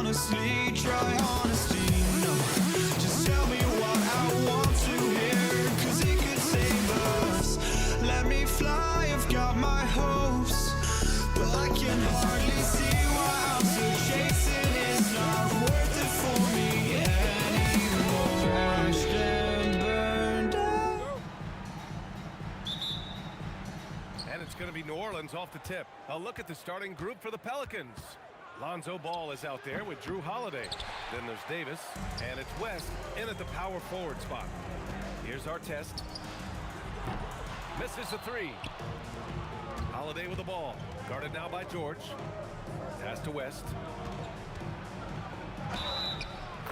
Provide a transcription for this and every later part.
honestly, try honesty, no. Just tell me what I want to hear, 'cause it could save us. Let me fly, I've got my hopes, but I can hardly see why I'm still chasing. It's not worth it for me anymore. Crashed and burned out. And it's going to be New Orleans off the tip. A look at the starting group for the Pelicans. Lonzo Ball is out there with Drew Holiday. Then there's Davis, and it's West in at the power forward spot. Here's our test. Misses the three. Holiday with the ball. Guarded now by George. Pass to West.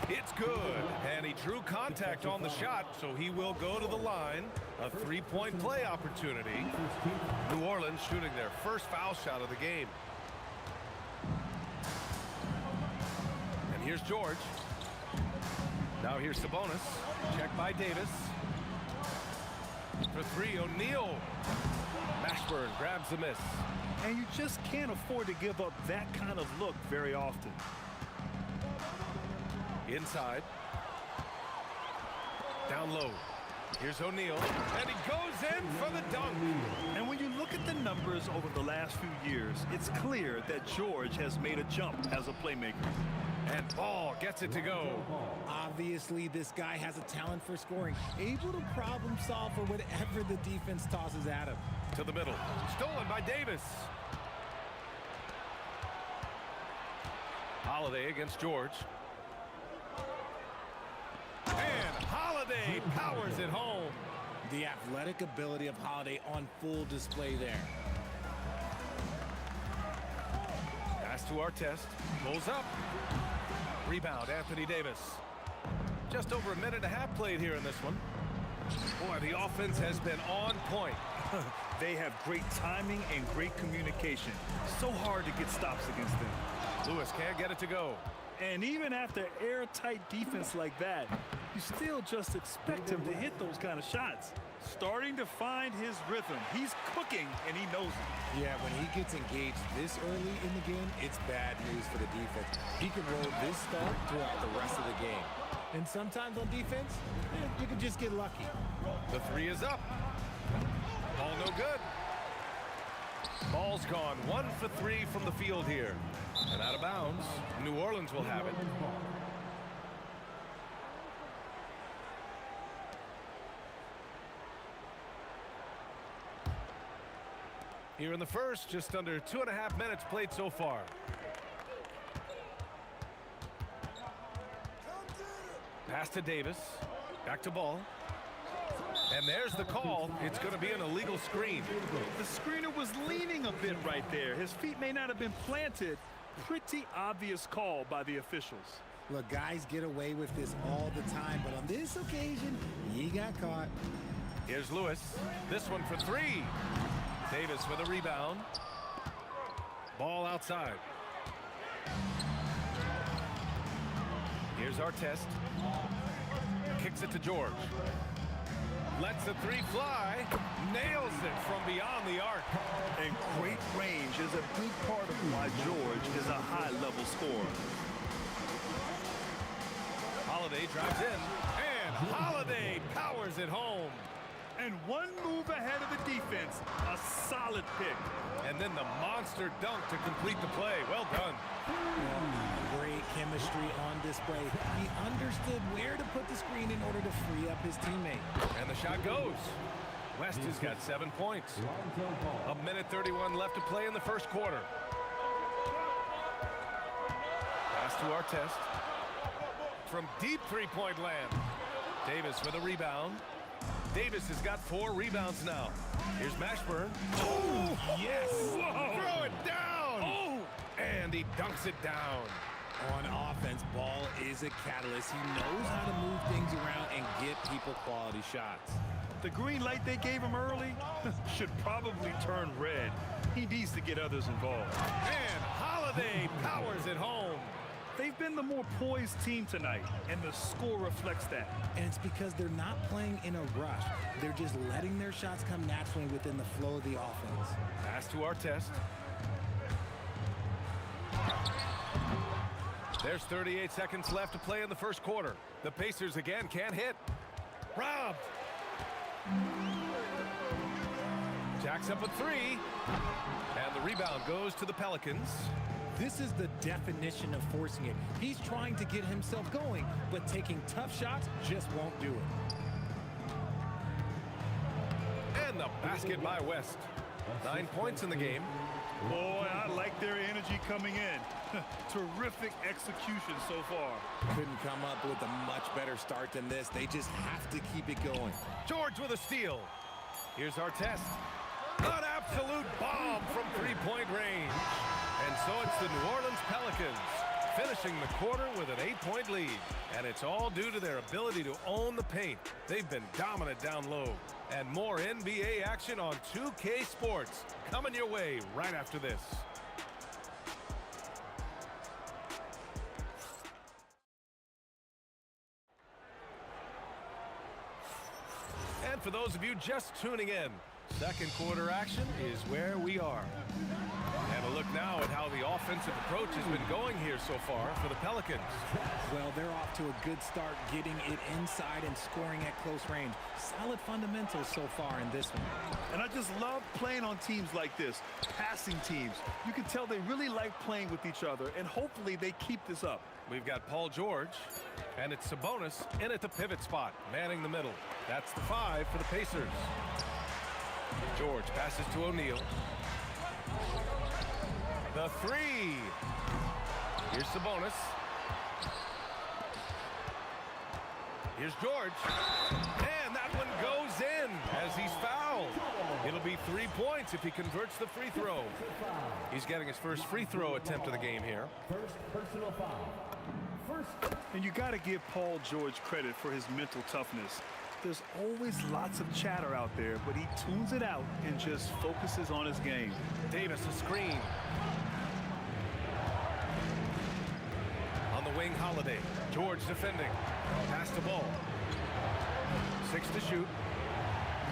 It's good. And he drew contact on the shot, so he will go to the line. A three-point play opportunity. New Orleans shooting their first foul shot of the game. And here's George. Now here's Sabonis. Check by Davis. For three, O'Neal. Mashburn grabs the miss. And you just can't afford to give up that kind of look very often. Inside. Down low. Here's O'Neal. And he goes in for the dunk. And when you look at the numbers over the last few years, it's clear that George has made a jump as a playmaker. And Ball gets it to go. Obviously, this guy has a talent for scoring, able to problem solve for whatever the defense tosses at him. To the middle. Stolen by Davis. Holiday against George. And Holiday powers it home. The athletic ability of Holiday on full display there. Pass to our test. Pulls up. Rebound, Anthony Davis. Just over a minute and a half played here in this one. Boy, the offense has been on point. They have great timing and great communication. So hard to get stops against them. Lewis can't get it to go. And even after airtight defense like that, you still just expect him to hit those kind of shots. Starting to find his rhythm. He's cooking, and he knows it. Yeah, when he gets engaged this early in the game, it's bad news for the defense. He can roll this start throughout the rest of the game. And sometimes on defense, you can just get lucky. The three is up. Ball no good. Ball's gone. 1 for 3 from the field here. And out of bounds. New Orleans will have it. Here in the first, just under 2.5 minutes played so far. Pass to Davis. Back to Ball. And there's the call. It's going to be an illegal screen. The screener was leaning a bit right there. His feet may not have been planted. Pretty obvious call by the officials. Look, guys get away with this all the time, but on this occasion, he got caught. Here's Lewis. This one for three. Davis with a rebound. Ball outside. Here's our test. Kicks it to George. Lets the three fly. Nails it from beyond the arc. And great range is a big part of why George is a high-level scorer. Holiday drives in. And Holiday powers it home. And one move ahead of the defense. A solid pick. And then the monster dunk to complete the play. Well done. Great chemistry on display. He understood where to put the screen in order to free up his teammate. And the shot goes. West has got 7 points. 1:31 left to play in the first quarter. Pass to our test. From deep three-point land. Davis with a rebound. Davis has got 4 rebounds now. Here's Mashburn. Oh, yes! Whoa. Throw it down! Oh! And he dunks it down. On offense, Ball is a catalyst. He knows how to move things around and get people quality shots. The green light they gave him early should probably turn red. He needs to get others involved. And Holiday powers it home. They've been the more poised team tonight, and the score reflects that. And it's because they're not playing in a rush. They're just letting their shots come naturally within the flow of the offense. Pass to our test. There's 38 seconds left to play in the first quarter. The Pacers again can't hit. Robbed. Jacks up a three. And the rebound goes to the Pelicans. This is the definition of forcing it. He's trying to get himself going, but taking tough shots just won't do it. And the basket by West. 9 points in the game. Boy, I like their energy coming in. Terrific execution so far. Couldn't come up with a much better start than this. They just have to keep it going. George with a steal. Here's our test. An absolute bomb from three-point range. And so it's the New Orleans Pelicans finishing the quarter with an 8-point lead. And it's all due to their ability to own the paint. They've been dominant down low. And more NBA action on 2K Sports coming your way right after this. And for those of you just tuning in, second quarter action is where we are. And a look now at how the offensive approach has been going here so far for the Pelicans. Well, they're off to a good start getting it inside and scoring at close range. Solid fundamentals so far in this one. And I just love playing on teams like this, passing teams. You can tell they really like playing with each other, and hopefully they keep this up. We've got Paul George, and it's Sabonis in at the pivot spot, manning the middle. That's the 5 for the Pacers. George passes to O'Neal. The 3. Here's Sabonis. Here's George. And that one goes in as he's fouled. It'll be 3 points if he converts the free throw. He's getting his first free throw attempt of the game here. First personal foul. And you got to give Paul George credit for his mental toughness. There's always lots of chatter out there, but he tunes it out and just focuses on his game. Davis a screen. On the wing, Holiday. George defending. Pass the ball. 6 to shoot.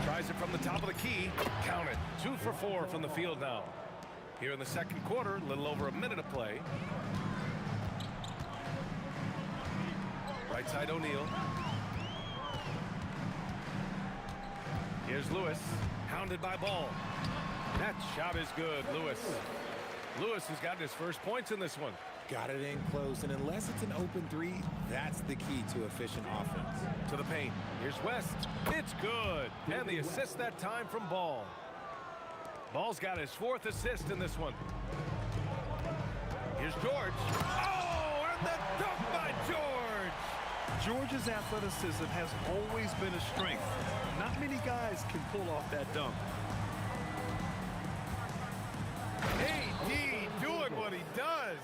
Tries it from the top of the key. Count it. 2 for 4 from the field now. Here in the second quarter, a little over a minute of play. Right side O'Neal. Here's Lewis, hounded by Ball. That shot is good, Lewis. Lewis has gotten his first points in this one. Got it in close, and unless it's an open 3, that's the key to efficient offense. To the paint. Here's West. It's good. And the assist that time from Ball. Ball's got his 4th assist in this one. Here's George. Oh, and the dunk by George. George's athleticism has always been a strength. Not many guys can pull off that dunk. AD doing what he does.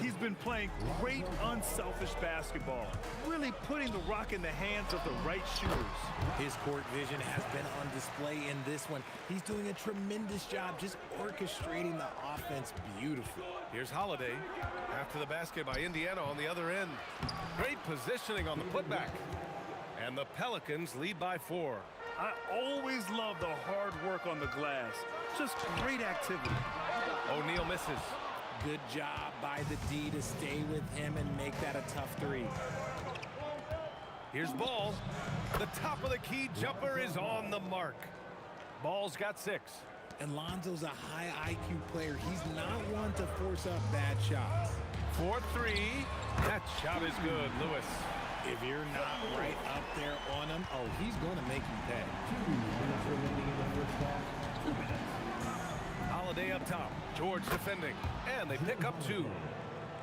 He's been playing great, unselfish basketball, really putting the rock in the hands of the right shooters. His court vision has been on display in this one. He's doing a tremendous job just orchestrating the offense beautifully. Here's Holiday. After the basket by Indiana on the other end. Great positioning on the putback. And the Pelicans lead by 4. I always love the hard work on the glass. Just great activity. O'Neal misses. Good job by the D to stay with him and make that a tough 3. Here's Ball. The top of the key jumper is on the mark. Ball's got 6. And Lonzo's a high IQ player. He's not one to force up bad shots. 4-3. That shot is good, Lewis. If you're not right up there on him, oh, he's going to make you pay. 2 minutes remaining in the first half. 2 minutes. Holiday up top. George defending. And they pick up 2.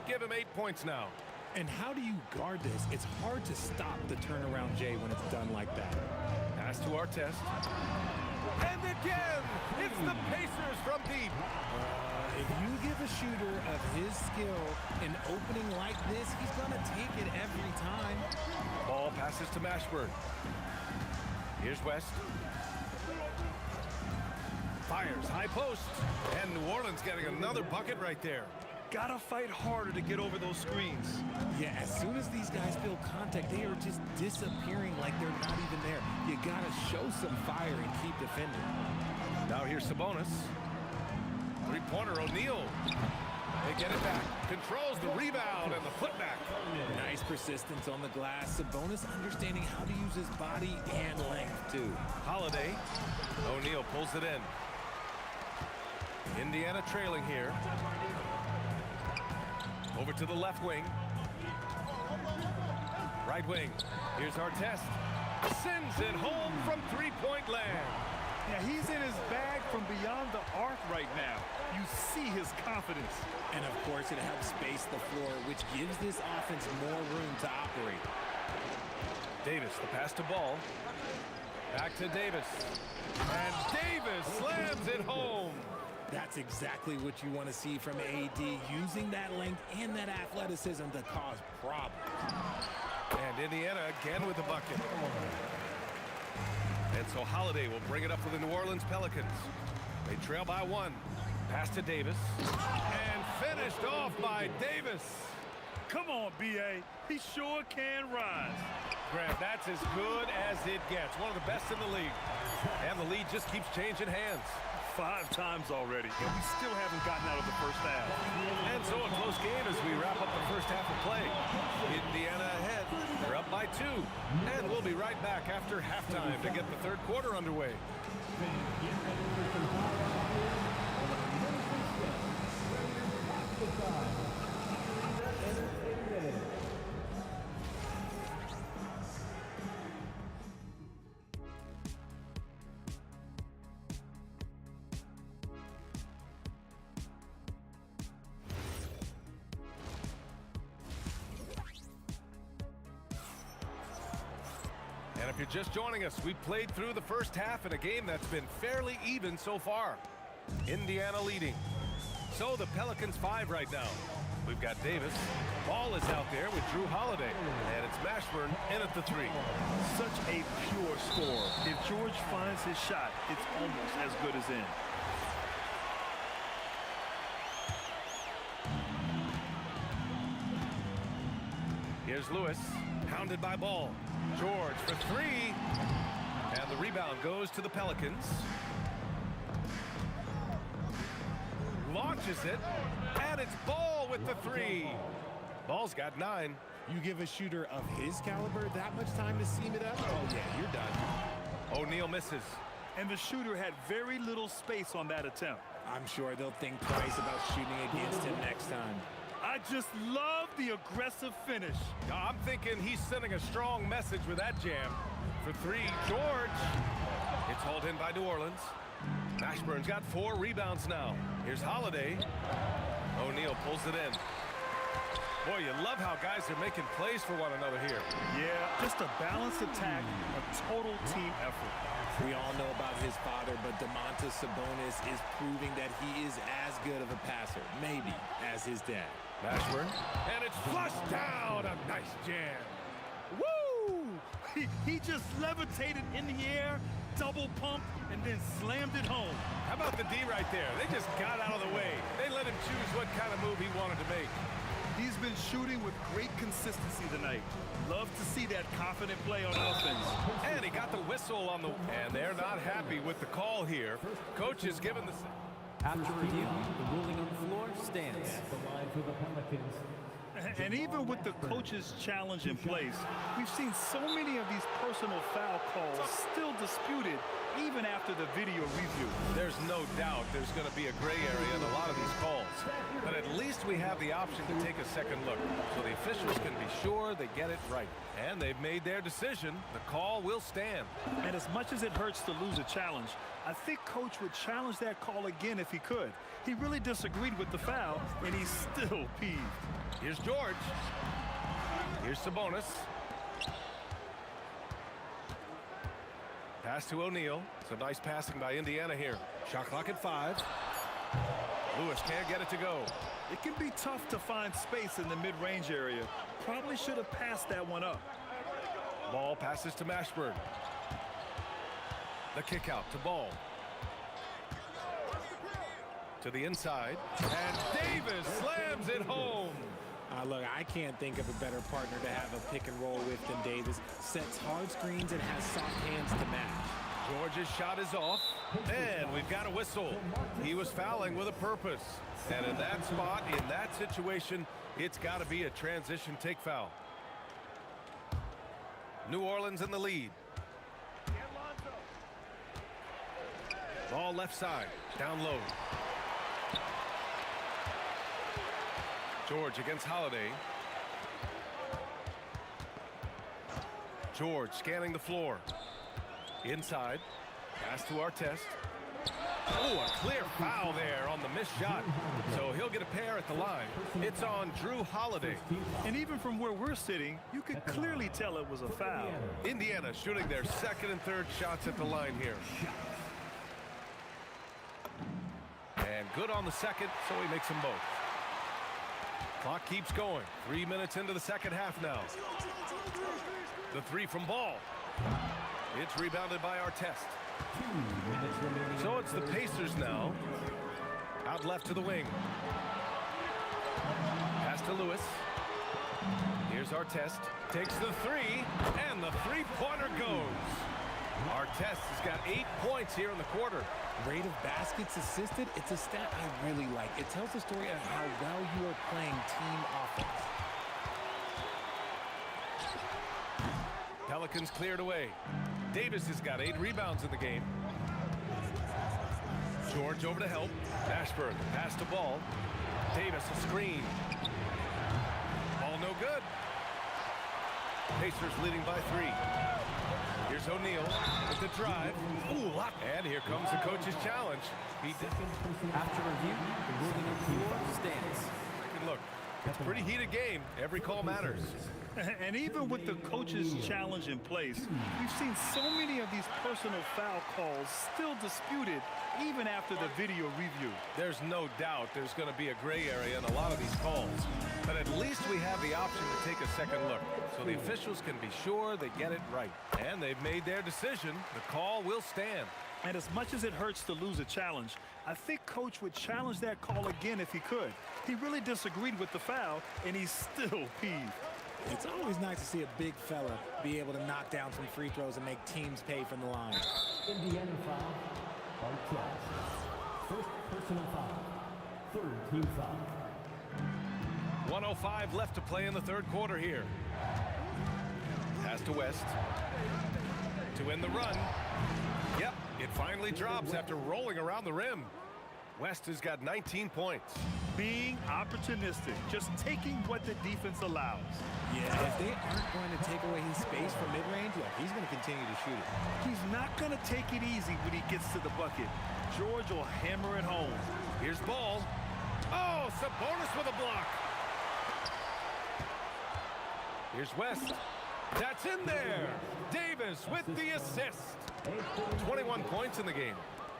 Give him 8 points now. And how do you guard this? It's hard to stop the turnaround J when it's done like that. Pass to Artest. And again, it's the Pacers from deep. If you give a shooter of his skill an opening like this, he's going to take it every time. Ball passes to Mashburn. Here's West. Fires, high post. And New Orleans getting another bucket right there. Gotta fight harder to get over those screens. Yeah, as soon as these guys feel contact, they are just disappearing like they're not even there. You gotta show some fire and keep defending. Now here's Sabonis. Three-pointer, O'Neal. They get it back. Controls the rebound and the putback. Nice persistence on the glass. Sabonis understanding how to use his body and length, too. Holiday. O'Neal pulls it in. Indiana trailing here. Over to the left wing. Right wing. Here's Artest. Sends it home from three-point land. Yeah, he's in his bag for from beyond the arc right now. You see his confidence. And of course, it helps space the floor, which gives this offense more room to operate. Davis, the pass to Ball. Back to Davis. And Davis slams it home. That's exactly what you want to see from AD, using that length and that athleticism to cause problems. And Indiana again with the bucket. And so Holiday will bring it up for the New Orleans Pelicans. They trail by 1. Pass to Davis. And finished off by Davis. Come on, B.A. He sure can rise. Grant, that's as good as it gets. One of the best in the league. And the lead just keeps changing hands. 5 times already, and we still haven't gotten out of the first half. And so a close game as we wrap up the first half of play. Indiana ahead. They're up by 2. And we'll be right back after halftime to get the third quarter underway. And if you're just joining us, we played through the first half in a game that's been fairly even so far. Indiana leading. So the Pelicans 5 right now. We've got Davis. Ball is out there with Drew Holiday. And it's Mashburn in at the 3. Such a pure score. If George finds his shot, it's almost as good as in. Here's Lewis, pounded by Ball. George for 3. And the rebound goes to the Pelicans. Launches it, and it's Ball with the 3. Ball's got 9. You give a shooter of his caliber that much time to seam it up? Oh, yeah, you're done. O'Neal misses. And the shooter had very little space on that attempt. I'm sure they'll think twice about shooting against him next time. I just love the aggressive finish. I'm thinking he's sending a strong message with that jam. For 3, George. It's hauled in by New Orleans. Mashburn's got 4 rebounds now. Here's Holiday. O'Neal pulls it in. Boy, you love how guys are making plays for one another here. Yeah, just a balanced attack, a total team effort. We all know about his father, but Domantas Sabonis is proving that he is as good of a passer, maybe, as his dad. Mashburn. And it's flushed down. A nice jam. Woo! He just levitated in the air, double pumped, and then slammed it home. How about the D right there? They just got out of the way. They let him choose what kind of move he wanted to make. He's been shooting with great consistency tonight. Love to see that confident play on offense. And he got the whistle on the... And they're not happy with the call here. Coach is given the... After review, the ruling on the floor stands. The line for the Pelicans. And even with the coach's challenge in place, we've seen so many of these personal foul calls still disputed even after the video review. There's no doubt there's going to be a gray area in a lot of these calls. But at least we have the option to take a second look, so the officials can be sure they get it right. And they've made their decision. The call will stand. And as much as it hurts to lose a challenge, I think Coach would challenge that call again if he could. He really disagreed with the foul, and he's still peeved. Here's George. Here's Sabonis. Pass to O'Neal. Some nice passing by Indiana here. Shot clock at 5. Lewis can't get it to go. It can be tough to find space in the mid-range area. Probably should have passed that one up. Ball passes to Mashburn. The kick out to Ball. To the inside. And Davis slams it home. Look, I can't think of a better partner to have a pick and roll with than Davis. Sets hard screens and has soft hands to match. George's shot is off. And we've got a whistle. He was fouling with a purpose. And in that spot, in that situation, it's got to be a transition take foul. New Orleans in the lead. Ball left side. Down low. George against Holiday. George scanning the floor. Inside. Pass to Artest. Oh, a clear foul there on the missed shot. So he'll get a pair at the line. It's on Drew Holiday. And even from where we're sitting, you could clearly tell it was a foul. Indiana shooting their second and third shots at the line here. And good on the second, so he makes them both. Clock keeps going. 3 minutes into the second half now. The three from Ball. It's rebounded by Artest. So it's the Pacers now. Out left to the wing. Pass to Lewis. Here's Artest. Takes the three, and the three-pointer goes. Artest has got 8 points here in the quarter. Rate of baskets assisted, it's a stat I really like. It tells the story of how well you are playing team offense. Pelicans cleared away. Davis has got 8 rebounds in the game. George over to help. Ashburn, pass to Ball. Davis a screen. Ball no good. Pacers leading by 3. Here's O'Neal with the drive. Ooh, lock. And here comes the coach's challenge. After review, the ruling on the floor stands. Look, it's a pretty heated game. Every call matters. And even with the coach's challenge in place, we've seen so many of these personal foul calls still disputed even after the video review. There's no doubt there's going to be a gray area in a lot of these calls. But at least we have the option to take a second look, so the officials can be sure they get it right. And they've made their decision. The call will stand. And as much as it hurts to lose a challenge, I think Coach would challenge that call again if he could. He really disagreed with the foul, and he's still peeved. It's always nice to see a big fella be able to knock down some free throws and make teams pay from the line. Indiana foul. Artest. First personal foul. Third team foul. 1:05 left to play in the third quarter here. Pass to West. To win the run. Yep, it finally drops after rolling around the rim. West has got 19 points. Being opportunistic, just taking what the defense allows. Yeah, if they aren't going to take away his space from mid-range, yeah, he's going to continue to shoot it. He's not going to take it easy when he gets to the bucket. George will hammer it home. Here's Ball. Oh, Sabonis with a block. Here's West. That's in there. Davis with the assist. 21 points in the game.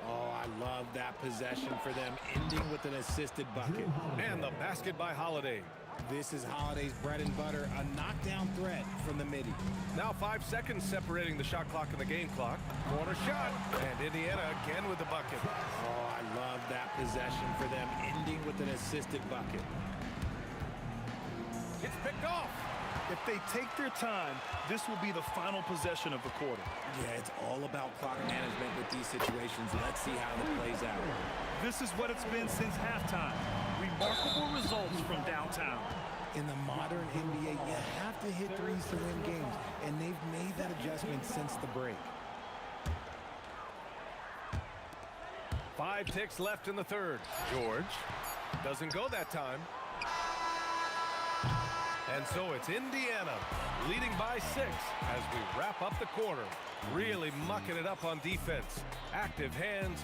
Oh, I love that possession for them, ending with an assisted bucket. And the basket by Holiday. This is Holiday's bread and butter, a knockdown threat from the midi. Now 5 seconds separating the shot clock and the game clock. Corner shot, and Indiana again with the bucket. Oh, I love that possession for them, ending with an assisted bucket. It's picked off. If they take their time, this will be the final possession of the quarter. Yeah, it's all about clock management with these situations. Let's see how it plays out. This is what it's been since halftime. Remarkable results from downtown. In the modern NBA, you have to hit threes to win games, and they've made that adjustment since the break. 5 ticks left in the third. George doesn't go that time. And so it's Indiana leading by 6 as we wrap up the quarter. Really mucking it up on defense. Active hands.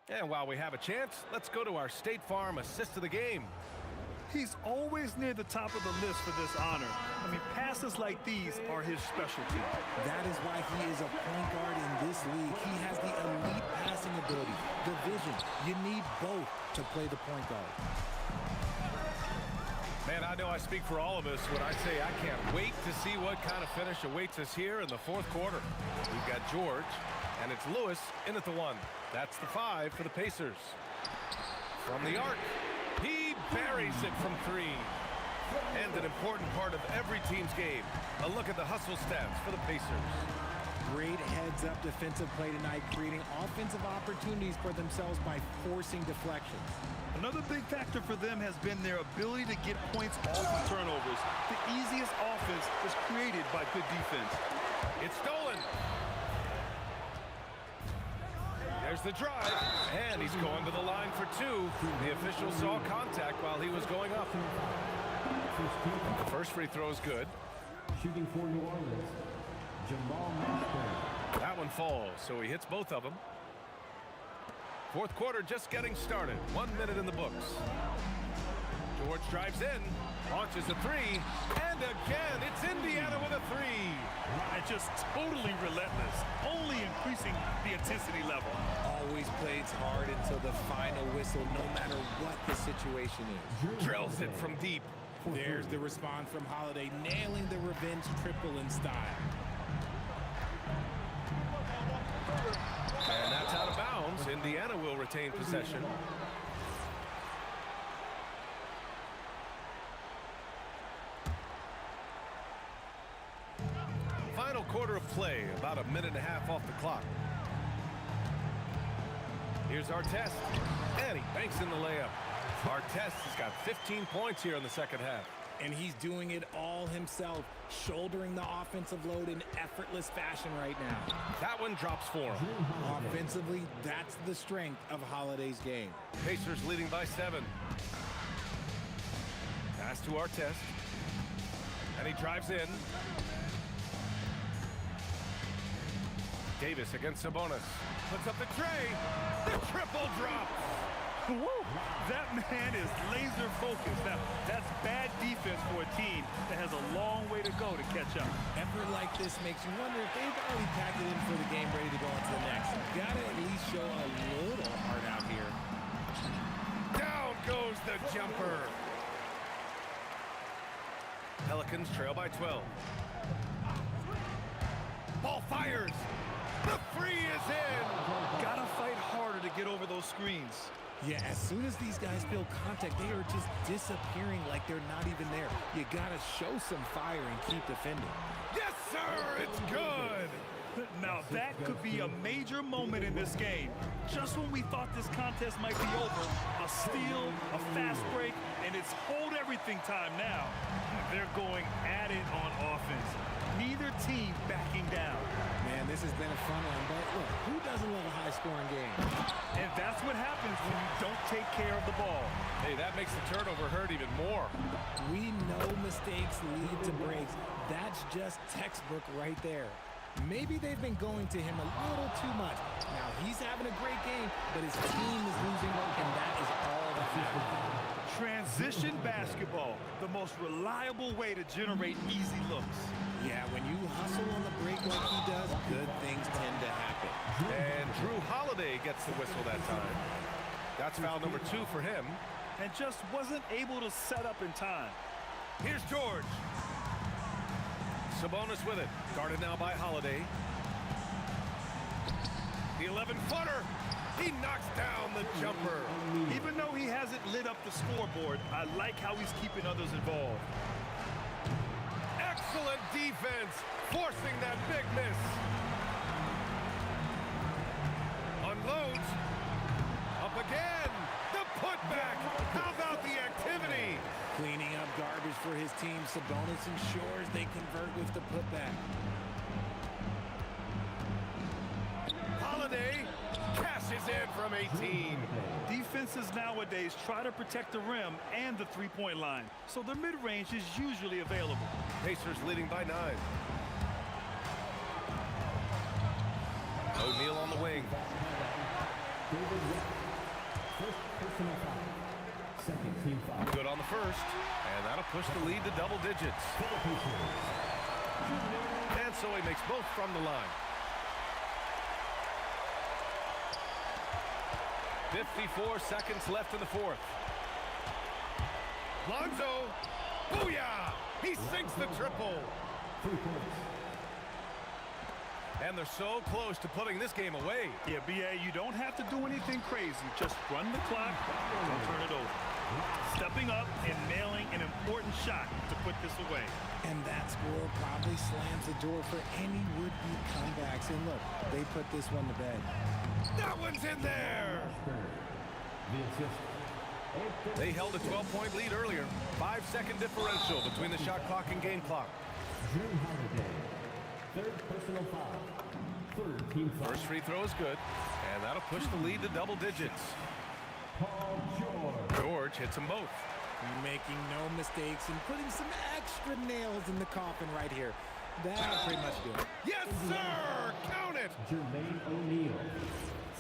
And while we have a chance, let's go to our State Farm assist of the game. He's always near the top of the list for this honor. I mean, passes like these are his specialty. That is why he is a point guard in this league. He has the elite passing ability, the vision. You need both to play the point guard. Man, I know I speak for all of us when I say I can't wait to see what kind of finish awaits us here in the fourth quarter. We've got George, and it's Lewis in at the 1. That's the 5 for the Pacers. From the arc, he buries it from 3. And an important part of every team's game. A look at the hustle stats for the Pacers. Great heads-up defensive play tonight, creating offensive opportunities for themselves by forcing deflections. Another big factor for them has been their ability to get points off of turnovers. The easiest offense is created by good defense. It's stolen. There's the drive, and he's going to the line for 2. The official saw contact while he was going up. The first free throw is good. Shooting for New Orleans, Jamal Mashburn. That one falls, so he hits both of them. Fourth quarter just getting started. 1 minute in the books. George drives in, launches a three, and again, it's Indiana with a three. And just totally relentless, only increasing the intensity level. Always plays hard until the final whistle, no matter what the situation is. Drills it from deep. There's the response from Holiday, nailing the revenge triple in style. And that's out of bounds. Indiana will retain possession. Final quarter of play, about a minute and a half off the clock. Here's Artest, and he banks in the layup. Artest has got 15 points here in the second half. And he's doing it all himself, shouldering the offensive load in effortless fashion right now. That one drops for him. Offensively, that's the strength of Holiday's game. Pacers leading by 7. Pass to Artest. And he drives in. Davis against Sabonis. Puts up the tray. The triple drops. Woo! That man is laser focused. Now, that's bad defense for a team that has a long way to go to catch up. Effort like this makes you wonder if they've already packed it in for the game, ready to go on to the next. Gotta at least show a little heart out here. Down goes the jumper. Pelicans trail by 12. Ball fires. The three is in. Gotta fight harder to get over those screens. Yeah, as soon as these guys feel contact, they are just disappearing like they're not even there. You gotta show some fire and keep defending. Yes, sir, it's good. Now that could be a major moment in this game. Just when we thought this contest might be over, a steal, a fast break, and it's hold everything time now. They're going at it on offense. Neither team backing down. Man, this has been a fun one, but look, who doesn't love a high-scoring game? And that's what happens when you don't take care of the ball. Hey, that makes the turnover hurt even more. We know mistakes lead to breaks. That's just textbook right there. Maybe they've been going to him a little too much. Now, he's having a great game, but his team is losing, and that is all that matters. Transition basketball, the most reliable way to generate easy looks. Yeah, when you hustle on the break like he does, good things tend to happen. And Drew Holiday gets the whistle that time. That's foul number 2 for him. And just wasn't able to set up in time. Here's George. Sabonis with it. Guarded now by Holiday. The 11-footer. He knocks down the jumper. Even though he hasn't lit up the scoreboard, I like how he's keeping others involved. Excellent defense, forcing that big miss. Unloads. Up again. The putback. How about the activity? Cleaning up garbage for his team. Sabonis ensures they convert with the putback. Holiday cashes in from 18. Defenses nowadays try to protect the rim and the three-point line, so the mid-range is usually available. Pacers leading by 9. O'Neal on the wing. Good on the first, and that'll push the lead to double digits. And so he makes both from the line. 54 seconds left in the fourth. Lonzo, booyah! He sinks the triple. And they're so close to putting this game away. Yeah, B.A., you don't have to do anything crazy. Just run the clock and turn it over. Stepping up and nailing an important shot to put this away. And that score probably slams the door for any would-be comebacks. And look, they put this one to bed. That one's in there! They held a 12-point lead earlier. 5-second differential between the shot clock and game clock. Third personal foul. Third team foul. First free throw is good, and that'll push the lead to double digits. Paul George. George hits them both. Making no mistakes and putting some extra nails in the coffin right here. That'll pretty much do it. Yes, sir! Count it! Jermaine O'Neal.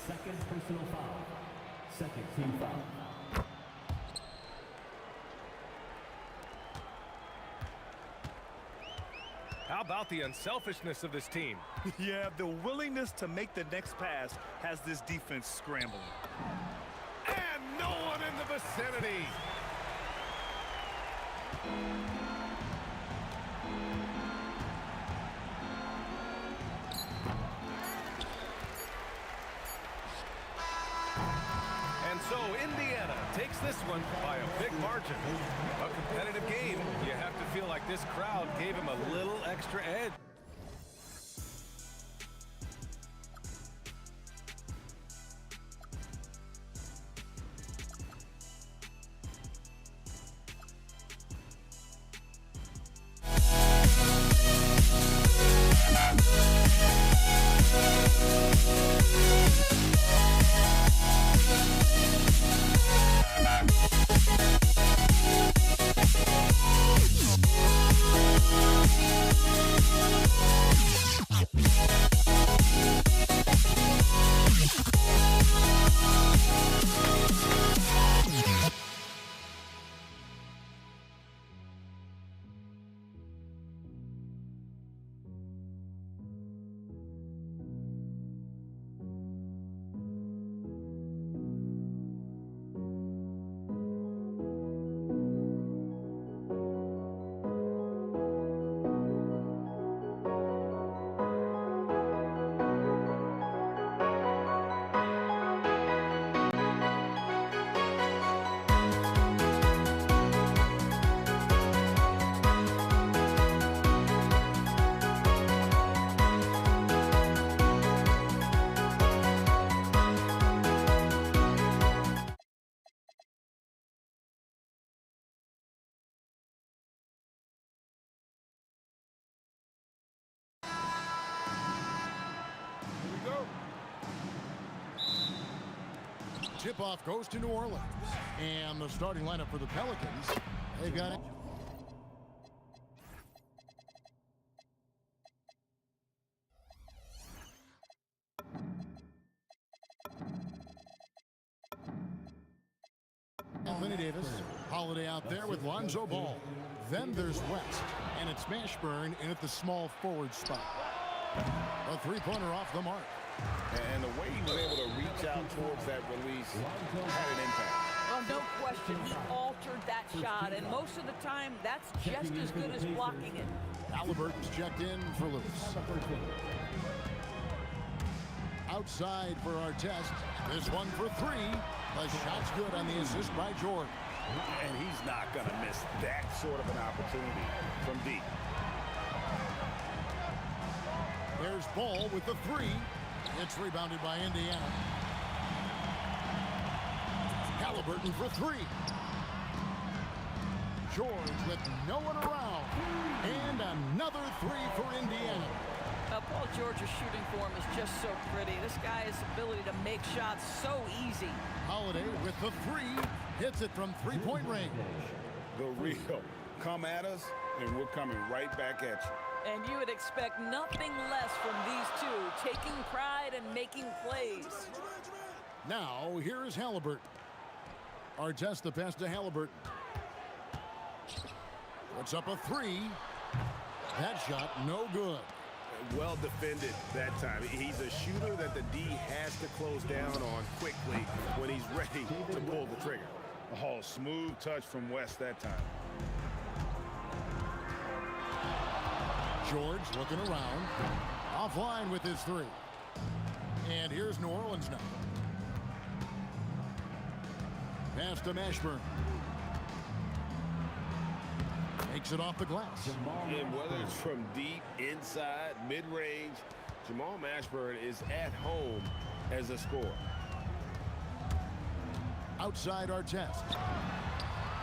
Second personal foul. Second team foul. How about the unselfishness of this team? Yeah, the willingness to make the next pass has this defense scrambling. And no one in the vicinity. And so Indiana takes this one by a big margin. A competitive game. You have to feel like this crowd gave him a little extra edge. Tip-off goes to New Orleans. And the starting lineup for the Pelicans, they've got it. Anthony Davis, Holiday out there with Lonzo Ball. Then there's West, and it's Mashburn in at the small forward spot. A three-pointer off the mark. And the way he was able to reach out towards that release had an impact. Well, no question, he altered that shot, and most of the time, that's just as good as blocking it. Halliburton's checked in for Lewis. Outside for our test. This one for three. The shot's good on the assist by Jordan. And he's not going to miss that sort of an opportunity from deep. There's Ball with the three. It's rebounded by Indiana. Halliburton for three. George with no one around. And another three for Indiana. Paul George's shooting form is just so pretty. This guy's ability to make shots so easy. Holiday with the three. Hits it from three-point range. The real. Come at us, and we're coming right back at you. And you would expect nothing less from these two, taking pride and making plays. Now, here is Halliburton. Artest the pass to Halliburton. Puts up a three. That shot, no good. Well defended that time. He's a shooter that the D has to close down on quickly when he's ready to pull the trigger. Oh, smooth touch from West that time. George looking around. Offline with his three. And here's New Orleans now. Pass to Mashburn. Takes it off the glass. And whether it's from deep, inside, mid-range, Jamal Mashburn is at home as a scorer. Outside Artest.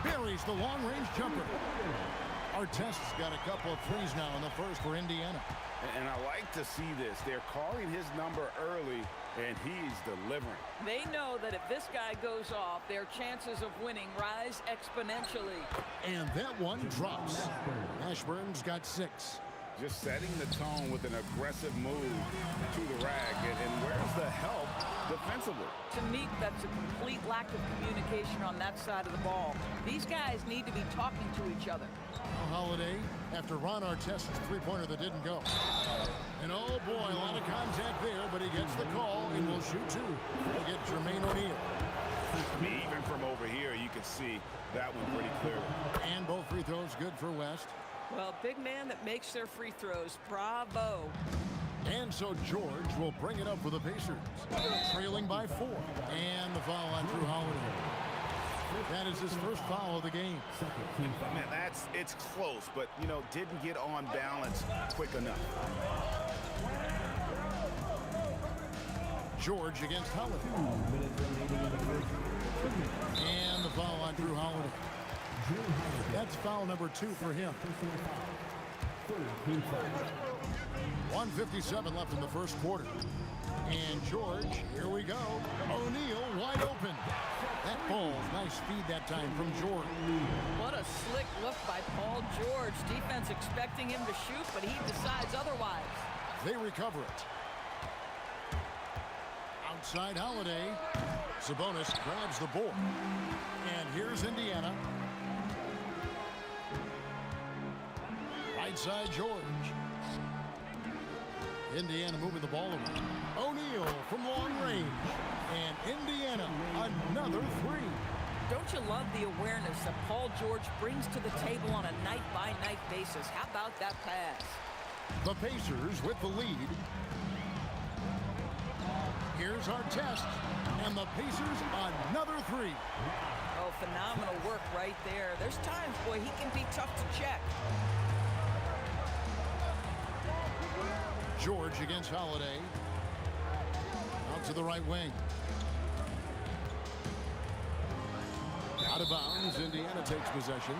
Buries the long-range jumper. Artest's got a couple of threes now in the first for Indiana. And I like to see this. They're calling his number early, and he's delivering. They know that if this guy goes off, their chances of winning rise exponentially. And that one drops. Mashburn's got 6. Just setting the tone with an aggressive move to the rack, defensively. To me, that's a complete lack of communication on that side of the ball. These guys need to be talking to each other. Holiday, after Ron Artest's three-pointer that didn't go. And oh boy, a lot of contact there, but he gets the call and will shoot two. He'll get Jermaine O'Neal. Even from over here, you can see that one pretty clearly. And both free throws good for West. Well, big man that makes their free throws. Bravo. And so George will bring it up for the Pacers. Trailing by 4. And the foul on Drew Holiday. That is his first foul of the game. Man, it's close, but, you know, didn't get on balance quick enough. George against Holiday. And the foul on Drew Holiday. That's foul number 2 for him. 1:57 left in the first quarter. And George, here we go. O'Neal wide open. That ball, nice feed that time from George. What a slick look by Paul George. Defense expecting him to shoot, but he decides otherwise. They recover it. Outside Holiday. Sabonis grabs the board. And here's Indiana. Right side George. Indiana moving the ball around. O'Neal from long range. And Indiana, another three. Don't you love the awareness that Paul George brings to the table on a night-by-night basis? How about that pass? The Pacers with the lead. Here's our test. And the Pacers, another three. Oh, phenomenal work right there. There's times, boy, he can be tough to check. George against Holiday. Out to the right wing. Out of bounds. Indiana takes possession.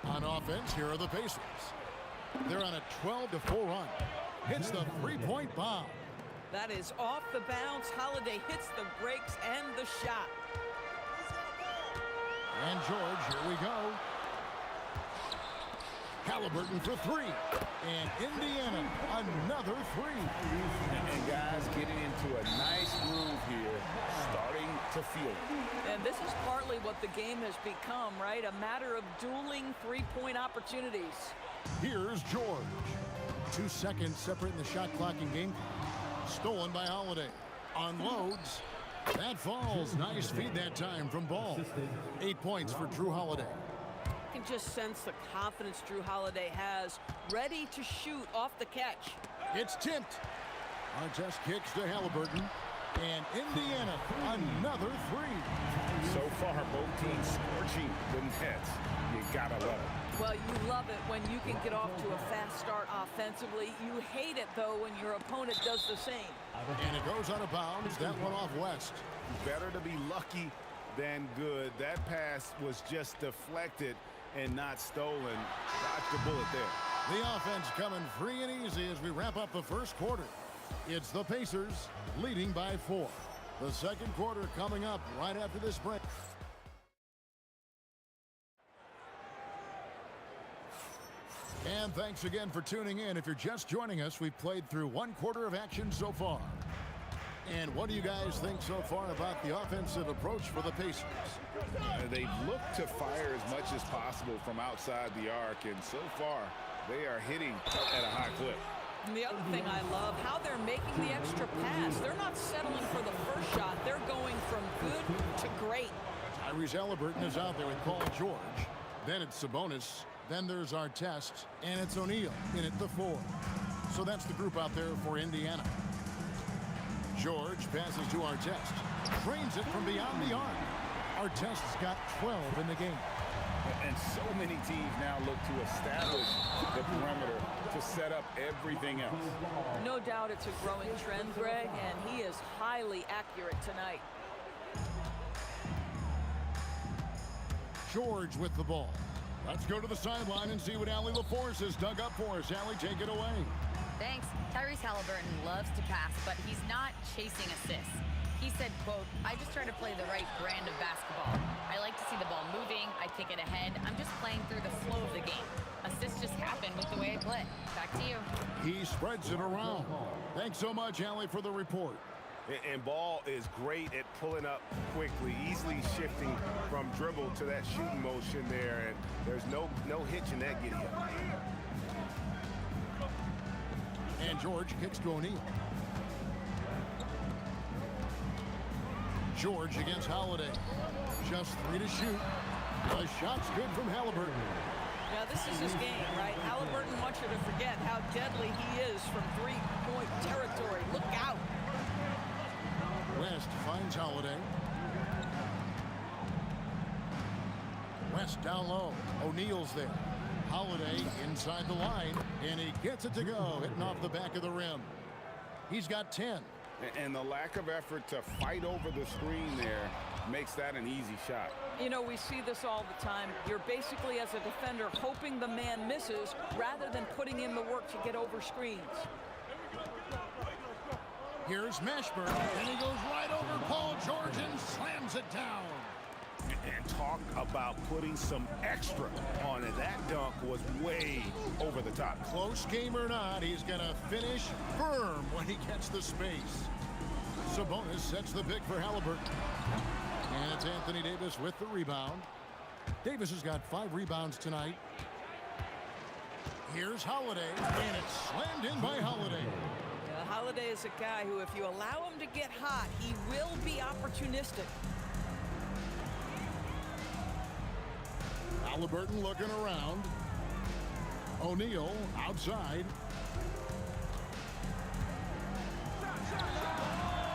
On offense, here are the Pacers. They're on a 12-4 run. Hits the three-point bomb. That is off the bounce. Holiday hits the brakes and the shot. And George, here we go. Halliburton for three. And Indiana, another three. And guys getting into a nice groove here, starting to feel it. And this is partly what the game has become, right? A matter of dueling three-point opportunities. Here's George. 2 seconds separating the shot clock and game clock. Stolen by Holiday. Unloads. That falls. Nice feed that time from Ball. 8 points for Drew Holiday. You can just sense the confidence Drew Holiday has, ready to shoot off the catch. It's tipped. Artest kicks to Halliburton. And Indiana, another three. So far, both teams scorching the nets. You gotta love it. Well, you love it when you can get off to a fast start offensively. You hate it, though, when your opponent does the same. And it goes out of bounds. That one off West. Better to be lucky than good. That pass was just deflected and not stolen. Dodged the bullet there. The offense coming free and easy as we wrap up the first quarter. It's the Pacers leading by 4. The second quarter coming up right after this break. And thanks again for tuning in. If you're just joining us, we've played through 1 quarter of action so far. And what do you guys think so far about the offensive approach for the Pacers? They've looked to fire as much as possible from outside the arc, and so far they are hitting at a high clip. And the other thing I love, how they're making the extra pass. They're not settling for the first shot. They're going from good to great. Tyrese Halliburton is out there with Paul George. Then it's Sabonis. Then there's Artest. And it's O'Neal in at the 4. So that's the group out there for Indiana. George passes to Artest. Trains it from beyond the arc. Artest's got 12 in the game. And so many teams now look to establish the perimeter to set up everything else. No doubt it's a growing trend, Greg, and he is highly accurate tonight. George with the ball. Let's go to the sideline and see what Allie LaForce has dug up for us. Allie, take it away. Thanks. Tyrese Halliburton loves to pass, but he's not chasing assists. He said, quote, "I just try to play the right brand of basketball. I like to see the ball moving. I kick it ahead. I'm just playing through the flow of the game. Assists just split. Back to you. He spreads it around. Thanks so much, Allie, for the report. And Ball is great at pulling up quickly, easily shifting from dribble to that shooting motion there, and there's no hitch in that giddy up. And George kicks to O'Neal. George against Holiday. Just 3 to shoot. The shot's good from Halliburton. Now, this is his game, right? Halliburton wants you to forget how deadly he is from three-point territory. Look out. West finds Holiday. West down low. O'Neal's there. Holiday inside the line, and he gets it to go, hitting off the back of the rim. He's got 10. And the lack of effort to fight over the screen there makes that an easy shot. You know, we see this all the time. You're basically, as a defender, hoping the man misses rather than putting in the work to get over screens. Here's Mashburn, and he goes right over Paul George and slams it down. And talk about putting some extra on it. That dunk was way over the top. Close game or not, he's going to finish firm when he gets the space. Sabonis sets the pick for Halliburton. And it's Anthony Davis with the rebound. Davis has got 5 rebounds tonight. Here's Holiday, and it's slammed in by Holiday. Holiday is a guy who, if you allow him to get hot, he will be opportunistic. Halliburton looking around. O'Neal outside.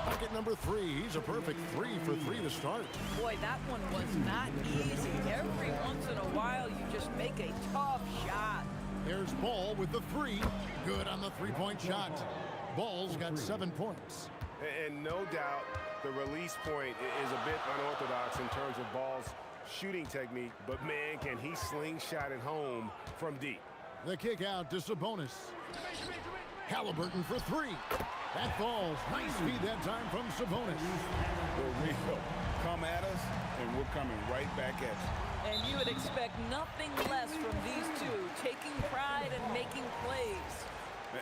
Bucket number 3. He's a perfect 3 for 3 to start. Boy, that one was not easy. Every once in a while, you just make a tough shot. There's Ball with the 3. Good on the 3-point shot. Ball's got 7 points. And no doubt the release point is a bit unorthodox in terms of Ball's shooting technique, but man, can he slingshot it home from deep. The kick out to Sabonis. Halliburton for 3. That falls. Nice feed that time from Sabonis. We're real. Come at us, and we're coming right back at you. And you would expect nothing less from these two, taking pride and making plays.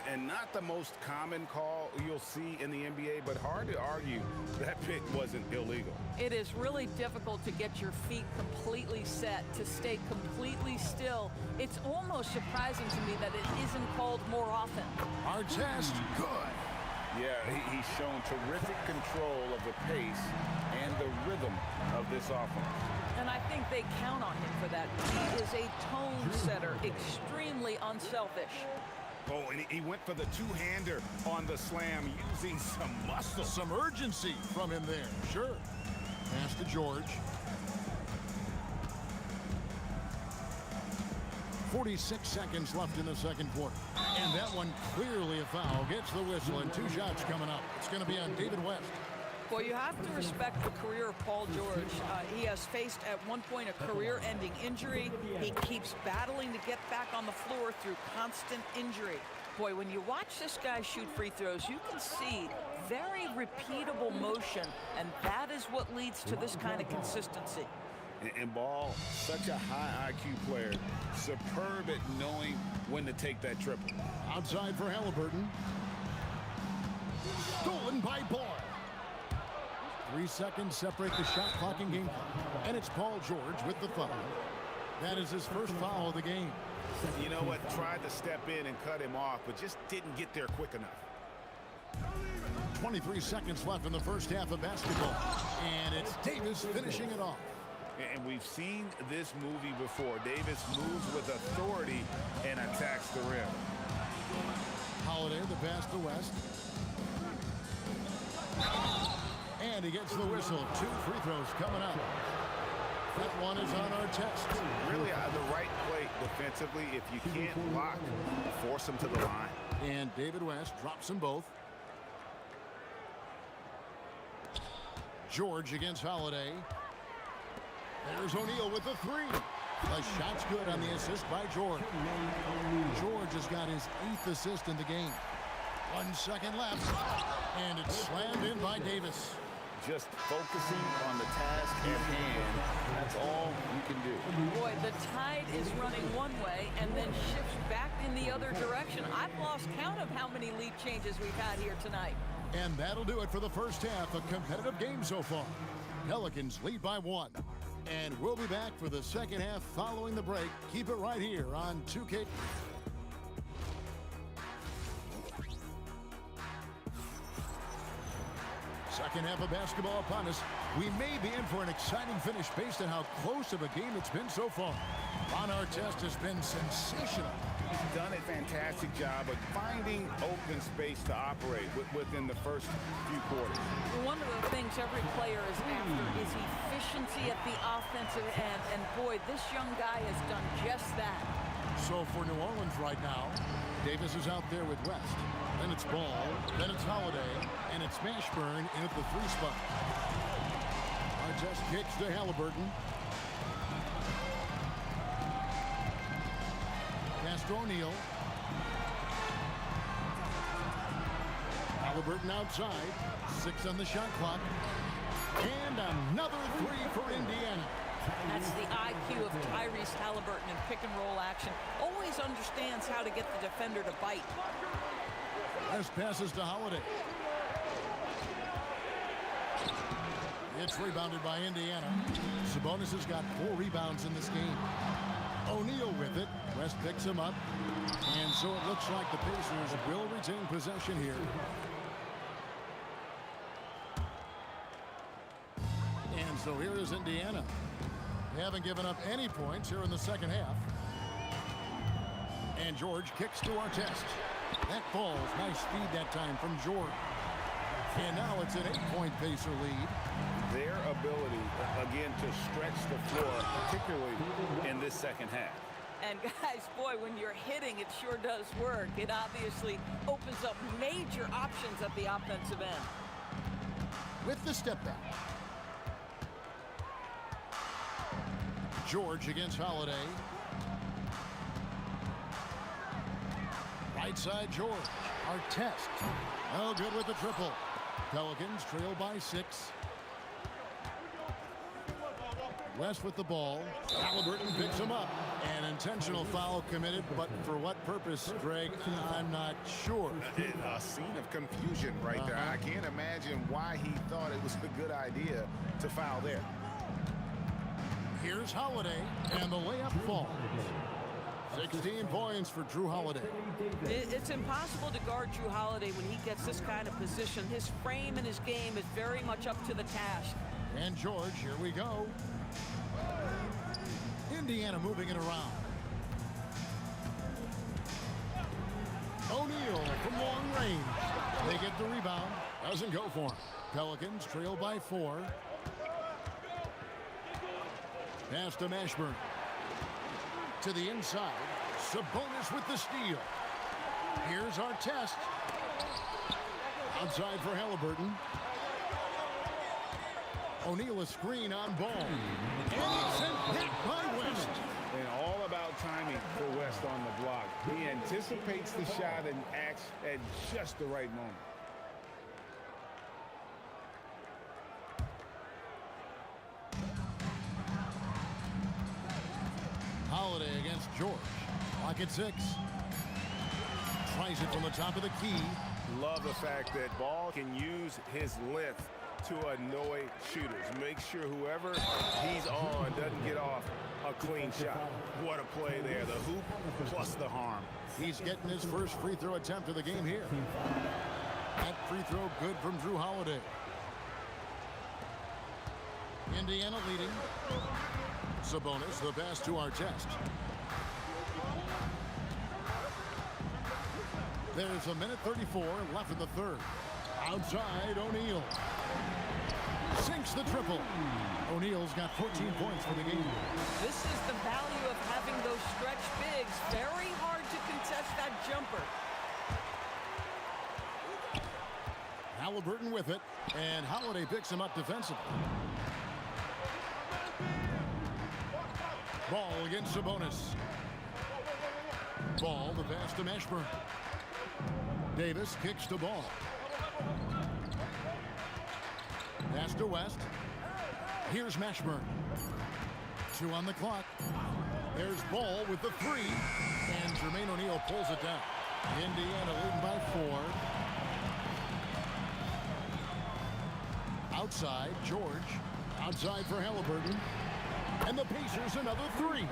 And not the most common call you'll see in the NBA, but hard to argue that pick wasn't illegal. It is really difficult to get your feet completely set, to stay completely still. It's almost surprising to me that it isn't called more often. Our test, good. Yeah, he's shown terrific control of the pace and the rhythm of this offense. And I think they count on him for that. He is a tone setter, extremely unselfish. Oh, and he went for the two-hander on the slam, using some muscle. Some urgency from him there, sure. Pass to George. 46 seconds left in the second quarter. And that one clearly a foul. Gets the whistle, and 2 shots coming up. It's going to be on David West. Well, you have to respect the career of Paul George. He has faced at one point a career-ending injury. He keeps battling to get back on the floor through constant injury. Boy, when you watch this guy shoot free throws, you can see very repeatable motion, and that is what leads to this kind of consistency. And Ball, such a high IQ player, superb at knowing when to take that triple. Outside for Halliburton. Stolen by Ball. 3 seconds separate the shot clock and game clock. And it's Paul George with the foul. That is his first foul of the game. You know what? Tried to step in and cut him off, but just didn't get there quick enough. 23 seconds left in the first half of basketball. And it's Davis finishing it off. And we've seen this movie before. Davis moves with authority and attacks the rim. Holiday, the pass to West. And he gets the whistle. 2 free throws coming up. That one is on our test. Really the right play defensively. If you can't block, force them to the line. And David West drops them both. George against Holiday. There's O'Neal with the 3. The shot's good on the assist by George. George has got his 8th assist in the game. 1 second left. And it's slammed in by Davis. Just focusing on the task at hand. That's all you can do. Boy, the tide is running one way and then shifts back in the other direction. I've lost count of how many lead changes we've had here tonight. And that'll do it for the first half. A competitive game so far. Pelicans lead by 1. And we'll be back for the second half following the break. Keep it right here on 2K. Second half of basketball upon us. We may be in for an exciting finish based on how close of a game it's been so far. Ron Artest has been sensational. He's done a fantastic job of finding open space to operate within the first few quarters. One of the things every player is after is efficiency at the offensive end. And boy, this young guy has done just that. So for New Orleans right now, Davis is out there with West. Then it's Ball, then it's Holiday, and it's Mashburn in at the 3 spot. Artest kicks to Halliburton. Pass to O'Neal. Halliburton outside. 6 on the shot clock. And another 3 for Indiana. That's the IQ of Tyrese Halliburton in pick-and-roll action. Always understands how to get the defender to bite. West passes to Holiday. It's rebounded by Indiana. Sabonis has got 4 rebounds in this game. O'Neal with it. West picks him up. And so it looks like the Pacers will retain possession here. And so here is Indiana. They haven't given up any points here in the second half. And George kicks to Artest. That falls. Nice speed that time from George. And now it's an 8-point Pacer lead. Their ability, again, to stretch the floor, particularly in this second half. And guys, boy, when you're hitting, it sure does work. It obviously opens up major options at the offensive end. With the step back. George against Holiday. Right side, George. Artest. Oh, good with the triple. Pelicans trail by 6. West with the ball. Halliburton picks him up. An intentional foul committed, but for what purpose, Greg? I'm not sure. A scene of confusion right there. I can't imagine why he thought it was a good idea to foul there. Here's Holiday, and the layup falls. 16 points for Drew Holiday. It's impossible to guard Drew Holiday when he gets this kind of position. His frame and his game is very much up to the task. And George, here we go. Indiana moving it around. O'Neal from long range. They get the rebound. Doesn't go for him. Pelicans trail by 4. Pass to Mashburn. To the inside. Sabonis with the steal. Here's Artest. Outside for Halliburton. O'Neal a screen on Ball. And it's sent back by West. And all about timing for West on the block. He anticipates the shot and acts at just the right moment. Holiday against George. Clock at 6. Tries it from the top of the key. Love the fact that Ball can use his length to annoy shooters. Make sure whoever he's on doesn't get off a clean shot. What a play there. The hoop plus the harm. He's getting his first free throw attempt of the game here. That free throw good from Drew Holiday. Indiana leading. Sabonis, the pass to Artest. There's a minute 34 left in the third. Outside, O'Neal. Sinks the triple. O'Neal's got 14 points for the game. This is the value of having those stretch bigs. Very hard to contest that jumper. Halliburton with it, and Holiday picks him up defensively. Ball against Sabonis. Ball, the pass to Mashburn. Davis kicks the ball. Pass to West. Here's Mashburn. 2 on the clock. There's Ball with the three. And Jermaine O'Neal pulls it down. Indiana leading by 4. Outside, George. Outside for Halliburton. And the Pacers another 3.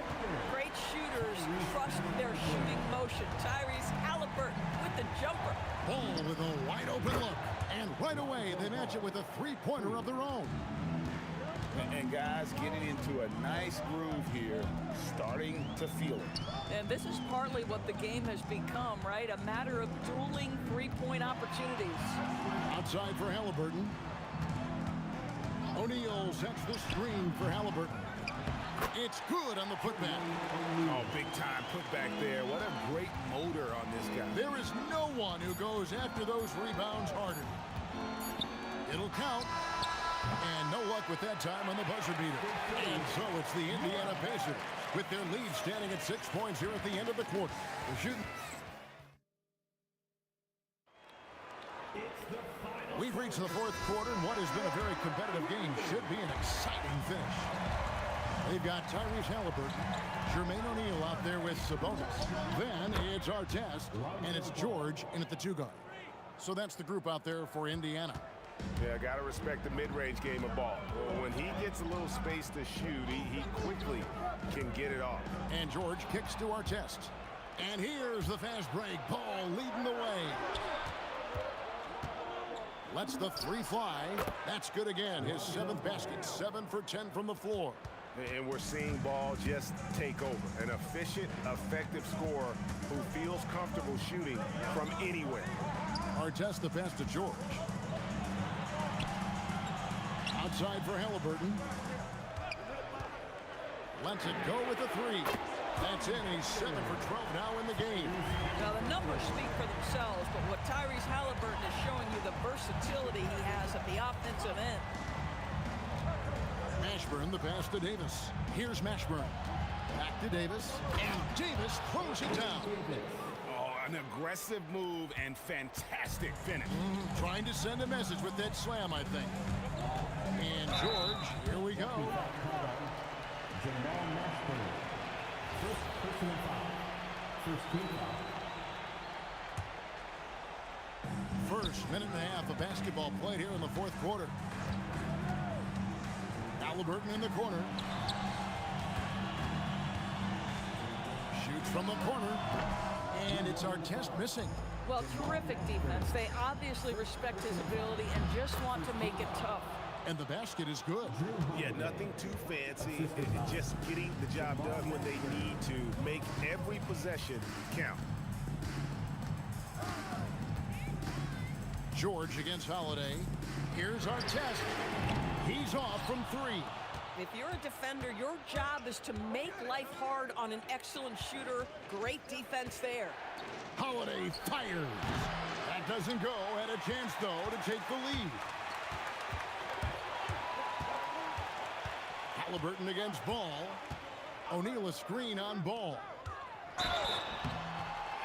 Great shooters trust their shooting motion. Tyrese Halliburton with the jumper. Ball with a wide open look. And right away, they match it with a three-pointer of their own. And guys getting into a nice groove here, starting to feel it. And this is partly what the game has become, right? A matter of dueling three-point opportunities. Outside for Halliburton. O'Neal sets the screen for Halliburton. It's good on the putback. Oh, big-time putback there. What a great motor on this guy. There is no one who goes after those rebounds harder. It'll count. And no luck with that time on the buzzer beater. And so it's the Indiana Pacers with their lead standing at 6 points here at the end of the quarter. They're shooting. We've reached the fourth quarter, and what has been a very competitive game should be an exciting finish. They've got Tyrese Halliburton, Jermaine O'Neal out there with Sabonis. Then it's Artest, and it's George in at the 2 guard. So that's the group out there for Indiana. Yeah, got to respect the mid-range game of ball. When he gets a little space to shoot, he quickly can get it off. And George kicks to Artest. And here's the fast break. Ball leading the way. Lets the 3 fly. That's good again. His 7th basket. 7 for 10 from the floor. And we're seeing Ball just take over. An efficient, effective scorer who feels comfortable shooting from anywhere. Artest the pass to George. Outside for Halliburton. Lets it go with the 3. That's in. He's 7 for 12 now in the game. Now, the numbers speak for themselves, but what Tyrese Halliburton is showing you, the versatility he has at the offensive end. Mashburn, the pass to Davis. Here's Mashburn. Back to Davis. And Davis throws it down. Oh, an aggressive move and fantastic finish. Trying to send a message with that slam, I think. And George, here we go. Jamal Mashburn. First personal foul. First team foul. First minute and a half of basketball played here in the fourth quarter. Halliburton in the corner. Shoots from the corner. And it's Artest missing. Well, terrific defense. They obviously respect his ability and just want to make it tough. And the basket is good. Yeah, nothing too fancy. Just getting the job done when they need to. Make every possession count. George against Holiday. Here's Artest. He's off from 3. If you're a defender, your job is to make life hard on an excellent shooter. Great defense there. Holiday fires. That doesn't go. Had a chance, though, to take the lead. Halliburton against Ball. O'Neal a screen on Ball.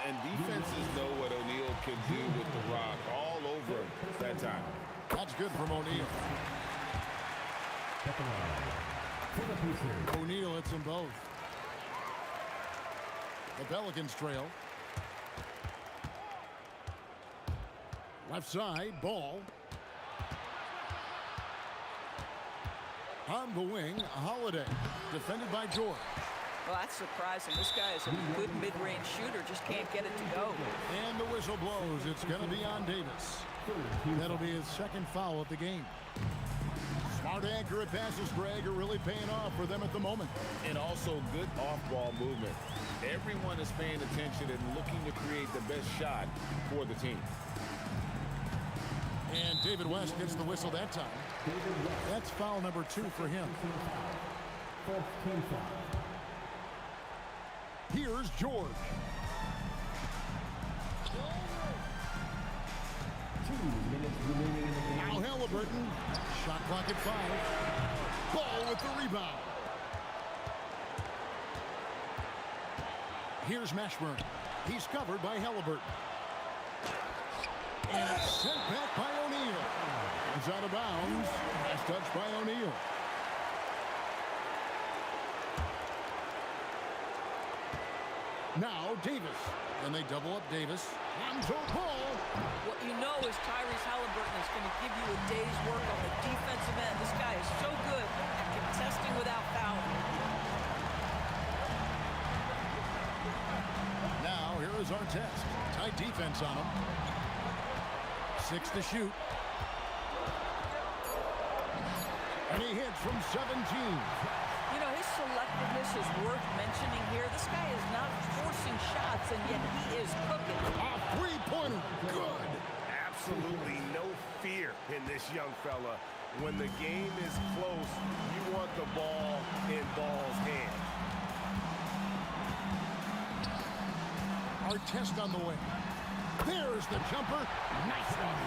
And defenses know what O'Neal can do with the rock all over him that time. That's good from O'Neal. O'Neal hits them both. The Pelicans trail. Left side, Ball. On the wing, Holiday. Defended by George. Well, that's surprising. This guy is a good mid-range shooter, just can't get it to go. And the whistle blows. It's going to be on Davis. That'll be his 2nd foul of the game. Smart, accurate passes, Greg, are really paying off for them at the moment. And also good off-ball movement. Everyone is paying attention and looking to create the best shot for the team. And David West gets the whistle that time. That's foul number 2 for him. Fourth team foul. Here's George. 2 minutes remaining in the game. Now Halliburton. Shot clock at 5. Ball with the rebound. Here's Mashburn. He's covered by Halliburton. And it's sent back by O'Neal. It's out of bounds. Last touch by O'Neal. Now Davis. And they double up Davis. Onto Paul. What you know is Tyrese Halliburton is going to give you a day's work on the defensive end. This guy is so good at contesting without fouling. Now here is our test. Tight defense on him. 6 to shoot. And he hits from 17. You know, his selectiveness is worth mentioning here. This guy is not forcing shots, and yet he is cooking. A three-pointer. Good. Absolutely no fear in this young fella. When the game is close, you want the ball in Ball's hand. Our test on the way. There's the jumper. Nice one.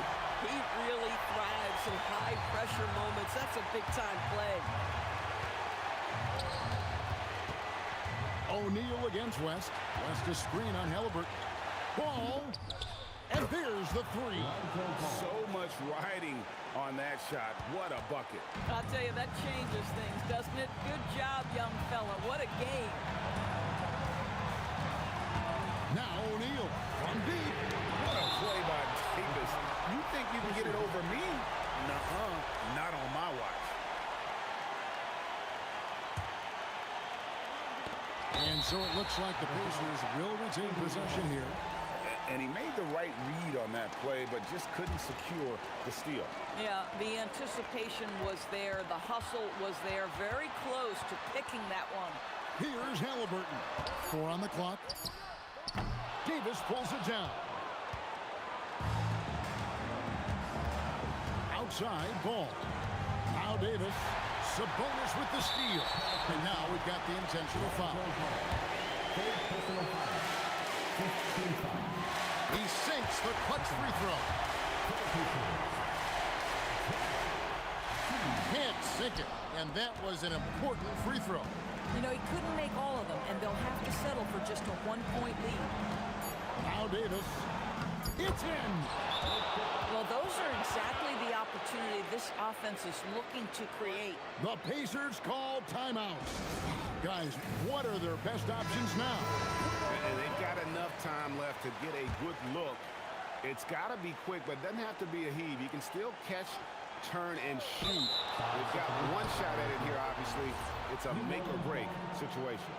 He really thrives in high-pressure moments. That's a big-time play. O'Neal against West. West a screen on Halliburton. Ball. And there's the three. So much riding on that shot. What a bucket. I'll tell you, that changes things, doesn't it? Good job, young fella. What a game. Now O'Neal from deep. What a play by Davis. You think you can get it over me? Nuh-uh. Not on my watch. And so it looks like the Pacers will retain possession here. And he made the right read on that play, but just couldn't secure the steal. Yeah, the anticipation was there. The hustle was there. Very close to picking that one. Here's Halliburton. 4 on the clock. Davis pulls it down. Outside Ball. Now Davis. Sabonis with the steal. And now we've got the intentional foul. He sinks the clutch free throw. Can't sink it. And that was an important free throw. You know, he couldn't make all of them, and they'll have to settle for just a one-point lead. Now Davis. It's in. Well, those are exactly the opportunity this offense is looking to create. The Pacers call timeouts. Guys, what are their best options now? And they've got enough time left to get a good look. It's got to be quick, but doesn't have to be a heave. You can still catch, turn, and shoot. They've got one shot at it here, obviously. It's a make-or-break situation.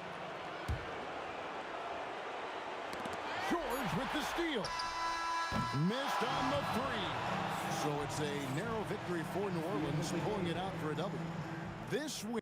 George with the steal. Missed on the three. So it's a narrow victory for New Orleans, pulling it out for a double. This win.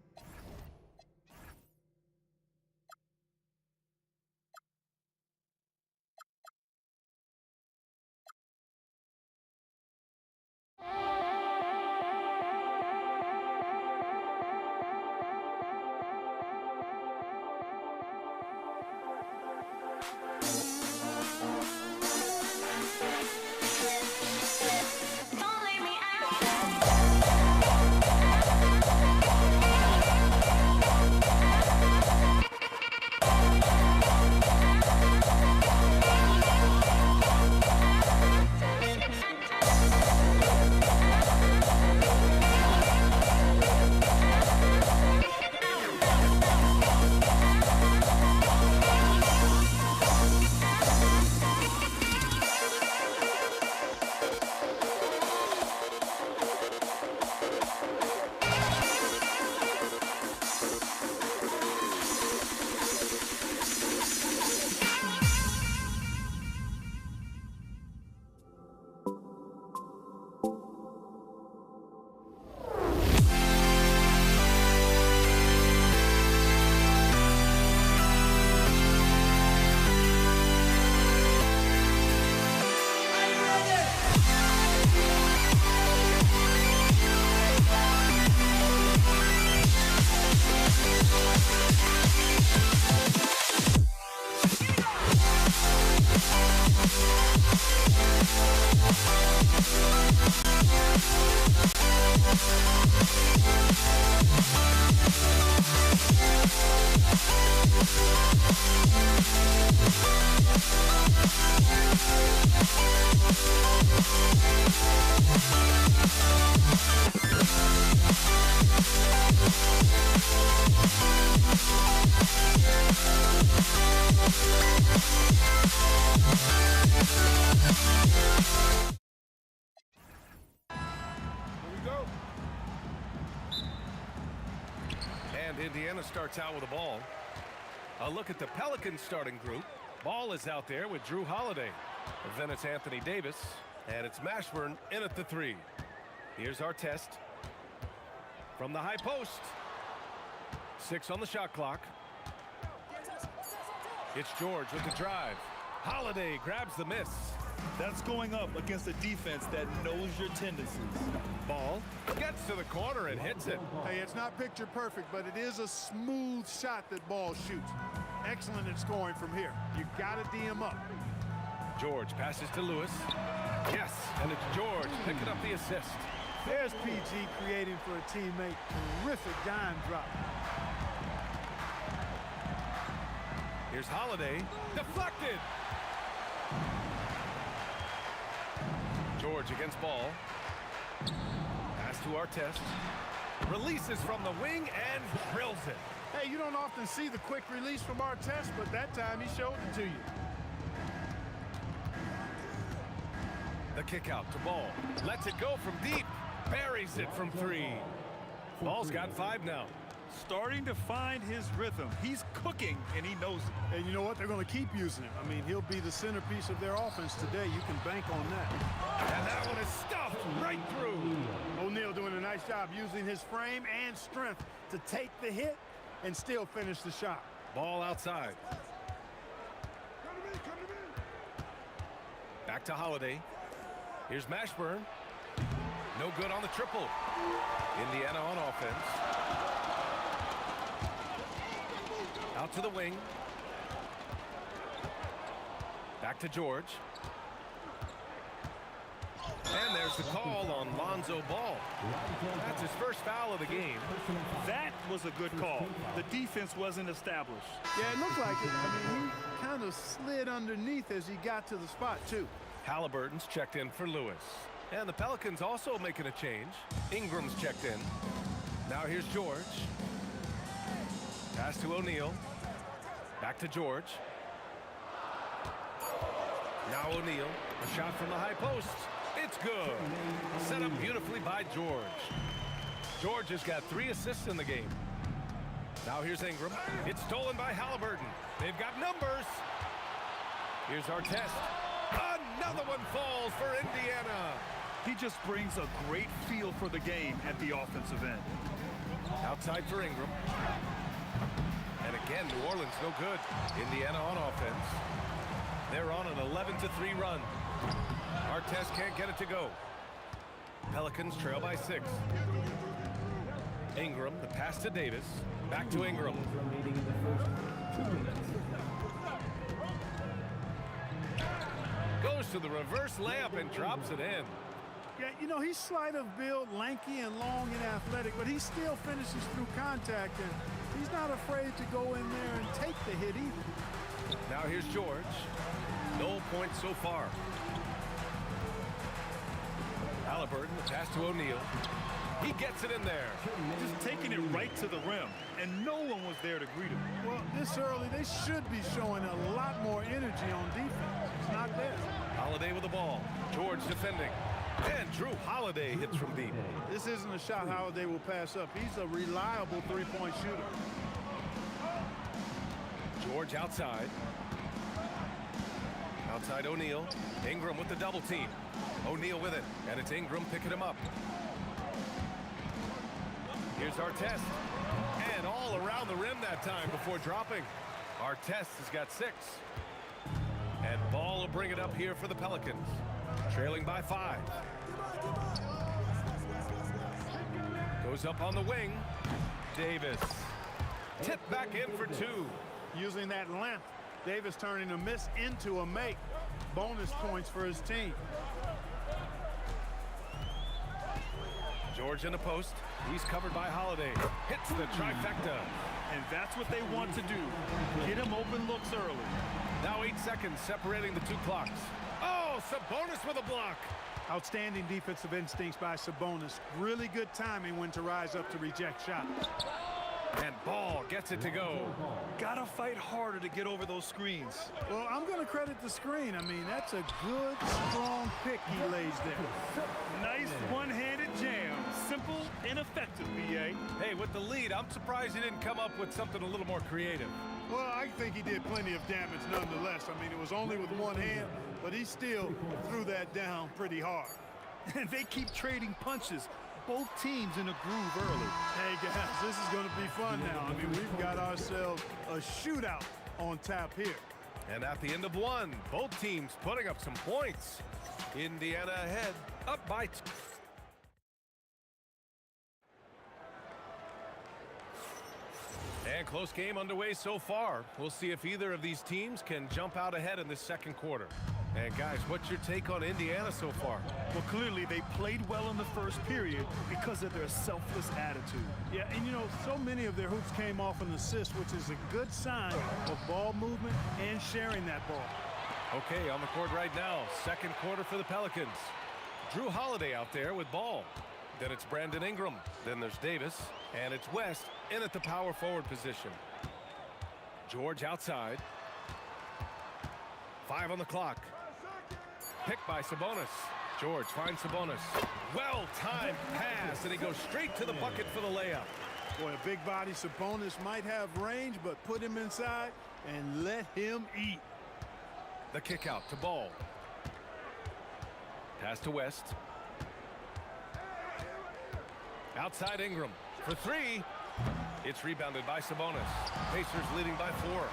And Indiana starts out with the ball. A look at the Pelicans starting group. Ball is out there with Drew Holiday. Then it's Anthony Davis. And it's Mashburn in at the 3. Here's our test. From the high post. 6 on the shot clock. It's George with the drive. Holiday grabs the miss. That's going up against a defense that knows your tendencies. Ball gets to the corner and hits it. Hey, it's not picture perfect, but it is a smooth shot that Ball shoots. Excellent at scoring from here. You got to D him up. George passes to Lewis. Yes, and it's George picking up the assist. There's PG creating for a teammate. Terrific dime drop. Here's Holiday. Deflected. George against Ball. Pass to Artest. Releases from the wing and drills it. Hey, you don't often see the quick release from Artest, but that time he showed it to you. The kick out to Ball. Lets it go from deep. Buries it from 3. Ball's got 5 now. Starting to find his rhythm. He's cooking, and he knows it. And you know what? They're going to keep using him. I mean, he'll be the centerpiece of their offense today. You can bank on that. And that one is stuffed right through. O'Neal doing a nice job using his frame and strength to take the hit and still finish the shot. Ball outside. Back to Holiday. Here's Mashburn. No good on the triple. Indiana on offense. Out to the wing. Back to George. And there's the call on Lonzo Ball. That's his first foul of the game. That was a good call. The defense wasn't established. Yeah, it looked like it. I mean, he kind of slid underneath as he got to the spot, too. Halliburton's checked in for Lewis. And the Pelicans also making a change. Ingram's checked in. Now here's George. Pass to O'Neal. Back to George. Now O'Neal. A shot from the high post. It's good. Set up beautifully by George. George has got 3 assists in the game. Now here's Ingram. It's stolen by Halliburton. They've got numbers. Here's Artest. Another one falls for Indiana. He just brings a great feel for the game at the offensive end. Outside for Ingram. And again, New Orleans no good. Indiana on offense. They're on an 11-3 run. Artest can't get it to go. Pelicans trail by 6. Ingram, the pass to Davis. Back to Ingram. Goes to the reverse layup and drops it in. Yeah, you know, he's slight of build, lanky and long and athletic, but he still finishes through contact, and he's not afraid to go in there and take the hit either. Now here's George. No points so far. Halliburton, the pass to O'Neal. He gets it in there. Just taking it right to the rim, and no one was there to greet him. Well, this early, they should be showing a lot more energy on defense. It's not there. Holiday with the ball. George defending. And Drew Holiday hits from deep. This isn't a shot Holiday will pass up. He's a reliable three-point shooter. George outside. Outside O'Neal. Ingram with the double team. O'Neal with it. And it's Ingram picking him up. Here's Artest. And all around the rim that time before dropping. Artest has got 6. And Ball will bring it up here for the Pelicans. Trailing by 5. Goes up on the wing. Davis. Tipped back in for 2. Using that length, Davis turning a miss into a make. Bonus points for his team. George in the post. He's covered by Holiday. Hits the trifecta. And that's what they want to do. Get him open looks early. Now 8 seconds separating the 2 clocks. Oh, Sabonis with a block. Outstanding defensive instincts by Sabonis. Really good timing when to rise up to reject shots. And Ball gets it to go. Gotta fight harder to get over those screens. Well, I'm going to credit the screen. I mean, that's a good, strong pick he lays there. Nice one-handed jam. Simple and effective, B.A. Hey, with the lead, I'm surprised he didn't come up with something a little more creative. Well, I think he did plenty of damage nonetheless. I mean, it was only with one hand, but he still threw that down pretty hard. And they keep trading punches. Both teams in a groove early. Hey, guys, this is going to be fun now. I mean, we've got ourselves a shootout on tap here. And at the end of one, both teams putting up some points. Indiana ahead, up by 2. And close game underway so far. We'll see if either of these teams can jump out ahead in this second quarter. And guys, what's your take on Indiana so far? Well, clearly they played well in the first period because of their selfless attitude. Yeah, and you know, so many of their hoops came off an assist, which is a good sign of ball movement and sharing that ball. Okay, on the court right now, second quarter for the Pelicans. Drew Holiday out there with Ball. Then it's Brandon Ingram. Then there's Davis. And it's West in at the power forward position. George outside. 5 on the clock. Picked by Sabonis. George finds Sabonis. Well-timed pass, and he goes straight to the bucket for the layup. Boy, a big body Sabonis might have range, but put him inside and let him eat. The kick out to Ball. Pass to West. Outside Ingram for 3. It's rebounded by Sabonis. Pacers leading by 4.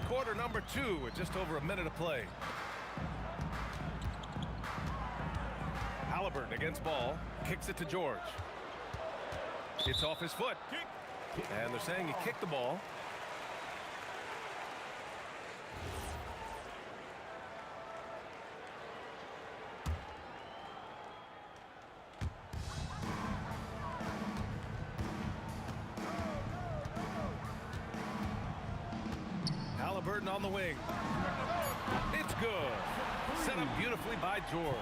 Quarter number 2 with just over a minute of play. Halliburton against Ball. Kicks it to George. It's off his foot. And they're saying he kicked the ball. Halliburton on the wing. It's good. Set up beautifully by George.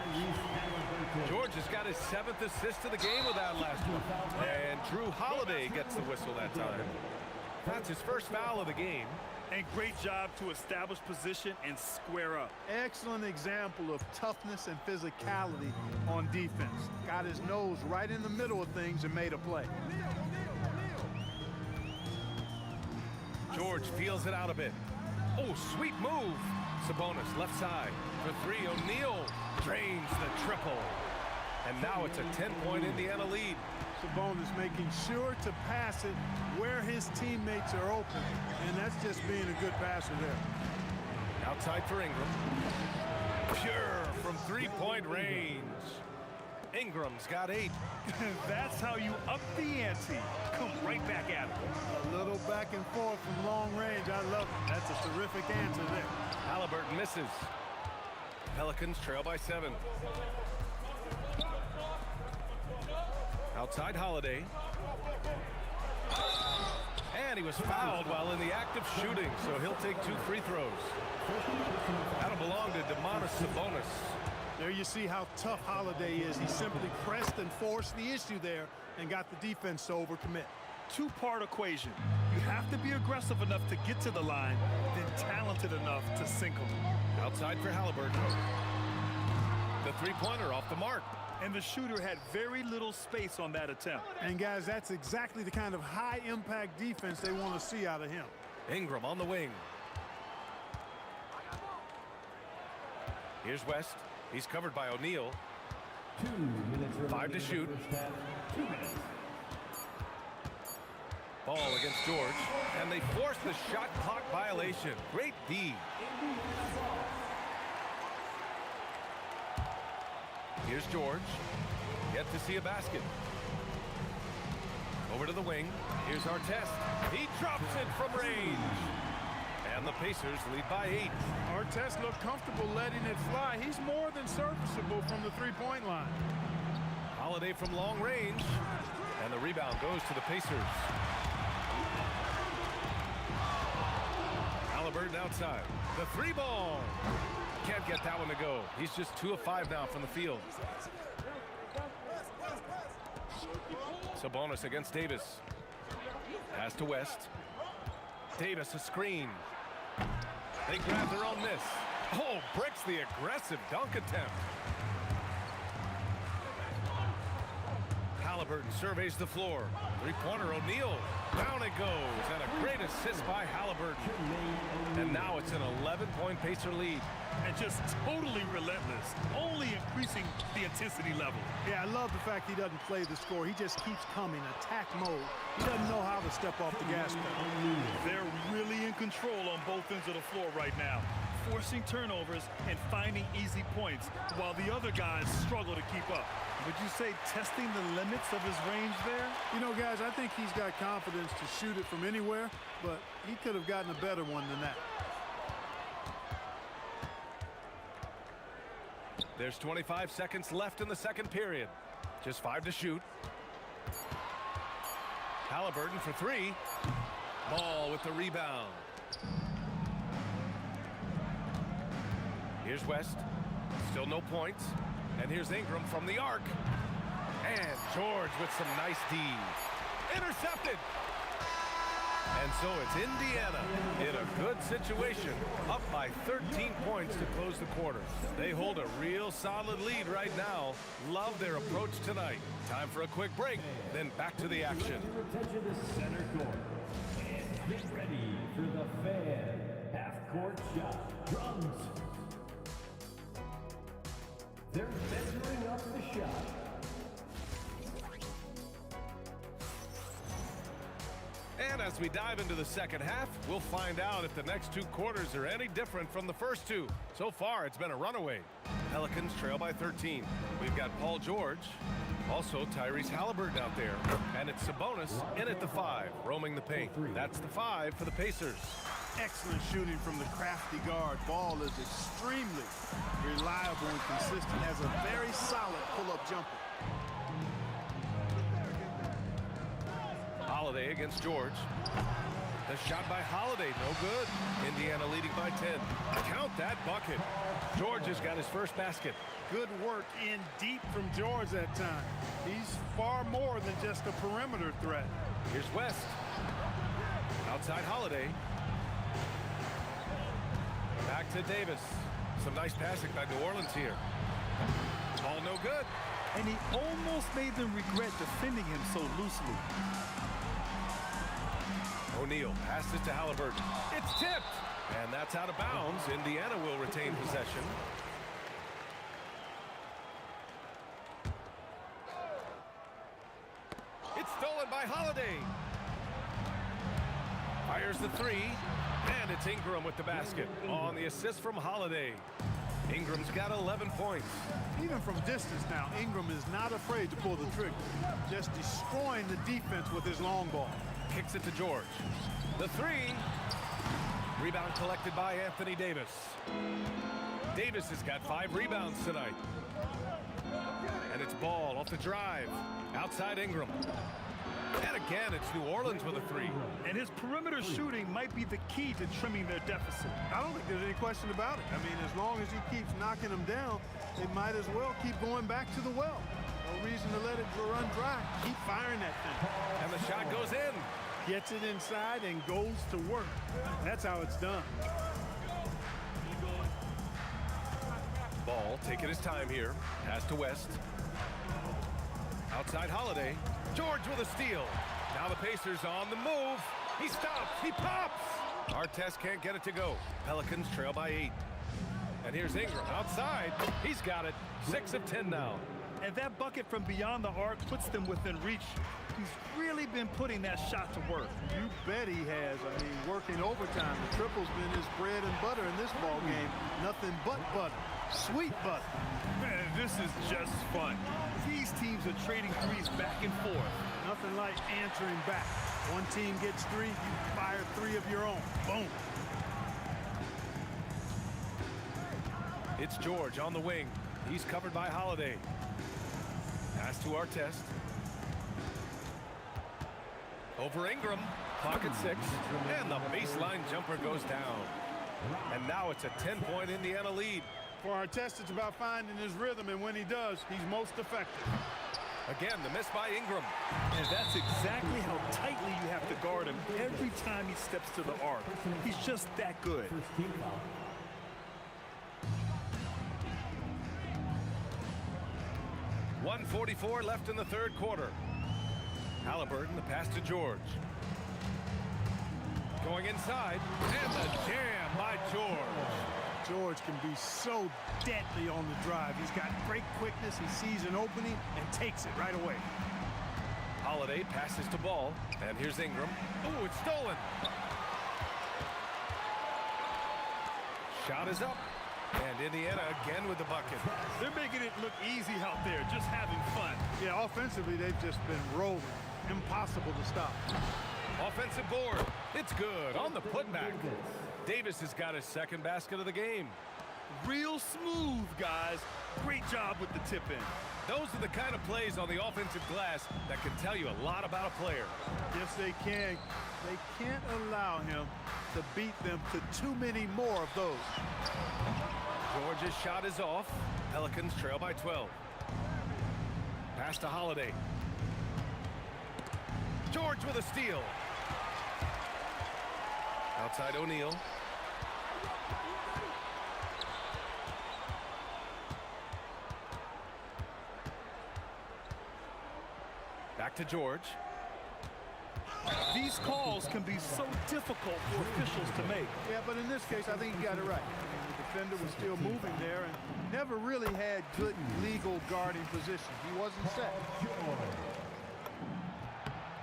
George has got his 7th assist of the game with that last one. And Drew Holiday gets the whistle that time. That's his first foul of the game. And great job to establish position and square up. Excellent example of toughness and physicality on defense. Got his nose right in the middle of things and made a play. George feels it out a bit. Oh, sweet move. Sabonis left side for 3. O'Neal drains the triple. And now it's a 10-point Indiana lead. Sabonis making sure to pass it where his teammates are open. And that's just being a good passer there. Outside for Ingram. Pure from 3-point range. Ingram's got 8. That's how you up the ante. Come right back at him. A little back and forth from long range. I love it. That's a terrific answer there. Halliburton misses. Pelicans trail by 7. Outside Holiday. And he was fouled while in the act of shooting, so he'll take 2 free throws. That'll belong to Domantas Sabonis. There you see how tough Holiday is. He simply pressed and forced the issue there and got the defense to overcommit. 2-part equation. You have to be aggressive enough to get to the line, then talented enough to sink them. Outside for Halliburton. The 3-pointer off the mark. And the shooter had very little space on that attempt. And guys, that's exactly the kind of high-impact defense they want to see out of him. Ingram on the wing. Here's West. He's covered by O'Neal. 2 minutes 5 to shoot. 2 minutes. Ball against George. And they force the shot clock violation. Great D. Here's George. Yet to see a basket. Over to the wing. Here's Artest. He drops it from range. And the Pacers lead by 8. Artest looked comfortable letting it fly. He's more than serviceable from the 3-point line. Holiday from long range. And the rebound goes to the Pacers. Halliburton outside. The 3-ball. Can't get that one to go. He's just 2 of 5 now from the field. Sabonis against Davis. Pass to West. Davis a screen. They grab their own miss. Oh, breaks the aggressive dunk attempt. Halliburton surveys the floor. Three-pointer O'Neal. Down it goes. And a great assist by Halliburton. And now it's an 11-point Pacer lead. And just totally relentless, only increasing the intensity level. Yeah, I love the fact he doesn't play the score. He just keeps coming, attack mode. He doesn't know how to step off the gas pedal. They're really in control on both ends of the floor right now, forcing turnovers and finding easy points while the other guys struggle to keep up. Would you say testing the limits of his range there? You know, guys, I think he's got confidence to shoot it from anywhere, but he could have gotten a better one than that. There's 25 seconds left in the second period. Just 5 to shoot. Halliburton for 3. Ball with the rebound. Here's West. Still no points. And here's Ingram from the arc. And George with some nice D. Intercepted. And so it's Indiana in a good situation, up by 13 points to close the quarter. They hold a real solid lead right now. Love their approach tonight. Time for a quick break, then back to the action. Attention to center court. And get ready for the fan half-court shot. Drums. They're measuring up the shot. And as we dive into the second half, we'll find out if the next 2 quarters are any different from the first 2. So far, it's been a runaway. Pelicans trail by 13. We've got Paul George, also Tyrese Halliburton out there. And it's Sabonis in at the 5, roaming the paint. That's the 5 for the Pacers. Excellent shooting from the crafty guard. Ball is extremely reliable and consistent. Has a very solid pull-up jumper. Holiday against George. The shot by Holiday, no good. Indiana leading by 10. Count that bucket. George has got his first basket. Good work in deep from George that time. He's far more than just a perimeter threat. Here's West. Outside Holiday. Back to Davis. Some nice passing by New Orleans here. Ball no good. And he almost made them regret defending him so loosely. O'Neal passes to Halliburton. It's tipped. And that's out of bounds. Indiana will retain possession. It's stolen by Holiday. Fires the 3. And it's Ingram with the basket on the assist from Holiday. Ingram's got 11 points. Even from distance now, Ingram is not afraid to pull the trigger. Just destroying the defense with his long ball. Kicks it to George. The 3. Rebound collected by Anthony Davis. Davis has got 5 rebounds tonight. And it's Ball off the drive. Outside Ingram. And again, it's New Orleans with a 3. And his perimeter shooting might be the key to trimming their deficit. I don't think there's any question about it. I mean, as long as he keeps knocking them down, they might as well keep going back to the well. No reason to let it run dry. Keep firing that thing. And the shot goes in. Gets it inside and goes to work. That's how it's done. Ball taking his time here. Pass to West. Outside Holiday. George with a steal. Now the Pacers on the move. He stops. He pops. Artest can't get it to go. Pelicans trail by 8. And here's Ingram outside. He's got it. 6 of 10 now. And that bucket from beyond the arc puts them within reach. He's really been putting that shot to work. You bet he has. I mean, working overtime. The triple's been his bread and butter in this ball game. Nothing but butter. Sweet butter. Man, this is just fun. These teams are trading threes back and forth. Nothing like answering back. One team gets 3, you fire 3 of your own. Boom. It's George on the wing. He's covered by Holiday. Pass to Artest. Over Ingram. Clock at 6. And the baseline jumper goes down. And now it's a 10-point Indiana lead. For Artest, it's about finding his rhythm, and when he does, he's most effective. Again, the miss by Ingram. And that's exactly how tightly you have to guard him every time he steps to the arc. He's just that good. 1:44 left in the third quarter. Halliburton, the pass to George. Going inside, and the jam by George. George can be so deadly on the drive. He's got great quickness. He sees an opening and takes it right away. Holiday passes to Ball, and here's Ingram. Oh, it's stolen. Shot is up, and Indiana again with the bucket. They're making it look easy out there, just having fun. Yeah, offensively, they've just been rolling. Impossible to stop. Offensive board. It's good on the putback. Davis has got his second basket of the game. Real smooth, guys. Great job with the tip-in. Those are the kind of plays on the offensive glass that can tell you a lot about a player. Yes, they can. They can't allow him to beat them to too many more of those. George's shot is off. Pelicans trail by 12. Pass to Holiday. George with a steal. Outside O'Neal. Back to George. These calls can be so difficult for officials to make. Yeah, but in this case, I think he got it right. The defender was still moving there and never really had good legal guarding position. He wasn't set.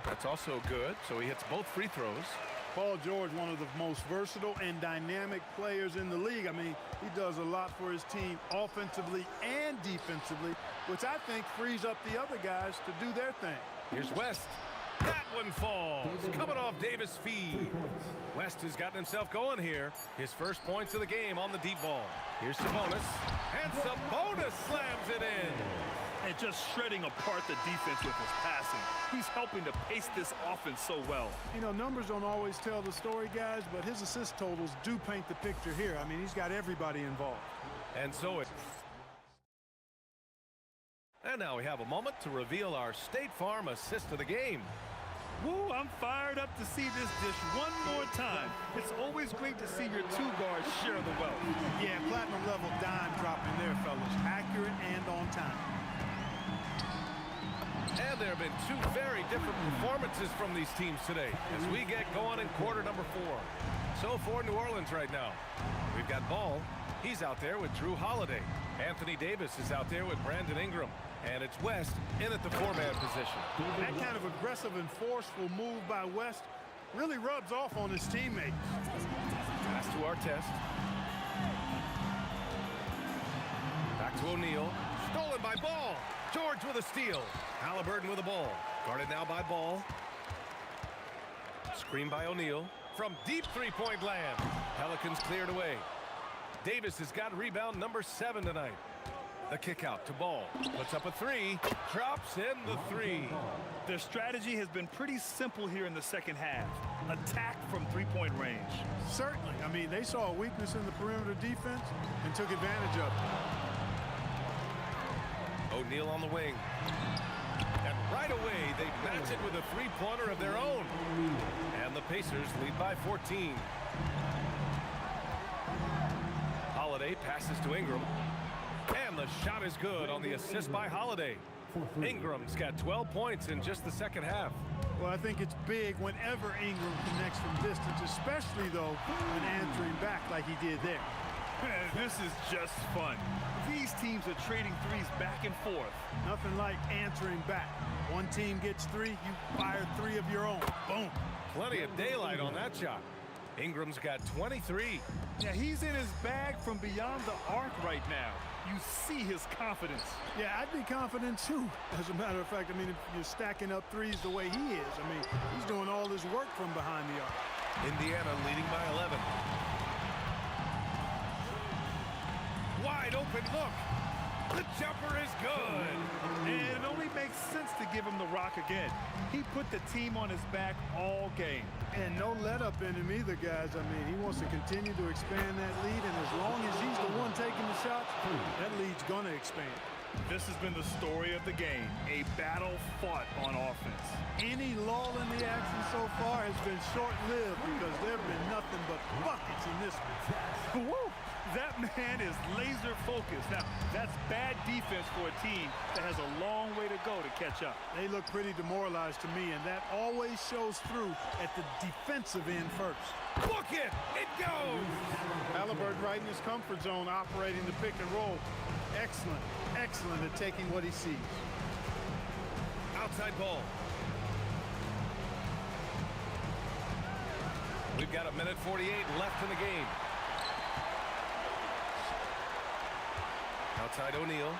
That's also good, so he hits both free throws. Paul George, one of the most versatile and dynamic players in the league. I mean, he does a lot for his team offensively and defensively, which I think frees up the other guys to do their thing. Here's West. That one falls. Coming off Davis' feed. West has gotten himself going here. His first points of the game on the deep ball. Here's Sabonis. And Sabonis slams it in. And just shredding apart the defense with his passing. He's helping to pace this offense so well. You know, numbers don't always tell the story, guys, but his assist totals do paint the picture here. I mean, he's got everybody involved. And so it. And now we have a moment to reveal our State Farm assist of the game. Woo, I'm fired up to see this dish one more time. It's always great to see your two guards share the wealth. Yeah, platinum level dime dropping there, fellas. Accurate and on time. And there have been two very different performances from these teams today as we get going in quarter number 4. So for New Orleans right now, we've got Ball. He's out there with Drew Holiday. Anthony Davis is out there with Brandon Ingram. And it's West in at the 4-man position. That kind of aggressive and forceful move by West really rubs off on his teammates. Pass to Artest. Back to O'Neal. Stolen by Ball. George with a steal. Halliburton with the ball. Guarded now by Ball. Screen by O'Neal. From deep three-point land. Pelicans cleared away. Davis has got rebound number 7 tonight. The kick out to Ball. Puts up a 3. Drops in the 3. Their strategy has been pretty simple here in the second half. Attack from three-point range. Certainly. I mean, they saw a weakness in the perimeter defense and took advantage of it. O'Neal on the wing. And right away, they match it with a three-pointer of their own. And the Pacers lead by 14. Holiday passes to Ingram. And the shot is good on the assist by Holiday. Ingram's got 12 points in just the second half. Well, I think it's big whenever Ingram connects from distance, especially, though, when answering back like he did there. This is just fun. These teams are trading threes back and forth. Nothing like answering back. One team gets 3, you fire 3 of your own. Boom. Plenty of daylight on that shot. Ingram's got 23. Yeah, he's in his bag from beyond the arc right now. You see his confidence. Yeah, I'd be confident too. As a matter of fact, I mean, if you're stacking up threes the way he is, I mean, he's doing all his work from behind the arc. Indiana leading by 11. Wide open look. The jumper is good. And it only makes sense to give him the rock again. He put the team on his back all game. And no let-up in him either, guys. I mean, he wants to continue to expand that lead, and as long as he's the one taking the shots, that lead's going to expand. This has been the story of the game, a battle fought on offense. Any lull in the action so far has been short-lived because there have been nothing but buckets in this one. Woo! That man is laser focused. Now, that's bad defense for a team that has a long way to go to catch up. They look pretty demoralized to me, and that always shows through at the defensive end first. Book it! It goes! Halliburton right in his comfort zone operating the pick and roll. Excellent, excellent at taking what he sees. Outside ball. We've got 1:48 left in the game. Outside O'Neal.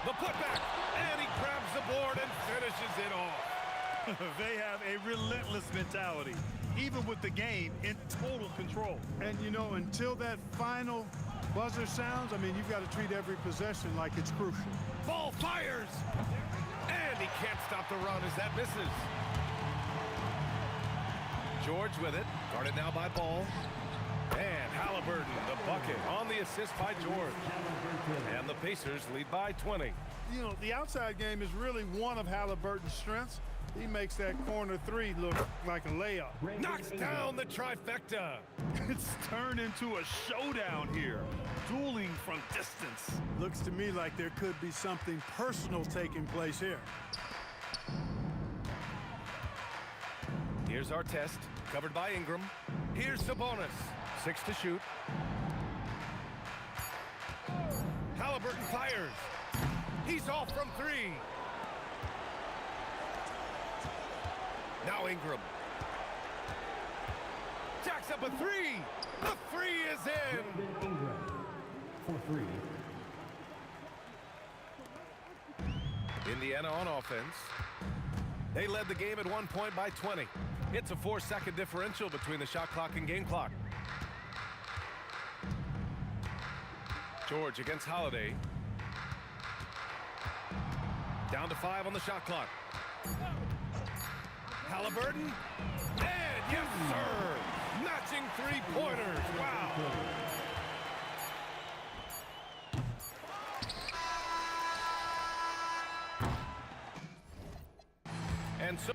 The putback, and he grabs the board and finishes it off. They have a relentless mentality, even with the game in total control. And, you know, until that final buzzer sounds, I mean, you've got to treat every possession like it's crucial. Ball fires, and he can't stop the run as that misses. George with it, guarded now by Ball. And Halliburton, the bucket on the assist by George. And the Pacers lead by 20. You know, the outside game is really one of Halliburton's strengths. He makes that corner three look like a layup. Knocks down the trifecta. It's turned into a showdown here. Dueling from distance. Looks to me like there could be something personal taking place here. Here's our test, covered by Ingram. Here's Sabonis, 6 to shoot. Halliburton fires. He's off from 3. Now Ingram. Jacks up a 3. The 3 is in. Ingram for 3. Indiana on offense. They led the game at 1 point by 20. It's a 4-second differential between the shot clock and game clock. George against Holiday. Down to 5 on the shot clock. Halliburton. And yes, sir. Matching 3-pointers. Wow. And so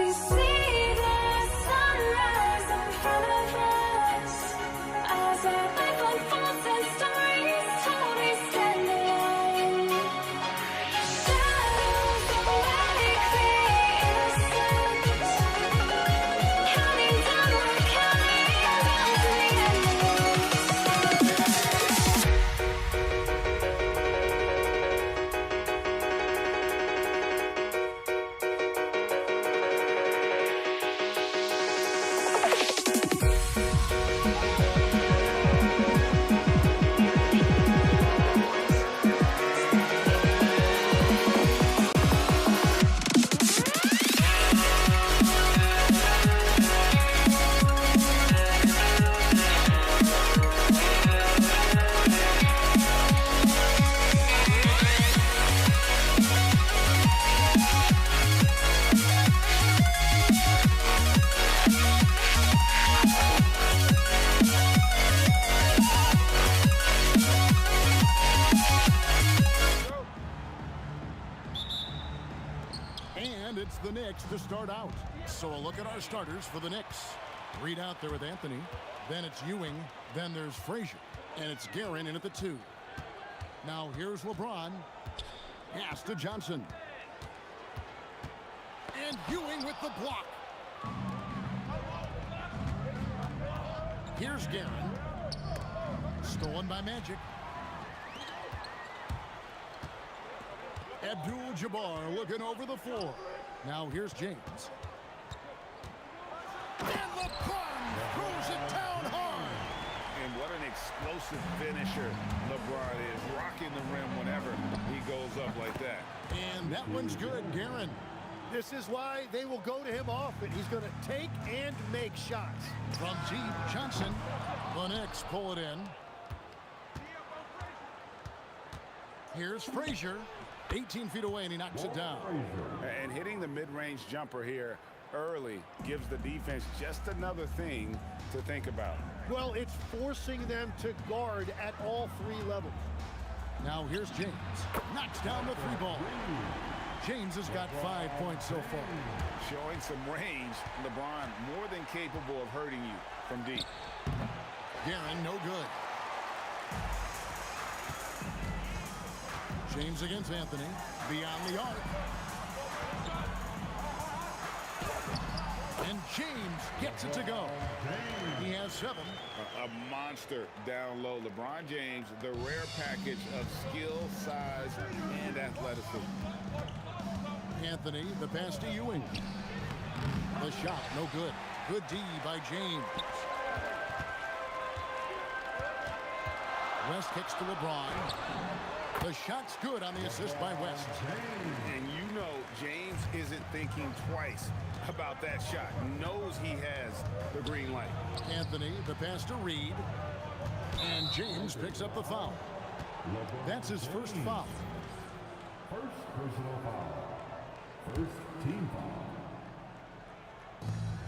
we see the sunrise in front of us. As our life unfolds and stories told, we stand alone. Shadows awake the innocence, counting down or counting down to the end. And it's the Knicks to start out. So a look at our starters for the Knicks. Reed out there with Anthony. Then it's Ewing. Then there's Frazier. And it's Guerin in at the 2. Now here's LeBron. Pass to Johnson. And Ewing with the block. Here's Guerin. Stolen by Magic. Abdul-Jabbar looking over the floor. Now here's James. And LeBron throws it down hard. And what an explosive finisher LeBron is, rocking the rim whenever he goes up like that. And that one's good, Guerin. This is why they will go to him often. He's going to take and make shots. From deep, Johnson. The Knicks pull it in. Here's Frazier. 18 feet away, and he knocks it down. And hitting the mid-range jumper here early gives the defense just another thing to think about. Well, it's forcing them to guard at all 3 levels. Now here's James. Knocks down the 3-ball. James has got 5 points so far. Showing some range, LeBron more than capable of hurting you from deep. Guerin, no good. James against Anthony. Beyond the arc. And James gets it to go. He has 7. A monster down low. LeBron James, the rare package of skill, size, and athleticism. Anthony, the pass to Ewing. The shot, no good. Good D by James. West kicks to LeBron. The shot's good on the assist by West. And you know James isn't thinking twice about that shot. Knows he has the green light. Anthony, the pass to Reed. And James picks up the foul. That's his first foul. First personal foul. First team foul.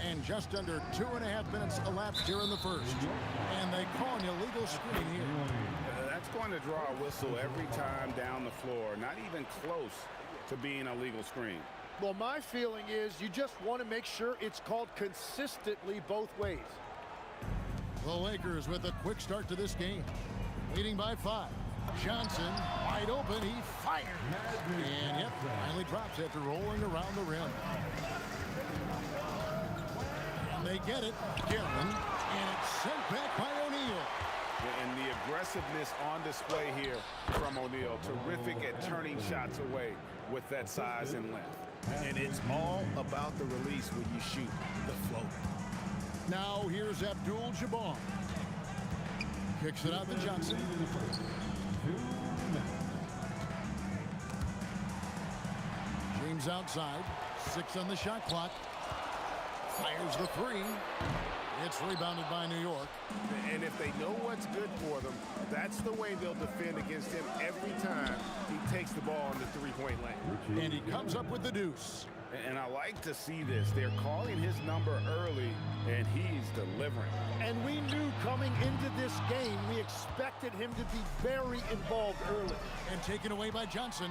And just under 2.5 minutes elapsed here in the first. And they call an illegal screen here. That's going to draw a whistle every time down the floor. Not even close to being a legal screen. Well, my feeling is you just want to make sure it's called consistently both ways. The Lakers with a quick start to this game. Leading by 5. Johnson, wide open, he fires. And yep, finally drops after rolling around the rim. And they get it, Guerin, and it's sent back by O'Neal. And the aggressiveness on display here from O'Neal. Terrific at turning shots away with that size and length. And it's all about the release when you shoot the float. Now here's Abdul-Jabbar. Kicks it out to Johnson. James outside. 6 on the shot clock. Fires the 3. It's rebounded by New York. And if they know what's good for them, that's the way they'll defend against him every time he takes the ball in the three-point lane. And he comes up with the deuce. And I like to see this. They're calling his number early, and he's delivering. And we knew coming into this game, we expected him to be very involved early. And taken away by Johnson.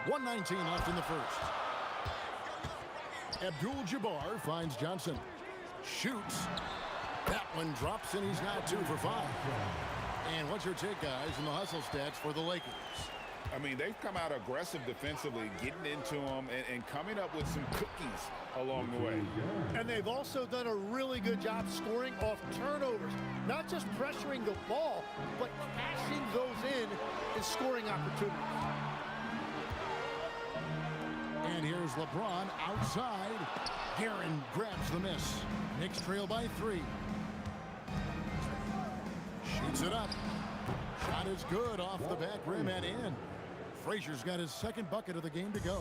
1:19 left in the first. Abdul-Jabbar finds Johnson. Shoots. That one drops, and he's now 2 for 5. And what's your take, guys, in the hustle stats for the Lakers? I mean, they've come out aggressive defensively, getting into them and coming up with some cookies along the way. And they've also done a really good job scoring off turnovers. Not just pressuring the ball, but cashing those in scoring opportunities. And here's LeBron outside. Guerin grabs the miss. Knicks trail by 3. Shoots it up. Shot is good off the back rim and in. Frazier's got his second bucket of the game to go.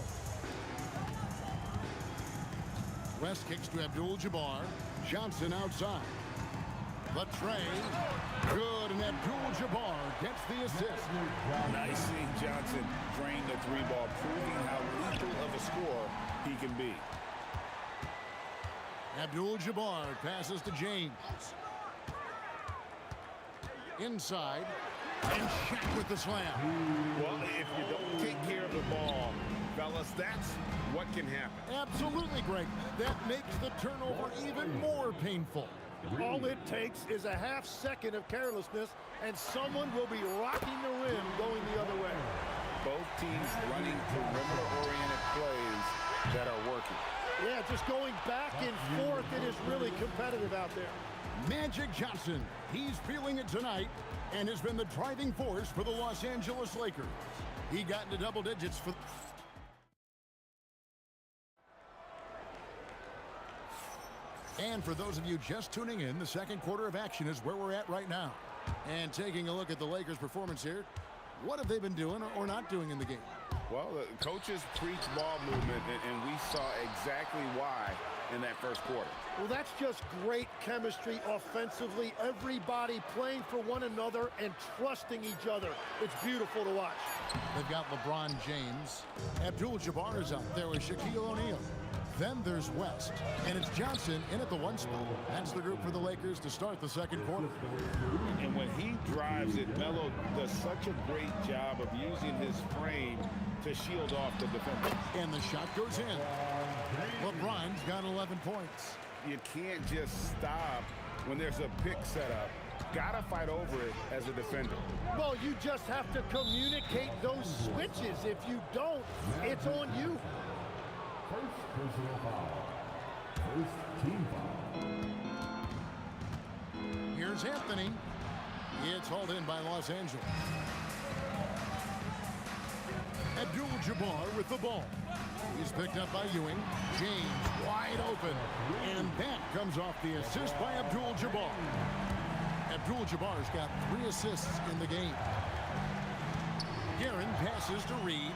West kicks to Abdul-Jabbar. Johnson outside. The tray. Good, and Abdul-Jabbar gets the assist. Nice seeing Johnson drain the 3-ball, proving how lethal of a scorer he can be. Abdul-Jabbar passes to James. Inside. And Shaq with the slam. Well, if you don't take care of the ball, fellas, that's what can happen. Absolutely, Greg. That makes the turnover even more painful. All it takes is a half second of carelessness, and someone will be rocking the rim going the other way. Both teams running perimeter-oriented plays that are working. Yeah, just going back and forth. It is really competitive out there. Magic Johnson, he's feeling it tonight and has been the driving force for the Los Angeles Lakers. He got into double digits for... And for those of you just tuning in, the second quarter of action is where we're at right now. And taking a look at the Lakers' performance here, what have they been doing or not doing in the game? Well, the coaches preach ball movement, and we saw exactly why in that first quarter. Well, that's just great chemistry offensively. Everybody playing for one another and trusting each other. It's beautiful to watch. They've got LeBron James. Abdul-Jabbar is out there with Shaquille O'Neal. Then there's West, and it's Johnson in at the 1 spot. That's the group for the Lakers to start the second quarter. And when he drives it, Melo does such a great job of using his frame to shield off the defender. And the shot goes in. LeBron's got 11 points. You can't just stop when there's a pick set up. Gotta fight over it as a defender. Well, you just have to communicate those switches. If you don't, it's on you. First personal foul. First team foul. Here's Anthony. It's hauled in by Los Angeles. Abdul-Jabbar with the ball. He's picked up by Ewing. James wide open. And that comes off the assist by Abdul-Jabbar. Abdul-Jabbar's got 3 assists in the game. Guerin passes to Reed.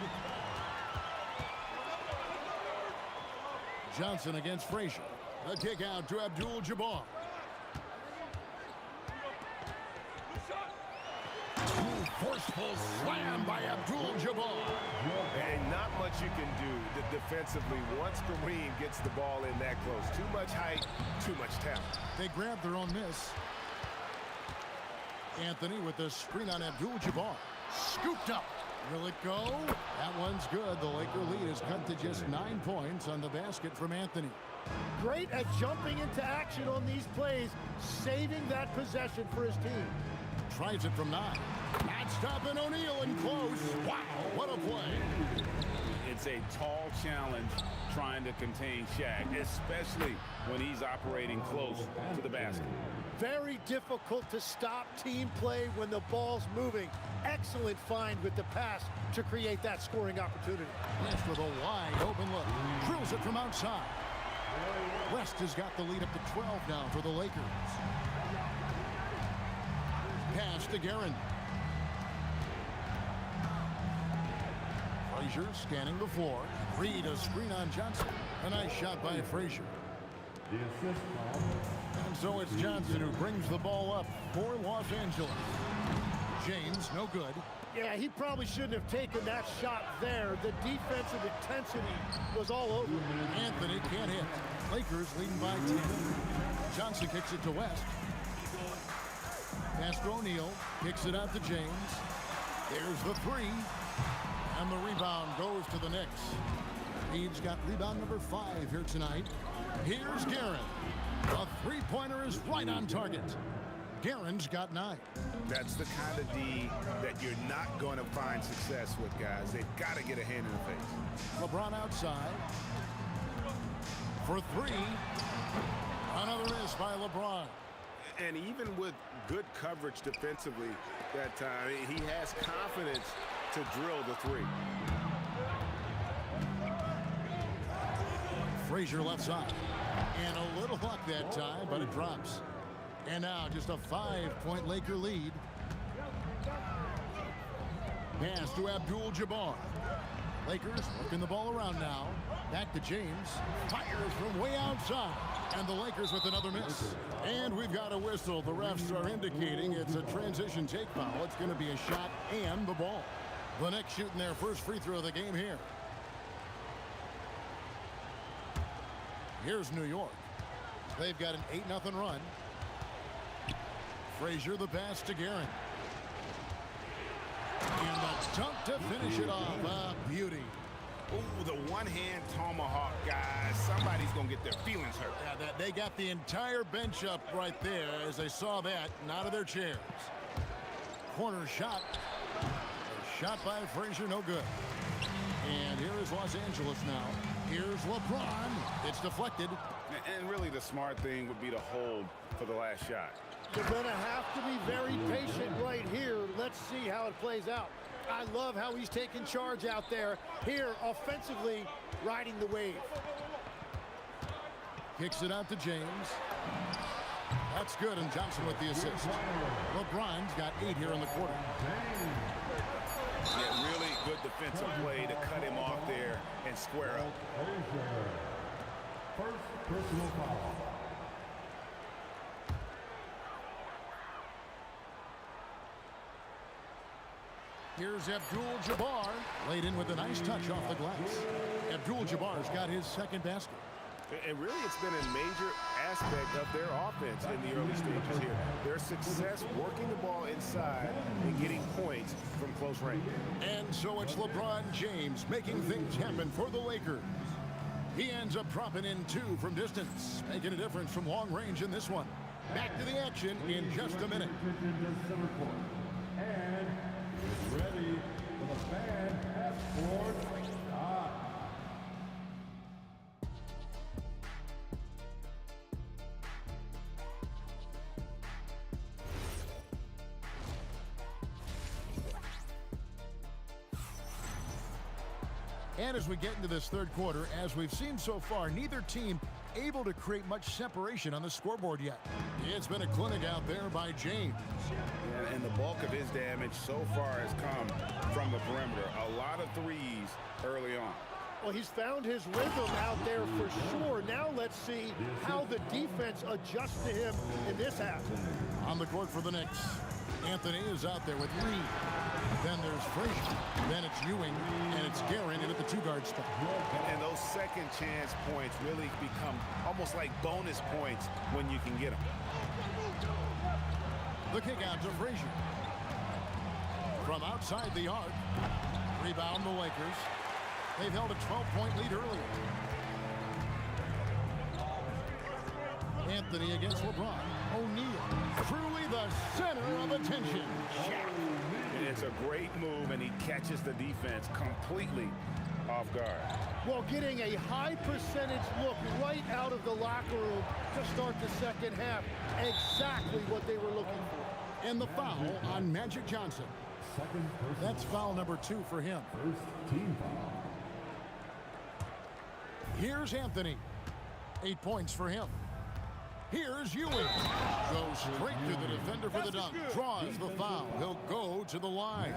Johnson against Frazier. A kick out to Abdul-Jabbar. Forceful slam by Abdul-Jabbar. And not much you can do defensively once Kareem gets the ball in that close. Too much height, too much talent. They grab their own miss. Anthony with the screen on Abdul-Jabbar. Scooped up. Will it go? That one's good. The Laker lead is cut to just 9 points on the basket from Anthony. Great at jumping into action on these plays, saving that possession for his team. Tries it from 9. Not stopping O'Neal and close. Wow, what a play. It's a tall challenge trying to contain Shaq, especially when he's operating close to the basket. Very difficult to stop team play when the ball's moving. Excellent find with the pass to create that scoring opportunity. West with a wide open look. Drills it from outside. West has got the lead up to 12 now for the Lakers. Pass to Guerin. Frazier scanning the floor. Reed a screen on Johnson. A nice shot by Frazier. The assist foul. And so it's Johnson who brings the ball up for Los Angeles. James, no good. Yeah, he probably shouldn't have taken that shot there. The defensive intensity was all over. Anthony can't hit. Lakers leading by 10. Johnson kicks it to West. Pass to O'Neal. Kicks it out to James. There's the 3. And the rebound goes to the Knicks. Reed's got rebound number 5 here tonight. Here's Guerin. A three-pointer is right on target. Guerin's got 9. That's the kind of D that you're not going to find success with, guys. They've got to get a hand in the face. LeBron outside. For 3. Another miss by LeBron. And even with good coverage defensively that time, he has confidence to drill the 3. Frazier left side. And a little luck that time, but it drops. And now just a 5-point Laker lead. Pass to Abdul-Jabbar. Lakers working the ball around now. Back to James. Fires from way outside. And the Lakers with another miss. And we've got a whistle. The refs are indicating it's a transition take foul. It's going to be a shot and the ball. The Knicks shooting their first free throw of the game here. Here's New York. They've got an 8-0 run. Frazier the pass to Guerin. And the dunk to finish it off. A beauty. Ooh, the one-hand tomahawk, guys. Somebody's going to get their feelings hurt. Yeah, they got the entire bench up right there as they saw that and out of their chairs. Corner shot. A shot by Frazier, no good. And here is Los Angeles now. Here's LeBron. It's deflected. And really the smart thing would be to hold for the last shot. You're going to have to be very patient right here. Let's see how it plays out. I love how he's taking charge out there. Here, offensively, riding the wave. Kicks it out to James. That's good, and Johnson with the assist. LeBron's got 8 here in the quarter. Yeah, really good defensive play to cut him off there and square up. First personal foul. Here's Abdul-Jabbar, laid in with a nice touch off the glass. Abdul-Jabbar's got his second basket. And really, it's been a major aspect of their offense in the early stages here. Their success working the ball inside and getting points from close range. And so it's LeBron James making things happen for the Lakers. He ends up dropping in 2 from distance, making a difference from long range in this one. Back to the action in just a minute. And ready for the fan half-court shot. And as we get into this third quarter, as we've seen so far, neither team able to create much separation on the scoreboard yet. It's been a clinic out there by James. Yeah, and the bulk of his damage so far has come from the perimeter. A lot of threes early on. Well, he's found his rhythm out there for sure. Now let's see how the defense adjusts to him in this half. On the court for the Knicks, Anthony is out there with Reed. Then there's Frazier. Then it's Ewing, and it's Guerin in at the 2-guard spot. And those second chance points really become almost like bonus points when you can get them. The kick out to Frazier. From outside the arc. Rebound the Lakers. They've held a 12-point lead earlier. Anthony against LeBron. O'Neal. Truly the center of attention. And it's a great move, and he catches the defense completely off guard. Well, getting a high percentage look right out of the locker room to start the second half. Exactly what they were looking for. And the foul on Magic Johnson. That's foul number 2 for him. First team foul. Here's Anthony. 8 points for him. Here's Ewing. Goes straight to the defender for the dunk. Draws the foul. He'll go to the line.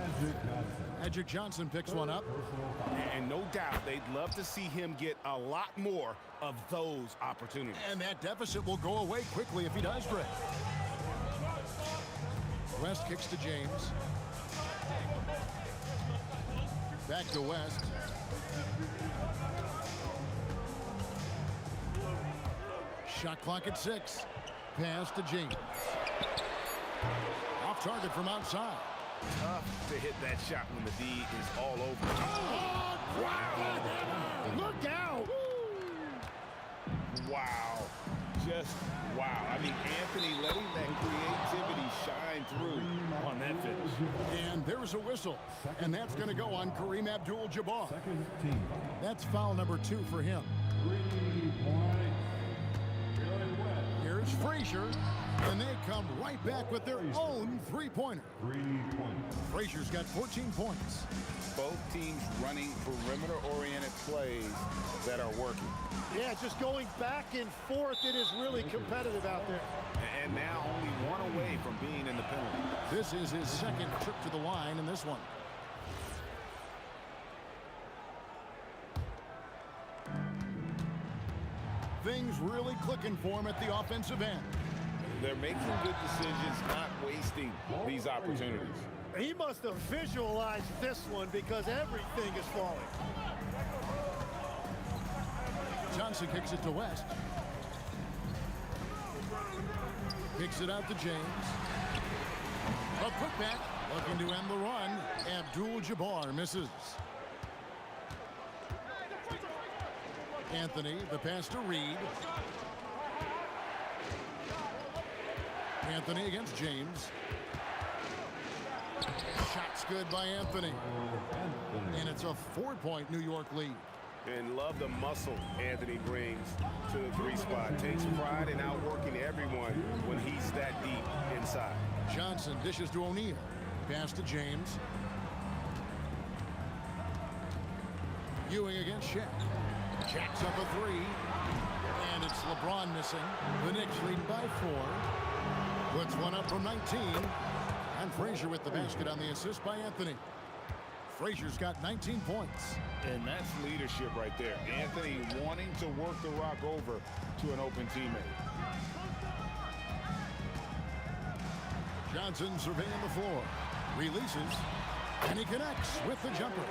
Magic Johnson picks one up. And no doubt they'd love to see him get a lot more of those opportunities. And that deficit will go away quickly if he does break. West kicks to James. Back to West. Shot clock at 6. Pass to James. Off target from outside. Tough to hit that shot when the D is all over. Oh, wow. Look out. Wow. Just wow. I mean, Anthony letting that creativity shine through on that finish. And there's a whistle. And that's going to go on Kareem Abdul-Jabbar. That's foul number 2 for him. Here's Frazier. And they come right back with their own three-pointer. Frazier's got 14 points. Both teams running perimeter-oriented plays that are working. Yeah, just going back and forth. It is really competitive out there. And now only one away from being in the penalty. This is his second trip to the line in this one. Things really clicking for him at the offensive end. They're making good decisions, not wasting these opportunities. He must have visualized this one because everything is falling. Johnson kicks it to West. Kicks it out to James. A putback, looking to end the run. Abdul-Jabbar misses. Anthony, the pass to Reed. Anthony against James. Shot's good by Anthony. And it's a 4-point New York lead. And love the muscle Anthony brings to the 3 spot. Takes pride in outworking everyone when he's that deep inside. Johnson dishes to O'Neal. Pass to James. Ewing against Shaq. Jacks up a 3. And it's LeBron missing. The Knicks lead by 4. Puts one up from 19. And Frazier with the basket on the assist by Anthony. Frazier's got 19 points. And that's leadership right there. Anthony wanting to work the rock over to an open teammate. Johnson surveying the floor. Releases. And he connects with the jumper.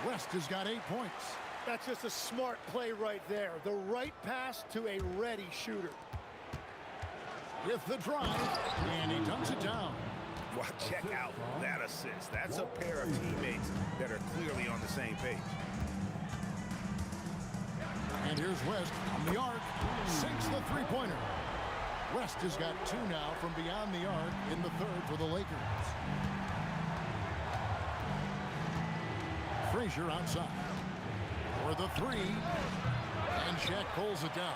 West has got 8 points. That's just a smart play right there. The right pass to a ready shooter. With the drive. And he dunks it down. Well, check out that assist. That's a pair of teammates that are clearly on the same page. And here's West on the arc. Sinks the three-pointer. West has got 2 now from beyond the arc in the third for the Lakers. Frazier outside. For the 3. And Shaq pulls it down.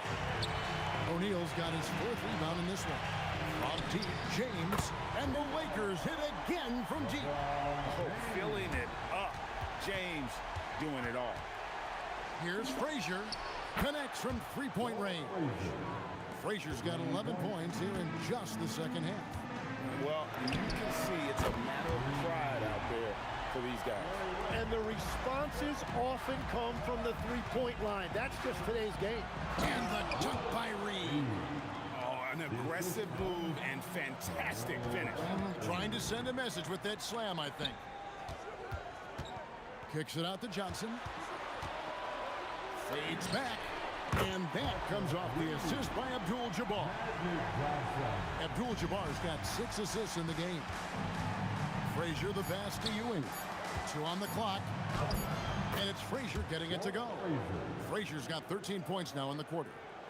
O'Neal's got his 4th rebound in this one. From deep, James, and the Lakers hit again from deep. Oh, filling it up. James doing it all. Here's Frazier. Connects from 3-point range. Frazier's got 11 points here in just the second half. Well, you can see it's a matter of pride out there for these guys. And the responses often come from the 3-point line. That's just today's game. And the dunk by Reed. An aggressive move and fantastic finish. Trying to send a message with that slam, I think. Kicks it out to Johnson. Fades back. And that comes off the assist by Abdul-Jabbar. Abdul-Jabbar's got 6 assists in the game. Frazier the pass to Ewing. 2 on the clock. And it's Frazier getting it to go. Frazier's got 13 points now in the quarter.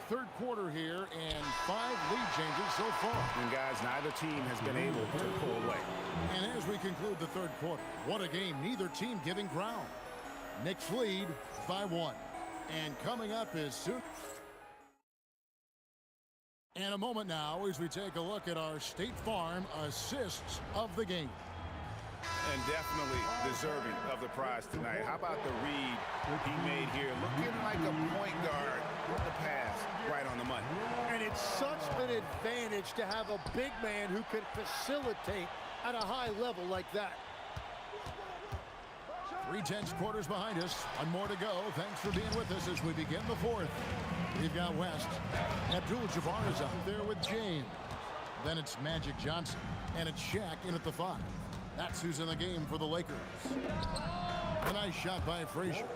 Third quarter here and 5 lead changes so far. And guys, neither team has been able to pull away. And as we conclude the third quarter, what a game, neither team giving ground. Knicks lead by 1. And coming up is soon. And a moment now as we take a look at our State Farm assists of the game. And definitely deserving of the prize tonight. How about the read he made here? Looking like a point guard with the pass right on the money. And it's such an advantage to have a big man who can facilitate at a high level like that. 3/10 quarters behind us. 1 more to go. Thanks for being with us as we begin the 4th. We've got West. Abdul-Jabbar is out there with James. Then it's Magic Johnson. And it's Shaq in at the 5. That's who's in the game for the Lakers. A nice shot by Frazier.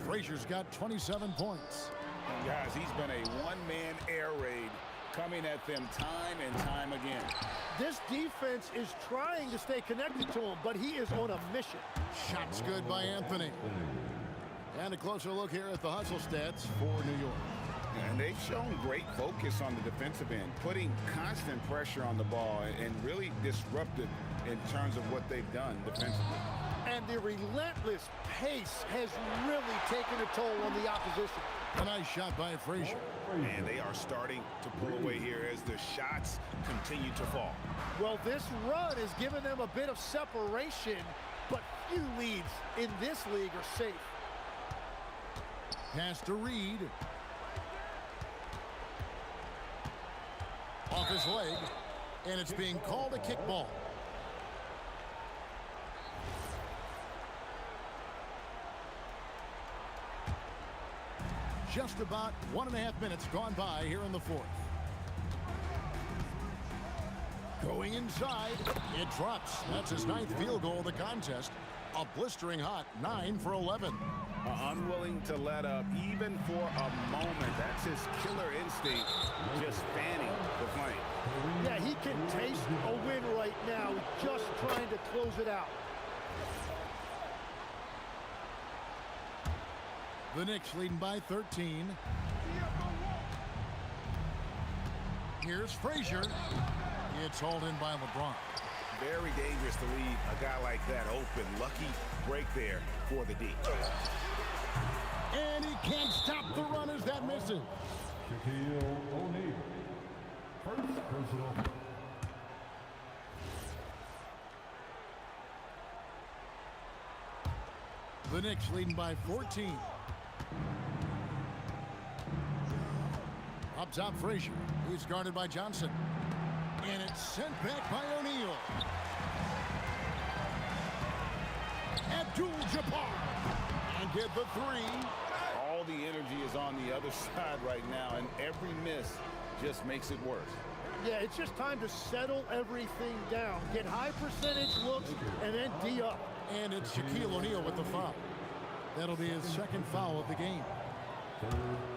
Frazier's got 27 points. Guys, he's been a one-man air raid coming at them time and time again. This defense is trying to stay connected to him, but he is on a mission. Shots good by Anthony. And a closer look here at the hustle stats for New York. And they've shown great focus on the defensive end, putting constant pressure on the ball and really disruptive in terms of what they've done defensively. And the relentless pace has really taken a toll on the opposition. A nice shot by Frazier. And they are starting to pull away here as the shots continue to fall. Well, this run has given them a bit of separation, but few leads in this league are safe. Pass to Reed. Off his leg, and it's being called a kickball. Just about 1.5 minutes gone by here in the fourth. Going inside, it drops. That's his 9th field goal of the contest. A blistering hot 9 for 11. Unwilling to let up even for a moment. That's his killer instinct, just fanning the flame. Yeah, he can taste a win right now, just trying to close it out. The Knicks leading by 13. Here's Frazier. It's hauled in by LeBron. Very dangerous to leave a guy like that open. Lucky break there for the D. And he can't stop the run as that misses. Shaquille O'Neal. First personal. The Knicks leading by 14. Up top, Frazier. He's guarded by Johnson. And it's sent back by O'Neal. Abdul-Jabbar. And get the three. All the energy is on the other side right now, and every miss just makes it worse. Yeah, it's just time to settle everything down. Get high percentage looks and then D up. And it's Shaquille O'Neal with the foul. That'll be his second foul of the game.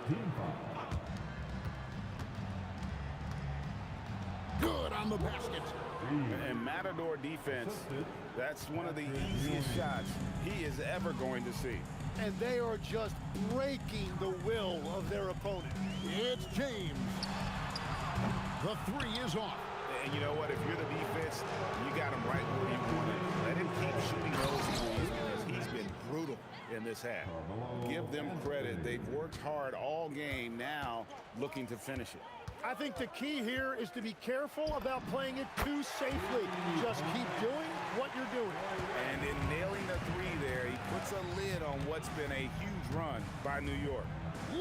Team foul. Good on the basket. And Matador defense, that's one of the easiest shots he is ever going to see. And they are just breaking the will of their opponent. It's James. The three is off. And you know what? If you're the defense, you got him right where you want him. Let him keep shooting those threes because he's been brutal in this half. Give them credit. They've worked hard all game, now looking to finish it. I think the key here is to be careful about playing it too safely. Just keep doing what you're doing. And in nailing the three there, he puts a lid on what's been a huge run by New York.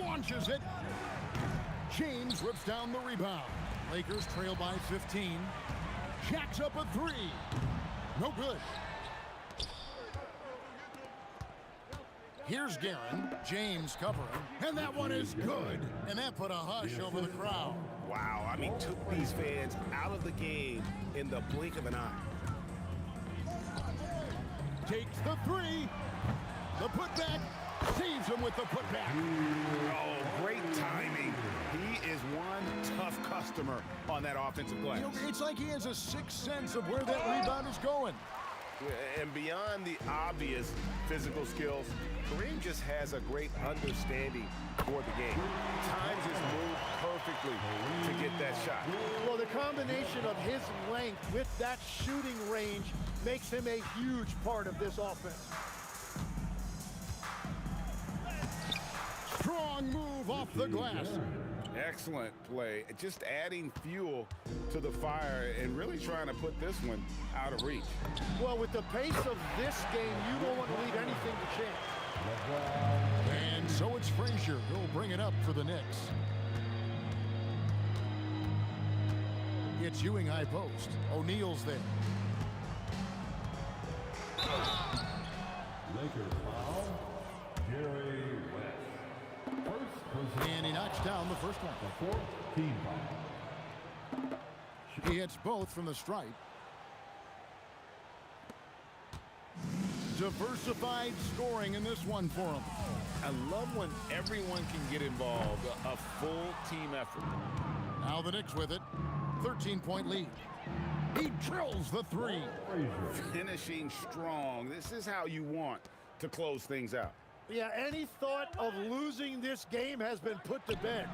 Launches it. James rips down the rebound. Lakers trail by 15. Jacks up a three. No good. Here's Guerin. James covering. And that one is good. And that put a hush over the crowd. Wow, I mean, took these fans out of the game in the blink of an eye. Takes the three. The putback. Saves him with the putback. Oh, great timing. He is one tough customer on that offensive glass. You know, it's like he has a sixth sense of where that rebound is going. And beyond the obvious physical skills, Kareem just has a great understanding for the game. Times his move perfectly to get that shot. Well, the combination of his length with that shooting range makes him a huge part of this offense. Strong move off the glass. Excellent play. Just adding fuel to the fire and really trying to put this one out of reach. Well, with the pace of this game, you don't want to leave anything to chance. And so it's Frazier who'll bring it up for the Knicks. It's Ewing high post. O'Neal's there. Lakers foul. Jerry West. And he knocks down the first one. The fourth team foul. He hits both from the stripe. Diversified scoring in this one for him. I love when everyone can get involved, a full team effort. Now the Knicks with it. 13-point lead. He drills the three. Finishing strong. This is how you want to close things out. Yeah, any thought of losing this game has been put to bed.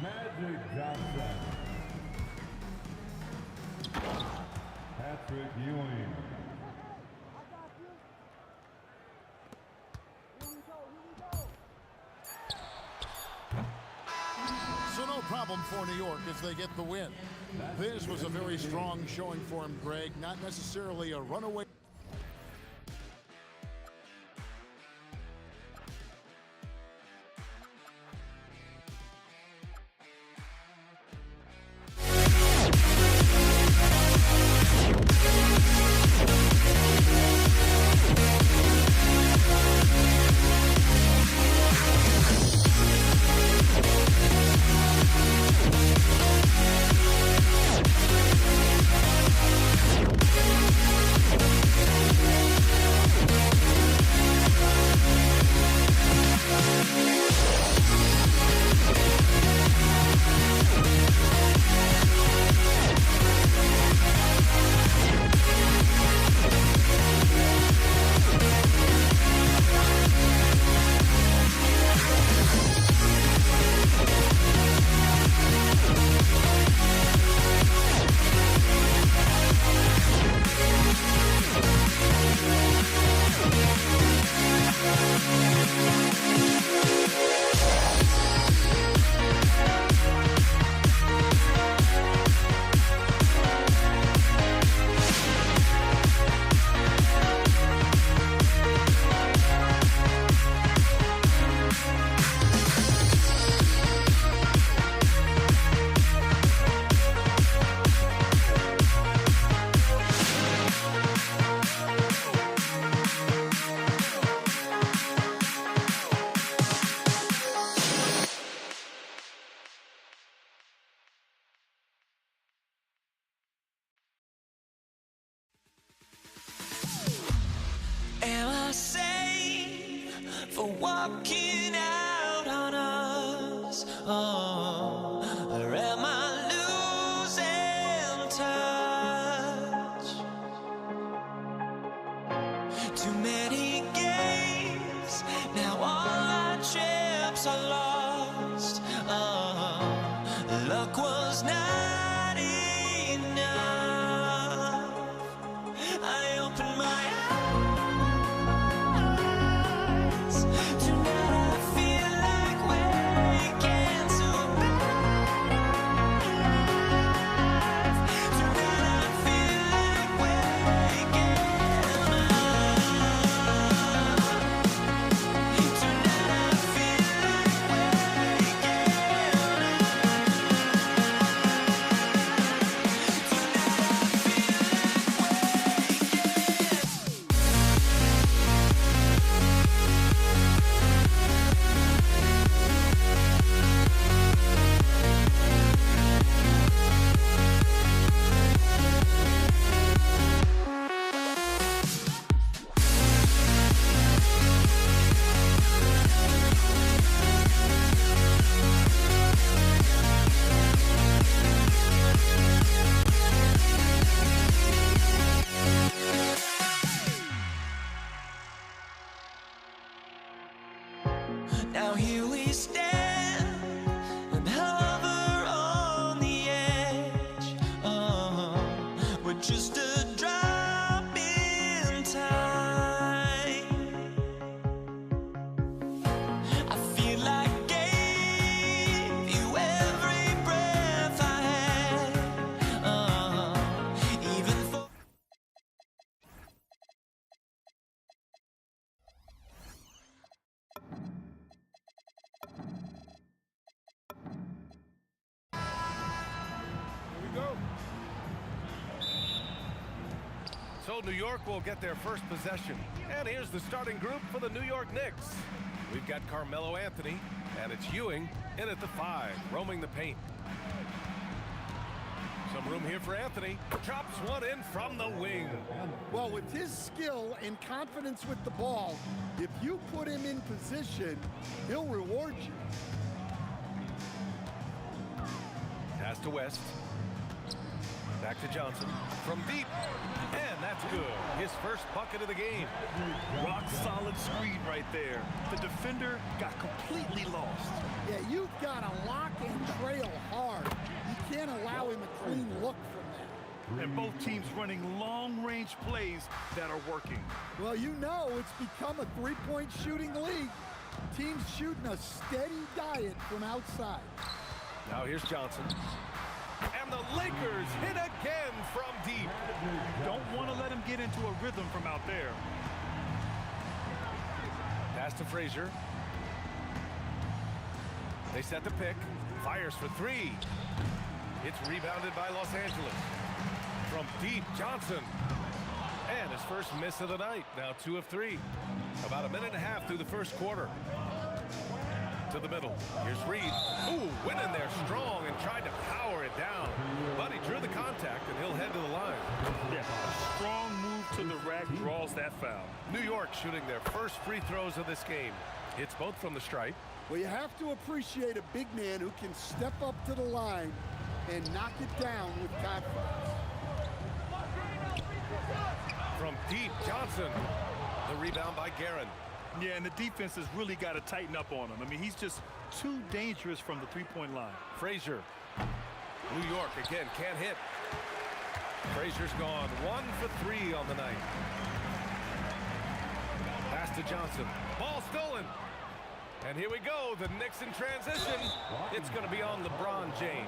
Magic Johnson. Patrick Ewing. So no problem for New York as they get the win. This was a very strong showing for him, Greg. Not necessarily a runaway. Am I safe for walking out on us? Oh, or am I losing touch? Too many games, now all our chips are lost. Oh, luck was not enough. I opened my eyes. Now here we stand and hover on the edge. We're just a drop in time. I feel like I gave you every breath I had, even for So New York will get their first possession. And here's the starting group for the New York Knicks. We've got Carmelo Anthony, and it's Ewing in at the 5, roaming the paint. So Some room here for Anthony. Drops one in from the wing. Well, with his skill and confidence with the ball, if you put him in position, he'll reward you. Pass to West. Back to Johnson. From deep. And that's good. His first bucket of the game. Rock solid screen right there. The defender got completely lost. Yeah, you've got to lock and trail hard. You can't allow him a clean look from that. And both teams running long-range plays that are working. Well, you know it's become a three-point shooting league. Teams shooting a steady diet from outside. Now here's Johnson. And the Lakers hit again from deep. Don't want to let him get into a rhythm from out there. Pass to Frazier. They set the pick. Fires for three. It's rebounded by Los Angeles. From deep, Johnson. And his first miss of the night. Now 2 of 3. About a minute and a half through the first quarter. To the middle. Here's Reed. Ooh, went in there strong and tried to power it down. But he drew the contact, and he'll head to the line. Yeah, a strong move to the rack draws that foul. New York shooting their first free throws of this game. Hits both from the stripe. Well, you have to appreciate a big man who can step up to the line and knock it down with confidence. From deep, Johnson. The rebound by Guerin. Yeah, and the defense has really got to tighten up on him. I mean, he's just too dangerous from the three-point line. Frazier. New York again can't hit. Frazier's gone 1 for 3 on the night. Pass to Johnson. Ball stolen. And here we go. The Knicks in transition. It's going to be on LeBron James.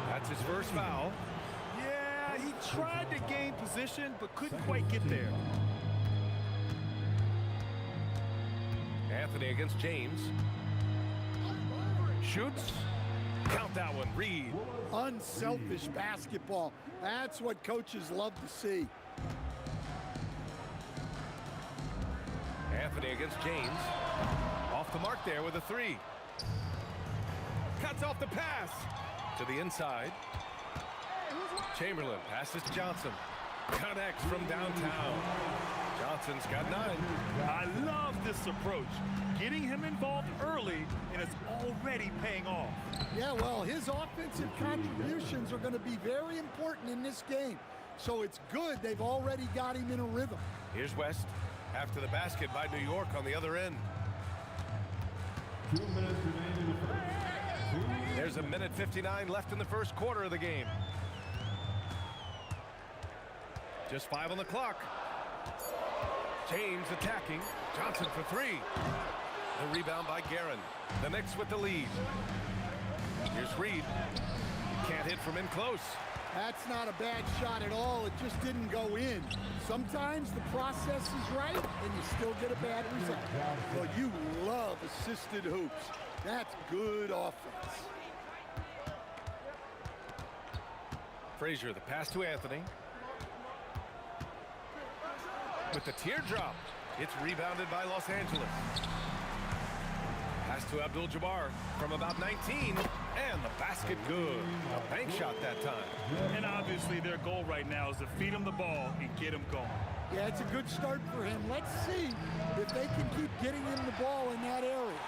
That's his first foul. Yeah, he tried to gain position, but couldn't quite get there. Anthony against James. Shoots. Count that one. Reed. Unselfish basketball. That's what coaches love to see. Anthony against James. Off the mark there with a 3. Cuts off the pass. To the inside. Chamberlain passes to Johnson. Connects from downtown. Johnson's got 9. I love this approach. Getting him involved early, and it's already paying off. Yeah, well, his offensive contributions are going to be very important in this game. So it's good they've already got him in a rhythm. Here's West. After the basket by New York on the other end. 2 minutes remaining in the first. There's a minute 59 left in the first quarter of the game. Just 5 on the clock. James attacking. Johnson for 3. The rebound by Guerin. The Knicks with the lead. Here's Reed. Can't hit from in close. That's not a bad shot at all. It just didn't go in. Sometimes the process is right, and you still get a bad result. Well, you love assisted hoops. That's good offense. Frazier, the pass to Anthony. With the teardrop. It's rebounded by Los Angeles. Pass to Abdul-Jabbar from about 19. And the basket good. A bank shot that time. And obviously their goal right now is to feed him the ball and get him going. Yeah, it's a good start for him. Let's see if they can keep getting him the ball in that area.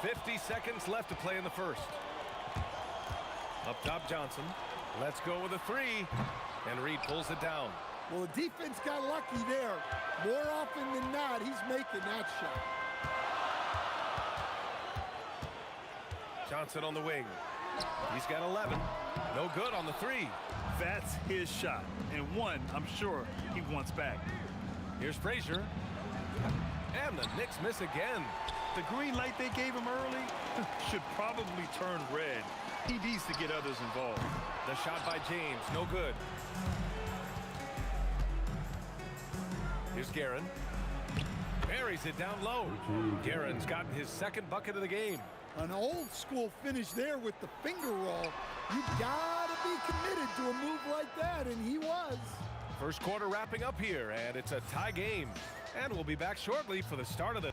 50 seconds left to play in the first. Up top, Johnson. Let's go with a 3. And Reed pulls it down. Well, the defense got lucky there. More often than not, he's making that shot. Johnson on the wing. He's got 11. No good on the 3. That's his shot. And one, I'm sure, he wants back. Here's Frazier. And the Knicks miss again. The green light they gave him early should probably turn red. He needs to get others involved. The shot by James, no good. Here's Guerin. Buries it down low. Guerin's gotten his second bucket of the game. An old school finish there with the finger roll. You gotta be committed to a move like that, and he was. First quarter wrapping up here, and it's a tie game. And we'll be back shortly for the start of the...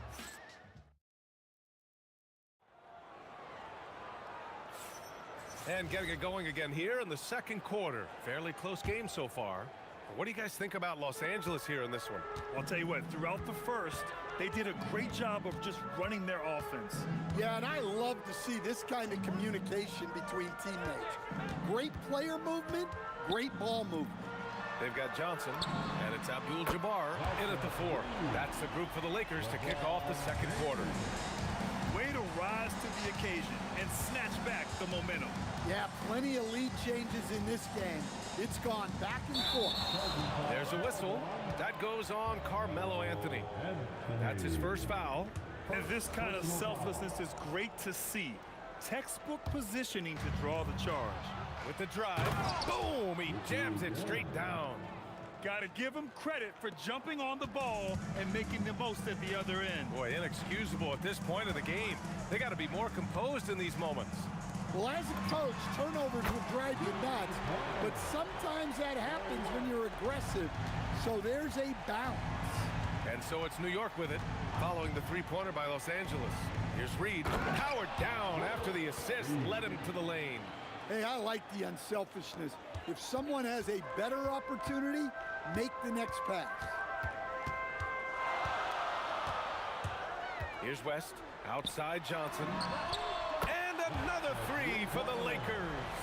And getting it going again here in the second quarter. Fairly close game so far. What do you guys think about Los Angeles here in this one? I'll tell you what, throughout the first, they did a great job of just running their offense. Yeah, and I love to see this kind of communication between teammates. Great player movement, great ball movement. They've got Johnson, and it's Abdul-Jabbar in at the 4. That's the group for the Lakers to kick off the second quarter. Way to rise to the occasion and snatch back the momentum. Yeah, plenty of lead changes in this game. It's gone back and forth. There's a whistle. That goes on Carmelo Anthony. That's his first foul. And this kind of selflessness is great to see. Textbook positioning to draw the charge. With the drive, boom, he jams it straight down. Got to give him credit for jumping on the ball and making the most at the other end. Boy, inexcusable at this point of the game. They got to be more composed in these moments. Well, as a coach, turnovers will drive you nuts, but sometimes that happens when you're aggressive, so there's a balance. And so it's New York with it, following the three-pointer by Los Angeles. Here's Reed, powered down after the assist, led him to the lane. Hey, I like the unselfishness. If someone has a better opportunity, make the next pass. Here's West, outside Johnson. And another 3 for the Lakers.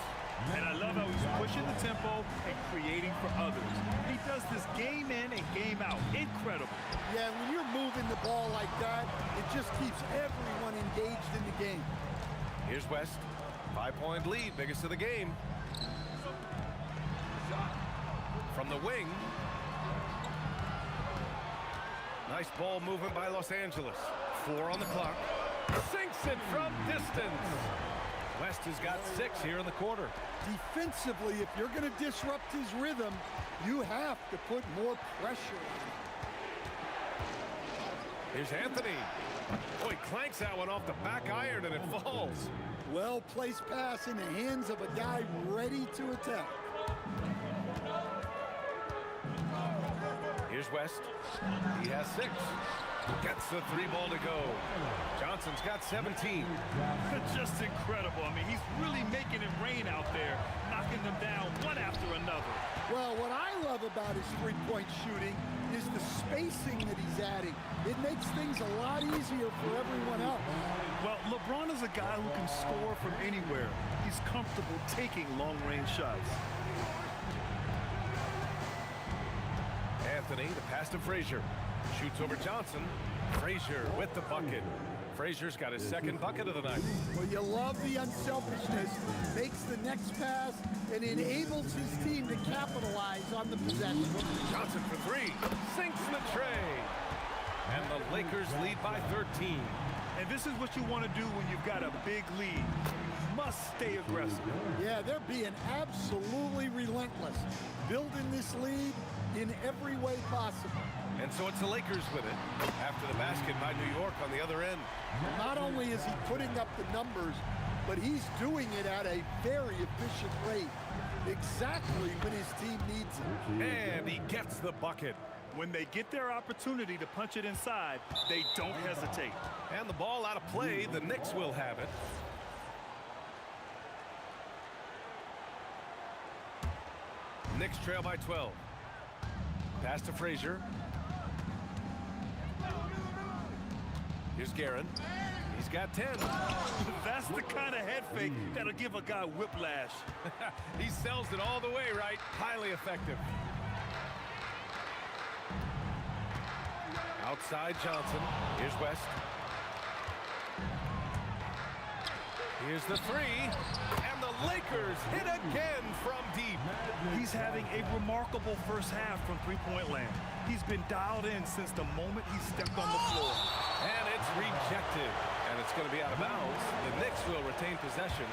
And I love how he's pushing the tempo and creating for others. He does this game in and game out. Incredible. Yeah, when you're moving the ball like that, it just keeps everyone engaged in the game. Here's West. 5-point lead, biggest of the game. From the wing. Nice ball movement by Los Angeles. 4 on the clock. Sinks it from distance. West has got 6 here in the quarter. Defensively, if you're going to disrupt his rhythm, you have to put more pressure on him. Here's Anthony. Oh, he clanks that one off the back iron and it falls. Well-placed pass in the hands of a guy ready to attack. Here's West. He has 6. Gets the 3 ball to go. Johnson's got 17. Just incredible. I mean, he's really making it rain out there, knocking them down one after another. Well, what I love about his three-point shooting is the spacing that he's adding. It makes things a lot easier for everyone else. Well, LeBron is a guy who can score from anywhere. He's comfortable taking long-range shots. Anthony, the pass to Frazier. Shoots over Johnson. Frazier with the bucket. Frazier's got his second bucket of the night. Well, you love the unselfishness. Makes the next pass and enables his team to capitalize on the possession. Johnson for 3. Sinks the tray. And the Lakers lead by 13. And this is what you want to do when you've got a big lead. You must stay aggressive. Yeah, they're being absolutely relentless. Building this lead in every way possible. And so it's the Lakers with it after the basket by New York on the other end. Not only is he putting up the numbers, but he's doing it at a very efficient rate. Exactly when his team needs it. And he gets the bucket. When they get their opportunity to punch it inside, they don't hesitate. And the ball out of play, the Knicks will have it. Knicks trail by 12. Pass to Frazier. Here's Guerin. He's got 10. That's the kind of head fake that'll give a guy whiplash. He sells it all the way, right? Highly effective. Outside Johnson. Here's West. Here's the 3. And the Lakers hit again from deep. He's having a remarkable first half from three-point land. He's been dialed in since the moment he stepped on the floor. And it's rejected. And it's going to be out of bounds. The Knicks will retain possession.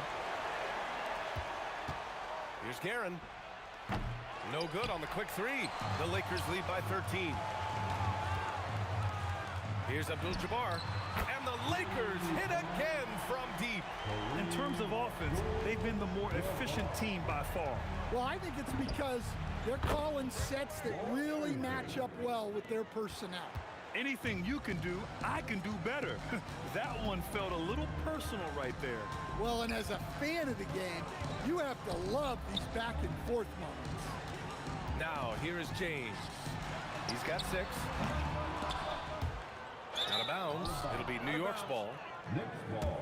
Here's Guerin. No good on the quick 3. The Lakers lead by 13. Here's Abdul-Jabbar. And the Lakers hit again from deep. In terms of offense, they've been the more efficient team by far. Well, I think it's because they're calling sets that really match up well with their personnel. Anything you can do, I can do better. That one felt a little personal right there. Well, and as a fan of the game, you have to love these back and forth moments. Now, here is James. He's got 6. Out of bounds. It'll be New York's ball. Next ball.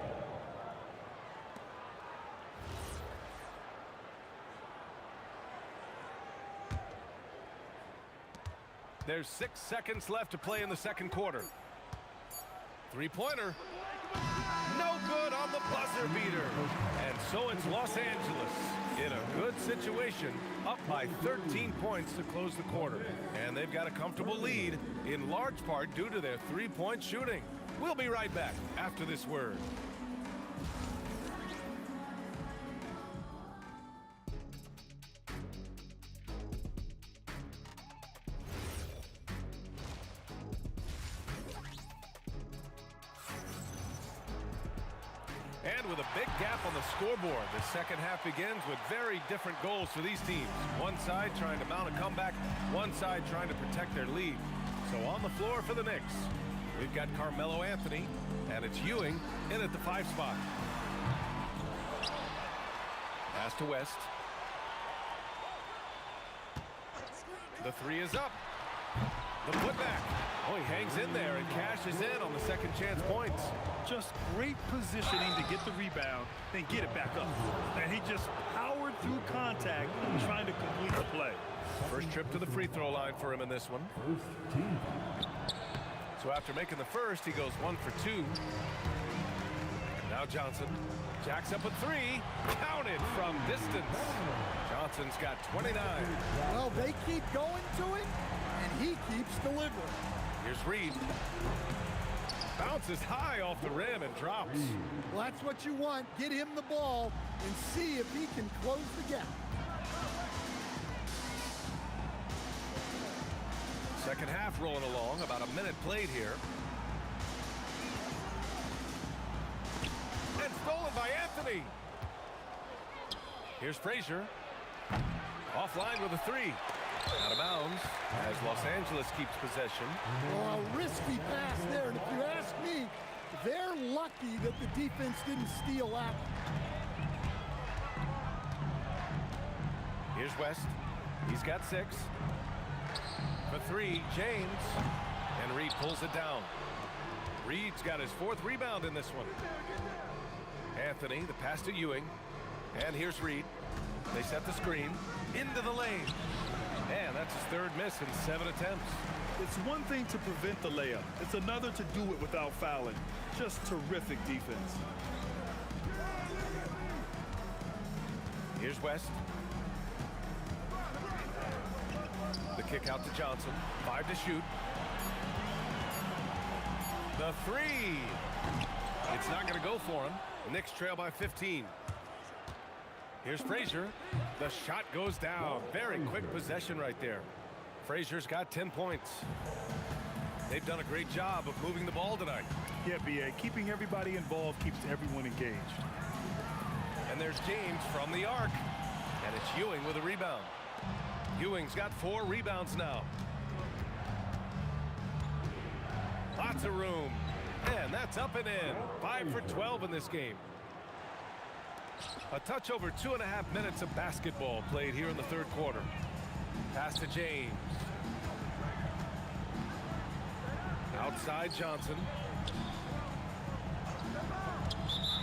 There's 6 seconds left to play in the second quarter. Three-pointer. No good on the buzzer beater. And so it's Los Angeles in a good situation, up by 13 points to close the quarter. And they've got a comfortable lead, in large part due to their three-point shooting. We'll be right back after this word. And with a big gap on the scoreboard, the second half begins with very different goals for these teams. One side trying to mount a comeback, one side trying to protect their lead. So on the floor for the Knicks, we've got Carmelo Anthony, and it's Ewing in at the 5 spot. Pass to West. The 3 is up. The putback. Oh, he hangs in there and cashes in on the second chance points. Just great positioning to get the rebound, then get it back up. And he just powered through contact, trying to complete the play. First trip to the free throw line for him in this one. So after making the first, he goes 1 for 2. Now Johnson jacks up a 3. Counted from distance. Johnson's got 29. Well, they keep going to it, and he keeps delivering. Here's Reed. Bounces high off the rim and drops. Well, that's what you want. Get him the ball and see if he can close the gap. Second half rolling along, about a minute played here. And stolen by Anthony. Here's Frazier. Offline with a 3. Out of bounds as Los Angeles keeps possession. Oh, a risky pass there, and if you ask me, they're lucky that the defense didn't steal that. Here's West. He's got 6. For 3, James. And Reed pulls it down. Reed's got his 4th rebound in this one. Anthony, the pass to Ewing. And here's Reed. They set the screen into the lane. And that's his 3rd miss in 7 attempts. It's one thing to prevent the layup. It's another to do it without fouling. Just terrific defense. Here's West. The kick out to Johnson. 5 to shoot. The 3. It's not going to go for him. The Knicks trail by 15. Here's Frazier. The shot goes down. Very quick possession right there. Frazier's got 10 points. They've done a great job of moving the ball tonight. Yeah, B.A. Keeping everybody involved keeps everyone engaged. And there's James from the arc. And it's Ewing with a rebound. Ewing's got 4 rebounds now. Lots of room. And that's up and in. 5 for 12 in this game. A touch over 2.5 minutes of basketball played here in the 3rd quarter. Pass to James. Outside Johnson.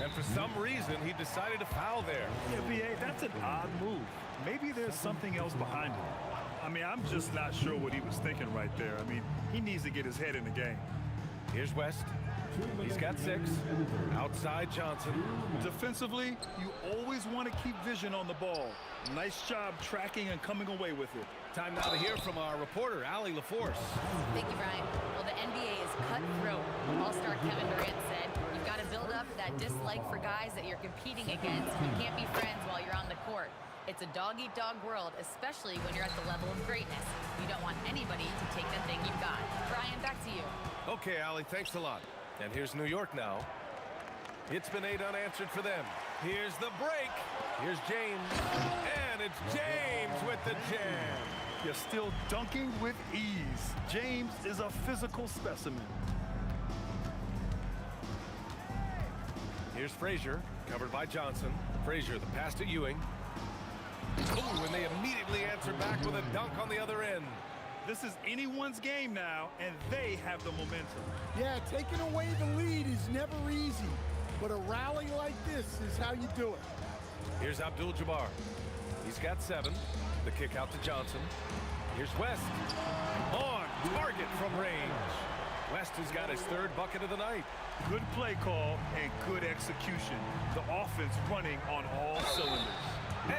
And for some reason, he decided to foul there. Yeah, B.A., that's an odd move. Maybe there's something else behind it. I mean, I'm just not sure what he was thinking right there. I mean, he needs to get his head in the game. Here's West. He's got 6. Outside Johnson. Defensively, you always want to keep vision on the ball. Nice job tracking and coming away with it. Time now to hear from our reporter, Allie LaForce. Thank you, Brian. Well, the NBA is cutthroat. All-star Kevin Durant said, you've got to build up that dislike for guys that you're competing against. You can't be friends while you're on the court. It's a dog-eat-dog world, especially when you're at the level of greatness. You don't want anybody to take the thing you've got. Brian, back to you. Okay, Allie, thanks a lot. And here's New York now. It's been 8 unanswered for them. Here's the break. Here's James. And it's James with the jam. You're still dunking with ease. James is a physical specimen. Here's Frazier, covered by Johnson. Frazier, the pass to Ewing. Ooh, and they immediately answer back with a dunk on the other end. This is anyone's game now, and they have the momentum. Yeah, taking away the lead is never easy, but a rally like this is how you do it. Here's Abdul-Jabbar. He's got 7. The kick out to Johnson. Here's West. On target from range. West has got his 3rd bucket of the night. Good play call and good execution. The offense running on all cylinders.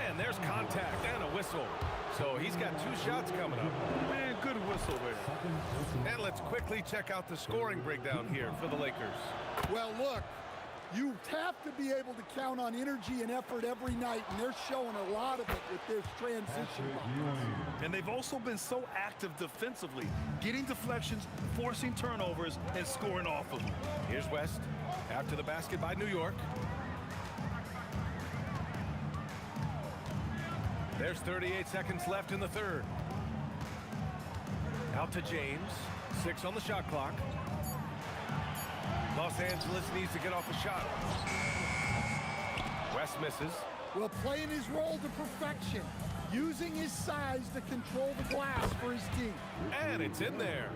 And there's contact and a whistle. So he's got 2 shots coming up. Man, good whistle there. And let's quickly check out the scoring breakdown here for the Lakers. Well, look, you have to be able to count on energy and effort every night, and they're showing a lot of it with their transition. And they've also been so active defensively, getting deflections, forcing turnovers, and scoring off of them. Here's West after the basket by New York. There's 38 seconds left in the 3rd. Out to James. 6 on the shot clock. Los Angeles needs to get off a shot. West misses. Well, playing his role to perfection, using his size to control the glass for his team. And it's in there.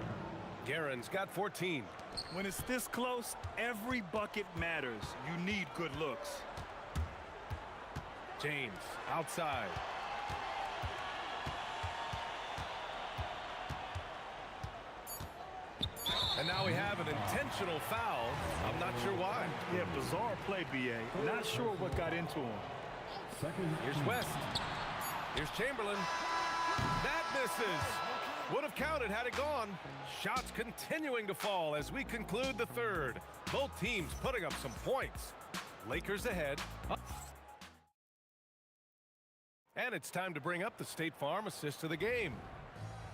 Guerin's got 14. When it's this close, every bucket matters. You need good looks. James outside. And now we have an intentional foul. I'm not sure why. Yeah, bizarre play, B.A. Not sure what got into him. Here's West. Here's Chamberlain. That misses. Would have counted had it gone. Shots continuing to fall as we conclude the 3rd. Both teams putting up some points. Lakers ahead. And it's time to bring up the State Farm assist of the game.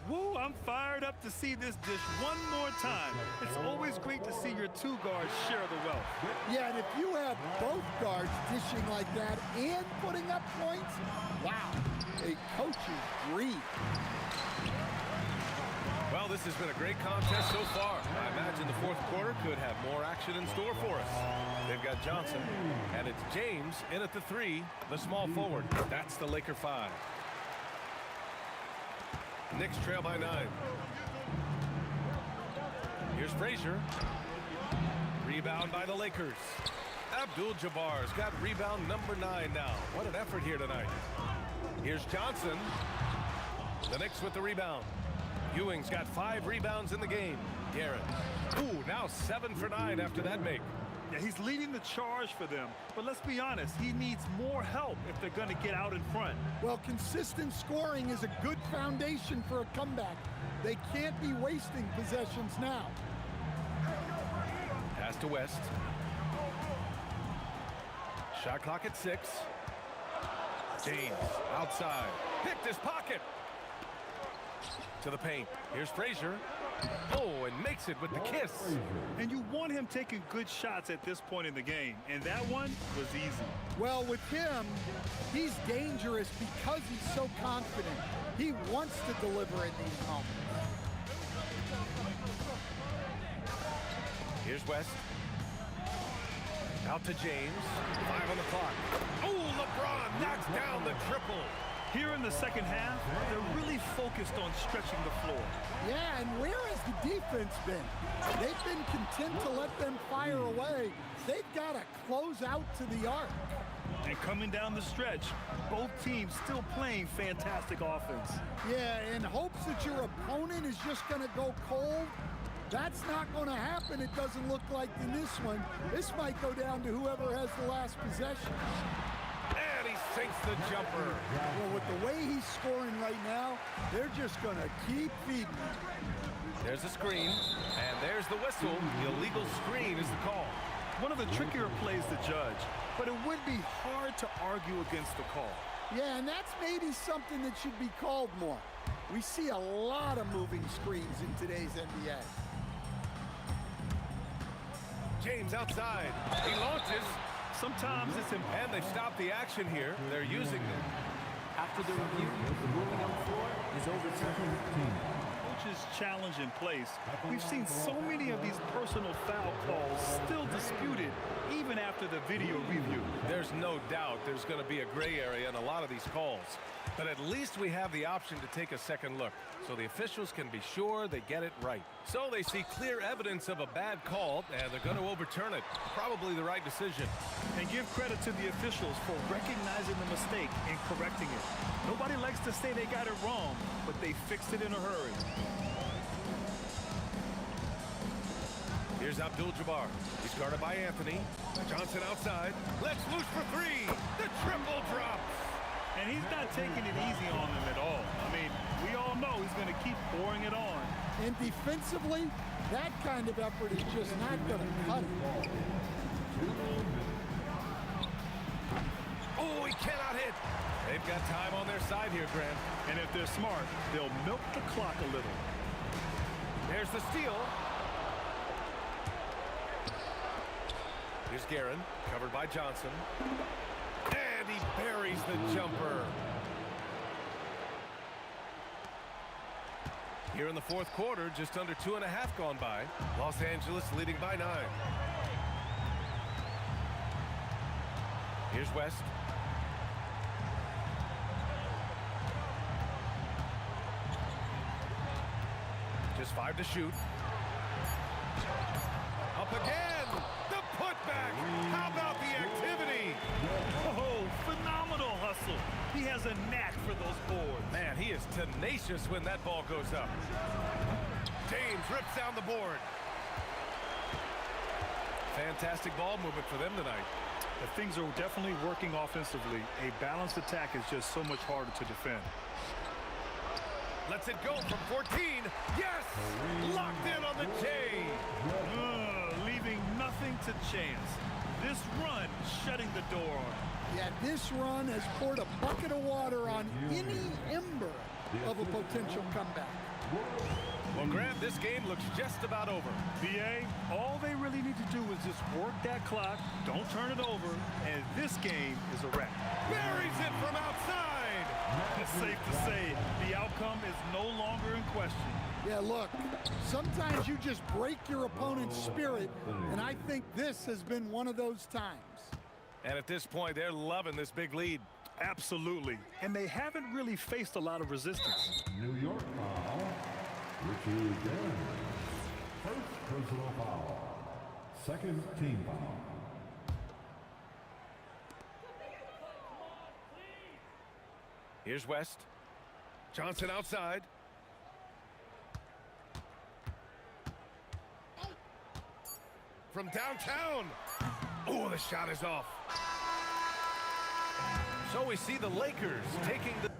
Woo, I'm fired up to see this dish one more time. It's always great to see your 2 guards share the wealth. Yeah, and if you have both guards dishing like that and putting up points, wow, a coach's dream. Well, this has been a great contest so far. I imagine the 4th quarter could have more action in store for us. They've got Johnson, and it's James in at the 3, the small forward. That's the Laker 5. Knicks trail by 9. Here's Frazier. Rebound by the Lakers. Abdul-Jabbar's got rebound number 9 now. What an effort here tonight. Here's Johnson. The Knicks with the rebound. Ewing's got 5 rebounds in the game. Guerin. Ooh, now 7 for 9 after that make. Yeah, he's leading the charge for them. But let's be honest, he needs more help if they're going to get out in front. Well, consistent scoring is a good foundation for a comeback. They can't be wasting possessions now. Pass to West. Shot clock at 6. James outside. Picked his pocket. To the paint. Here's Frazier. Oh, and makes it with the kiss. And you want him taking good shots at this point in the game, and that one was easy. Well, with him, he's dangerous because he's so confident. He wants to deliver in these moments. Here's West. Out to James. 5 on the clock. Oh, LeBron knocks down the triple. Here in the second half, they're really focused on stretching the floor. Yeah, and where has the defense been? They've been content to let them fire away. They've got to close out to the arc. And coming down the stretch, both teams still playing fantastic offense. Yeah, in hopes that your opponent is just going to go cold. That's not going to happen, it doesn't look like in this one. This might go down to whoever has the last possession. And he sinks the jumper. Well, with the way he's scoring right now, they're just going to keep feeding him. There's a screen, and there's the whistle. The illegal screen is the call. One of the trickier plays to judge, but it would be hard to argue against the call. Yeah, and that's maybe something that should be called more. We see a lot of moving screens in today's NBA. James outside. He launches. Sometimes it's And they stop the action here. They're using them. After the review, the ruling on the floor is overturned. Coach's challenge in place. We've seen so many of these personal foul calls still disputed even after the video review. There's no doubt there's going to be a gray area in a lot of these calls. But at least we have the option to take a second look, so the officials can be sure they get it right. So they see clear evidence of a bad call, and they're going to overturn it. Probably the right decision. And give credit to the officials for recognizing the mistake and correcting it. Nobody likes to say they got it wrong, but they fixed it in a hurry. Here's Abdul-Jabbar. He's guarded by Anthony. Johnson outside. Let's loose for three. The triple drop. And he's not taking it easy on them at all. I mean, we all know he's going to keep pouring it on. And defensively, that kind of effort is just not going to cut it. Oh, he cannot hit. They've got time on their side here, Grant. And if they're smart, they'll milk the clock a little. There's the steal. Here's Guerin, covered by Johnson. And he buries the jumper. Here in the fourth quarter, just under 2.5 gone by. Los Angeles leading by 9. Here's West. Just 5 to shoot. Up again. The putback. How about the activity? Oh, phenomenal hustle. He has a knack for those boards. Man, he is tenacious when that ball goes up. James rips down the board. Fantastic ball movement for them tonight. If things are definitely working offensively, a balanced attack is just so much harder to defend. Lets it go from 14. Yes! Locked in on the J. Leaving nothing to chance. This run shutting the door on him. Yeah, this run has poured a bucket of water on any ember of a potential comeback. Well, Grant, this game looks just about over. VA, all they really need to do is just work that clock, don't turn it over, and this game is a wrap. Buries it from outside. It's safe to say the outcome is no longer in question. Yeah, look, sometimes you just break your opponent's spirit, and I think this has been one of those times. And at this point, they're loving this big lead. Absolutely. And they haven't really faced a lot of resistance. New York foul. Richard Guerin. First personal foul. Second team foul. Here's West. Johnson outside. From downtown. Oh, the shot is off. So we see the Lakers taking the...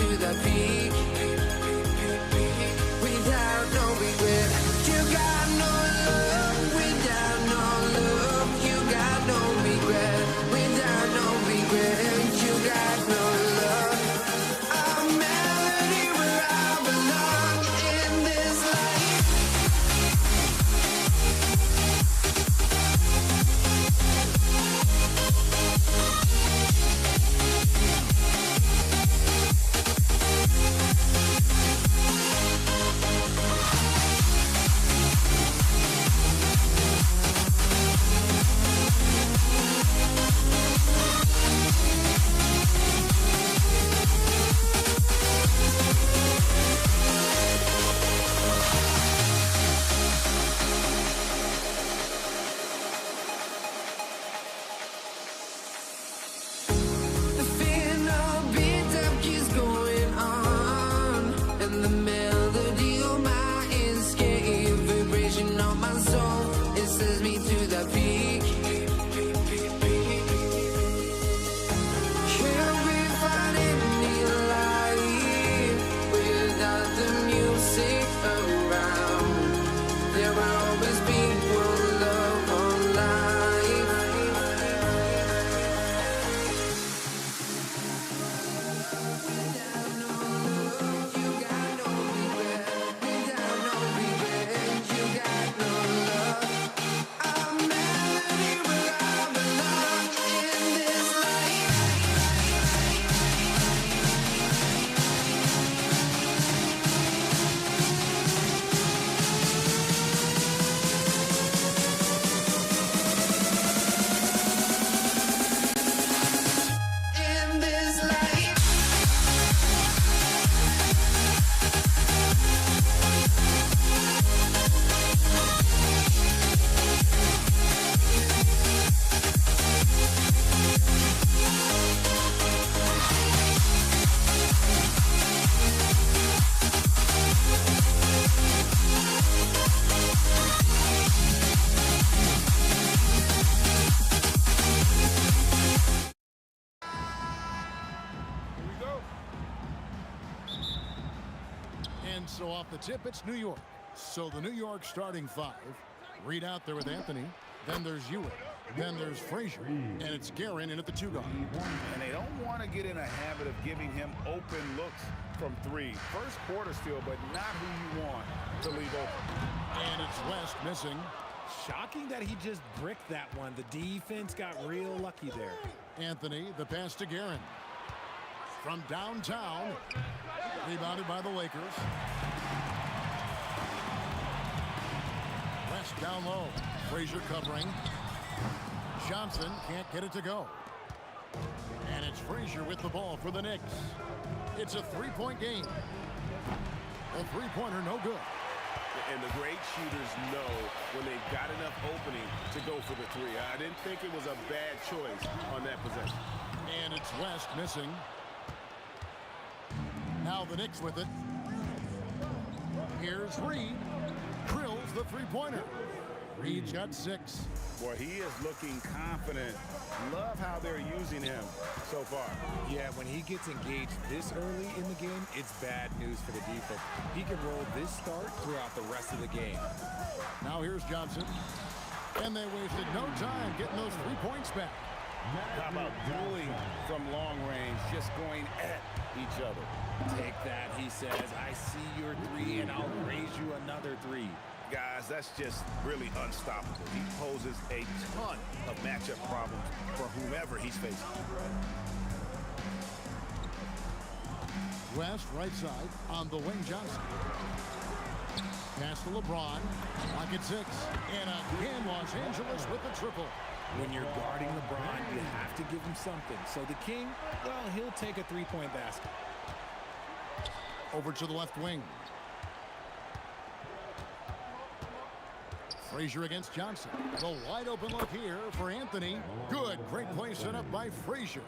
to the peak. Without no regret, you got no love. Without no love, you got no regret. Without no regret, you got no love. A melody where I belong in this life. The final beat up keeps going on, and the melody of my escape, vibration on my soul, it sends me to the peak. Can't we find any light without the music around? There will always be one love on life. Without no love, you got no regret. Without no regret, you got no love. A melody where I belong in this life. In this life. And so off the tip, it's New York. So the New York starting five. Reed out there with Anthony. Then there's Hewitt. Then there's Frazier. And it's Guerin in at the 2-guard. And they don't want to get in a habit of giving him open looks from three. First quarter still, but not who you want to leave open. And it's West missing. Shocking that he just bricked that one. The defense got real lucky there. Anthony, the pass to Guerin. From downtown. Rebounded by the Lakers. West down low. Frazier covering. Johnson can't get it to go. And it's Frazier with the ball for the Knicks. It's a three-point game. A three-pointer no good. And the great shooters know when they've got enough opening to go for the three. I didn't think it was a bad choice on that possession. And it's West missing. Now the Knicks with it. Here's Reed. Drills the three-pointer. Reed's got 6. Boy, he is looking confident. Love how they're using him so far. Yeah, when he gets engaged this early in the game, it's bad news for the defense. He can roll this start throughout the rest of the game. Now here's Johnson. And they wasted no time getting those 3 points back. How about dueling from long range, just going at each other? Take that, he says. I see your 3, and I'll raise you another 3. Guys, that's just really unstoppable. He poses a ton of matchup problems for whomever he's facing. West right side on the wing. Johnson. Pass to LeBron. Lock at 6. And again, Los Angeles with the triple. When you're guarding LeBron, you have to give him something. So the King, well, he'll take a 3-point basket. Over to the left wing. Frazier against Johnson. The wide open look here for Anthony. Good. Great play set up by Frazier.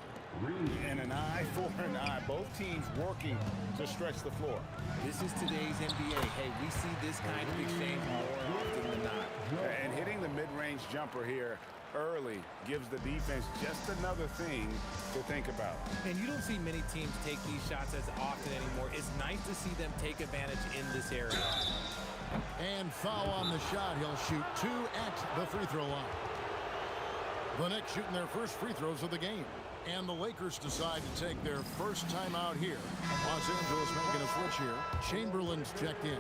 And an eye for an eye. Both teams working to stretch the floor. This is today's NBA. Hey, we see this kind of exchange more often than not. And hitting the mid-range jumper here early gives the defense just another thing to think about. And you don't see many teams take these shots as often anymore. It's nice to see them take advantage in this area. And foul on the shot. He'll shoot 2 at the free throw line. The Knicks shooting their first free throws of the game. And the Lakers decide to take their first time out here. Los Angeles making a switch here. Chamberlain's checked in.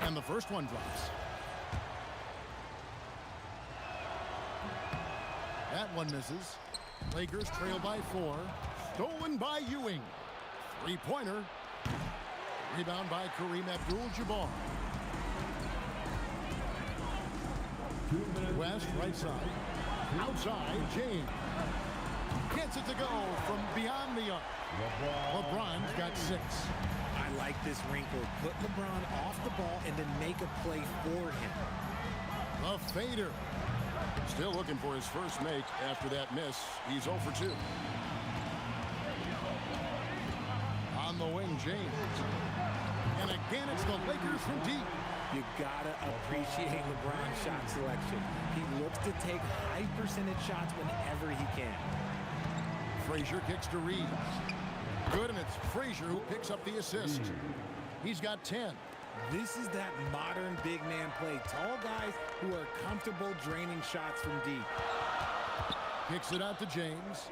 And the first one drops. That one misses. Lakers trail by 4. Stolen by Ewing. Three-pointer. Rebound by Kareem Abdul-Jabbar. West, right side. Outside, James. Gets it to go from beyond the arc. LeBron's got 6. I like this wrinkle. Put LeBron off the ball and then make a play for him. A fader. Still looking for his first make after that miss. He's 0 for 2. On the wing, James. And again, it's the Lakers from deep. You gotta appreciate LeBron's shot selection. He looks to take high percentage shots whenever he can. Frazier kicks to Reeves. Good, and it's Frazier who picks up the assist. He's got 10. This is that modern big man play. Tall guys who are comfortable draining shots from deep. Kicks it out to James.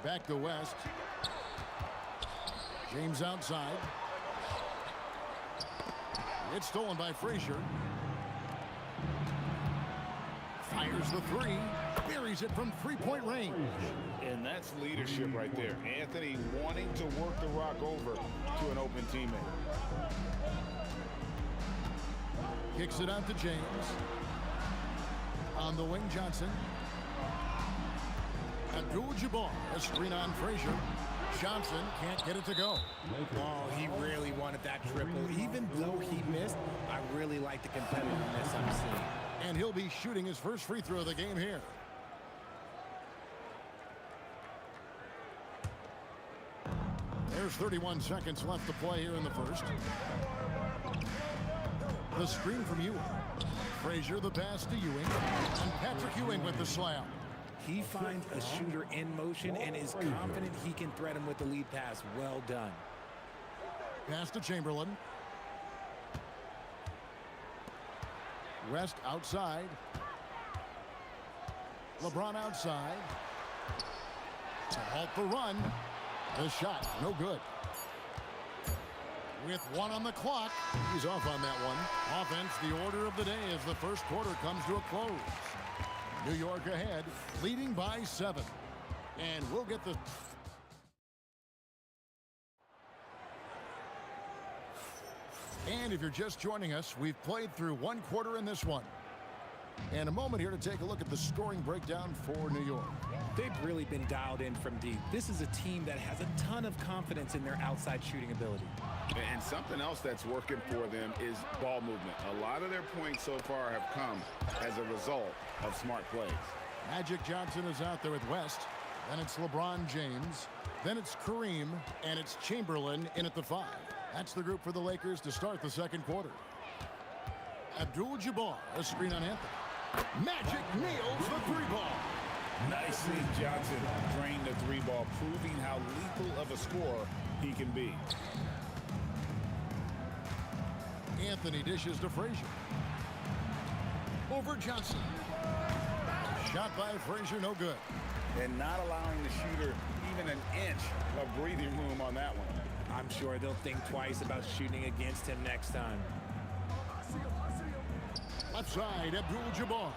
Back to West. James outside. It's stolen by Frazier. Fires the 3. Buries it from 3-point range. And that's leadership right there. Anthony wanting to work the rock over to an open teammate. Kicks it out to James. On the wing, Johnson. Abdul-Jabbar, a screen on Frazier. Johnson can't get it to go. Oh, he really wanted that triple. Even though he missed, I really like the competitiveness I'm seeing. And he'll be shooting his first free throw of the game here. There's 31 seconds left to play here in the first. The screen from Ewing. Frazier the pass to Ewing. And Patrick Ewing with the slam. He finds a shooter in motion and is confident he can thread him with the lead pass. Well done. Pass to Chamberlain. West outside. LeBron outside. To halt the run. The shot, no good. With 1 on the clock, he's off on that one. Offense, the order of the day as the first quarter comes to a close. New York ahead, leading by 7. And we'll get the... And if you're just joining us, we've played through 1 quarter in this one. And a moment here to take a look at the scoring breakdown for New York. They've really been dialed in from deep. This is a team that has a ton of confidence in their outside shooting ability. And something else that's working for them is ball movement. A lot of their points so far have come as a result of smart plays. Magic Johnson is out there with West. Then it's LeBron James. Then it's Kareem. And it's Chamberlain in at the 5. That's the group for the Lakers to start the second quarter. Abdul-Jabbar, a screen on Anthony. Magic nails the 3-ball. Nicely, Johnson drained the 3-ball, proving how lethal of a scorer he can be. Anthony dishes to Frazier. Over Johnson. Shot by Frazier, no good. And not allowing the shooter even an inch of breathing room on that one. I'm sure they'll think twice about shooting against him next time. Left side, Abdul-Jabbar.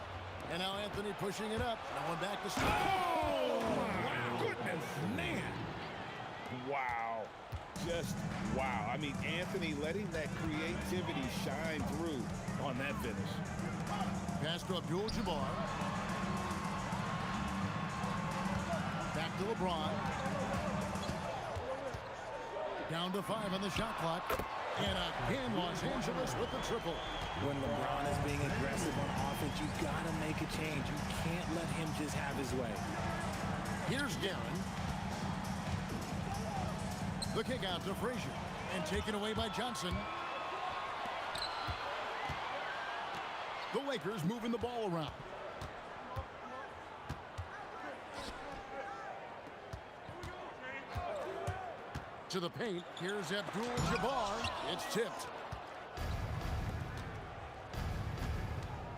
And now Anthony pushing it up. Now one back to start. Oh, my goodness, man. Wow. Just wow. I mean, Anthony letting that creativity shine through on that finish. Pass to Abdul-Jabbar. Back to LeBron. Down to 5 on the shot clock. And again, Los Angeles with the triple. When LeBron is being aggressive on offense, you got to make a change. You can't let him just have his way. Here's Guerin. The kick out to Frazier. And taken away by Johnson. The Lakers moving the ball around. To the paint. Here's Abdul-Jabbar. It's tipped.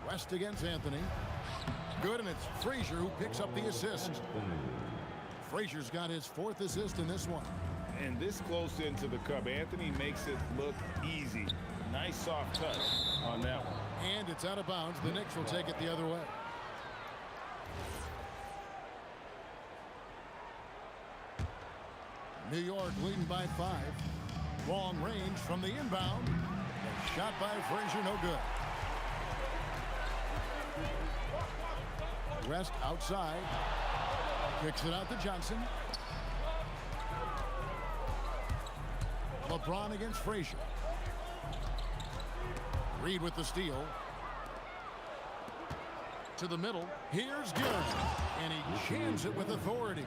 West against Anthony. Good, and it's Frazier who picks up the assist. Frazier's got his 4th assist in this one. And this close into the cup, Anthony makes it look easy. Nice soft touch on that one. And it's out of bounds. The Knicks will take it the other way. New York leading by 5. Long range from the inbound. A shot by Frazier, no good. West outside. Kicks it out to Johnson. LeBron against Frazier. Reed with the steal. To the middle. Here's Guerin. And he jams it with authority.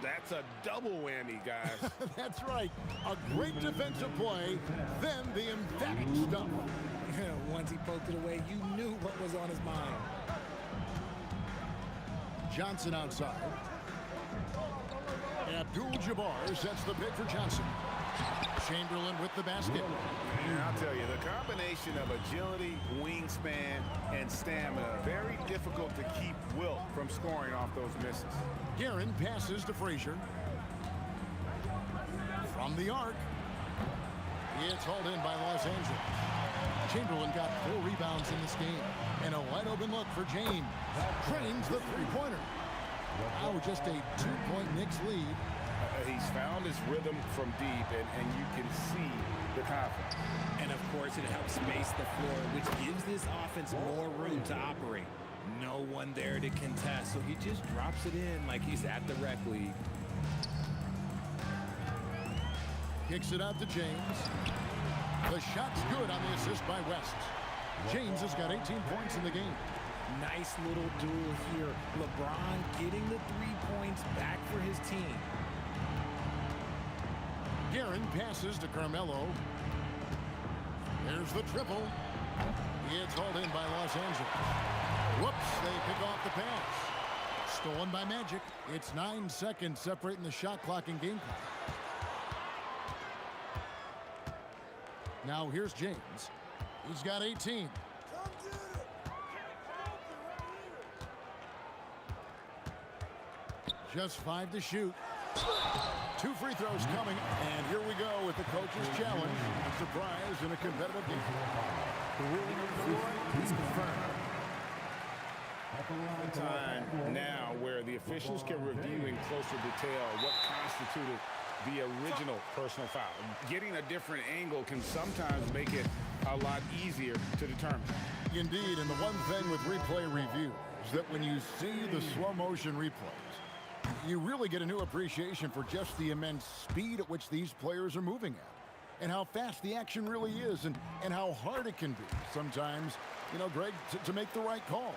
That's a double whammy, guys. That's right. A great defensive play, then the emphatic stuff. Once he poked it away, you knew what was on his mind. Johnson outside. Abdul-Jabbar sets the pick for Johnson. Chamberlain with the basket. And I'll tell you, the combination of agility, wingspan, and stamina, very difficult to keep Wilt from scoring off those misses. Guerin passes to Frazier. From the arc. It's hauled in by Los Angeles. Chamberlain got 4 rebounds in this game. And a wide open look for James. Trains the three-pointer. Now just a 2-point Knicks lead. He's found his rhythm from deep, and you can see the confidence. And of course, it helps space the floor, which gives this offense more room to operate. No one there to contest, so he just drops it in like he's at the rec league. Kicks it out to James. The shot's good on the assist by West. James has got 18 points in the game. Nice little duel here. LeBron getting the 3 points back for his team. Guerin passes to Carmelo. There's the triple. It's hauled in by Los Angeles. Whoops, they pick off the pass. Stolen by Magic. It's 9 seconds separating the shot clock and game clock. Now here's James. He's got 18. Just 5 to shoot. 2 free throws coming. And here we go with the coach's challenge. A surprise in a competitive game. The ruling on the floor is confirmed. Time now where the officials can review in closer detail what constituted the original personal foul. Getting a different angle can sometimes make it a lot easier to determine. Indeed, and the one thing with replay review is that when you see the slow motion replays, you really get a new appreciation for just the immense speed at which these players are moving at, and how fast the action really is, and how hard it can be sometimes, you know, Greg, to make the right call.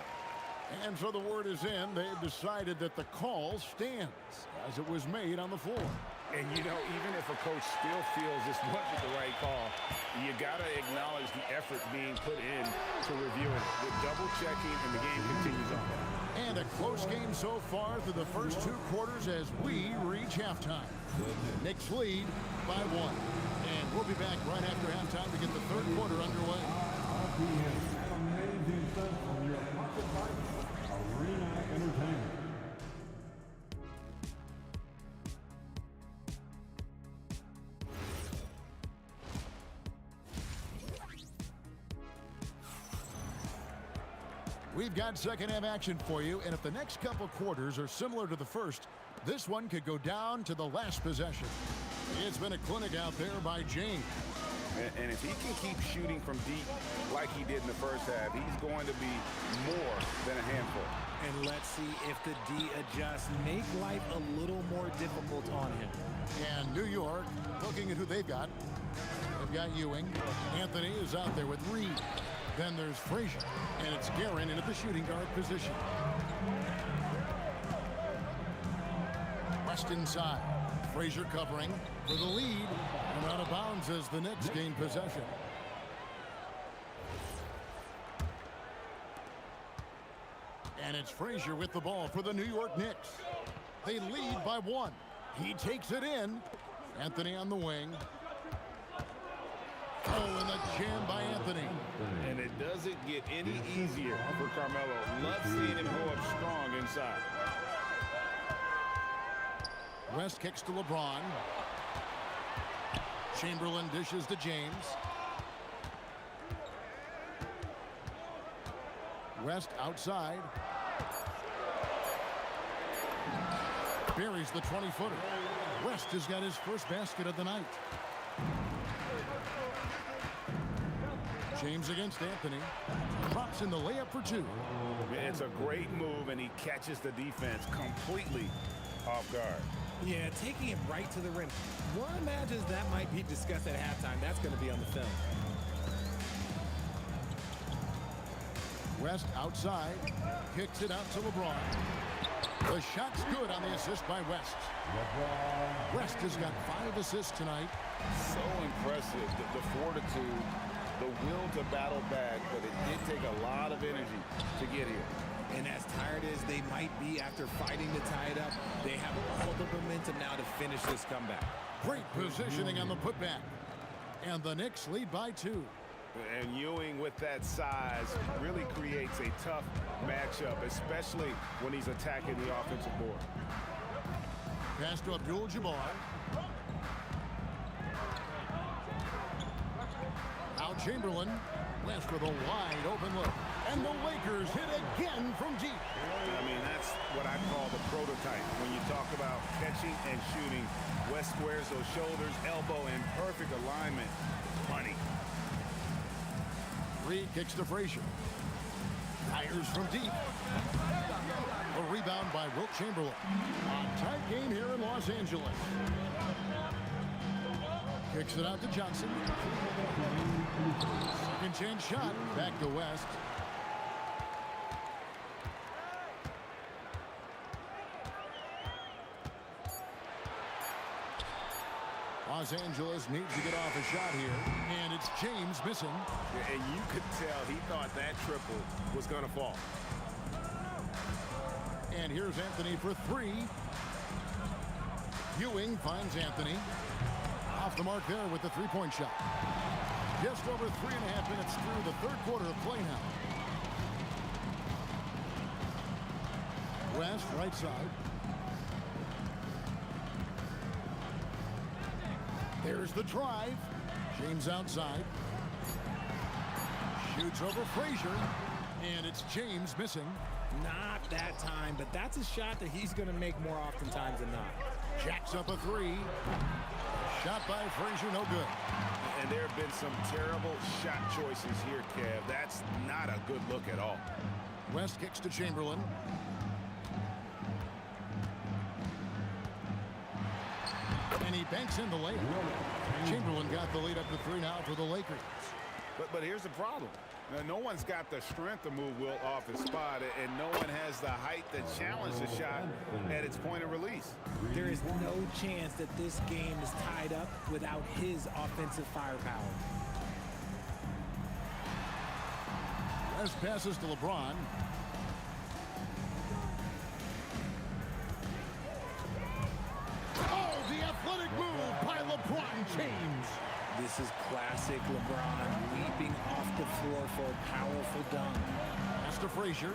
And so the word is in. They've decided that the call stands as it was made on the floor. And, you know, even if a coach still feels this wasn't the right call, you got to acknowledge the effort being put in to reviewing it. With double-checking, and the game continues on. And a close game so far through the first 2 quarters as we reach halftime. Knicks lead by 1. And we'll be back right after halftime to get the 3rd quarter underway. Amazing stuff from your pocket Arena Entertainment. We've got second half action for you, and if the next couple quarters are similar to the first, this one could go down to the last possession. It's been a clinic out there by James. And if he can keep shooting from deep like he did in the first half, he's going to be more than a handful. And let's see if the D adjusts, make life a little more difficult on him. And New York, looking at who they've got. They've got Ewing. Anthony is out there with Reed. Then there's Frazier, and it's Guerin in at the shooting guard position. West inside. Frazier covering for the lead, and out of bounds as the Knicks gain possession. And it's Frazier with the ball for the New York Knicks. They lead by 1. He takes it in. Anthony on the wing. Oh, and a jam by Anthony. And it doesn't get any easier for Carmelo. Love seeing him go up strong inside. West kicks to LeBron. Chamberlain dishes to James. West outside. Buries the 20-footer. West has got his first basket of the night. James against Anthony. Drops in the layup for 2. It's a great move, and he catches the defense completely off guard. Yeah, taking it right to the rim. One imagines that might be discussed at halftime. That's going to be on the film. West outside. Kicks it out to LeBron. The shot's good on the assist by West. West has got 5 assists tonight. So impressive, the fortitude, the will to battle back, but it did take a lot of energy to get here. And as tired as they might be after fighting to tie it up, they have all the momentum now to finish this comeback. Great positioning on the putback. And the Knicks lead by 2. And Ewing with that size really creates a tough matchup, especially when he's attacking the offensive board. Pass to Abdul-Jabbar. Now Chamberlain. West with a wide open look. And the Lakers hit again from deep. I mean, that's what I call the prototype. When you talk about catching and shooting, West squares those shoulders, elbow in perfect alignment. Money. Reed kicks to Frazier. Fires from deep. A rebound by Wilt Chamberlain. A tight game here in Los Angeles. Kicks it out to Johnson. Second chance shot. Back to West. Los Angeles needs to get off a shot here, and it's James missing. And you could tell he thought that triple was going to fall. And here's Anthony for 3. Ewing finds Anthony. Off the mark there with the 3-point shot. Just over 3.5 minutes through the third quarter of play now. West right side. There's the drive. James outside. Shoots over Frazier. And it's James missing. Not that time, but that's a shot that he's going to make more oftentimes than not. Jacks up a 3. Shot by Frazier, no good. And there have been some terrible shot choices here, Kev. That's not a good look at all. West kicks to Chamberlain. And he banks in the layup. Chamberlain got the lead up to 3 now for the Lakers. But here's the problem. Now, no one's got the strength to move Wilt off his spot, and no one has the height to challenge the shot at its point of release. There is no chance that this game is tied up without his offensive firepower. West passes to LeBron. Oh, the athletic move by LeBron James. This is classic LeBron, leaping off the floor for a powerful dunk. Pass to Frazier.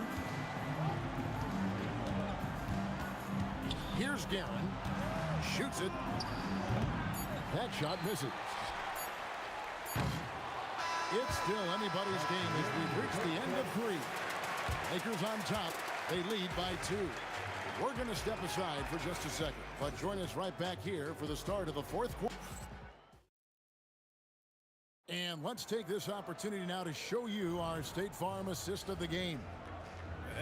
Here's Guerin. Shoots it. That shot misses. It's still anybody's game as we've reached the end of 3. Lakers on top. They lead by 2. We're going to step aside for just a second, but join us right back here for the start of the 4th quarter. And let's take this opportunity now to show you our State Farm assist of the game.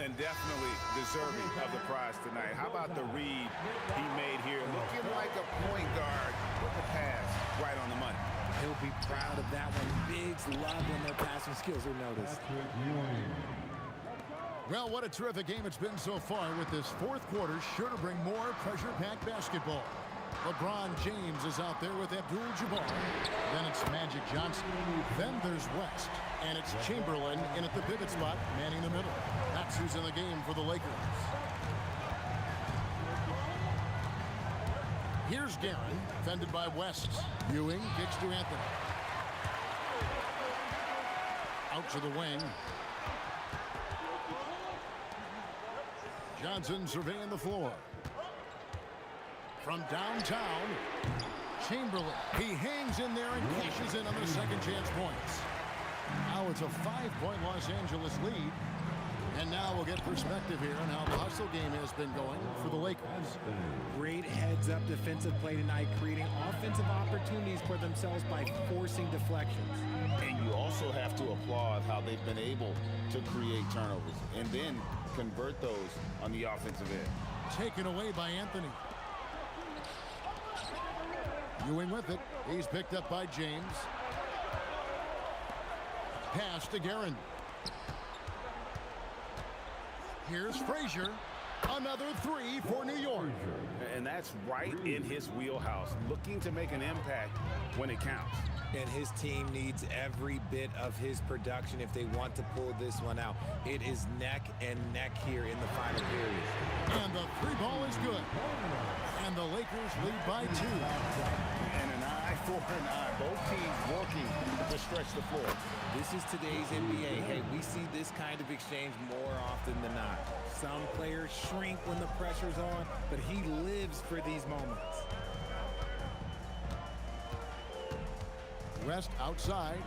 And definitely deserving of the prize tonight. How about the read he made here? Looking like a point guard with the pass right on the money. He'll be proud of that one. Bigs love when their passing skills are noticed. Well, what a terrific game it's been so far, with this fourth quarter sure to bring more pressure-packed basketball. LeBron James is out there with Abdul-Jabbar. Then it's Magic Johnson. Then there's West. And it's Chamberlain in at the pivot spot, manning the middle. That's who's in the game for the Lakers. Here's Guerin, defended by West. Ewing kicks to Anthony. Out to the wing. Johnson surveying the floor. From downtown, Chamberlain. He hangs in there and cashes in on the second chance points. Now it's a 5-point Los Angeles lead. And now we'll get perspective here on how the hustle game has been going for the Lakers. Great heads-up defensive play tonight, creating offensive opportunities for themselves by forcing deflections. And you also have to applaud how they've been able to create turnovers and then convert those on the offensive end. Taken away by Anthony. Ewing with it. He's picked up by James. Pass to Guerin. Here's Frazier. Another three for New York. And that's right in his wheelhouse, looking to make an impact when it counts. And his team needs every bit of his production if they want to pull this one out. It is neck and neck here in the final period. And the three ball is good. And the Lakers lead by 2. And an eye for an eye. Both teams working to stretch the floor. This is today's NBA. Hey, we see this kind of exchange more often than not. Some players shrink when the pressure's on, but he lives for these moments. West outside.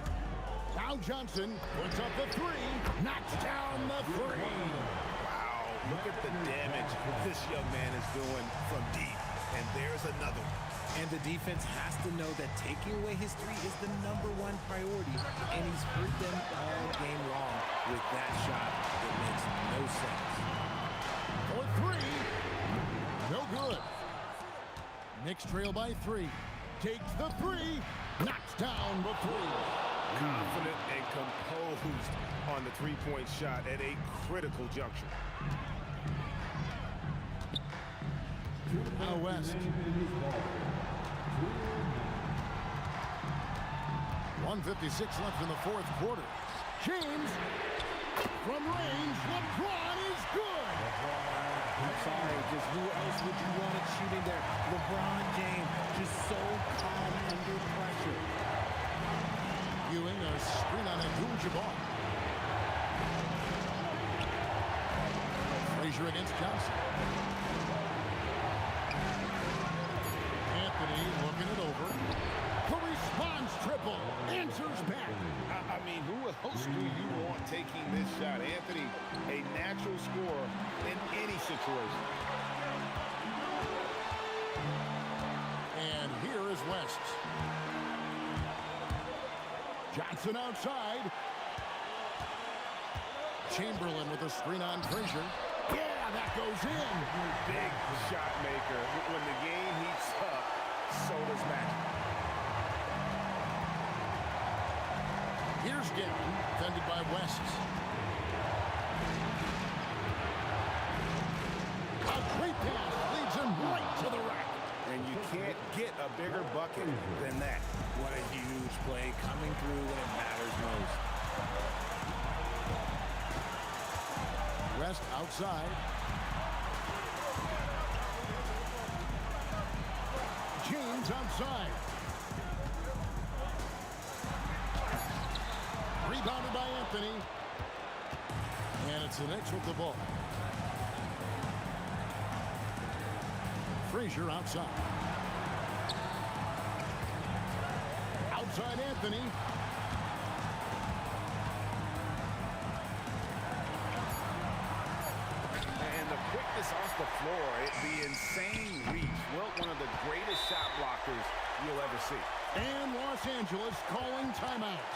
Now Johnson puts up the three. Knocks down the three. Wow, look at the damage this young man is doing from deep. And there's another one. And the defense has to know that taking away his three is the #1 priority. And he's hurt them all game long with that shot that makes no sense. For three. No good. Knicks trail by 3. Takes the three. Knocks down the three. Confident and composed on the three-point shot at a critical juncture. Now West. 1:56 left in the fourth quarter. James from range. LeBron is good. I'm sorry, just who else would you want it shooting there? LeBron James, just so calm under pressure. Ewing, a screen on Abdul-Jabbar. Frazier against Johnson. Anthony looking it over. The response triple. Answers back. I mean, who else do you want taking this shot? Anthony, a natural scorer in any situation. And here is West. Johnson outside. Chamberlain with a screen on Frazier. Yeah, that goes in. Big shot maker. When the game heats up, so does Magic. Here's Guerin, defended by West. A great pass leads him right to the rack. And you can't get a bigger bucket than that. What a huge play coming through when it matters most. West outside. James outside. Rebounded by Anthony. And it's the Knicks with the ball. Frazier outside. Outside Anthony. And the quickness off the floor, the insane reach. Well, one of the greatest shot blockers you'll ever see. And Los Angeles calling timeout.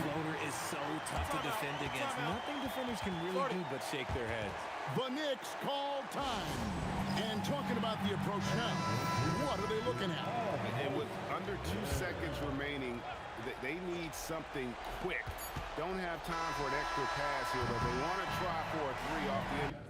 floater is so tough to defend against. Nothing defenders can really do but shake their heads. The Knicks call time. And talking about the approach now, what are they looking at? And with under 2 seconds remaining, they need something quick. Don't have time for an extra pass here, but they want to try for a three off the end.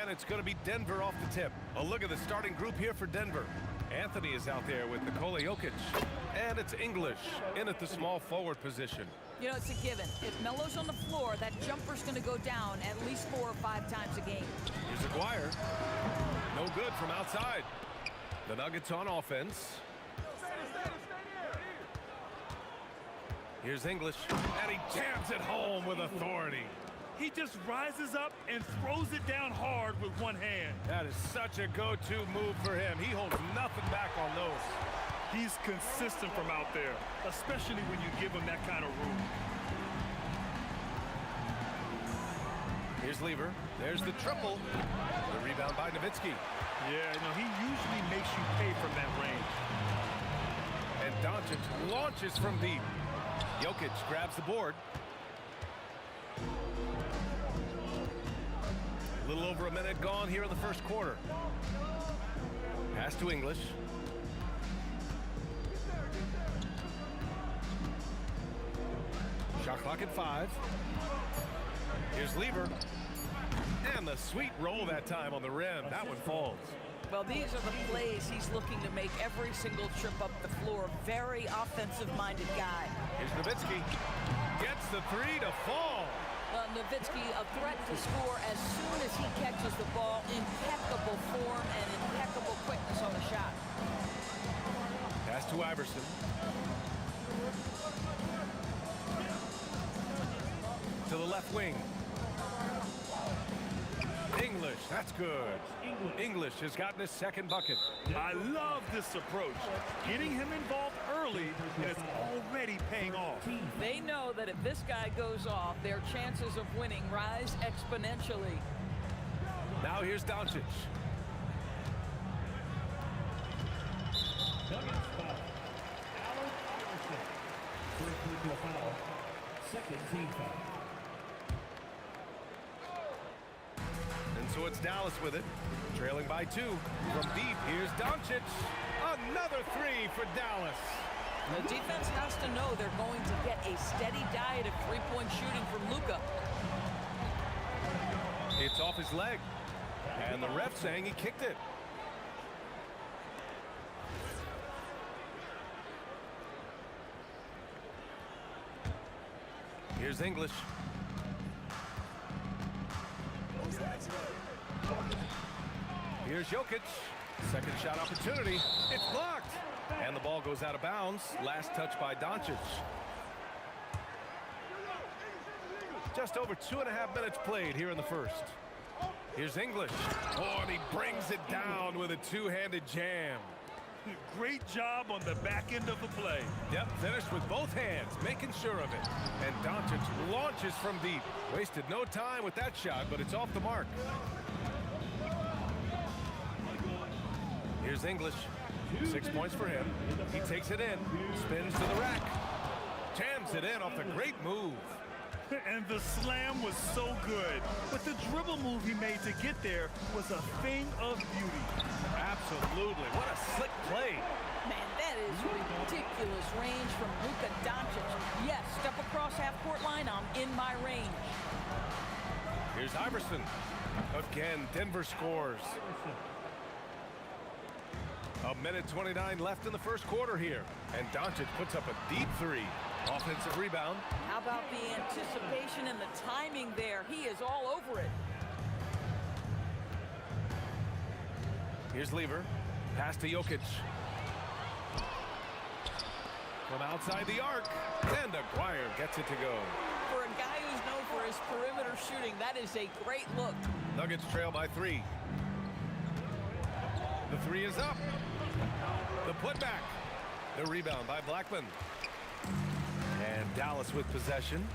And it's going to be Denver off the tip. A look at the starting group here for Denver. Anthony is out there with Nikola Jokic. And it's English in at the small forward position. You know, it's a given. If Melo's on the floor, that jumper's going to go down at least 4 or 5 times a game. Here's Aguirre. No good from outside. The Nuggets on offense. Here's English, and he jams it home with authority. He just rises up and throws it down hard with one hand. That is such a go-to move for him. He holds nothing back on those. He's consistent from out there, especially when you give him that kind of room. Here's Lever. There's the triple. The rebound by Nowitzki. Yeah, you know, he usually makes you pay from that range. And Doncic launches from deep. Jokic grabs the board. A little over a minute gone here in the first quarter. Pass to English. Shot clock at 5. Here's Lever. And the sweet roll that time on the rim. That one falls. Well, these are the plays he's looking to make every single trip up the floor. Very offensive-minded guy. Here's Nowitzki. Gets the 3 to fall. Nowitzki, a threat to score as soon as he catches the ball. Impeccable form and impeccable quickness on the shot. Pass to Iverson. To the left wing. English, that's good. English has gotten his second bucket. I love this approach. Getting him involved early, and it's already paying off. They know that if this guy goes off, their chances of winning rise exponentially. Now here's Doncic. Second team foul. And so it's Dallas with it, trailing by 2. From deep, here's Doncic. Another 3 for Dallas. The defense has to know they're going to get a steady diet of three-point shooting from Luka. It's off his leg. And the ref saying he kicked it. Here's English. Here's Jokic. Second shot opportunity. It's blocked. And the ball goes out of bounds. Last touch by Doncic. Just over 2.5 minutes played here in the first. Here's English. Oh, and he brings it down with a two-handed jam. Great job on the back end of the play. Yep, finished with both hands, making sure of it. And Doncic launches from deep. Wasted no time with that shot, but it's off the mark. Here's English. 6 points for him. He takes it in, spins to the rack. Jams it in off the great move. And the slam was so good. But the dribble move he made to get there was a thing of beauty. Absolutely. What a slick play. Man, that is ridiculous range from Luka Doncic. Yes, step across half-court line, I'm in my range. Here's Iverson. Again, Denver scores. 1:29 left in the first quarter here. And Doncic puts up a deep 3. Offensive rebound. How about the anticipation and the timing there? He is all over it. Here's Lever. Pass to Jokic. From outside the arc. And Aguirre gets it to go. For a guy who's known for his perimeter shooting, that is a great look. Nuggets trail by 3. The 3 is up. The putback. The rebound by Blackman. And Dallas with possession.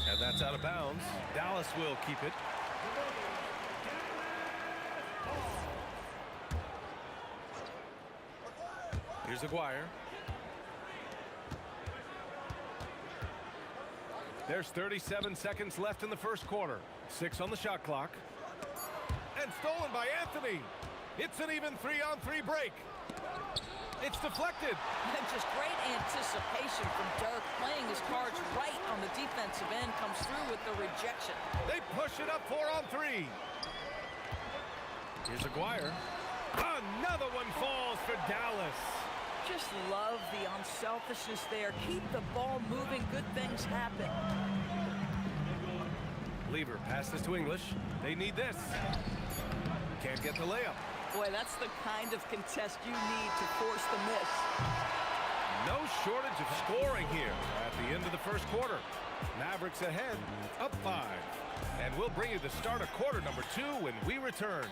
And that's out of bounds. Dallas will keep it. Here's Aguirre. There's 37 seconds left in the first quarter. 6 on the shot clock. And stolen by Anthony. It's an even 3-on-3 break. It's deflected. And just great anticipation from Dirk, playing his cards right on the defense. defensive end comes through with the rejection. They push it up 4 on 3. Here's Aguirre. Another one falls for Dallas. Just love the unselfishness there. Keep the ball moving. Good things happen. Lever passes to English. They need this. Can't get the layup. Boy, that's the kind of contest you need to force the miss. No shortage of scoring here at the end of the first quarter. Mavericks ahead, up 5. And we'll bring you the start of quarter number 2 when we return.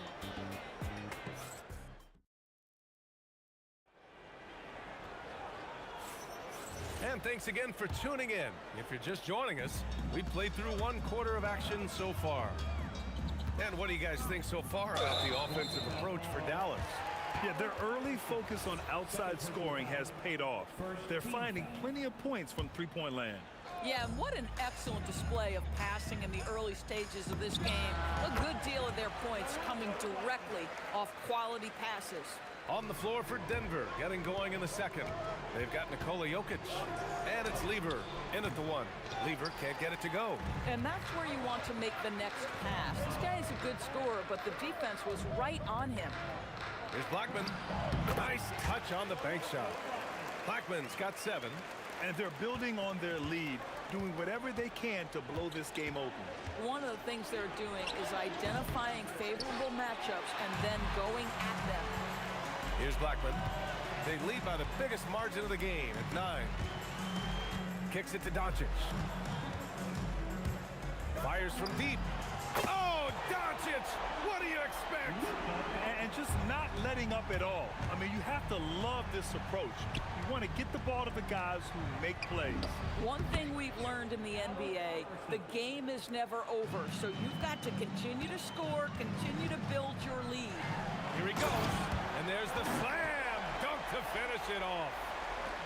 And thanks again for tuning in. If you're just joining us, we've played through 1 quarter of action so far. And what do you guys think so far about the offensive approach for Dallas? Yeah, their early focus on outside scoring has paid off. They're finding plenty of points from three-point land. Yeah, and what an excellent display of passing in the early stages of this game. A good deal of their points coming directly off quality passes. On the floor for Denver, getting going in the second. They've got Nikola Jokic, and it's Lever in at the 1. Lever can't get it to go. And that's where you want to make the next pass. This guy's a good scorer, but the defense was right on him. Here's Blackman. Nice touch on the bank shot. Blackman's got 7. And they're building on their lead, doing whatever they can to blow this game open. One of the things they're doing is identifying favorable matchups and then going at them. Here's Blackman. They lead by the biggest margin of the game at 9. Kicks it to Doncic. Fires from deep. Oh, Doncic! What do you expect? And just not letting up at all. I mean, you have to love this approach. You want to get the ball to the guys who make plays. One thing we've learned in the NBA, the game is never over. So you've got to continue to score, continue to build your lead. Here he goes. And there's the slam dunk to finish it off.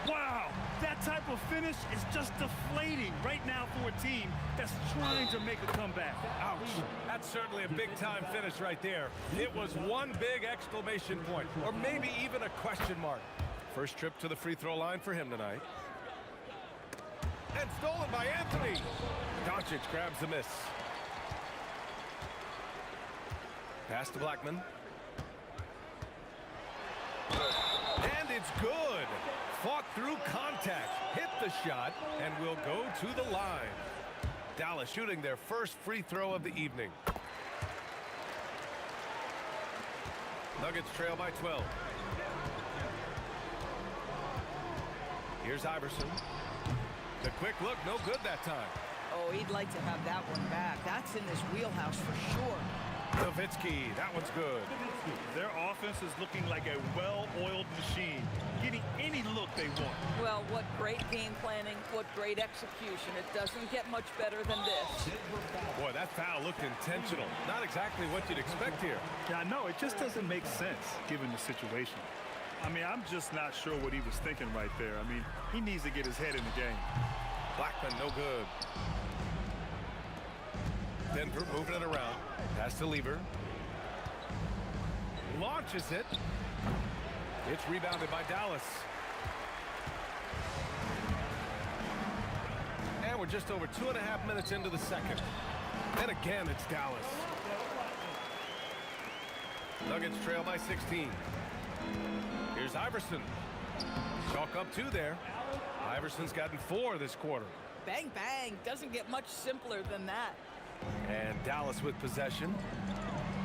Wow, that type of finish is just deflating right now for a team that's trying to make a comeback. Ouch. That's certainly a big-time finish right there. It was one big exclamation point, or maybe even a question mark. First trip to the free throw line for him tonight. And stolen by Anthony. Doncic grabs the miss. Pass to Blackman. And it's good. Fought through contact, hit the shot, and will go to the line. Dallas shooting their first free throw of the evening. Nuggets trail by 12. Here's Iverson. The quick look, no good that time. Oh, he'd like to have that one back. That's in his wheelhouse for sure. Nowitzki, that one's good. Their offense is looking like a well-oiled machine, getting any look they want. Well, what great game planning, what great execution. It doesn't get much better than this. Boy, that foul looked intentional. Not exactly what you'd expect here. Yeah, I know. It just doesn't make sense given the situation. I mean, I'm just not sure what he was thinking right there. I mean, he needs to get his head in the game. Blackman, no good. Denver moving it around. Pass to Lever. Launches it. It's rebounded by Dallas. And we're just over 2.5 minutes into the second. And again, it's Dallas. Nuggets trail by 16. Here's Iverson. Chalk up 2 there. Iverson's gotten 4 this quarter. Bang, bang. Doesn't get much simpler than that. And Dallas with possession.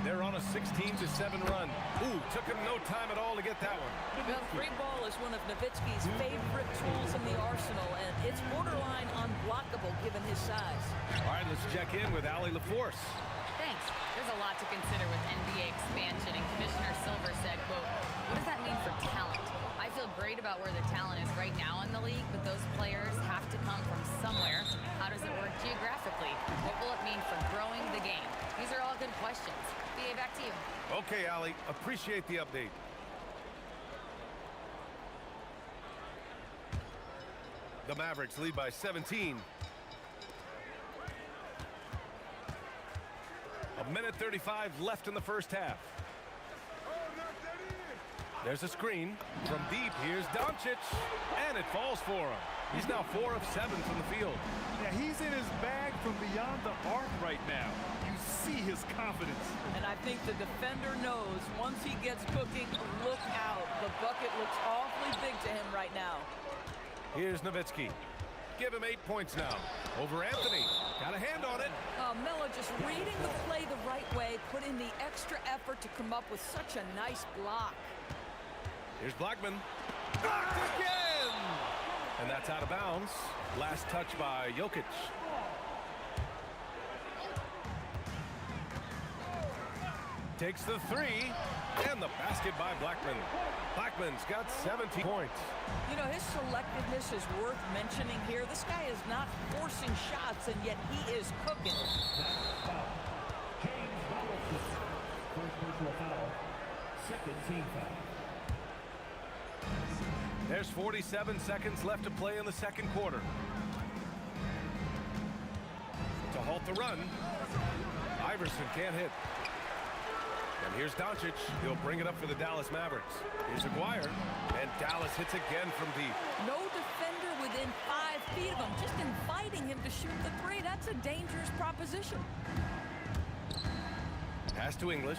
They're on a 16-7 run. Ooh, took him no time at all to get that one. Well, free ball is one of Nowitzki's favorite tools in the arsenal, and it's borderline unblockable given his size. All right, let's check in with Allie LaForce. Thanks. There's a lot to consider with NBA expansion, and Commissioner Silver said, quote, what does that mean for talent? I feel great about where the talent is right now in the league, but those players have to come from somewhere. How does it work geographically? What will it mean for growing the game? These are all good questions. BA, back to you. Okay, Allie, appreciate the update. The Mavericks lead by 17. 1:35 left in the first half. There's a screen from deep. Here's Doncic, and it falls for him. He's now 4 of 7 from the field. Yeah, he's in his bag from beyond the arc right now. You see his confidence. And I think the defender knows once he gets cooking, look out. The bucket looks awfully big to him right now. Here's Nowitzki. Give him 8 points now. Over Anthony. Got a hand on it. Melo just reading the play the right way, put in the extra effort to come up with such a nice block. Here's Blackman. Blocked again! And that's out of bounds. Last touch by Jokic. Takes the 3, and the basket by Blackman. Blackman's got 17 points. You know, his selectiveness is worth mentioning here. This guy is not forcing shots, and yet he is cooking. First personal foul. Second team foul. There's 47 seconds left to play in the second quarter. To halt the run, Iverson can't hit. And here's Doncic. He'll bring it up for the Dallas Mavericks. Here's Aguirre, and Dallas hits again from deep. No defender within 5 feet of him, just inviting him to shoot the 3. That's a dangerous proposition. Pass to English.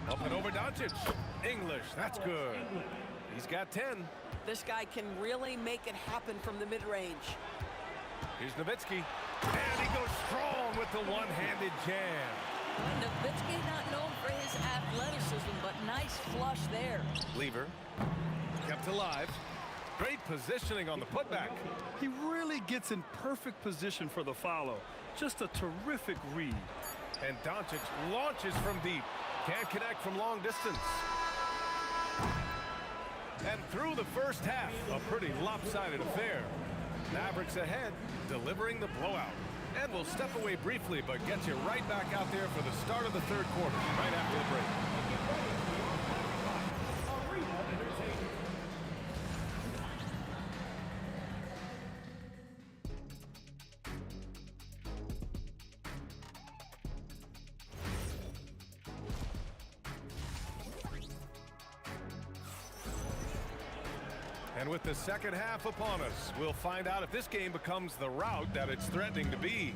Up and over Doncic. English, that's good. He's got 10. This guy can really make it happen from the mid-range. Here's Nowitzki. And he goes strong with the one-handed jam. Nowitzki not known for his athleticism, but nice flush there. Lever. Kept alive. Great positioning on the putback. He really gets in perfect position for the follow. Just a terrific read. And Doncic launches from deep. Can't connect from long distance. And through the first half, a pretty lopsided affair. Mavericks ahead, delivering the blowout. And we'll step away briefly, but get you right back out there for the start of the third quarter, right after the break. And with the second half upon us, we'll find out if this game becomes the rout that it's threatening to be.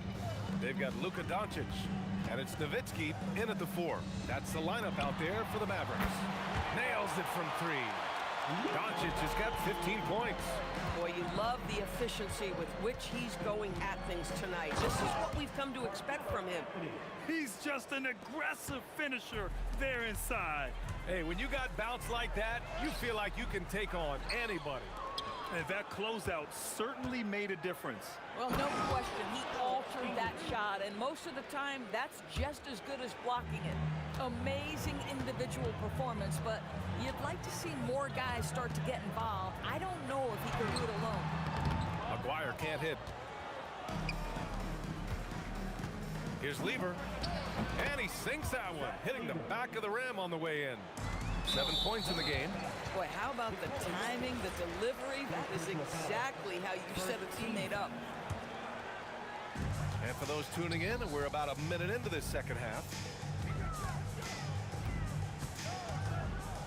They've got Luka Doncic, and it's Nowitzki in at the 4. That's the lineup out there for the Mavericks. Nails it from 3. Doncic has got 15 points. Boy, you love the efficiency with which he's going at things tonight. This is what we've come to expect from him. He's just an aggressive finisher there inside. Hey, when you got bounce like that, you feel like you can take on anybody. And that closeout certainly made a difference. Well, no question, he altered that shot, and most of the time, that's just as good as blocking it. Amazing individual performance, but you'd like to see more guys start to get involved. I don't know if he can do it alone. Aguirre can't hit. Here's Lever. And he sinks that one, hitting the back of the rim on the way in. 7 points in the game. Boy, how about the timing, the delivery? That is exactly how you set a teammate up. And for those tuning in, we're about a minute into this second half.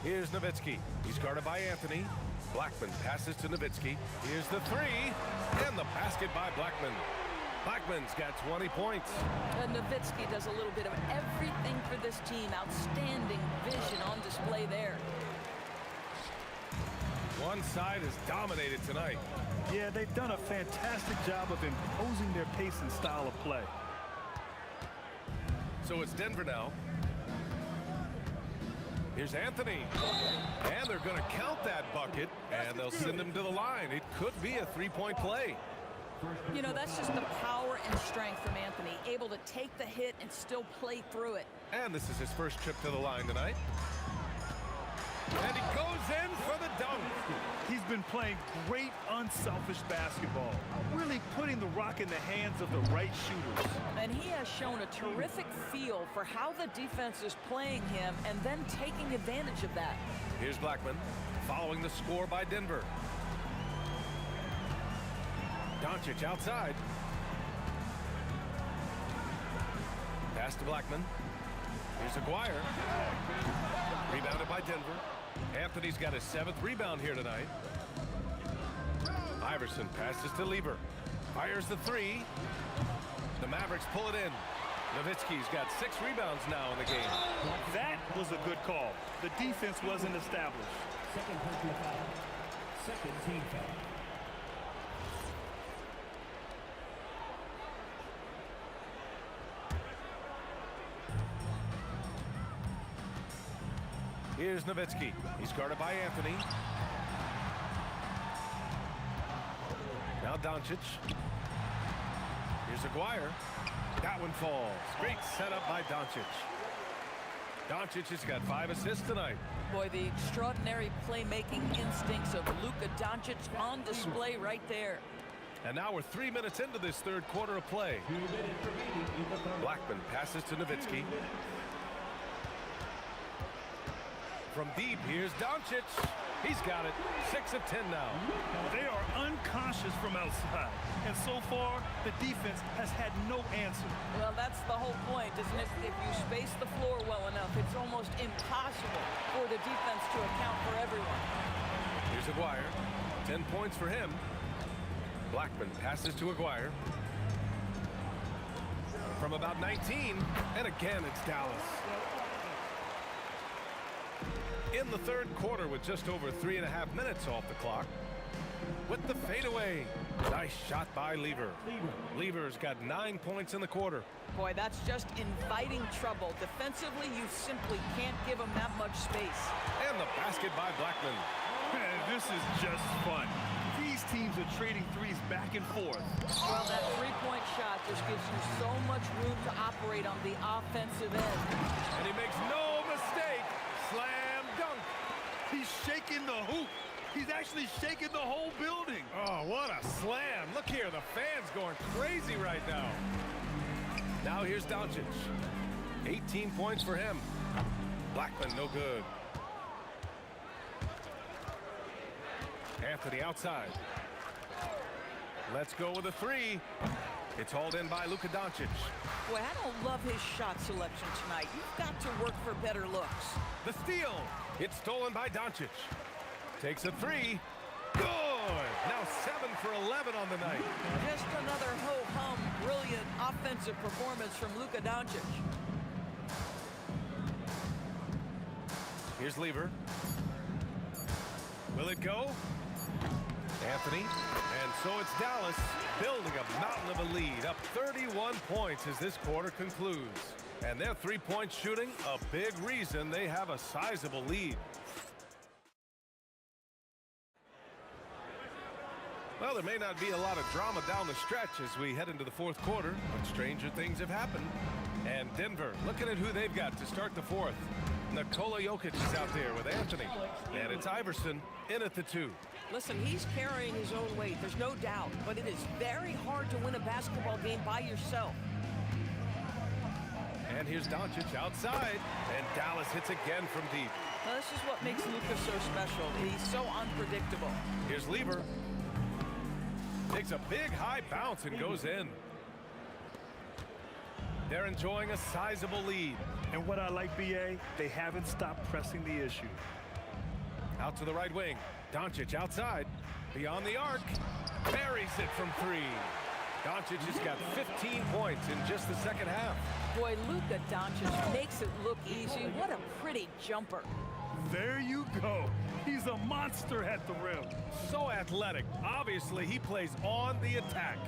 Here's Nowitzki. He's guarded by Anthony. Blackman passes to Nowitzki. Here's the 3, and the basket by Blackman. Blackman's got 20 points. Nowitzki does a little bit of everything for this team. Outstanding vision on display there. One side is dominated tonight. Yeah, they've done a fantastic job of imposing their pace and style of play. So it's Denver now. Here's Anthony. And they're going to count that bucket, and they'll send him to the line. It could be a three-point play. You know, that's just the power and strength from Anthony, able to take the hit and still play through it. And this is his first trip to the line tonight. And he goes in for the dunk. He's been playing great, unselfish basketball, really putting the rock in the hands of the right shooters. And he has shown a terrific feel for how the defense is playing him and then taking advantage of that. Here's Blackman, following the score by Denver. Doncic outside. Pass to Blackman. Here's Aguirre. Rebounded by Denver. Anthony's got his 7th rebound here tonight. Iverson passes to Lieber. Fires the three. The Mavericks pull it in. Nowitzki's got 6 rebounds now in the game. That was a good call. The defense wasn't established. Second personal foul. Second team foul. Here's Nowitzki. He's guarded by Anthony. Now Doncic. Here's Aguirre. That one falls. Great setup by Doncic. Doncic has got 5 assists tonight. Boy, the extraordinary playmaking instincts of Luka Doncic on display right there. And now we're 3 minutes into this third quarter of play. Blackman passes to Nowitzki. From deep, here's Doncic. He's got it. 6 of 10 now. They are unconscious from outside. And so far, the defense has had no answer. Well, that's the whole point, isn't it? If you space the floor well enough, it's almost impossible for the defense to account for everyone. Here's Aguirre. 10 points for him. Blackman passes to Aguirre. From about 19, and again it's Dallas. In the third quarter with just over 3.5 minutes off the clock. With the fadeaway. Nice shot by Lieber. Lieber's got 9 points in the quarter. Boy, that's just inviting trouble. Defensively, you simply can't give him that much space. And the basket by Blackman. Man, this is just fun. These teams are trading threes back and forth. Well, that three-point shot just gives you so much room to operate on the offensive end. And he makes no mistake. Slam dunk. He's shaking the hoop. He's actually shaking the whole building. Oh, what a slam. Look here, the fans going crazy right now. Now here's Doncic. 18 points for him. Blackman, no good. Anthony outside. Let's go with a three. It's hauled in by Luka Doncic. Boy, I don't love his shot selection tonight. You've got to work for better looks. The steal. It's stolen by Doncic. Takes a three. Good. Now 7 for 11 on the night. Just another ho-hum, brilliant offensive performance from Luka Doncic. Here's Lieber. Will it go? Anthony. And so it's Dallas building a mountain of a lead, up 31 points as this quarter concludes. And their three-point shooting, a big reason they have a sizable lead. Well, there may not be a lot of drama down the stretch as we head into the fourth quarter, but stranger things have happened. And Denver, looking at who they've got to start the fourth. Nikola Jokic is out there with Anthony. And it's Iverson in at the 2. Listen, he's carrying his own weight, there's no doubt, but it is very hard to win a basketball game by yourself. And here's Doncic outside, and Dallas hits again from deep. Well, this is what makes Luka so special. He's so unpredictable. Here's Lieber. Takes a big high bounce and goes in. They're enjoying a sizable lead. And what I like, BA, they haven't stopped pressing the issue. Out to the right wing. Doncic outside. Beyond the arc. Buries it from 3. Doncic has got 15 points in just the second half. Boy, Luka Doncic makes it look easy. What a pretty jumper. There you go. He's a monster at the rim. So athletic. Obviously, he plays on the attack.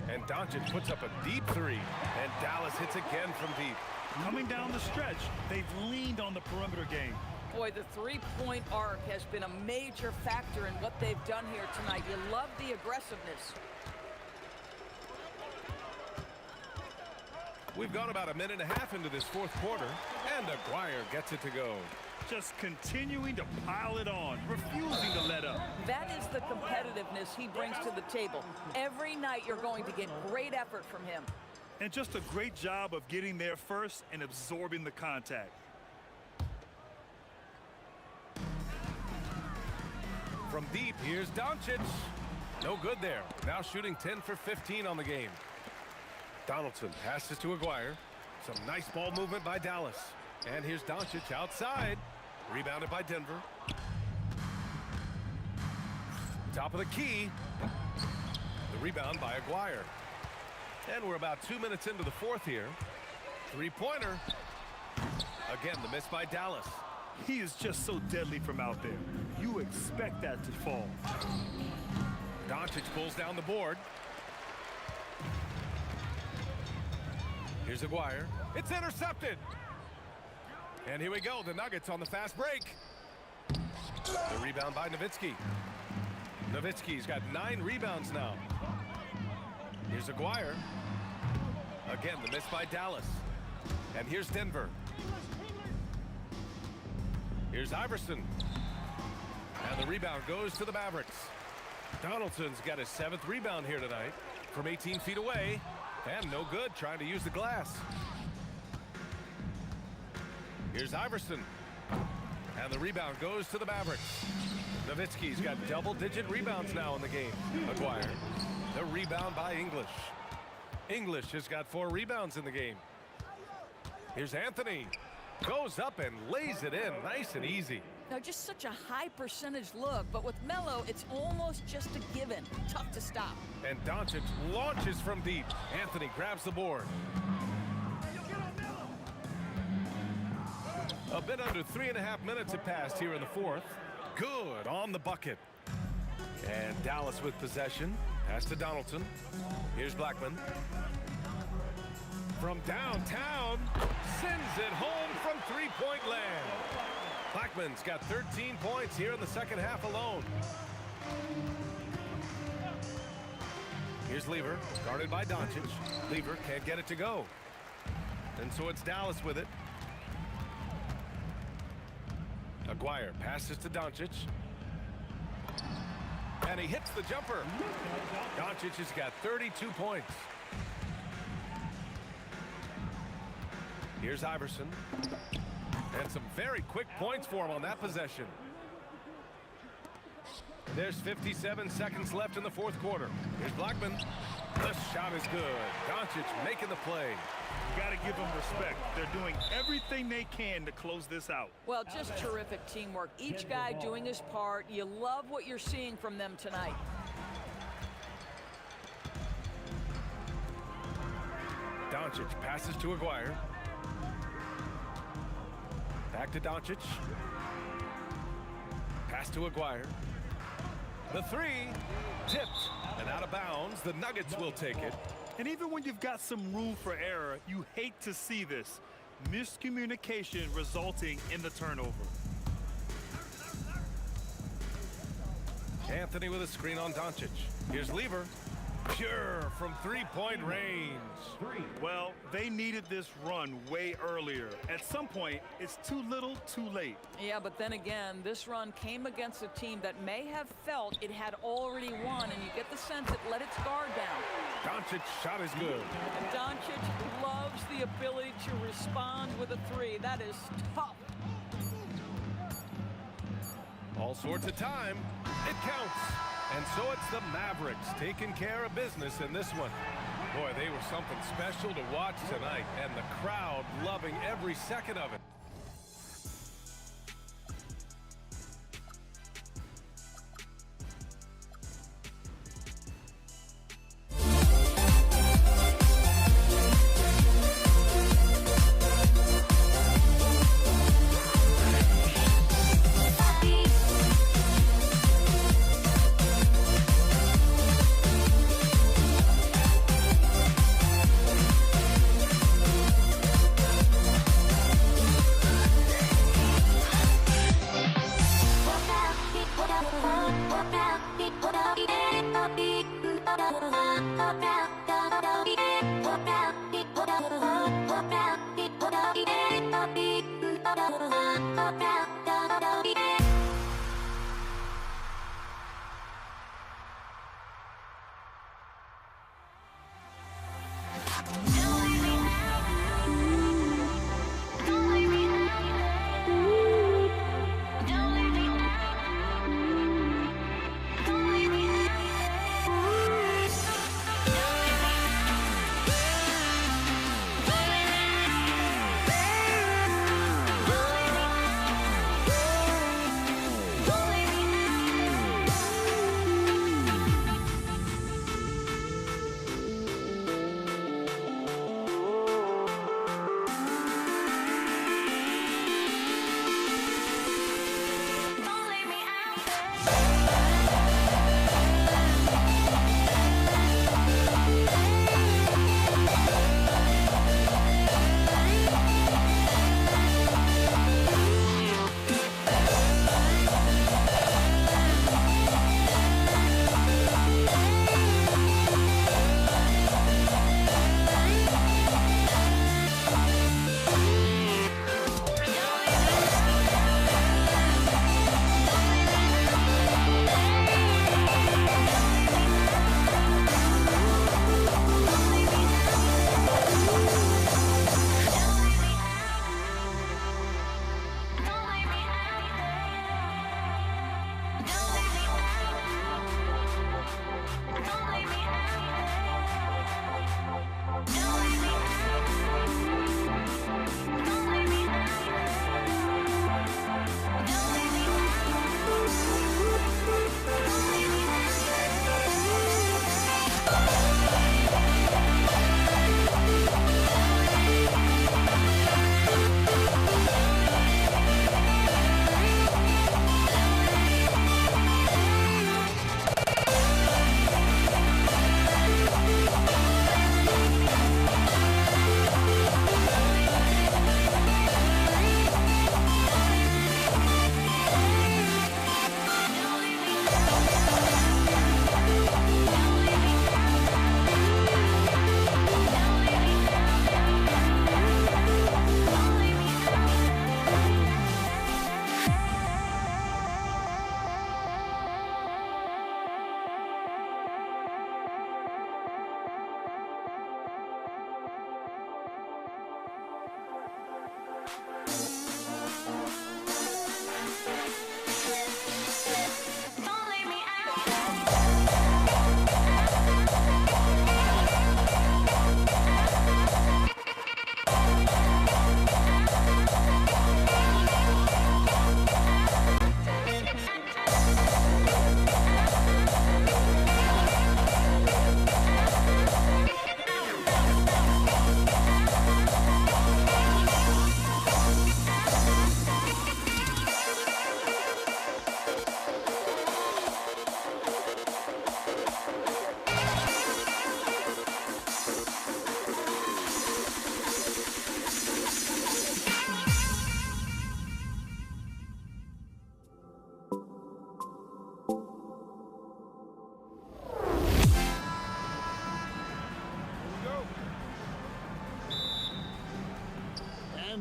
And Doncic puts up a deep 3. And Dallas hits again from deep. Coming down the stretch, they've leaned on the perimeter game. Boy, the three-point arc has been a major factor in what they've done here tonight. You love the aggressiveness. We've gone about a minute and a half into this fourth quarter, and Aguirre gets it to go. Just continuing to pile it on, refusing to let up. That is the competitiveness he brings to the table. Every night you're going to get great effort from him. And just a great job of getting there first and absorbing the contact. From deep, here's Doncic. No good there. Now shooting 10 for 15 on the game. Donaldson passes to Aguirre. Some nice ball movement by Dallas. And here's Doncic outside. Rebounded by Denver. Top of the key. The rebound by Aguirre. And we're about 2 minutes into the fourth here. Three-pointer. Again, the miss by Dallas. He is just so deadly from out there. You expect that to fall. Doncic pulls down the board. Here's Aguirre. It's intercepted. And here we go. The Nuggets on the fast break. The rebound by Nowitzki. Nowitzki's got 9 rebounds now. Here's Aguirre. Again, the miss by Dallas. And here's Denver. Here's Iverson. And the rebound goes to the Mavericks. Donaldson's got his 7th rebound here tonight from 18 feet away. And no good, trying to use the glass. Here's Iverson. And the rebound goes to the Mavericks. Nowitzki's got double-digit rebounds now in the game. Aguirre. The rebound by English. English has got 4 rebounds in the game. Here's Anthony. Goes up and lays it in nice and easy. Now, just such a high percentage look, but with Melo, it's almost just a given. Tough to stop. And Doncic launches from deep. Anthony grabs the board. A bit under 3.5 minutes have passed here in the fourth. Good on the bucket. And Dallas with possession. Pass to Donaldson. Here's Blackman. From downtown, sends it home from three-point land. Blackman's got 13 points here in the second half alone. Here's Lever, guarded by Doncic. Lever can't get it to go. And so it's Dallas with it. Aguirre passes to Doncic. And he hits the jumper. Doncic has got 32 points. Here's Iverson. And some very quick points for him on that possession. There's 57 seconds left in the fourth quarter. Here's Blackman. The shot is good. Doncic making the play. You got to give them respect. They're doing everything they can to close this out. Well, just terrific teamwork. Each guy doing his part. You love what you're seeing from them tonight. Doncic passes to Aguirre. Back to Doncic. Pass to Aguirre. The three tipped and out of bounds. The Nuggets will take it. And even when you've got some room for error, you hate to see this. Miscommunication resulting in the turnover. Anthony with a screen on Doncic. Here's Lever. Pure from three-point range. Well, they needed this run way earlier. At some point, it's too little, too late. Yeah, but then again, this run came against a team that may have felt it had already won, and you get the sense it let its guard down. Doncic's shot is good. And Doncic loves the ability to respond with a three. That is tough. All sorts of time. It counts. And so it's the Mavericks taking care of business in this one. Boy, they were something special to watch tonight, and the crowd loving every second of it.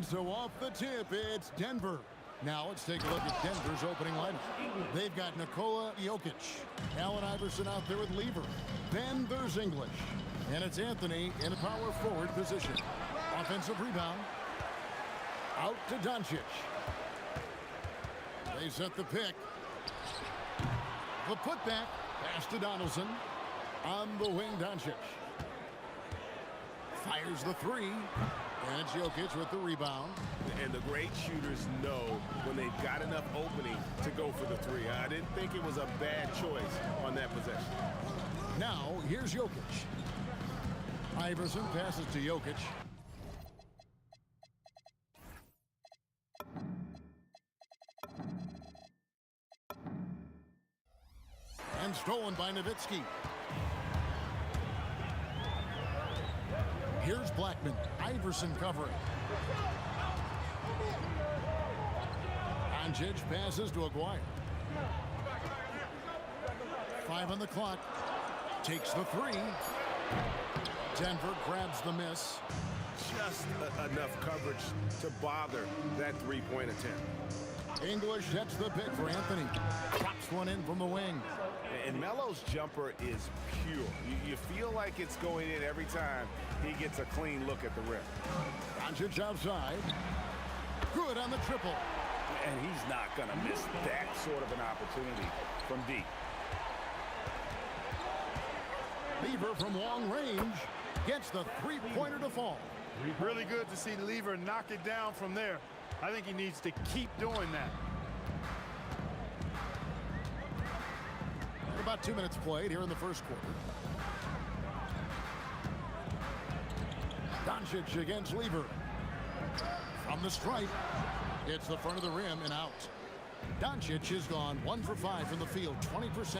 And so off the tip, it's Denver. Now let's take a look at Denver's opening lineup. They've got Nikola Jokic, Allen Iverson out there with Lever. Then there's English. And it's Anthony in a power forward position. Offensive rebound. Out to Doncic. They set the pick. The putback. Pass to Donaldson. On the wing, Doncic. Fires the three. And it's Jokic with the rebound. And the great shooters know when they've got enough opening to go for the three. I didn't think it was a bad choice on that possession. Now, here's Jokic. Iverson passes to Jokic. And stolen by Nowitzki. Here's Blackman. Iverson covering. Doncic passes to Aguirre. 5 on the clock. Takes the three. Denver grabs the miss. Just enough coverage to bother that three-point attempt. English hits the pick for Anthony. Drops one in from the wing. And Melo's jumper is pure. You feel like it's going in every time he gets a clean look at the rim. Doncic outside. Good on the triple. And he's not going to miss that sort of an opportunity from deep. Lever from long range gets the three-pointer to fall. Really good to see Lever knock it down from there. I think he needs to keep doing that. About 2 minutes played here in the first quarter. Doncic against Lever. From the stripe. It's the front of the rim and out. Doncic has gone 1 for 5 from the field, 20%.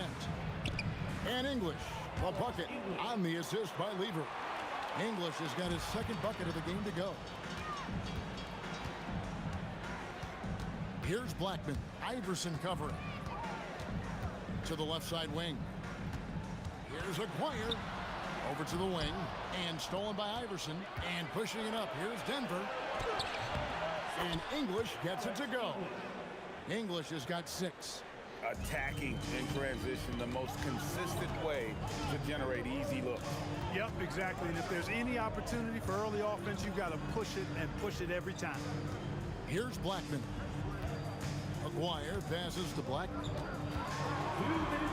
And English, the bucket on the assist by Lever. English has got his second bucket of the game to go. Here's Blackman. Iverson covering. To the left side wing. Here's Aguirre. Over to the wing. And stolen by Iverson. And pushing it up. Here's Denver. And English gets it to go. English has got 6. Attacking in transition, the most consistent way to generate easy looks. Yep, exactly. And if there's any opportunity for early offense, you've got to push it and push it every time. Here's Blackman. Aguirre passes to Blackman.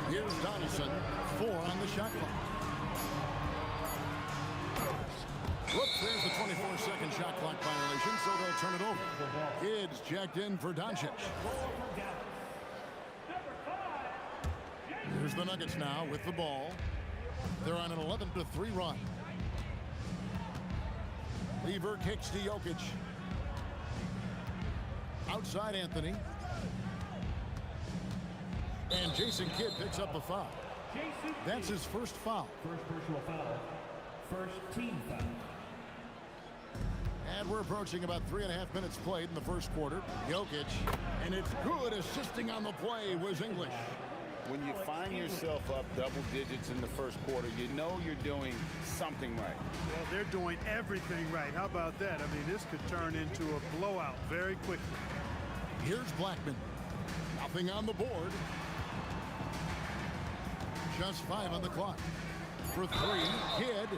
Here's Donaldson. 4 on the shot clock. Whoops, there's the 24-second shot clock violation, so they'll turn it over. Kids checked in for Doncic. Here's the Nuggets now with the ball. They're on an 11-3 run. Lever kicks to Jokic. Outside Anthony. And Jason Kidd picks up the foul. That's his first foul. First personal foul. First team foul. And we're approaching about 3.5 minutes played in the first quarter. Jokic, and it's good. Assisting on the play was English. When you find yourself up double digits in the first quarter, you know you're doing something right. Well, they're doing everything right. How about that? I mean, this could turn into a blowout very quickly. Here's Blackman. Nothing on the board. Just 5 on the clock. For 3, Kidd.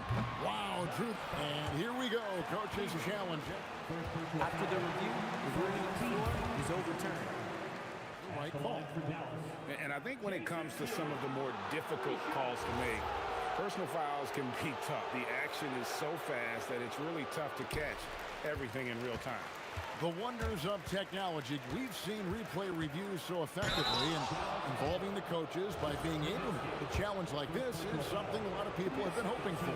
Wow, truth. And here we go, coach's challenge. After the review, the ruling on the floor is overturned. Right call. And I think when it comes to some of the more difficult calls to make, personal fouls can be tough. The action is so fast that it's really tough to catch everything in real time. The wonders of technology. We've seen replay reviews so effectively and involving the coaches by being able to get a challenge like this is something a lot of people have been hoping for.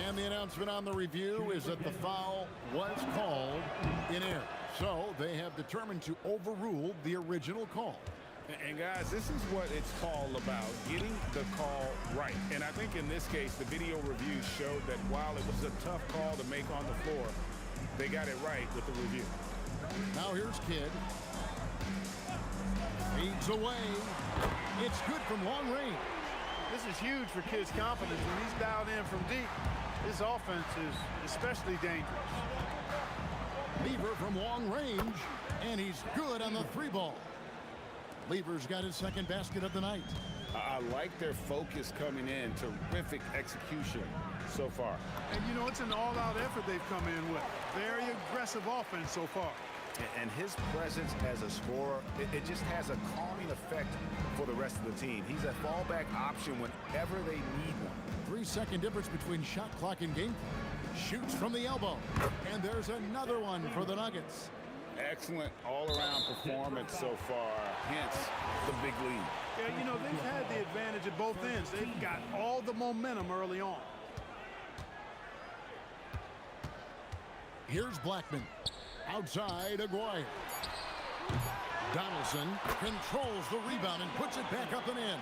And the announcement on the review is that the foul was called in error. So they have determined to overrule the original call. And guys, this is what it's all about, getting the call right. And I think in this case, the video review showed that while it was a tough call to make on the floor, they got it right with the review. Now here's Kidd. Feeds away. It's good from long range. This is huge for Kidd's confidence. When he's dialed in from deep, his offense is especially dangerous. Lever from long range, and he's good on the 3-ball. Lever's got his second basket of the night. I like their focus coming in. Terrific execution so far. And, you know, it's an all-out effort they've come in with. Very aggressive offense so far. And his presence as a scorer, it just has a calming effect for the rest of the team. He's a fallback option whenever they need one. 3-second difference between shot clock and game clock. Shoots from the elbow. And there's another one for the Nuggets. Excellent all-around performance so far, hence the big lead. Yeah, you know, they've had the advantage at both ends. They've got all the momentum early on. Here's Blackman. Outside, Aguirre. Donaldson controls the rebound and puts it back up and in.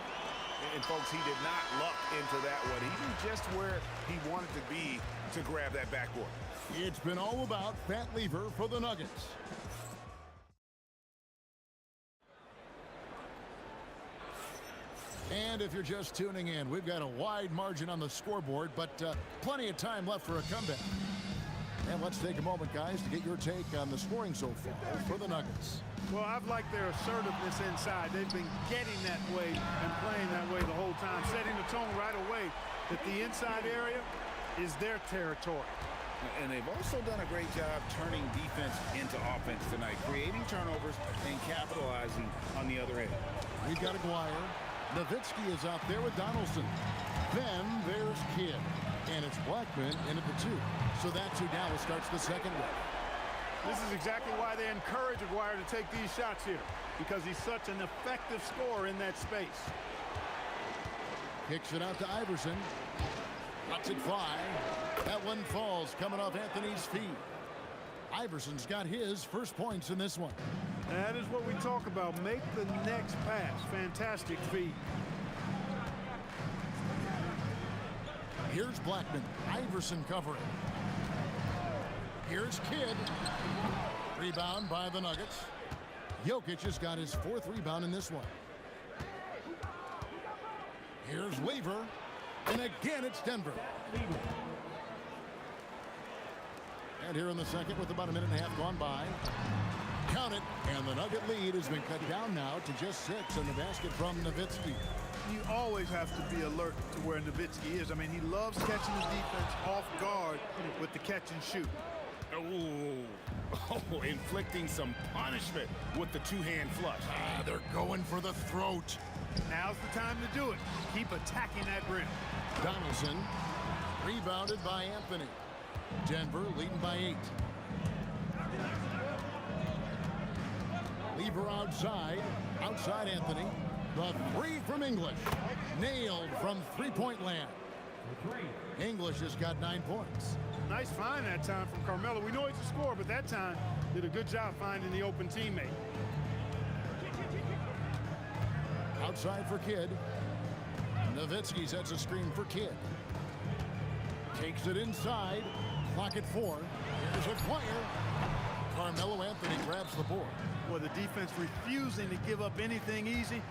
And folks, he did not luck into that one. He knew just where he wanted to be to grab that backboard. It's been all about Fat Lever for the Nuggets. And if you're just tuning in, we've got a wide margin on the scoreboard, but plenty of time left for a comeback. And let's take a moment, guys, to get your take on the scoring so far for the Nuggets. Well, I've liked their assertiveness inside. They've been getting that way and playing that way the whole time, setting the tone right away that the inside area is their territory. And they've also done a great job turning defense into offense tonight, creating turnovers and capitalizing on the other end. We've got Aguirre. Nowitzki is out there with Donaldson. Then there's Kidd. And it's Blackman in at the 2. So that's who now starts the second leg. This is exactly why they encourage Aguirre to take these shots here, because he's such an effective scorer in that space. Kicks it out to Iverson. Lets it fly. That one falls coming off Anthony's feet. Iverson's got his first points in this one. That is what we talk about. Make the next pass. Fantastic feed. Here's Blackman. Iverson covering. Here's Kidd. Rebound by the Nuggets. Jokic has got his 4th rebound in this one. Here's Lever. And again, it's Denver. And here in the second with about a minute and a half gone by. Count it. And the Nugget lead has been cut down now to just 6 in the basket from Nowitzki. You always have to be alert to where Nowitzki is. I mean, he loves catching his defense off guard with the catch and shoot. Oh, inflicting some punishment with the 2-hand flush. They're going for the throat. Now's the time to do it. Keep attacking that rim. Donaldson, rebounded by Anthony. Denver leading by 8. Lever outside Anthony. The 3 from English. Nailed from 3-point land. English has got 9 points. Nice find that time from Carmelo. We know he's a scorer, but that time did a good job finding the open teammate. Outside for Kidd. Nowitzki sets a screen for Kidd. Takes it inside. Clock at 4. Here's Aguirre. Carmelo Anthony grabs the board. Well, the defense refusing to give up anything easy.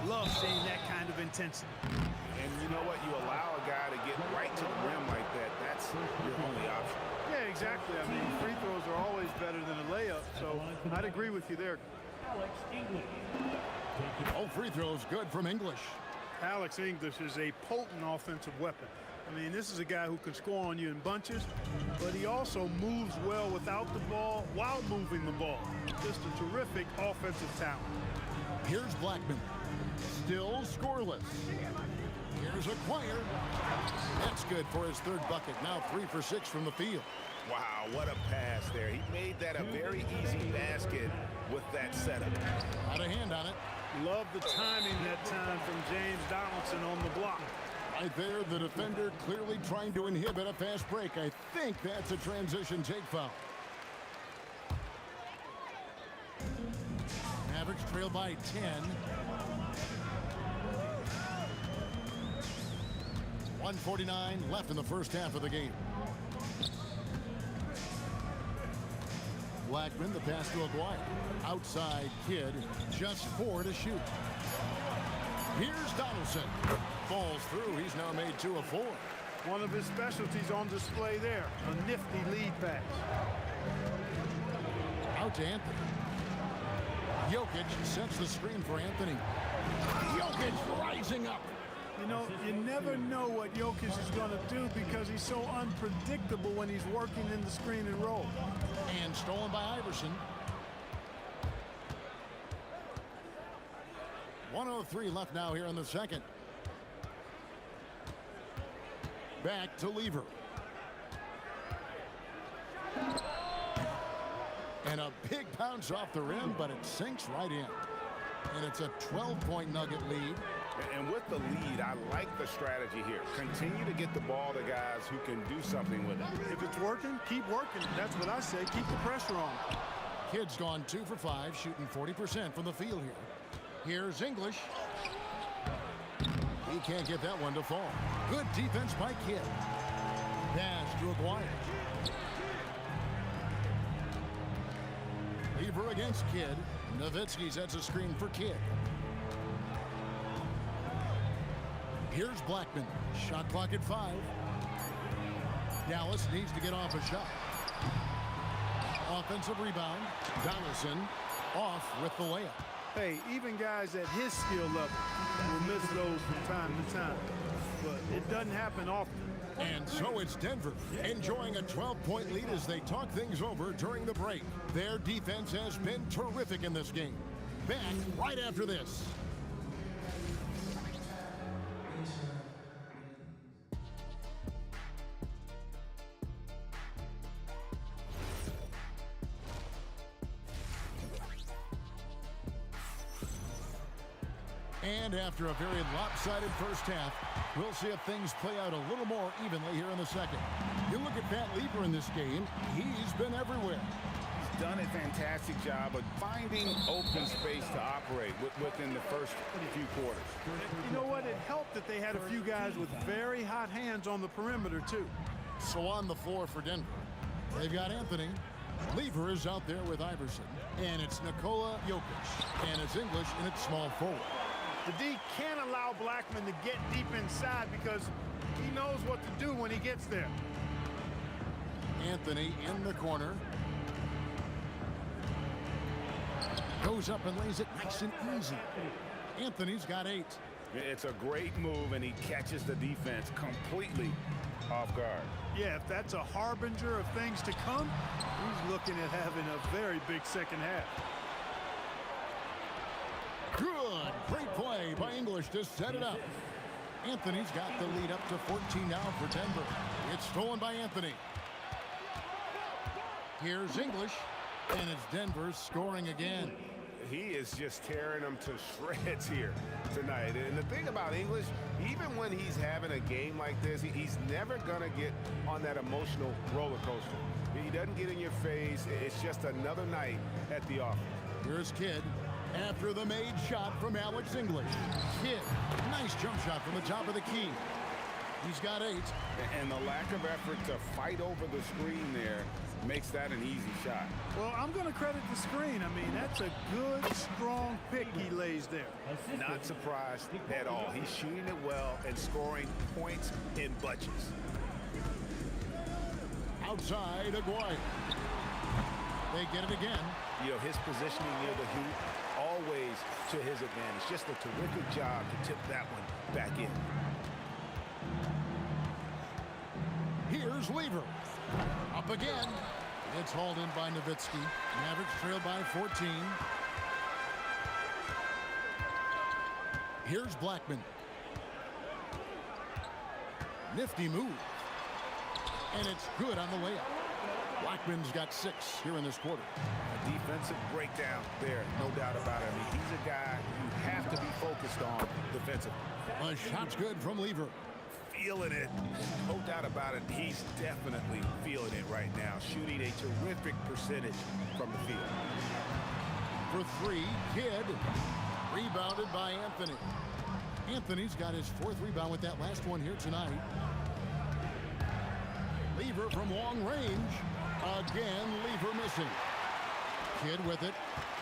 Love seeing that kind of intensity. And you know what? You allow a guy to get right to the rim like that. That's your only option. Yeah, exactly. I mean, free throws are always better than a layup, so I'd agree with you there. Oh, free throws good from English. Alex English is a potent offensive weapon. I mean, this is a guy who can score on you in bunches, but he also moves well without the ball while moving the ball. Just a terrific offensive talent. Here's Blackman. Still scoreless. Here's Aguirre. That's good for his 3rd bucket. Now 3 for 6 from the field. Wow, what a pass there. He made that a very easy basket with that setup. Got a hand on it. Love the timing that time from James Donaldson on the block. Right there, the defender clearly trying to inhibit a fast break. I think that's a transition take foul. Mavericks trail by 10. 1:49 left in the first half of the game. Blackman, the pass to Aguirre. Outside Kidd, just 4 to shoot. Here's Donaldson. Falls through. He's now made 2 of 4. One of his specialties on display there. A nifty lead pass. Out to Anthony. Jokic sets the screen for Anthony. Jokic rising up. You know, you never know what Jokic is going to do because he's so unpredictable when he's working in the screen and roll. And stolen by Iverson. 1:03 left now here in the second. Back to Lever. And a big bounce off the rim, but it sinks right in. And it's a 12-point Nugget lead. And with the lead, I like the strategy here. Continue to get the ball to guys who can do something with it. If it's working, keep working. That's what I say. Keep the pressure on. Kid's gone 2 for 5, shooting 40% from the field here. Here's English. He can't get that one to fall. Good defense by Kidd. Pass to Aguirre. Lever against Kidd. Nowitzki sets a screen for Kidd. Here's Blackman. Shot clock at 5. Dallas needs to get off a shot. Offensive rebound. Donaldson off with the layup. Hey, even guys at his skill level will miss those from time to time. But it doesn't happen often. And so it's Denver enjoying a 12-point lead as they talk things over during the break. Their defense has been terrific in this game. Back right after this. And after a very lopsided first half, we'll see if things play out a little more evenly here in the second. You look at Pat Lever in this game, he's been everywhere. He's done a fantastic job of finding open space to operate within the first few quarters. You know what? It helped that they had a few guys with very hot hands on the perimeter, too. So on the floor for Denver, they've got Anthony. Lever is out there with Iverson. And it's Nikola Jokic. And it's English in its small forward. The D can't allow Blackman to get deep inside because he knows what to do when he gets there. Anthony in the corner. Goes up and lays it nice and easy. Anthony's got 8. It's a great move, and he catches the defense completely off guard. Yeah, if that's a harbinger of things to come, he's looking at having a very big second half. Good. Great play by English to set it up. Anthony's got the lead up to 14 now for Denver. It's stolen by Anthony. Here's English, and it's Denver scoring again. He is just tearing them to shreds here tonight. And the thing about English, even when he's having a game like this, he's never going to get on that emotional roller coaster. He doesn't get in your face. It's just another night at the office. Here's Kidd. After the made shot from Alex English. Kidd, nice jump shot from the top of the key. He's got 8. And the lack of effort to fight over the screen there makes that an easy shot. Well, I'm going to credit the screen. I mean, that's a good, strong pick he lays there. Not surprised at all. He's shooting it well and scoring points in bunches. Outside, Aguirre. They get it again. You know, his positioning near the hoop, always to his advantage. Just a terrific job to tip that one back in. Here's Lever. Up again. It's hauled in by Nowitzki. Mavericks trail by 14. Here's Blackman. Nifty move. And it's good on the layup. Blackman's got 6 here in this quarter. A defensive breakdown there, no doubt about it. I mean, he's a guy you have to be focused on defensively. A shot's good from Lever. Feeling it. No doubt about it. He's definitely feeling it right now. Shooting a terrific percentage from the field. For 3, Kidd. Rebounded by Anthony. Anthony's got his 4th rebound with that last one here tonight. Lever from long range. Again, Lever missing. Kidd with it.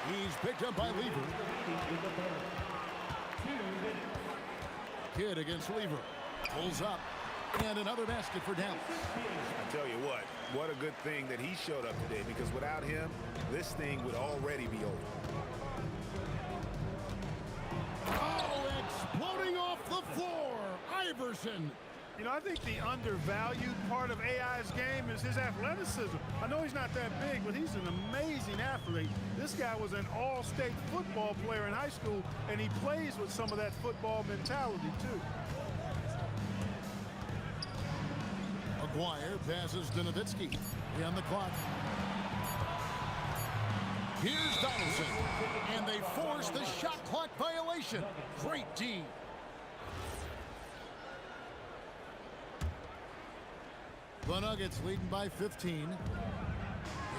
He's picked up by Lever. Kidd against Lever. Pulls up. And another basket for Dallas. I tell you what a good thing that he showed up today, because without him, this thing would already be over. Oh, exploding off the floor, Iverson. You know, I think the undervalued part of AI's game is his athleticism. I know he's not that big, but he's an amazing athlete. This guy was an all-state football player in high school, and he plays with some of that football mentality, too. Aguirre passes to Nowitzki. On the clock. Here's Donaldson. And they force the shot clock violation. Great D. The Nuggets leading by 15.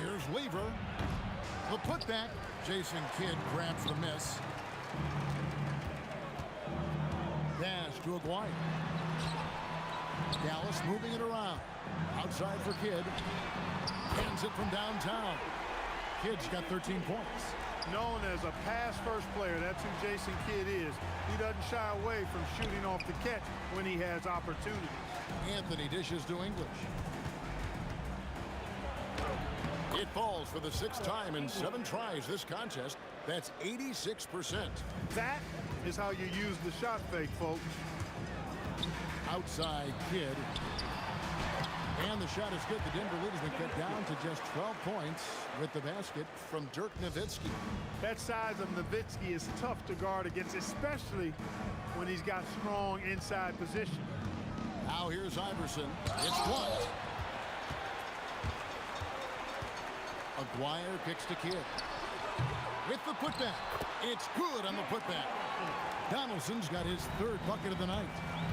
Here's Weaver. The putback. Jason Kidd grabs the miss. Pass to Aguirre. Dallas moving it around. Outside for Kidd. Hands it from downtown. Kidd's got 13 points. Known as a pass-first player, that's who Jason Kidd is. He doesn't shy away from shooting off the catch when he has opportunities. Anthony dishes to English. It falls for the 6th time in 7 tries this contest. That's 86%. That is how you use the shot fake, folks. Outside Kidd. And the shot is good. The Denver lead has been cut down to just 12 points with the basket from Dirk Nowitzki. That size of Nowitzki is tough to guard against, especially when he's got strong inside position. Now here's Iverson. It's blocked. Aguirre kicks to Kidd. With the putback. It's good on the putback. Donaldson's got his 3rd bucket of the night.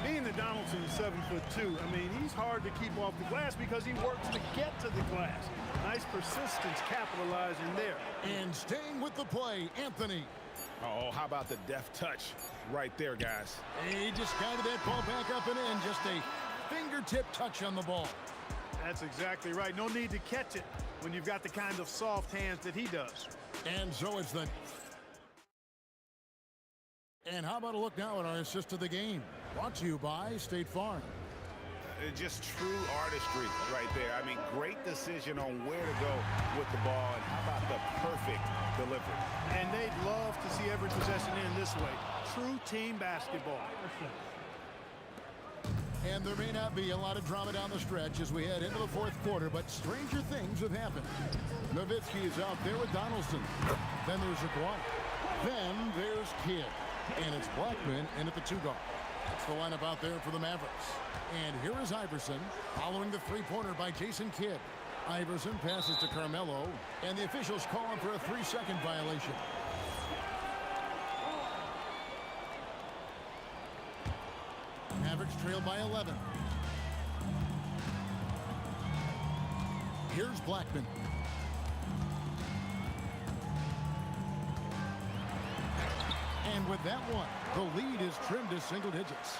Being that Donaldson is 7'2", I mean, he's hard to keep off the glass because he works to get to the glass. Nice persistence capitalizing there. And staying with the play, Anthony. Oh, how about the deft touch right there, guys? He just guided that ball back up and in. Just a fingertip touch on the ball. That's exactly right. No need to catch it when you've got the kind of soft hands that he does. And so it's the... And how about a look now at our assist of the game? Brought to you by State Farm. Just true artistry right there. I mean, great decision on where to go with the ball, and how about the perfect delivery. And they'd love to see every possession end this way. True team basketball. And there may not be a lot of drama down the stretch as we head into the 4th quarter, but stranger things have happened. Nowitzki is out there with Donaldson. Then there's Aguirre. Then there's Kidd. And it's Blackman in at the 2-guard. That's the lineup out there for the Mavericks. And here is Iverson following the 3-pointer by Jason Kidd. Iverson passes to Carmelo, and the officials call him for a 3-second violation. Mavericks trail by 11. Here's Blackman. And with that one, the lead is trimmed to single digits.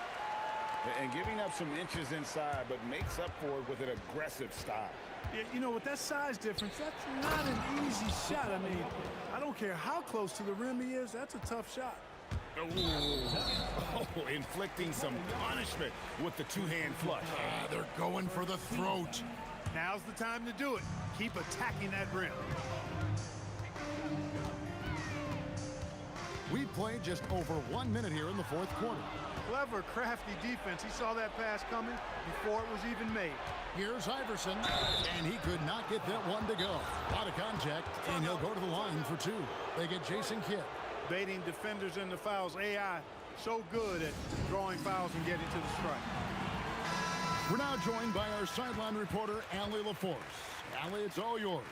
And giving up some inches inside, but makes up for it with an aggressive style. Yeah, you know, with that size difference, that's not an easy shot. I mean, I don't care how close to the rim he is, that's a tough shot. Oh, inflicting some punishment with the 2-hand flush. They're going for the throat. Now's the time to do it. Keep attacking that rim. We've played just over 1 minute here in the 4th quarter. Clever, crafty defense. He saw that pass coming before it was even made. Here's Iverson, and he could not get that one to go. Out of contact, and he'll go to the line for 2. They get Jason Kidd. Baiting defenders into fouls. AI so good at drawing fouls and getting to the strike. We're now joined by our sideline reporter, Allie LaForce. Allie, it's all yours.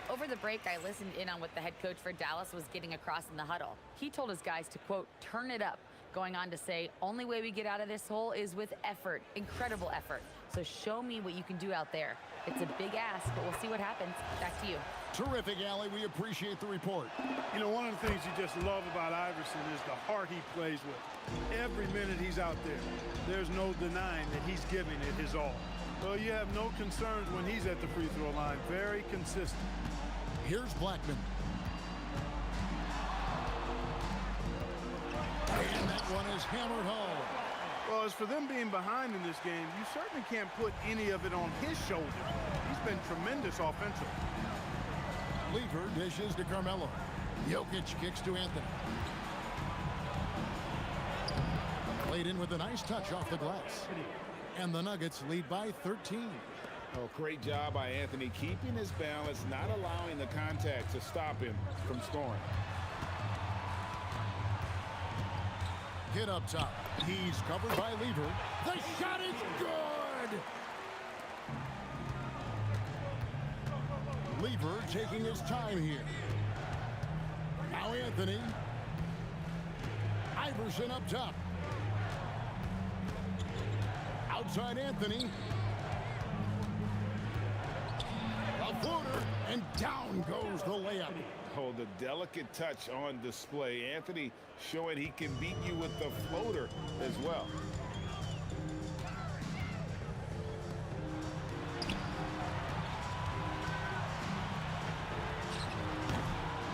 Over the break, I listened in on what the head coach for Dallas was getting across in the huddle. He told his guys to, quote, turn it up, going on to say, only way we get out of this hole is with effort, incredible effort. So show me what you can do out there. It's a big ask, but we'll see what happens. Back to you. Terrific, Allie. We appreciate the report. You know, one of the things you just love about Iverson is the heart he plays with. Every minute he's out there, there's no denying that he's giving it his all. So you have no concerns when he's at the free throw line. Very consistent. Here's Blackman. And that one is hammered home. Well, as for them being behind in this game, you certainly can't put any of it on his shoulders. He's been tremendous offensively. Lever dishes to Carmelo. Jokic kicks to Anthony. Played in with a nice touch off the glass. And the Nuggets lead by 13. Oh, great job by Anthony keeping his balance, not allowing the contact to stop him from scoring. Get up top. He's covered by Lever. The shot is good! Lever taking his time here. Now Anthony. Iverson up top. Outside Anthony. A floater, and down goes the layup. Oh, the delicate touch on display. Anthony showing he can beat you with the floater as well.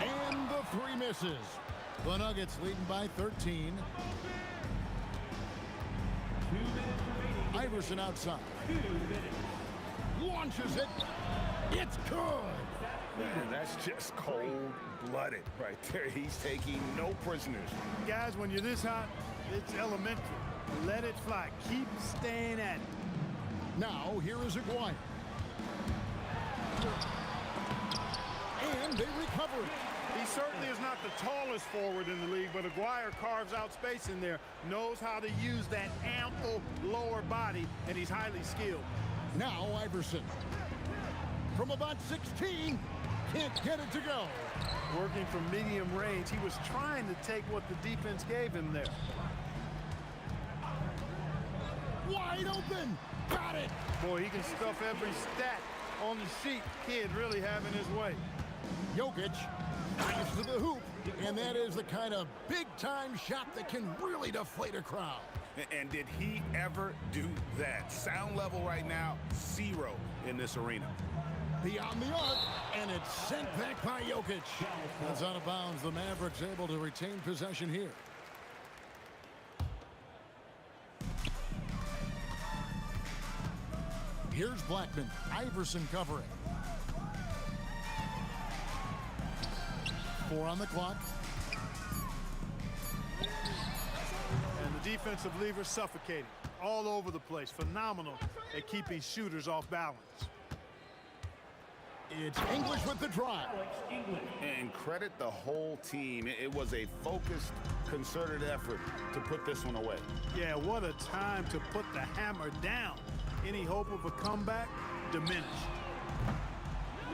And the three misses. The Nuggets leading by 13. Iverson outside. Launches it. It's good. Man, that's just cold-blooded right there. He's taking no prisoners. Guys, when you're this hot, it's elementary. Let it fly. Keep staying at it. Now, here is Aguirre. And they recover it. He certainly is not the tallest forward in the league, but Aguirre carves out space in there, knows how to use that ample lower body, and he's highly skilled. Now Iverson. From about 16, can't get it to go. Working from medium range, he was trying to take what the defense gave him there. Wide open. Got it. Boy, he can stuff every stat on the sheet. Kid really having his way. Jokic brings to the hoop, and that is the kind of big-time shot that can really deflate a crowd. And did he ever do that? Sound level right now, 0 in this arena. Beyond the arc, and it's sent back by Jokic. That's out of bounds. The Mavericks able to retain possession here. Here's Blackman. Iverson covering. 4 on the clock. And the defensive lever suffocating all over the place. Phenomenal at keeping shooters off balance. It's English with the drive. And credit the whole team. It was a focused, concerted effort to put this one away. Yeah, what a time to put the hammer down. Any hope of a comeback diminished.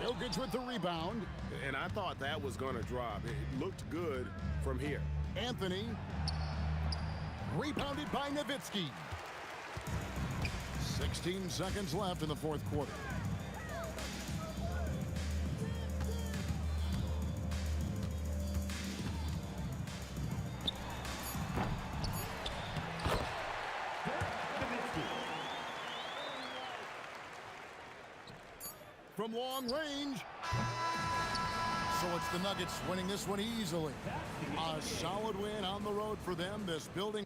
Jokic with the rebound. And I thought that was going to drop. It looked good from here. Anthony. Rebounded by Nowitzki. 16 seconds left in the fourth quarter. From long range. So it's the Nuggets winning this one easily. A solid win on the road for them. This building.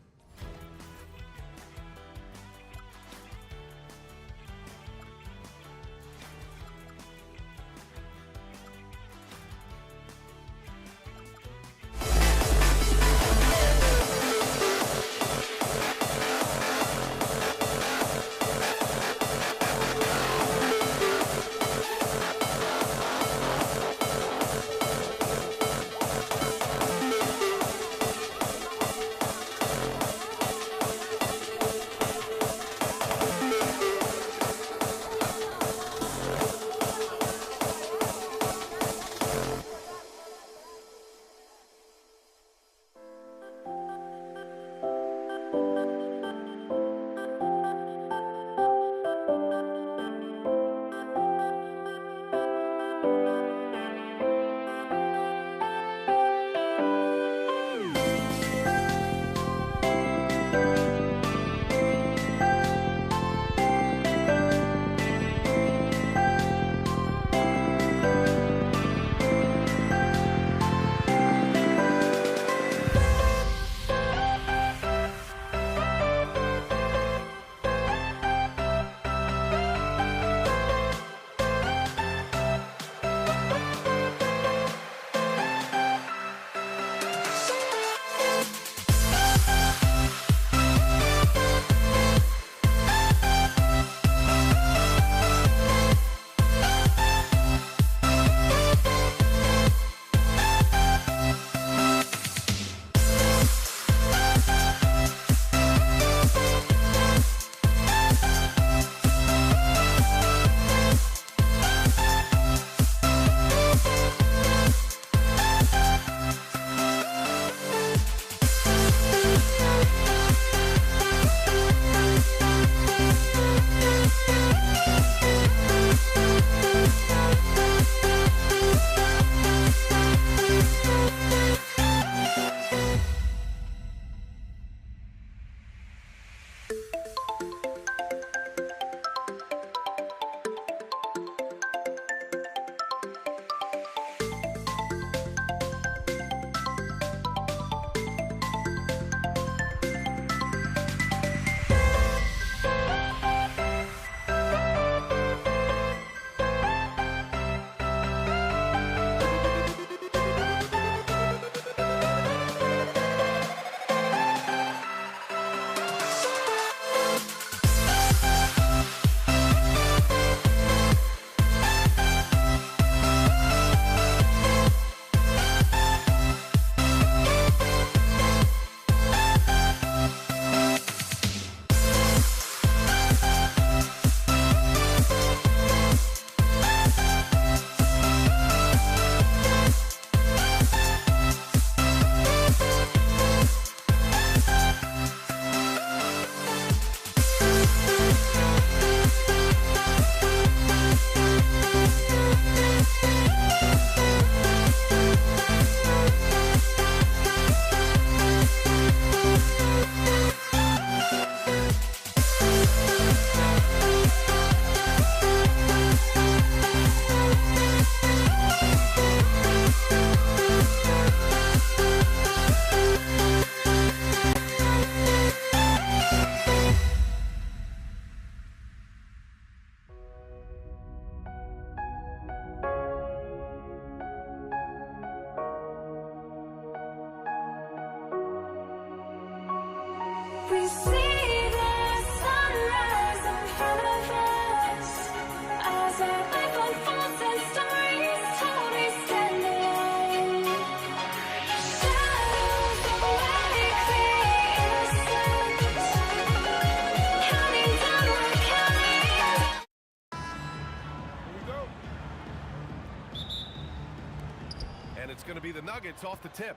going to be the Nuggets off the tip.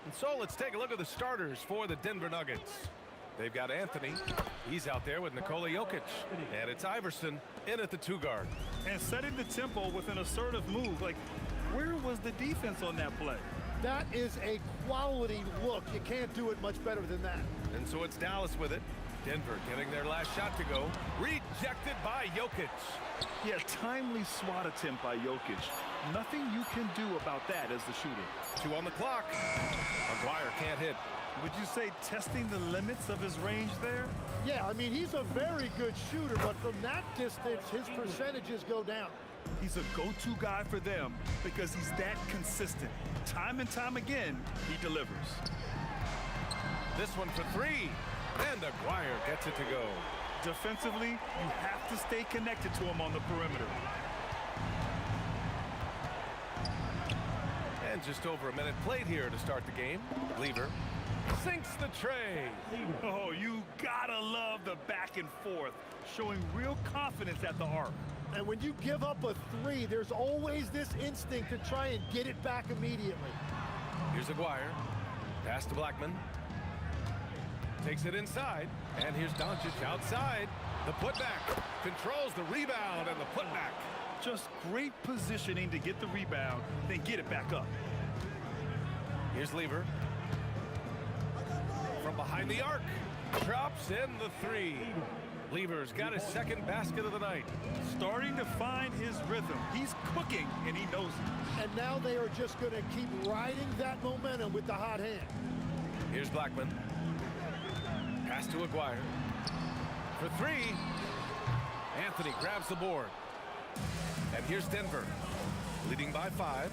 And so let's take a look at the starters for the Denver Nuggets. They've got Anthony. He's out there with Nikola Jokic. And it's Iverson in at the 2 guard. And setting the tempo with an assertive move. Like, where was the defense on that play? That is a quality look. You can't do it much better than that. And so it's Dallas with it. Denver getting their last shot to go. Rejected by Jokic. Yeah, timely swat attempt by Jokic. Nothing you can do about that as the shooter. 2 on the clock. Maguire can't hit. Would you say testing the limits of his range there? Yeah, I mean, he's a very good shooter, but from that distance, his percentages go down. He's a go-to guy for them because he's that consistent. Time and time again, he delivers. This one for 3. And Maguire gets it to go. Defensively, you have to stay connected to him on the perimeter. And just over a minute played here to start the game. Lever sinks the tray. Oh, you gotta love the back and forth, showing real confidence at the arc. And when you give up a 3, there's always this instinct to try and get it back immediately. Here's Maguire. Pass to Blackman. Takes it inside. And here's Doncic outside. The putback. Controls the rebound and the putback. Just great positioning to get the rebound, then get it back up. Here's Lever. From behind the arc. Drops in the 3. Lever's got his second basket of the night. Starting to find his rhythm. He's cooking, and he knows it. And now they are just going to keep riding that momentum with the hot hand. Here's Blackman. Pass to Maguire. For 3. Anthony grabs the board. And here's Denver, leading by 5.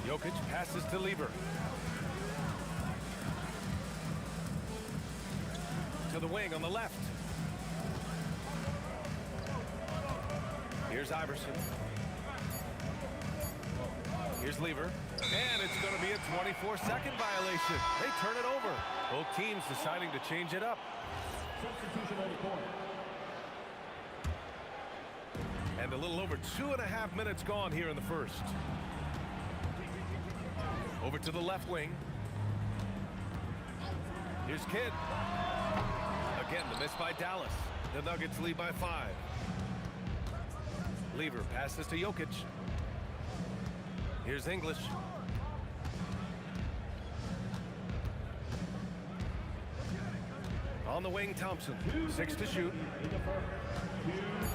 Jokic passes to Lever. To the wing on the left. Here's Iverson. Here's Lever. And it's going to be a 24-second violation. They turn it over. Both teams deciding to change it up. And a little over 2.5 minutes gone here in the first. Over to the left wing. Here's Kidd. Again, the miss by Dallas. The Nuggets lead by 5. Lever passes to Jokic. Here's English. On the wing, Thompson. 6 to shoot.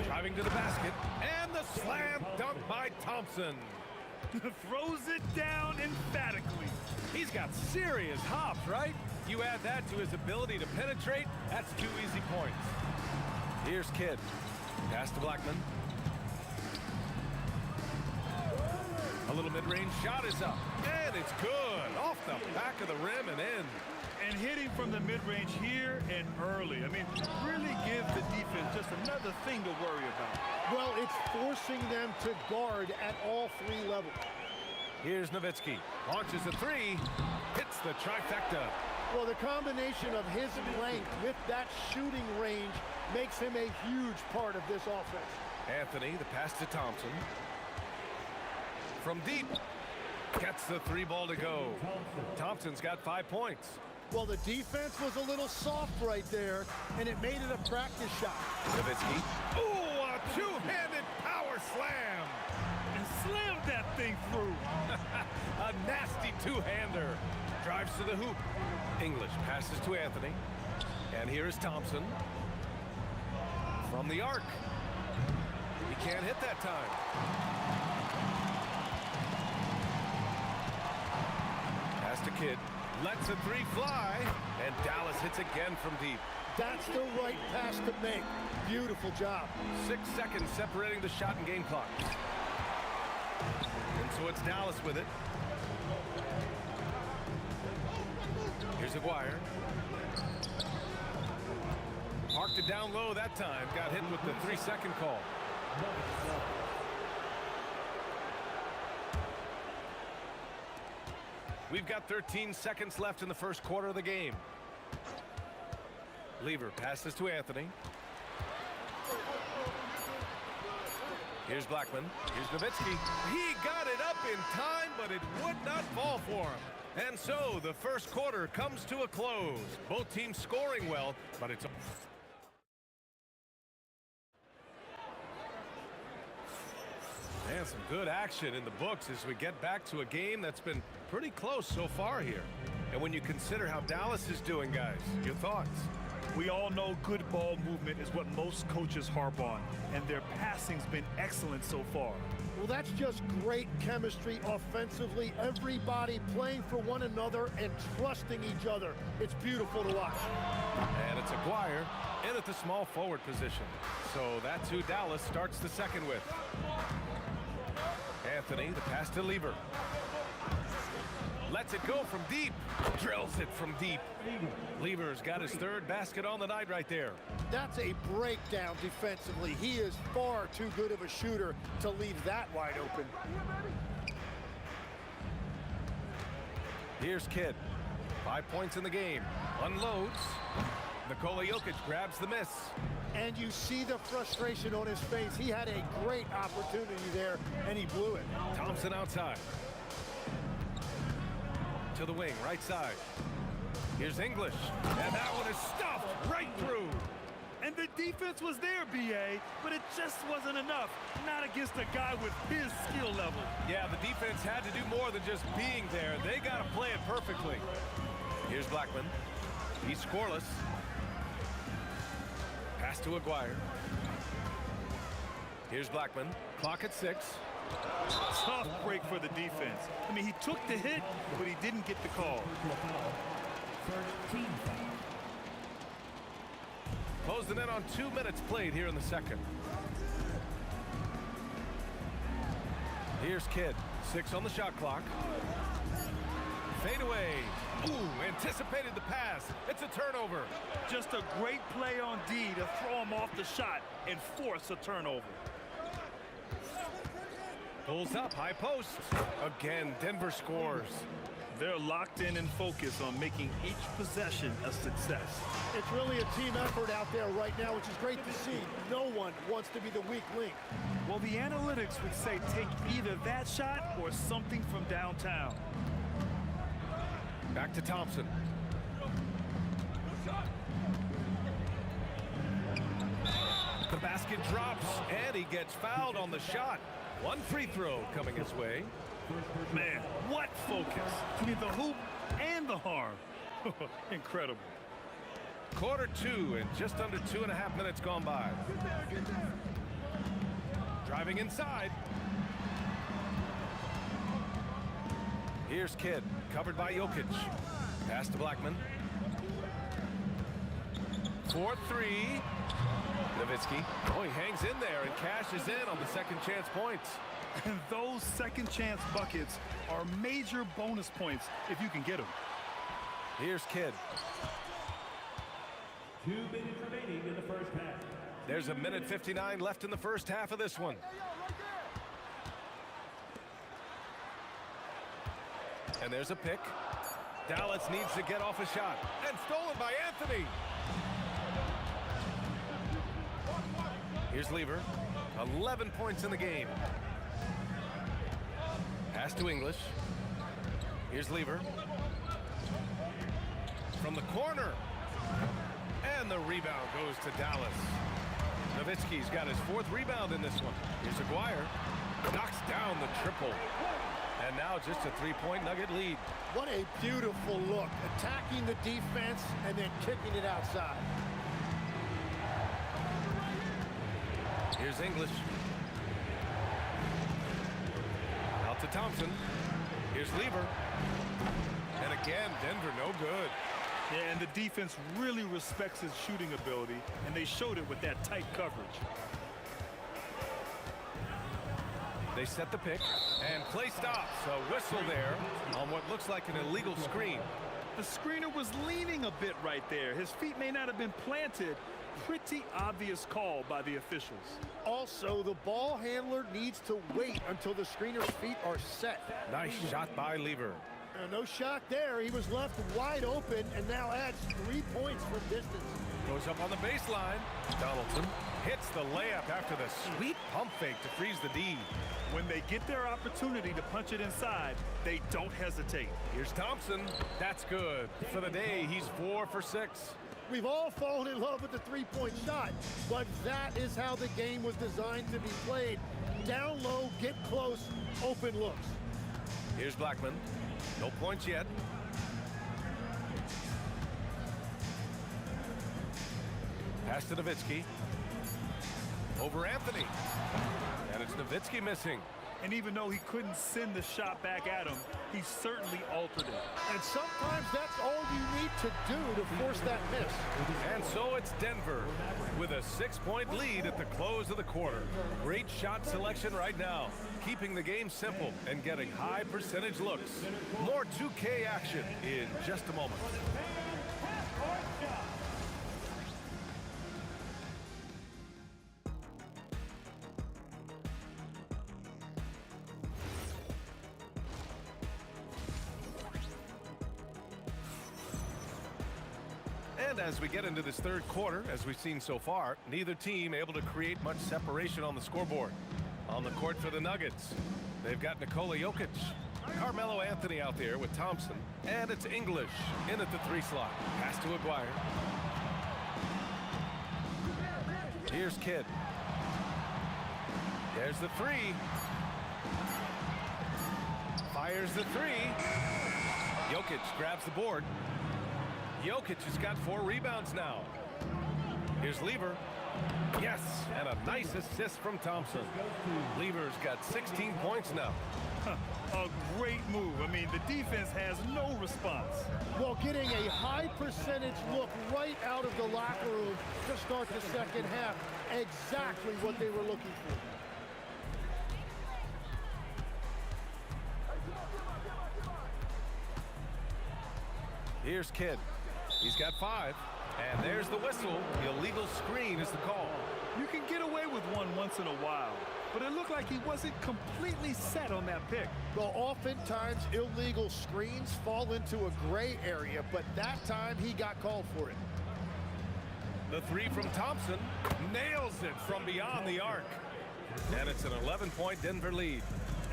Driving to the basket. And the slam dunk by Thompson. Throws it down emphatically. He's got serious hops, right? You add that to his ability to penetrate, that's 2 easy points. Here's Kidd. Pass to Blackman. A little mid-range shot is up. And it's good. Off the back of the rim and in. And hitting from the mid-range here and early. I mean, really give the defense just another thing to worry about. Well, it's forcing them to guard at all 3 levels. Here's Nowitzki. Launches a 3. Hits the trifecta. Well, the combination of his length with that shooting range makes him a huge part of this offense. Anthony, the pass to Thompson. From deep. Gets the 3 ball to go. Thompson's got 5 points. Well, the defense was a little soft right there, and it made it a practice shot. Nowitzki. Ooh, a 2-handed power slam. And slammed that thing through. A nasty 2-hander. Drives to the hoop. English passes to Anthony. And here is Thompson. From the arc. He can't hit that time. Pass to Kidd. Lets a 3 fly. And Dallas hits again from deep. That's the right pass to make. Beautiful job. 6 seconds separating the shot and game clock. And so it's Dallas with it. Here's Maguire. Parked it down low that time. Got hit with the 3-second call. We've got 13 seconds left in the first quarter of the game. Lever passes to Anthony. Here's Blackman. Here's Nowitzki. He got it up in time, but it would not fall for him. And so the first quarter comes to a close. Both teams scoring well, but it's... And some good action in the books as we get back to a game that's been pretty close so far here. And when you consider how Dallas is doing, guys, your thoughts? We all know good ball movement is what most coaches harp on, and their passing's been excellent so far. Well, that's just great chemistry offensively. Everybody playing for one another and trusting each other. It's beautiful to watch. And it's Aguirre in at the small forward position. So that's who Dallas starts the second with. Anthony, the pass to Lever. Lets it go from deep. Drills it from deep. Lever's got his third basket on the night right there. That's a breakdown defensively. He is far too good of a shooter to leave that wide open. Here's Kidd. 5 points in the game. Unloads. Nikola Jokic grabs the miss. And you see the frustration on his face. He had a great opportunity there, and he blew it. Thompson outside. To the wing, right side. Here's English. And that one is stuffed right through. And the defense was there, B.A., but it just wasn't enough. Not against a guy with his skill level. Yeah, the defense had to do more than just being there. They got to play it perfectly. Here's Blackman. He's scoreless. Pass to Aguirre. Here's Blackman. Clock at 6. Tough break for the defense. I mean, he took the hit, but he didn't get the call. Closing in on 2 minutes played here in the second. Here's Kidd. 6 on the shot clock. Fade away. Ooh, anticipated the pass. It's a turnover. Just a great play on D to throw him off the shot and force a turnover. Pulls up, high post. Again, Denver scores. They're locked in and focused on making each possession a success. It's really a team effort out there right now, which is great to see. No one wants to be the weak link. Well, the analytics would say take either that shot or something from downtown. Back to Thompson. The basket drops, and he gets fouled on the shot. One free throw coming his way. Man, what focus. I mean, the hoop and the harm. Incredible. Quarter 2 and just under 2.5 minutes gone by. Driving inside. Here's Kidd, covered by Jokic. Pass to Blackman. 4-3. Nowitzki. Oh, he hangs in there and cashes in on the second chance points. And those second chance buckets are major bonus points if you can get them. Here's Kidd. 2 minutes remaining in the first half. There's 1:59 left in the first half of this one. And there's a pick. Dallas needs to get off a shot. And stolen by Anthony. Here's Lever. 11 points in the game. Pass to English. Here's Lever. From the corner. And the rebound goes to Dallas. Nowitzki's got his 4th rebound in this one. Here's Aguirre. Knocks down the triple. And now just a 3-point Nugget lead. What a beautiful look. Attacking the defense and then kicking it outside. Here's English. Out to Thompson. Here's Lever. And again, Denver no good. Yeah, and the defense really respects his shooting ability, and they showed it with that tight coverage. They set the pick, and play stops. A whistle there on what looks like an illegal screen. The screener was leaning a bit right there. His feet may not have been planted. Pretty obvious call by the officials. Also, the ball handler needs to wait until the screener's feet are set. Nice shot by Lever. No shock there. He was left wide open and now adds 3 points from distance. Goes up on the baseline. Donaldson hits the layup after the sweet pump fake to freeze the D. When they get their opportunity to punch it inside, they don't hesitate. Here's Thompson. That's good. For the day, he's 4 for 6. We've all fallen in love with the three-point shot, but that is how the game was designed to be played. Down low, get close, open looks. Here's Blackman. No points yet. Pass to Nowitzki. Over Anthony. And it's Nowitzki missing. And even though he couldn't send the shot back at him, he certainly altered it. And sometimes that's all you need to do to force that miss. And so it's Denver with a 6-point lead at the close of the quarter. Great shot selection right now, keeping the game simple and getting high percentage looks. More 2K action in just a moment. And as we get into this third quarter, as we've seen so far, neither team able to create much separation on the scoreboard. On the court for the Nuggets, they've got Nikola Jokic, Carmelo Anthony out there with Thompson, and it's English in at the 3 slot. Pass to Aguirre. Here's Kidd. There's the 3. Fires the 3. Jokic grabs the board. Jokic has got 4 rebounds now. Here's Lever. Yes, and a nice assist from Thompson. Lever's got 16 points now. A great move. I mean, the defense has no response. While getting a high percentage look right out of the locker room to start the second half. Exactly what they were looking for. Here's Kidd. He's got 5. And there's the whistle. The illegal screen is the call. You can get away with one once in a while, but it looked like he wasn't completely set on that pick. Well, oftentimes illegal screens fall into a gray area, but that time he got called for it. The 3 from Thompson nails it from beyond the arc. And it's an 11-point Denver lead.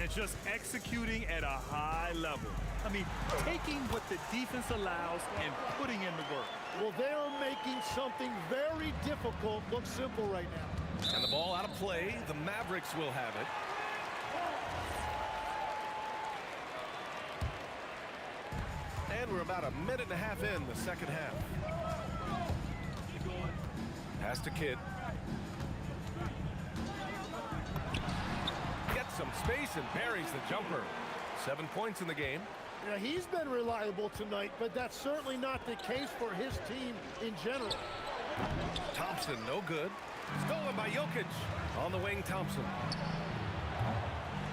And just executing at a high level. I mean, taking what the defense allows and putting in the work. Well, they're making something very difficult look simple right now. And the ball out of play. The Mavericks will have it. And we're about a minute and a half in the second half. Pass to Kidd. Gets some space and buries the jumper. 7 points in the game. Yeah, he's been reliable tonight, but that's certainly not the case for his team in general. Thompson, no good. Stolen by Jokic. On the wing, Thompson.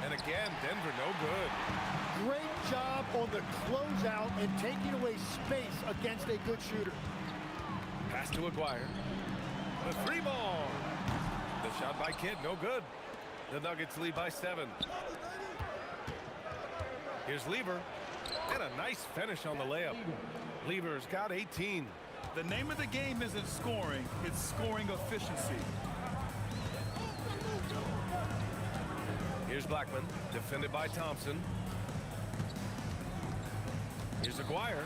And again, Denver, no good. Great job on the closeout and taking away space against a good shooter. Pass to Aguirre. The 3 ball. The shot by Kidd, no good. The Nuggets lead by 7. Here's Lever. And a nice finish on the layup. Lever's got 18. The name of the game isn't scoring, it's scoring efficiency. Here's Blackman, defended by Thompson. Here's Aguirre.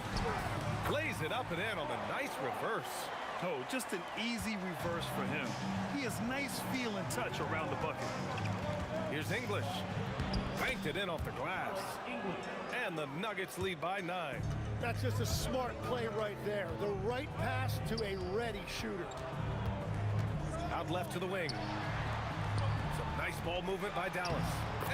Plays it up and in on the nice reverse. Oh, just an easy reverse for him. He has nice feel and touch around the bucket. Here's English. Banked it in off the glass. And the Nuggets lead by 9. That's just a smart play right there. The right pass to a ready shooter. Out left to the wing. Some nice ball movement by Dallas.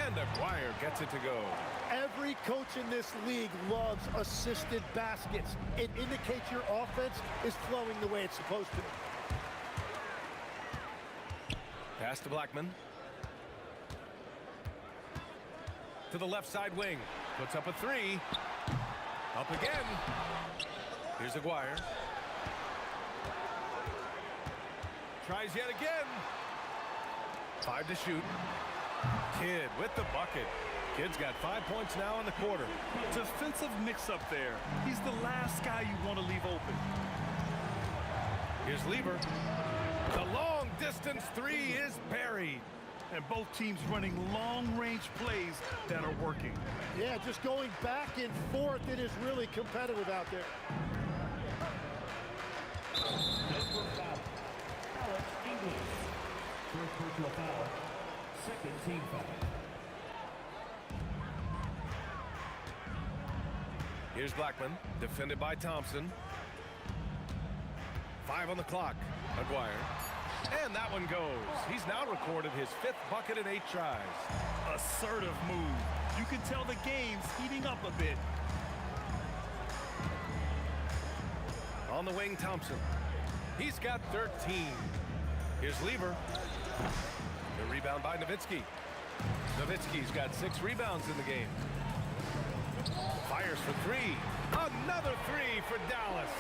And Aguirre gets it to go. Every coach in this league loves assisted baskets. It indicates your offense is flowing the way it's supposed to. Pass to Blackman. To the left side wing. Puts up a 3. Up again. Here's Aguirre. Tries yet again. 5 to shoot. Kidd with the bucket. Kidd's got 5 points now in the quarter. Defensive mix-up there. He's the last guy you want to leave open. Here's Lieber. The long distance three is buried. And both teams running long-range plays that are working. Yeah, just going back and forth. It is really competitive out there. First personal foul. Second team foul. Here's Blackman, defended by Thompson. 5 on the clock. Maguire. And that one goes. He's now recorded his 5th bucket in 8 tries. Assertive move. You can tell the game's heating up a bit. On the wing, Thompson. He's got 13. Here's Lieber. The rebound by Nowitzki. Nowitzki's got 6 rebounds in the game. Fires for 3. Another 3 for Dallas.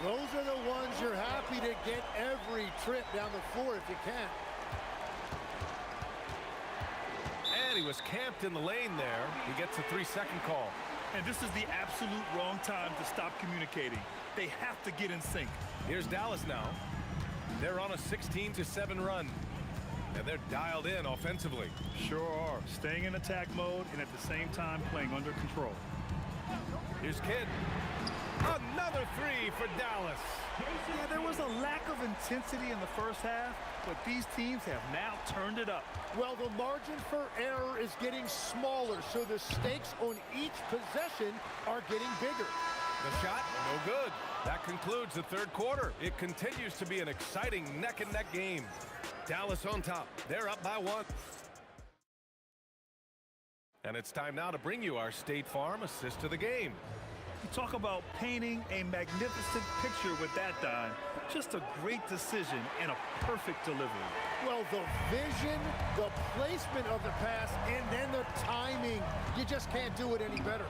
Well, those are the ones you're happy to get every trip down the floor if you can. And he was camped in the lane there. He gets a 3-second call. And this is the absolute wrong time to stop communicating. They have to get in sync. Here's Dallas now. They're on a 16-7 run. And they're dialed in offensively. Sure are. Staying in attack mode and at the same time playing under control. Here's Kidd. Another 3 for Dallas. Yeah, there was a lack of intensity in the first half, but these teams have now turned it up. Well, the margin for error is getting smaller, so the stakes on each possession are getting bigger. The shot, no good. That concludes the third quarter. It continues to be an exciting neck-and-neck game. Dallas on top. They're up by 1. And it's time now to bring you our State Farm assist of the game. You talk about painting a magnificent picture with that dime. Just a great decision and a perfect delivery. Well, the vision, the placement of the pass, and then the timing. You just can't do it any better.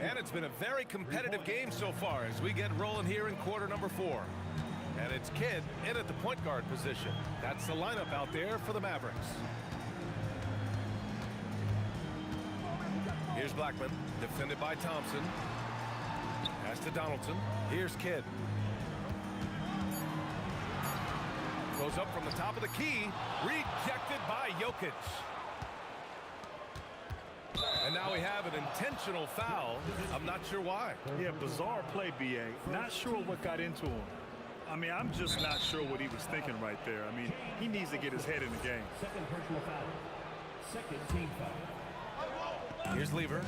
And it's been a very competitive game so far as we get rolling here in quarter number 4. And it's Kidd in at the point guard position. That's the lineup out there for the Mavericks. Here's Blackman, defended by Thompson. Pass to Donaldson. Here's Kidd. Goes up from the top of the key. Rejected by Jokic. And now we have an intentional foul. I'm not sure why. Yeah, bizarre play, B.A. Not sure what got into him. I mean, I'm just not sure what he was thinking right there. I mean, he needs to get his head in the game. Second personal foul. Second team foul. Here's Lieber.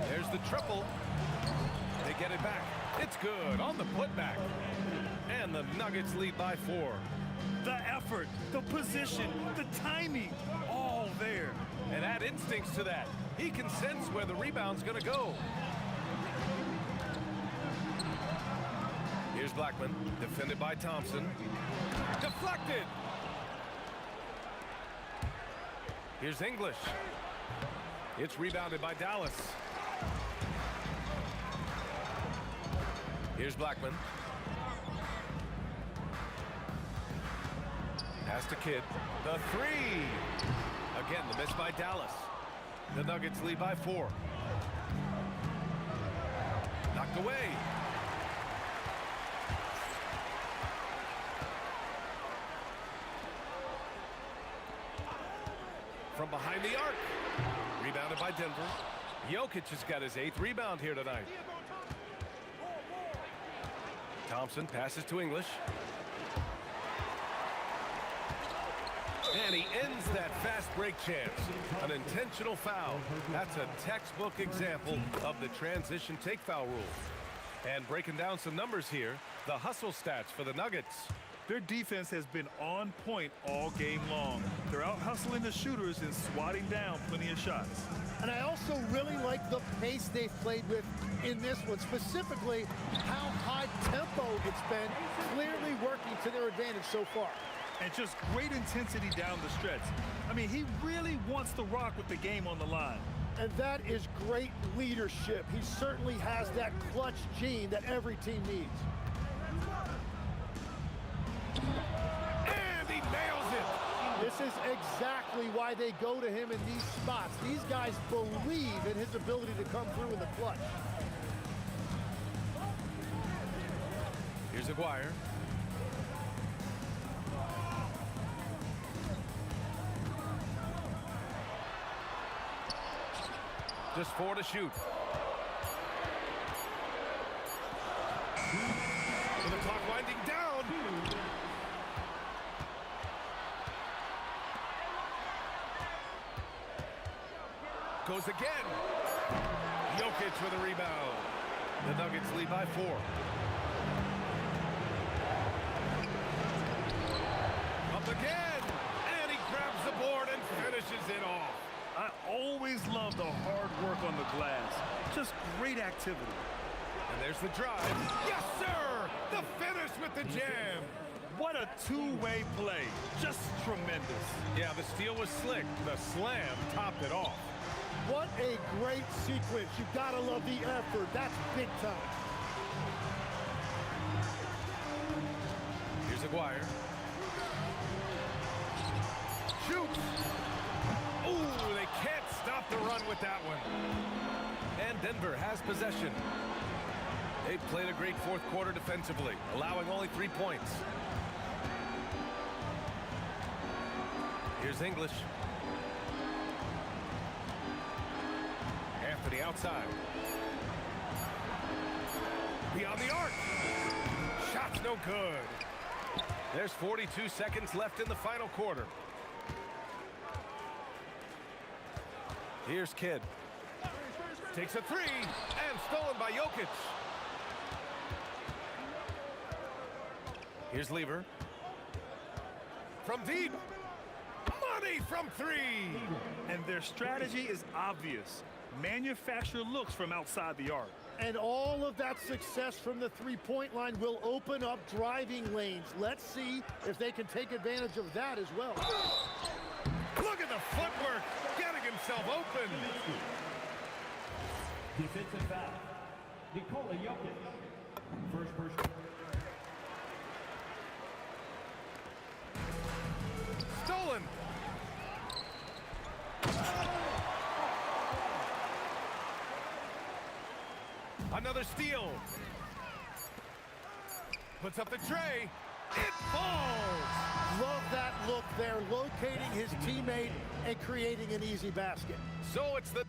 There's the triple. They get it back. It's good on the putback. And the Nuggets lead by 4. The effort, the position, the timing, all there. And add instincts to that. He can sense where the rebound's going to go. Here's Blackman, defended by Thompson. Deflected! Here's English. It's rebounded by Dallas. Here's Blackman. Pass to Kidd. The 3! Again, the miss by Dallas. The Nuggets lead by 4. Knocked away. From behind the arc. Rebounded by Denver. Jokic has got his 8th rebound here tonight. Thompson passes to English. And he ends that fast break chance. An intentional foul. That's a textbook example of the transition take foul rule. And breaking down some numbers here, the hustle stats for the Nuggets. Their defense has been on point all game long. They're out hustling the shooters and swatting down plenty of shots. And I also really like the pace they've played with in this one, specifically how high tempo it's been, clearly working to their advantage so far. And just great intensity down the stretch. I mean, he really wants to rock with the game on the line. And that is great leadership. He certainly has that clutch gene that every team needs. And he nails it! This is exactly why they go to him in these spots. These guys believe in his ability to come through in the clutch. Here's Aguirre. Just 4 to shoot. And the clock winding down. Goes again. Jokic with a rebound. The Nuggets lead by 4. Up again. And he grabs the board and finishes it off. I always love the hard work on the glass. Just great activity. And there's the drive. Yes, sir! The finish with the jam. What a two-way play. Just tremendous. Yeah, the steal was slick. The slam topped it off. What a great sequence. You gotta love the effort. That's big time. Here's Aguirre. Shoots. Ooh, they can't stop the run with that one. And Denver has possession. They played a great fourth quarter defensively, allowing only 3 points. Here's English. Anthony outside. Beyond the arc. Shot's no good. There's 42 seconds left in the final quarter. Here's Kidd. Takes a 3 and stolen by Jokic. Here's Lever. From deep. Money from 3. And their strategy is obvious. Manufacture looks from outside the arc. And all of that success from the three-point line will open up driving lanes. Let's see if they can take advantage of that as well. Look at the footwork, getting himself open. Defensive foul. Nikola Jokic. First person. Stolen. Another steal. Puts up the tray. It falls. Love that look there, locating his teammate and creating an easy basket. So it's the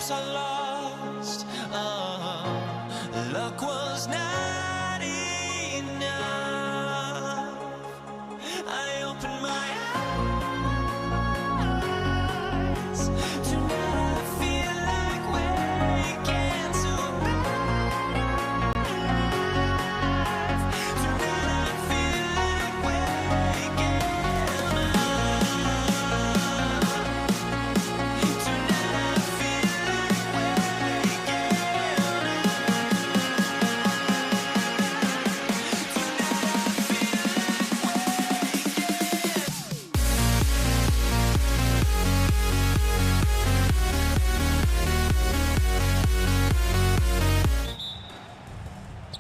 hopes are lost. Luck was not enough. I opened my eyes. Tonight I feel like waking to a better life. Tonight I feel like waking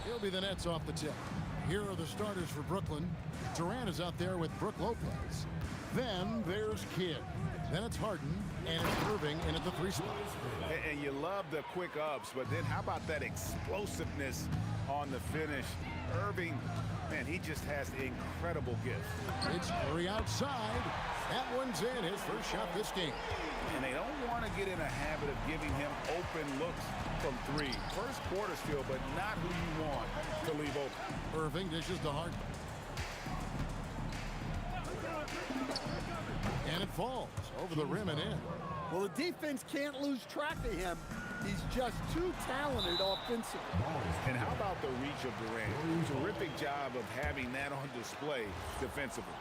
He'll be the Nets off the tip. Here are the starters for Brooklyn. Durant is out there with Brook Lopez. Then there's Kidd. Then it's Harden, and it's Irving in at the 3 spot. And you love the quick ups, but then how about that explosiveness on the finish? Irving, man, he just has incredible gifts. It's Curry outside. That one's in, his first shot this game. And they don't want to get in a habit of giving him open looks from 3. First quarter still, but not who you want to leave open. Irving dishes to Harden. And it falls over the rim and in. Well, the defense can't lose track of him. He's just too talented offensively. And how about the reach of Durant? Terrific job of having that on display defensively.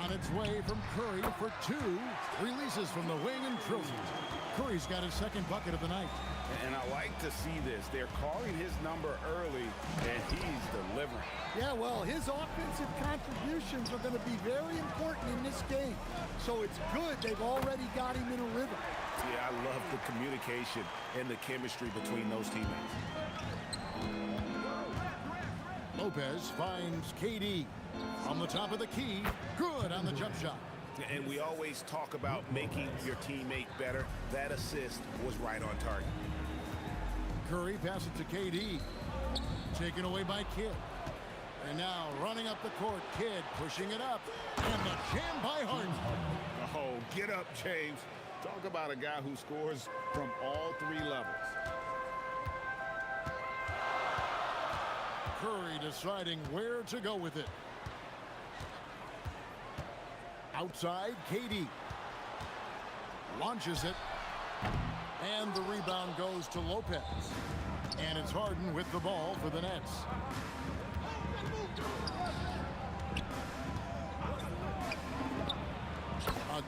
On its way from Curry for 2. Releases from the wing and drills it. Curry's got his second bucket of the night. And I like to see this. They're calling his number early, and he's delivering. Yeah, well, his offensive contributions are going to be very important in this game. So it's good they've already got him in a rhythm. Yeah, I love the communication and the chemistry between those teammates. Lopez finds KD. From the top of the key, good on the jump shot. And we always talk about making your teammate better. That assist was right on target. Curry passes to KD. Taken away by Kidd. And now running up the court, Kidd pushing it up. And the jam by Harden. Oh, get up, James. Talk about a guy who scores from all 3 levels. Curry deciding where to go with it. Outside, KD launches it, and the rebound goes to Lopez. And it's Harden with the ball for the Nets.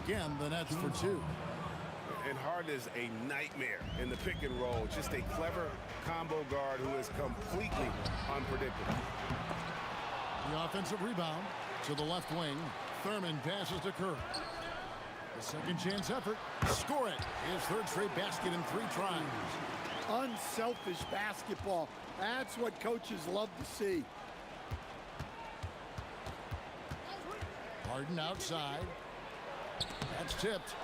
Again, the Nets for 2. And Harden is a nightmare in the pick and roll. Just a clever combo guard who is completely unpredictable. The offensive rebound to the left wing. Thurman passes to Curry. The second chance effort. Score it. His 3rd straight basket in 3 tries. Unselfish basketball. That's what coaches love to see. Harden outside. That's tipped.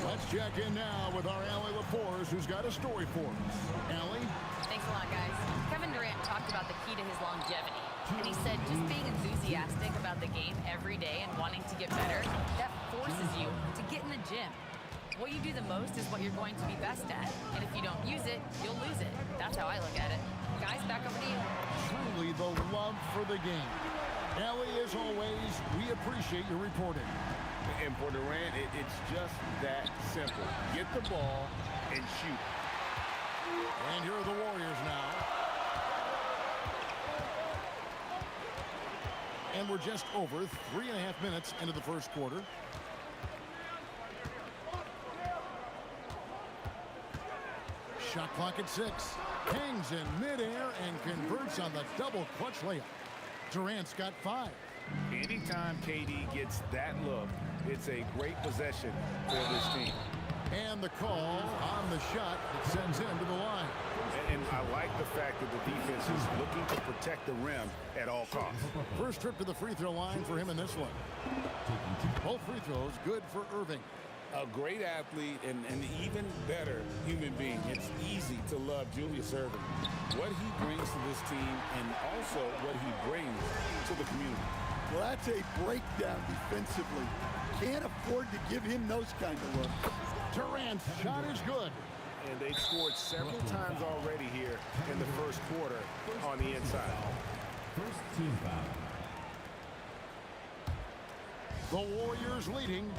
Let's check in now with our Allie LaForce, who's got a story for us. Allie? Thanks a lot, guys. Kevin Durant talked about the key to his longevity. And he said just being enthusiastic about the game every day and wanting to get better, that forces you to get in the gym. What you do the most is what you're going to be best at. And if you don't use it, you'll lose it. That's how I look at it. Guys, back over to you. Truly the love for the game. Allie, as always, we appreciate your reporting. And for Durant, it's just that simple. Get the ball and shoot. And here are the Warriors now. And we're just over 3.5 minutes into the first quarter. Shot clock at 6. Hangs in midair and converts on the double clutch layup. Durant's got 5. Anytime KD gets that look, it's a great possession for this team. And the call on the shot that sends him to the line. And I like the fact that the defense is looking to protect the rim at all costs. First trip to the free throw line for him in this one. Both free throws good for Irving. A great athlete and an even better human being. It's easy to love Julius Irving. What he brings to this team and also what he brings to the community. Well, that's a breakdown defensively. Can't afford to give him those kind of looks. Durant's shot is good. And they've scored several times already here in the first quarter on the inside. First team foul. The Warriors leading.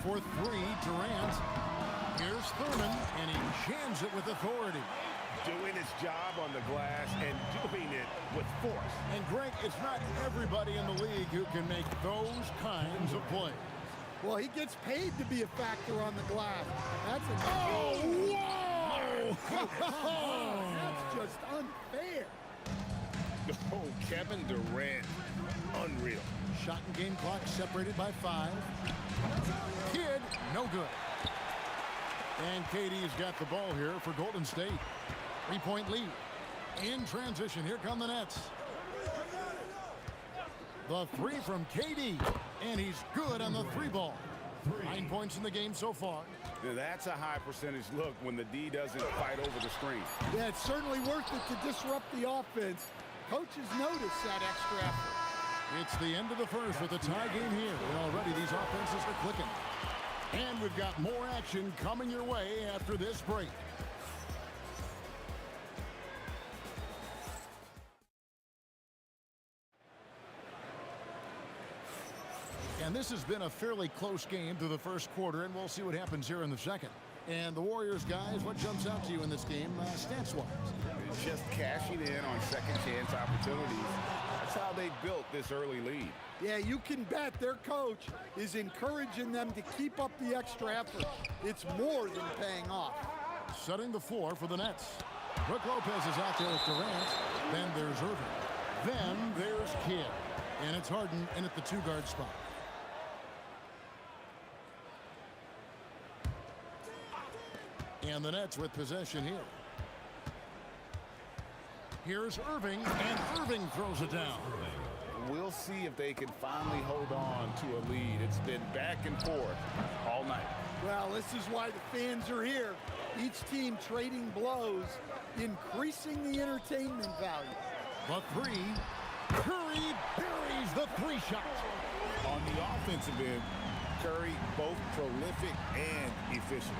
For three, Durant. Here's Thurman, and he jams it with authority. Doing his job on the glass and doing it with force. And Greg, it's not everybody in the league who can make those kinds of plays. Well, he gets paid to be a factor on the glass. That's a whoa! That's just unfair. Oh, Kevin Durant, unreal. Shot and game clock separated by 5. Kidd, no good. And KD's got the ball here for Golden State. 3-point lead. In transition, here come the Nets. The three from KD, and he's good on the 3-ball. 9 points in the game so far. Now, that's a high percentage look when the D doesn't fight over the screen. Yeah, it's certainly worth it to disrupt the offense. Coaches notice that extra effort. It's the end of the first with a tie game here. And already these offenses are clicking. And we've got more action coming your way after this break. And this has been a fairly close game through the first quarter, and we'll see what happens here in the second. And the Warriors, guys, what jumps out to you in this game, stats-wise? Just cashing in on second-chance opportunities. That's how they built this early lead. Yeah, you can bet their coach is encouraging them to keep up the extra effort. It's more than paying off. Setting the floor for the Nets. Brook Lopez is out there with Durant. Then there's Irving. Then there's Kidd. And it's Harden in at the 2-guard spot. And the Nets with possession here. Here's Irving, and Irving throws it down. We'll see if they can finally hold on to a lead. It's been back and forth all night. Well, this is why the fans are here. Each team trading blows, increasing the entertainment value. The three, Curry buries the 3-shot. On the offensive end, Curry both prolific and efficient.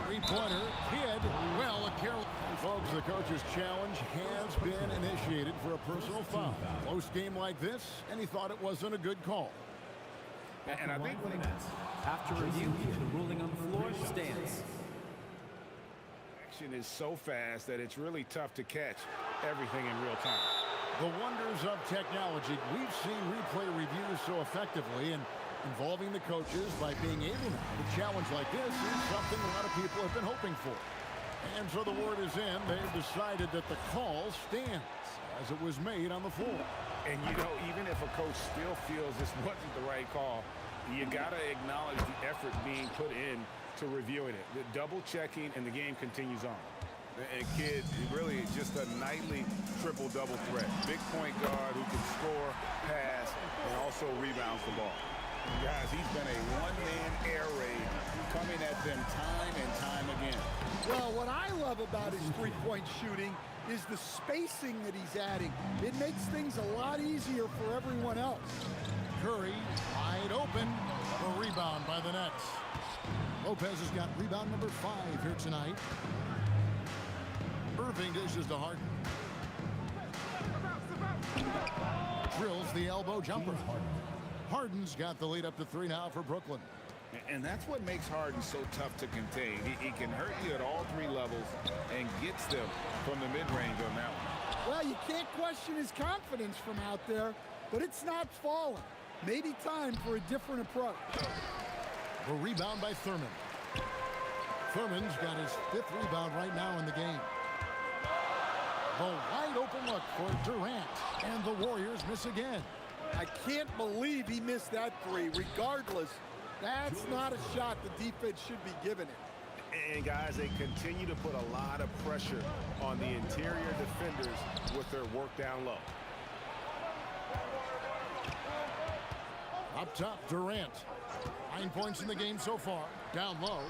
3-pointer, Kidd, well, a careless. Folks, the coach's challenge has been initiated for a personal foul. Close game like this, and he thought it wasn't a good call. And I think when after review, the ruling on the floor stands. action is so fast that it's really tough to catch everything in real time. The wonders of technology. We've seen replay reviews so effectively, and involving the coaches by being able to challenge like this is something a lot of people have been hoping for. And so the word is in. They've decided that the call stands as it was made on the floor. And, you know, even if a coach still feels this wasn't the right call, you got to acknowledge the effort being put in to reviewing it. The double checking, and the game continues on. And Kidd, really just a nightly triple-double threat. Big point guard who can score, pass, and also rebounds the ball. And guys, he's been a one-man air raid coming at them time and time again. Well, what I love about his three-point shooting is the spacing that he's adding. It makes things a lot easier for everyone else. Curry wide open. A rebound by the Nets. Lopez has got rebound number 5 here tonight. Irving dishes to Harden. Drills the elbow jumper. Harden's got the lead up to 3 now for Brooklyn. And that's what makes Harden so tough to contain. He can hurt you at all 3 levels and gets them from the mid-range on that one. Well, you can't question his confidence from out there, but it's not falling. Maybe time for a different approach. The rebound by Thurman. Thurman's got his 5th rebound right now in the game. The wide open look for Durant, and the Warriors miss again. I can't believe he missed that 3. Regardless, that's not a shot the defense should be giving it. And guys, they continue to put a lot of pressure on the interior defenders with their work down low. Up top, Durant. 9 points in the game so far. Down low,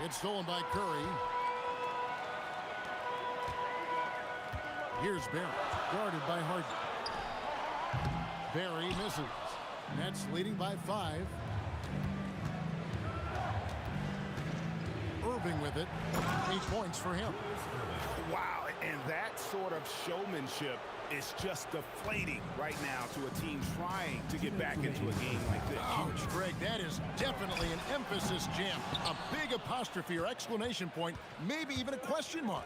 it's stolen by Curry. Here's Barry, guarded by Harden. Barry misses. Nets leading by 5. Irving with it. 8 points for him. Wow, and that sort of showmanship is just deflating right now to a team trying to get back into a game like this. Ouch, Greg, that is definitely an emphasis jam. A big apostrophe or exclamation point, maybe even a question mark.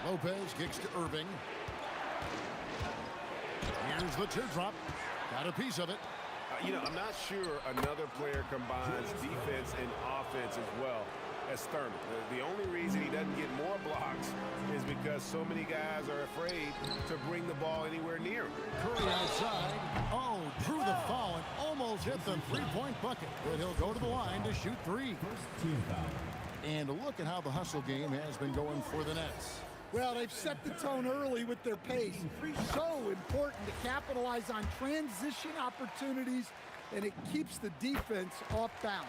Lopez kicks to Irving. Here's the teardrop. Got a piece of it. You know, I'm not sure another player combines defense and offense as well as Thurman. The only reason he doesn't get more blocks is because so many guys are afraid to bring the ball anywhere near him. Curry outside. Oh, drew the foul and almost hit the three-point bucket. But he'll go to the line to shoot 3. And look at how the hustle game has been going for the Nets. Well, they've set the tone early with their pace. So important to capitalize on transition opportunities, and it keeps the defense off balance.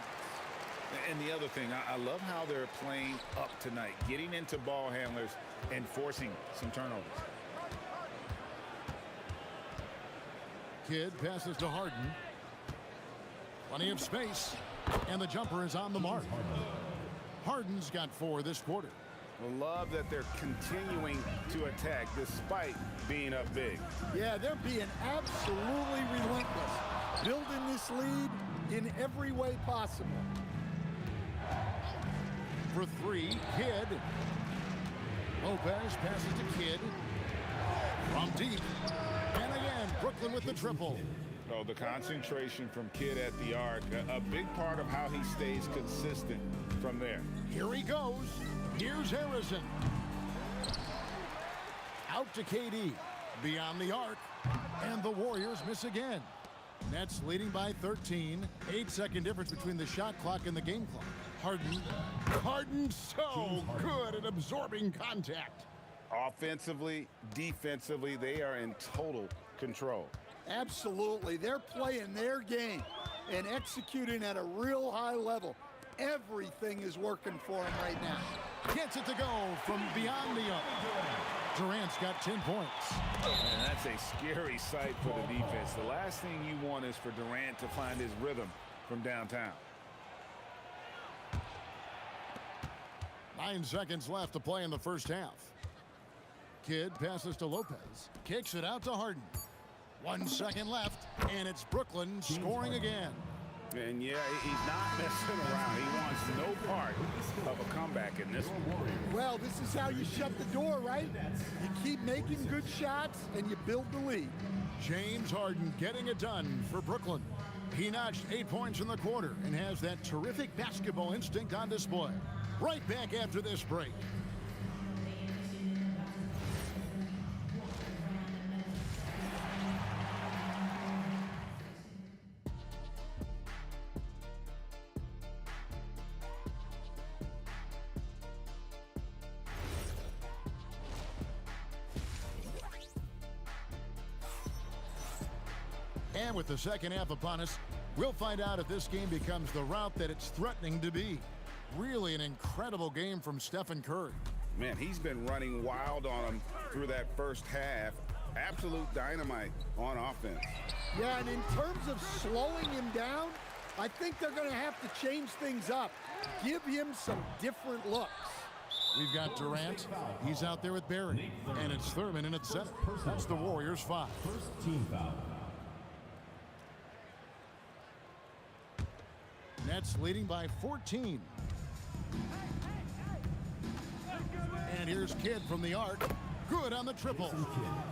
And the other thing, I love how they're playing up tonight, getting into ball handlers and forcing some turnovers. Kidd passes to Harden. Plenty of space, and the jumper is on the mark. Harden's got 4 this quarter. Love that they're continuing to attack despite being up big. Yeah, they're being absolutely relentless, building this lead in every way possible. For 3, Kidd. Lopez passes to Kidd. From deep. And again, Brooklyn with the triple. Oh, the concentration from Kidd at the arc, a big part of how he stays consistent from there. Here he goes. Here's Harrison. Out to KD. Beyond the arc. And the Warriors miss again. Nets leading by 13. 8-second difference between the shot clock and the game clock. Harden so good at absorbing contact. Offensively, defensively, they are in total control. Absolutely. They're playing their game and executing at a real high level. Everything is working for them right now. Gets it to go from beyond the arc. Durant's got 10 points. And that's a scary sight for the defense. The last thing you want is for Durant to find his rhythm from downtown. 9 seconds left to play in the first half. Kidd passes to Lopez. Kicks it out to Harden. 1 second left, and it's Brooklyn scoring again. And yeah, he's not messing around. He wants no part of a comeback in this one. Well, this is how you shut the door, right? You keep making good shots, and you build the lead. James Harden getting it done for Brooklyn. He notched 8 points in the quarter and has that terrific basketball instinct on display. Right back after this break. And with the second half upon us, we'll find out if this game becomes the route that it's threatening to be. Really an incredible game from Stephen Curry. Man, he's been running wild on him through that first half. Absolute dynamite on offense. Yeah, and in terms of slowing him down, I think they're going to have to change things up. Give him some different looks. We've got Durant. He's out there with Barry. And it's Thurman in at center. That's the Warriors' 5. First team foul. Nets leading by 14. And here's Kidd from the arc. Good on the triple.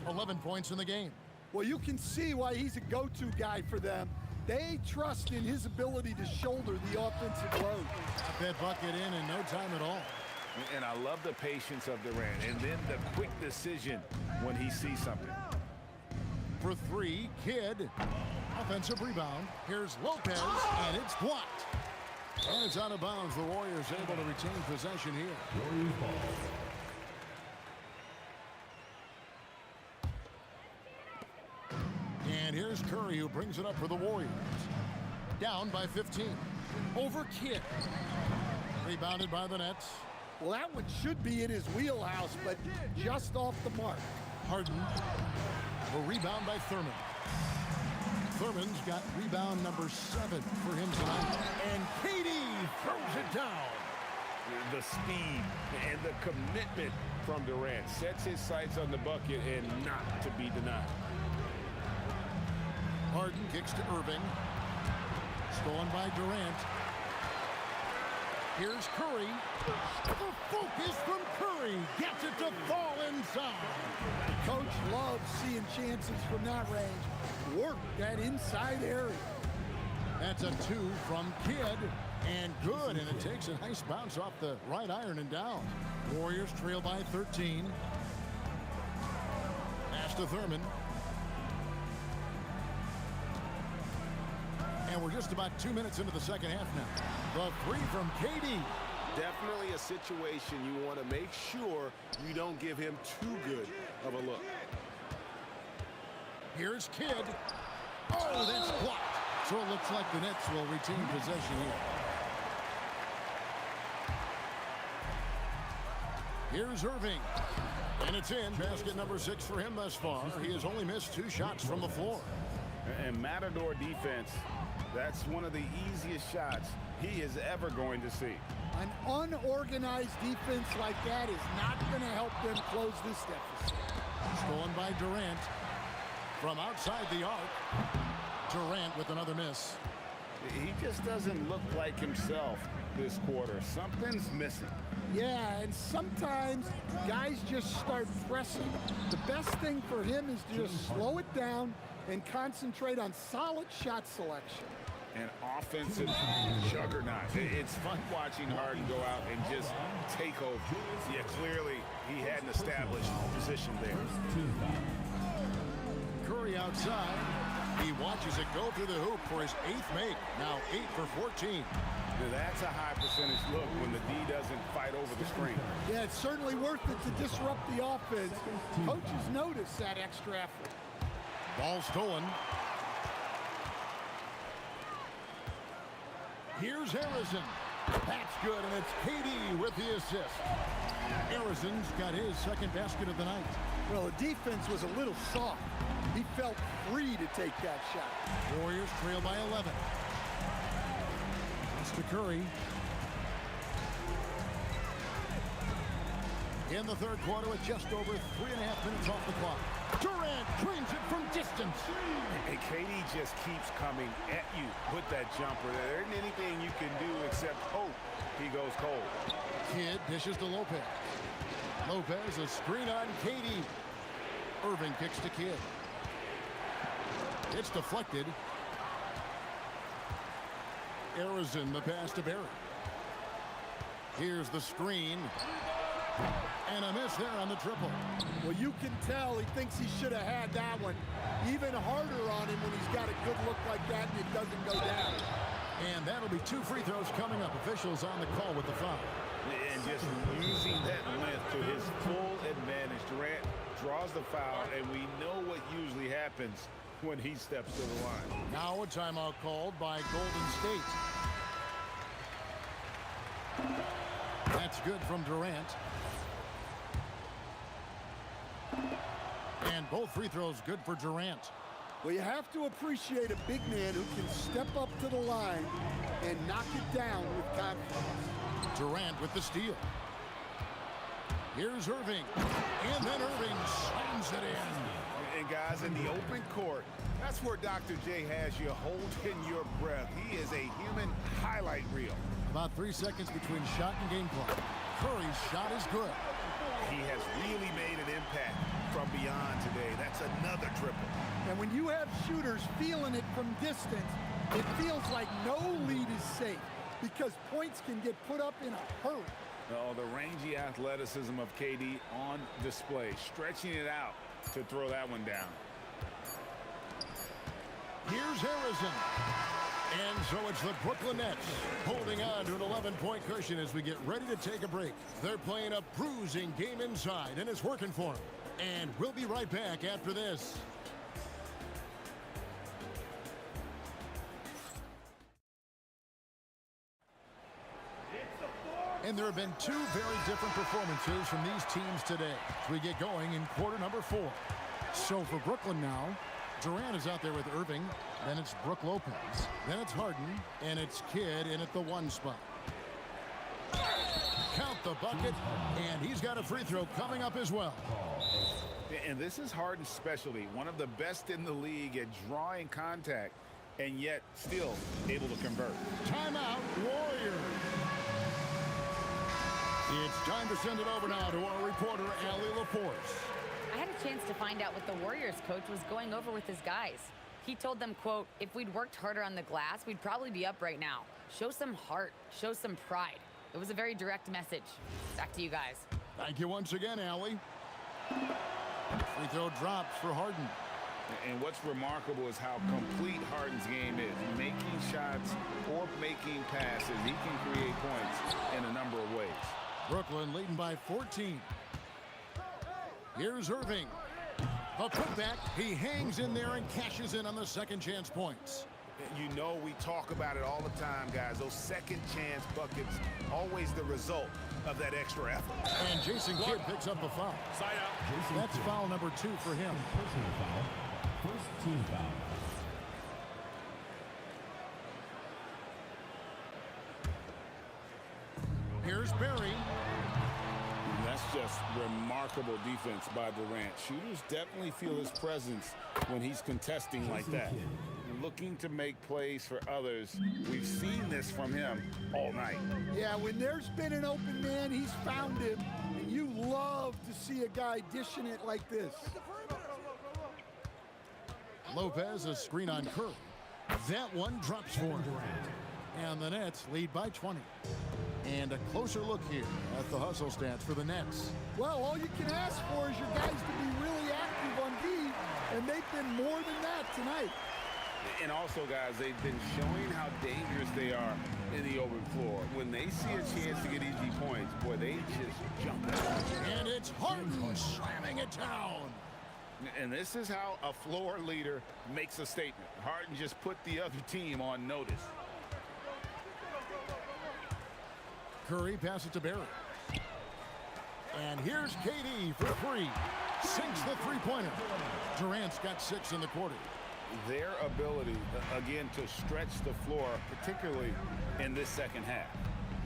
11 points in the game. Well, you can see why he's a go-to guy for them. They trust in his ability to shoulder the offensive load. Got that bucket in no time at all. And I love the patience of Durant. And then the quick decision when he sees something. For 3, Kidd. Offensive rebound. Here's Lopez, and it's blocked. And it's out of bounds. The Warriors able to retain possession here. Warriors ball. And here's Curry, who brings it up for the Warriors. Down by 15. Over Kidd. Rebounded by the Nets. Well, that one should be in his wheelhouse, but just off the mark. Harden. A rebound by Thurman. Thurman's got rebound number 7 for him tonight. And KD throws it down. The speed and the commitment from Durant sets his sights on the bucket and not to be denied. Harden kicks to Irving. Stolen by Durant. Here's Curry. The focus from Curry gets it to fall inside. The coach loves seeing chances from that range. Work that inside area. That's a 2 from Kidd. And good, and it takes a nice bounce off the right iron and down. Warriors trail by 13. Pass to Thurman. And we're just about 2 minutes into the second half now. The 3 from KD. Definitely a situation you want to make sure you don't give him too good of a look. Here's Kidd. Oh, that's blocked. So it looks like the Nets will retain possession here. Here's Irving. And it's in. Basket number 6 for him thus far. He has only missed 2 shots from the floor. And Matador defense, that's one of the easiest shots he is ever going to see. An unorganized defense like that is not going to help them close this deficit. Stolen by Durant. From outside the arc. Durant with another miss. He just doesn't look like himself this quarter. Something's missing. Yeah, and sometimes guys just start pressing. The best thing for him is to just slow it down and concentrate on solid shot selection. An offensive juggernaut. It's fun watching Harden go out and just take over. Yeah, clearly he had an established position there. Curry outside. He watches it go through the hoop for his 8th make. Now 8 for 14. That's a high percentage look when the D doesn't fight over the screen. Yeah, it's certainly worth it to disrupt the offense. Coaches notice that extra effort. Ball stolen. Here's Harrison. That's good, and it's KD with the assist. Harrison's got his 2nd basket of the night. Well, the defense was a little soft. He felt free to take that shot. Warriors trail by 11. Pass to Curry. In the 3rd quarter with just over 3.5 minutes off the clock. Durant drains it from distance. And KD just keeps coming at you with that jumper. There isn't anything you can do except hope he goes cold. Kidd dishes to Lopez. Lopez, a screen on KD. Irving kicks to Kidd. It's deflected. Harrison, the pass to Barry. Here's the screen. And a miss there on the triple. Well, you can tell he thinks he should have had that one. Even harder on him when he's got a good look like that and it doesn't go down. And that'll be 2 free throws coming up. Officials on the call with the foul. And just using that length to his full advantage. Durant draws the foul, and we know what usually happens when he steps to the line. Now a timeout called by Golden State. That's good from Durant. And both free throws good for Durant. Well, you have to appreciate a big man who can step up to the line and knock it down with confidence. Durant with the steal. Here's Irving. And then Irving slams it in. And guys, in the open court, that's where Dr. J has you holding your breath. He is a human highlight reel. About 3 seconds between shot and game clock. Curry's shot is good. He has really made an impact from beyond today. That's another triple. And when you have shooters feeling it from distance, it feels like no lead is safe because points can get put up in a hurry. Oh, the rangy athleticism of KD on display, stretching it out to throw that one down. Here's Harrison. And so it's the Brooklyn Nets holding on to an 11-point cushion as we get ready to take a break. They're playing a bruising game inside, and it's working for them. And we'll be right back after this. It's a 4 And there have been two very different performances from these teams today as we get going in quarter number 4. So for Brooklyn now, Durant is out there with Irving. Then it's Brook Lopez. Then it's Harden. And it's Kidd in at the 1 spot. Count the bucket. And he's got a free throw coming up as well. And this is Harden's specialty. One of the best in the league at drawing contact and yet still able to convert. Timeout, Warriors. It's time to send it over now to our reporter, Allie Laforce. I had a chance to find out what the Warriors coach was going over with his guys. He told them, quote, if we'd worked harder on the glass, we'd probably be up right now. Show some heart. Show some pride. It was a very direct message. Back to you guys. Thank you once again, Allie. Free throw drops for Harden. And what's remarkable is how complete Harden's game is. Making shots or making passes, he can create points in a number of ways. Brooklyn leading by 14. Here's Irving. A putback. He hangs in there and cashes in on the second chance points. You know we talk about it all the time, guys. Those second chance buckets, always the result of that extra effort. And Jason Kidd picks up the foul. Side out. That's foul number 2 for him. Personal foul. First team foul. Here's Barry. And that's just remarkable defense by Durant. Shooters definitely feel his presence when he's contesting like that. Looking to make plays for others. We've seen this from him all night. Yeah, when there's been an open man, he's found him. And you love to see a guy dishing it like this. Lopez, a screen on Curry. That one drops for him. And the Nets lead by 20. And a closer look here at the hustle stats for the Nets. Well, all you can ask for is your guys to be really active on D, and they've been more than that tonight. And also, guys, they've been showing how dangerous they are in the open floor. When they see a chance to get easy points, boy, they just jump out. And it's Harden slamming it down. And this is how a floor leader makes a statement. Harden just put the other team on notice. Curry passes to Barry. And here's KD for 3. Sinks the three-pointer. Durant's got 6 in the quarter. Their ability, again, to stretch the floor, particularly in this second half.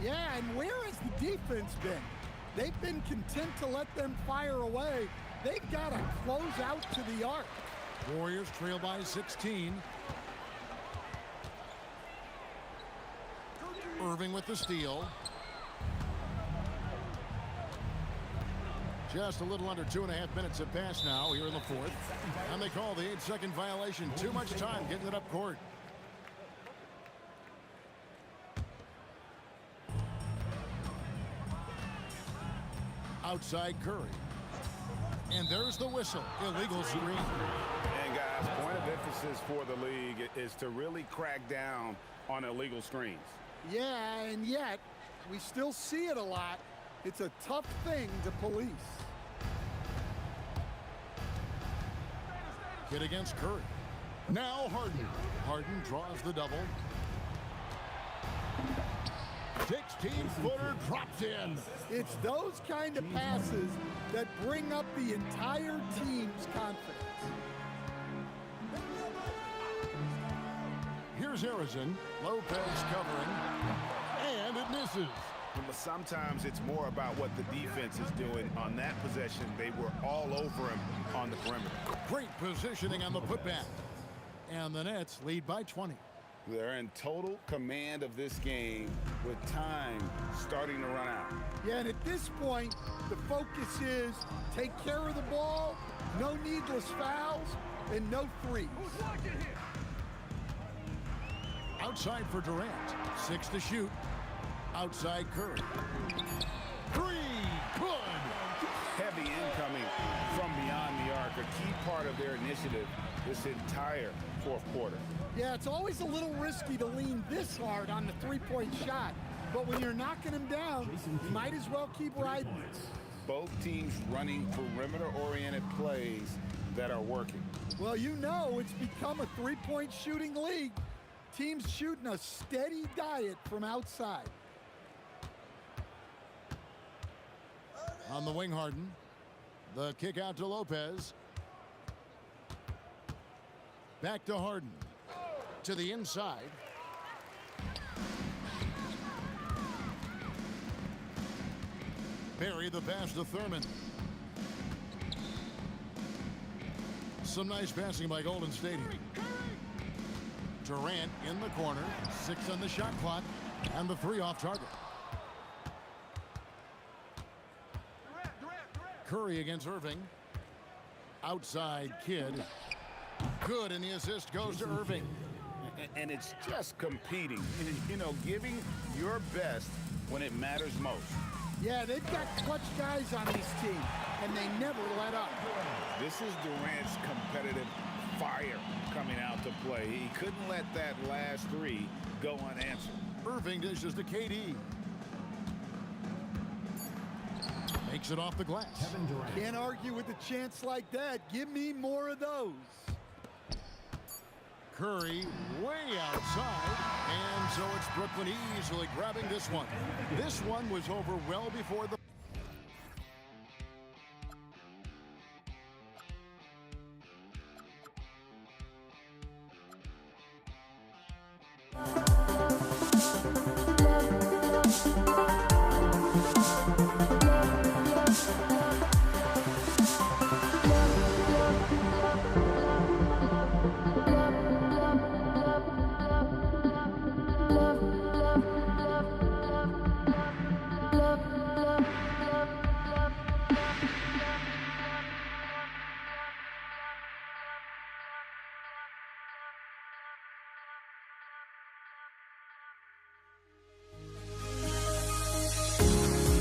Yeah, and where has the defense been? They've been content to let them fire away. They've got to close out to the arc. Warriors trail by 16. Irving with the steal. Just a little under 2.5 minutes have passed now here in the fourth. And they call the 8-second violation. Too much time getting it up court. Outside Curry. And there's the whistle. Illegal screen. And guys, point of emphasis for the league is to really crack down on illegal screens. Yeah, and yet we still see it a lot. It's a tough thing to police. Hit against Curry. Now Harden. Harden draws the double. 16-footer drops in. It's those kind of passes that bring up the entire team's confidence. Here's Harrison. Lopez covering. And it misses. But sometimes it's more about what the defense is doing. On that possession, they were all over him on the perimeter. Great positioning on the putback. And the Nets lead by 20. They're in total command of this game with time starting to run out. Yeah, and at this point, the focus is take care of the ball, no needless fouls, and no threes. Outside for Durant. 6 to shoot. Outside Curry. 3. Good. Heavy incoming from beyond the arc, a key part of their initiative this entire fourth quarter. Yeah, it's always a little risky to lean this hard on the three-point shot, but when you're knocking them down, you might as well keep riding it. Both teams running perimeter-oriented plays that are working. Well, you know it's become a three-point shooting league. Teams shooting a steady diet from outside. On the wing, Harden. The kick out to Lopez. Back to Harden. To the inside. Barry the pass to Thurman. Some nice passing by Golden State here. Durant in the corner. 6 on the shot clock. And the 3 off target. Curry against Irving. Outside Kidd. Good, and the assist goes to Irving. And it's just competing. You know, giving your best when it matters most. Yeah, they've got clutch guys on this team, and they never let up. This is Durant's competitive fire coming out to play. He couldn't let that last 3 go unanswered. Irving dishes to KD. Makes it off the glass. Can't argue with a chance like that. Give me more of those. Curry way outside, and so it's Brooklyn easily grabbing this one. This one was over well before the...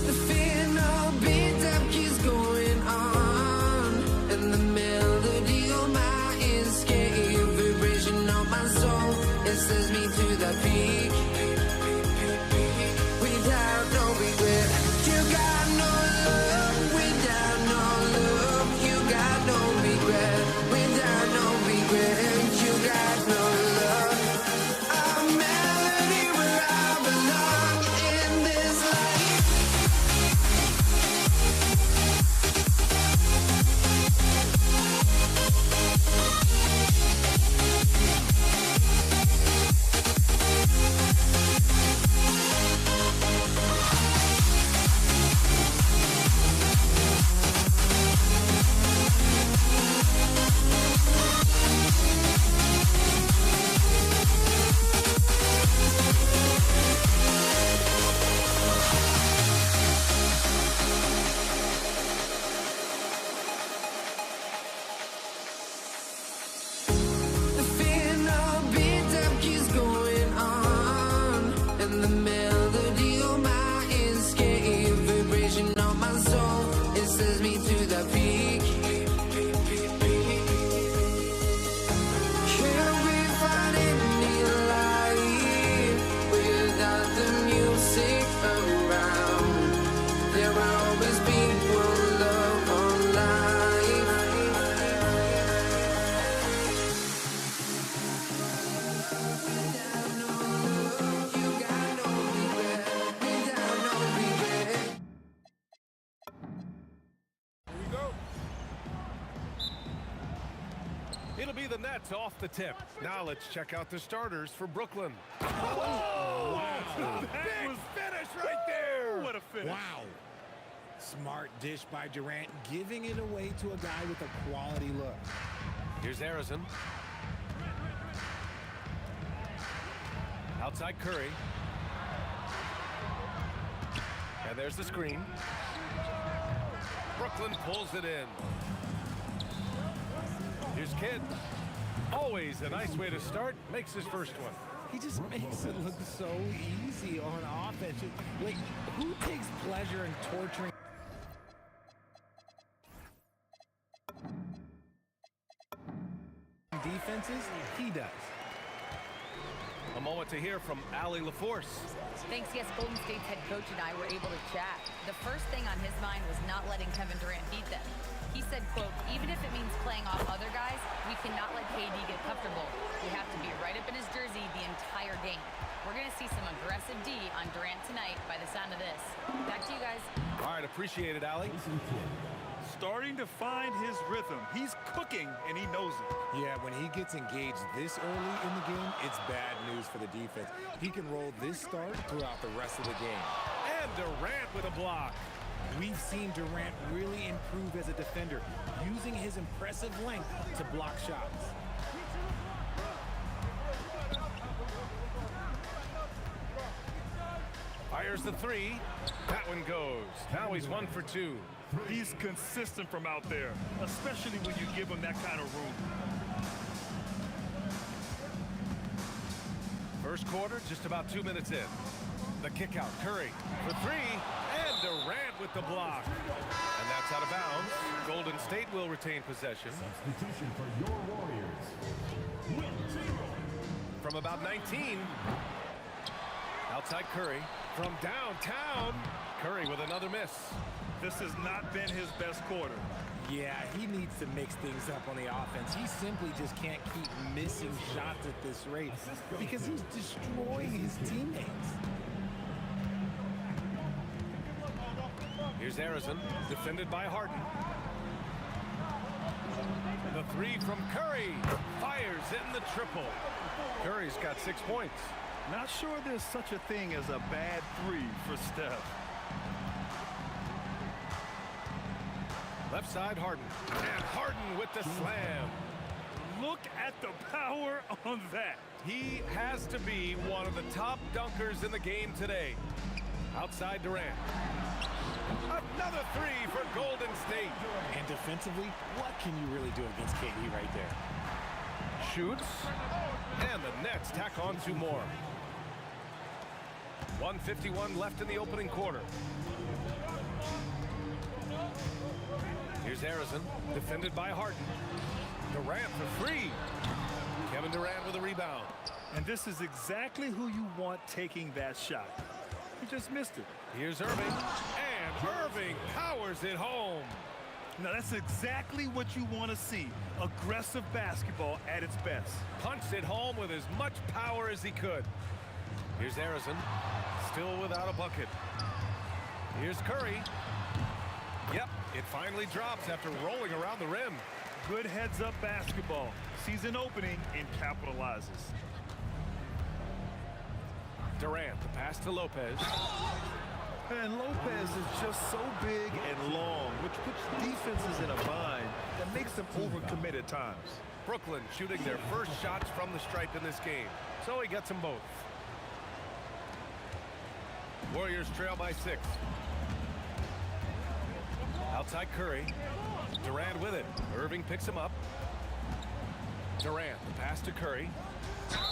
The fear no beat up keeps going on, and the melody on my escape, vibration on my soul, it sends me to the peak. Without no regret, you got no love. Without no love, you got no regret. Without no regret, you got no love. A melody where I belong in this life. The fear no beat up keeps going on, and the melody on my escape, vibration on my soul, it sends me to the peak. Can't we find any life without the music around? There will always be one love on life. It'll be the Nets off the tip. Now let's check out the starters for Brooklyn. Oh, that was finish right there. What a finish. Wow. Smart dish by Durant, giving it away to a guy with a quality look. Here's Harrison. Outside Curry. And there's the screen. Brooklyn pulls it in. Here's Kidd. Always a nice way to start. Makes his first one. He just makes it look so easy on offense. Like, who takes pleasure in torturing defenses? He does. A moment to hear from Allie LaForce. Thanks, yes, Golden State's head coach and I were able to chat. The first thing on his mind was not letting Kevin Durant beat them. He said, quote, even if it means playing off other guys, we cannot let KD get comfortable. We have to be right up in his jersey the entire game. We're going to see some aggressive D on Durant tonight by the sound of this. Back to you guys. All right, appreciate it, Allie. Starting to find his rhythm. He's cooking, and he knows it. Yeah, when he gets engaged this early in the game, it's bad news for the defense. He can roll this start throughout the rest of the game. And Durant with a block. We've seen Durant really improve as a defender, using his impressive length to block shots. Fires the three. That one goes. Now he's 1 for 2. He's consistent from out there, especially when you give him that kind of room. First quarter, just about 2 minutes in. The kick out, Curry for three, and Durant with the block. And that's out of bounds. Golden State will retain possession. Substitution for your Warriors. From about 19. Outside Curry. From downtown. Curry with another miss. This has not been his best quarter. Yeah, he needs to mix things up on the offense. He simply just can't keep missing shots at this rate because he's destroying his teammates. Here's Harrison, defended by Harden. The three from Curry. Fires in the triple. Curry's got 6 points. Not sure there's such a thing as a bad three for Steph. Left side, Harden. And Harden with the slam. Look at the power on that. He has to be one of the top dunkers in the game today. Outside Durant. Another three for Golden State. And defensively, what can you really do against KD right there? Shoots. And the Nets tack on 2 more. 1:51 left in the opening quarter. Here's Harrison, defended by Harden. Durant for three. Kevin Durant with a rebound. And this is exactly who you want taking that shot. He just missed it. Here's Irving. And Irving powers it home. Now that's exactly what you want to see. Aggressive basketball at its best. Punched it home with as much power as he could. Here's Harrison, still without a bucket. Here's Curry. Yep, it finally drops after rolling around the rim. Good heads-up basketball. Sees an opening and capitalizes. Durant, the pass to Lopez. And Lopez is just so big and long, which puts defenses in a bind that makes them overcommit at times. Brooklyn shooting their first shots from the stripe in this game, so he gets them both. Warriors trail by 6. Outside Curry. Durant with it. Irving picks him up. Durant, the pass to Curry.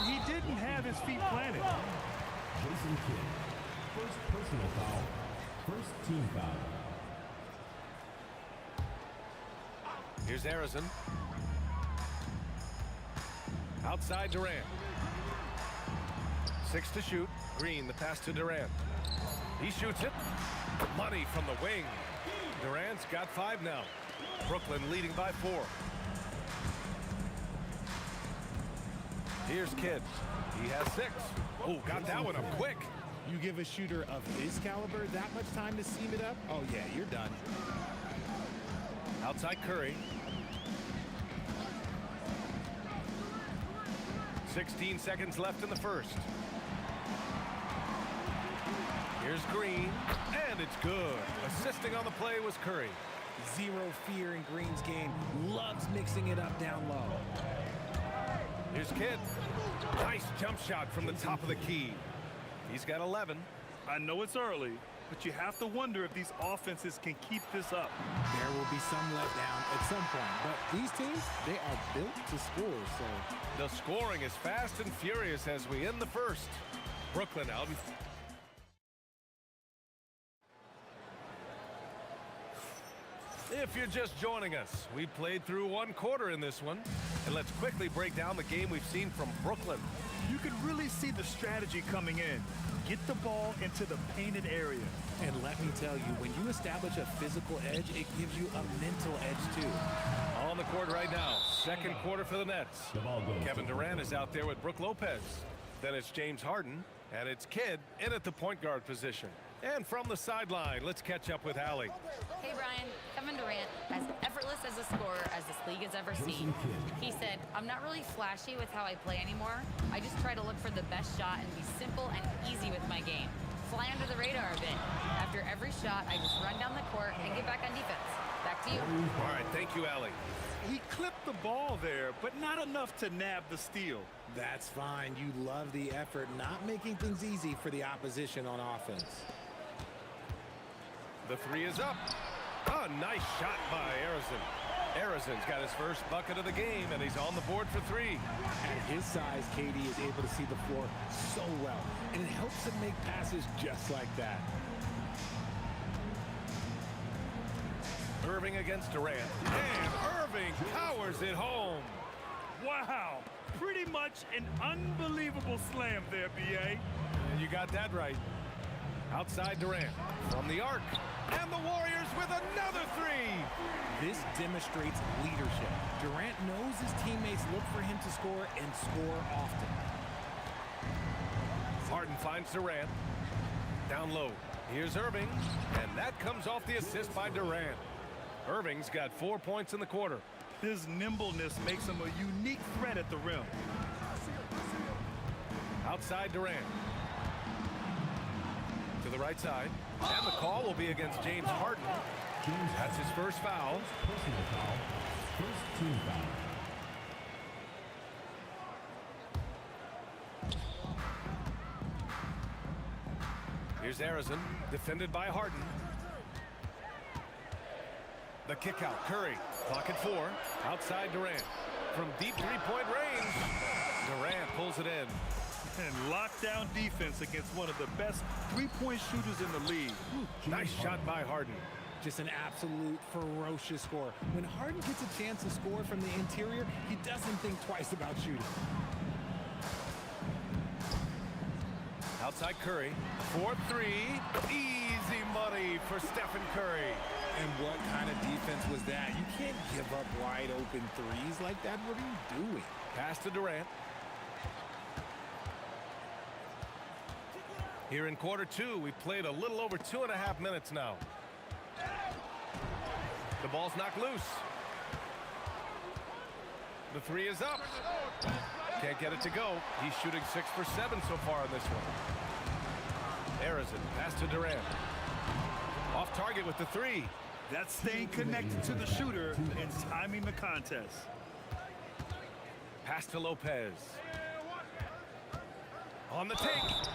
He didn't have his feet planted. Jason Kidd. First personal foul. First team foul. Here's Harrison. Outside Durant. 6 to shoot. Green, the pass to Durant. He shoots it. Money from the wing. Durant's got 5 now. Brooklyn leading by 4. Here's Kidd. He has 6. Oh, got that one up quick. You give a shooter of his caliber that much time to seam it up? Oh, yeah, you're done. Outside Curry. 16 seconds left in the first. Here's Green, and it's good. Assisting on the play was Curry. Zero fear in Green's game. Loves mixing it up down low. Here's Kidd. Nice jump shot from the top of the key. He's got 11. I know it's early, but you have to wonder if these offenses can keep this up. There will be some letdown at some point, but these teams, they are built to score, so. The scoring is fast and furious as we end the first. Brooklyn out. If you're just joining us, we played through one quarter in this one. And let's quickly break down the game we've seen from Brooklyn. You can really see the strategy coming in. Get the ball into the painted area. And let me tell you, when you establish a physical edge, it gives you a mental edge too. On the court right now, second quarter for the Nets. Kevin Durant is out there with Brook Lopez. Then it's James Harden, and it's Kidd in at the point guard position. And from the sideline, let's catch up with Allie. Hey, Brian. Kevin Durant, as effortless as a scorer as this league has ever seen. He said, I'm not really flashy with how I play anymore. I just try to look for the best shot and be simple and easy with my game. Fly under the radar a bit. After every shot, I just run down the court and get back on defense. Back to you. All right, thank you, Allie. He clipped the ball there, but not enough to nab the steal. That's fine. You love the effort, not making things easy for the opposition on offense. The three is up. Oh, nice shot by Arizon. Arizon's got his first bucket of the game, and he's on the board for three. At his size, KD is able to see the floor so well, and it helps him make passes just like that. Irving against Durant, and Irving powers it home. Wow, pretty much an unbelievable slam there, B.A. And you got that right. Outside Durant, from the arc, and the Warriors with another three. This demonstrates leadership. Durant knows his teammates look for him to score and score often. Harden finds Durant. Down low. Here's Irving, and that comes off the assist by Durant. Irving's got 4 points in the quarter. His nimbleness makes him a unique threat at the rim. Outside Durant. To the right side. And the call will be against James Harden. That's his first foul. Personal foul. First team foul. Here's Arizon, defended by Harden. The kick out, Curry, clock at 4, outside Durant. From deep three-point range, Durant pulls it in. And lockdown defense against one of the best three-point shooters in the league. Nice shot by Harden. Just an absolute ferocious score. When Harden gets a chance to score from the interior, he doesn't think twice about shooting. Outside Curry, 4-3, easy money for Stephen Curry. And what kind of defense was that? You can't give up wide open threes like that. What are you doing? Pass to Durant. Here in quarter two, we played a little over 2.5 minutes now. The ball's knocked loose. The three is up. Can't get it to go. He's shooting 6 for 7 so far in this one. Arizon, pass to Durant. Off target with the three. That's staying connected to the shooter and timing the contest. Pass to Lopez. On the take.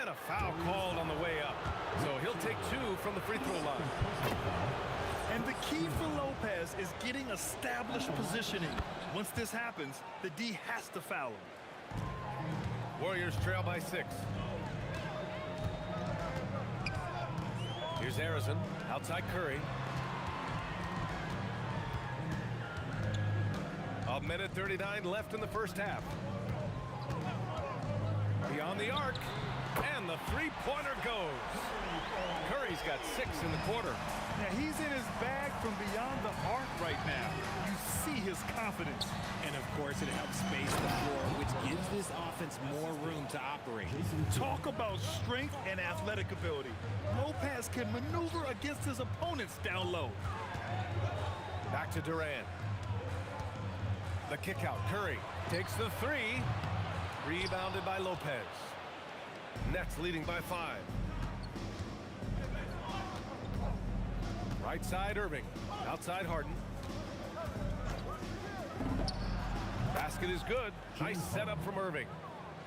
And a foul called on the way up. So he'll take 2 from the free throw line. And the key for Lopez is getting established positioning. Once this happens, the D has to foul him. Warriors trail by 6. Here's Arizon, outside Curry. A minute 39 left in the first half. Beyond the arc, and the three-pointer goes. Curry's got 6 in the quarter. Now he's in his bag from beyond the arc right now. You see his confidence. And of course it helps space the floor, which gives this offense more room to operate. Talk about strength and athletic ability. Lopez can maneuver against his opponents down low. Back to Durant. The kick out, Curry takes the 3. Rebounded by Lopez. Nets leading by 5. Right side Irving, outside Harden. Basket is good. Nice setup from Irving.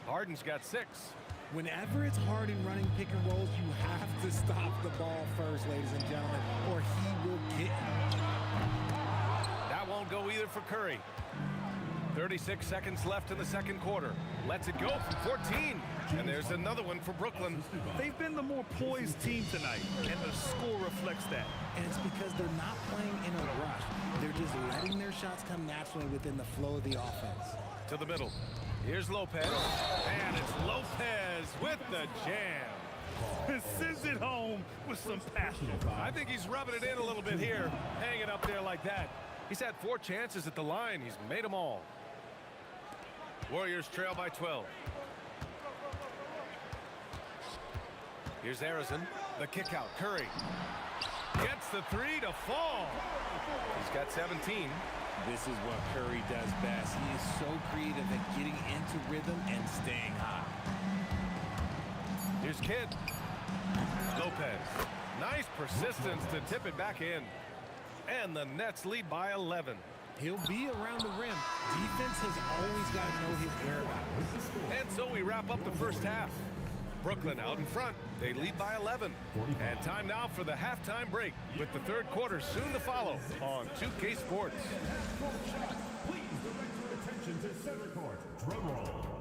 Harden's got 6. Whenever it's Harden running pick and rolls, you have to stop the ball first, ladies and gentlemen, or he will get you. That won't go either for Curry. 36 seconds left in the second quarter. Lets it go from 14. And there's another one for Brooklyn. They've been the more poised team tonight, and the score reflects that. And it's because they're not playing in a rush. They're just letting their shots come naturally within the flow of the offense. To the middle. Here's Lopez. And it's Lopez with the jam. Sends it home with some passion. I think he's rubbing it in a little bit here. Hanging up there like that. He's had 4 chances at the line. He's made them all. Warriors trail by 12. Here's Harrison. The kick out. Curry gets the 3 to fall. He's got 17. This is what Curry does best. He is so creative at getting into rhythm and staying hot. Here's Kidd. Lopez. Nice persistence to tip it back in. And the Nets lead by 11. He'll be around the rim. Defense has always got to know his whereabouts. And so we wrap up the first half. Brooklyn out in front. They lead by 11. And time now for the halftime break, with the third quarter soon to follow on 2K Sports. Please direct your attention to center court. Drum roll.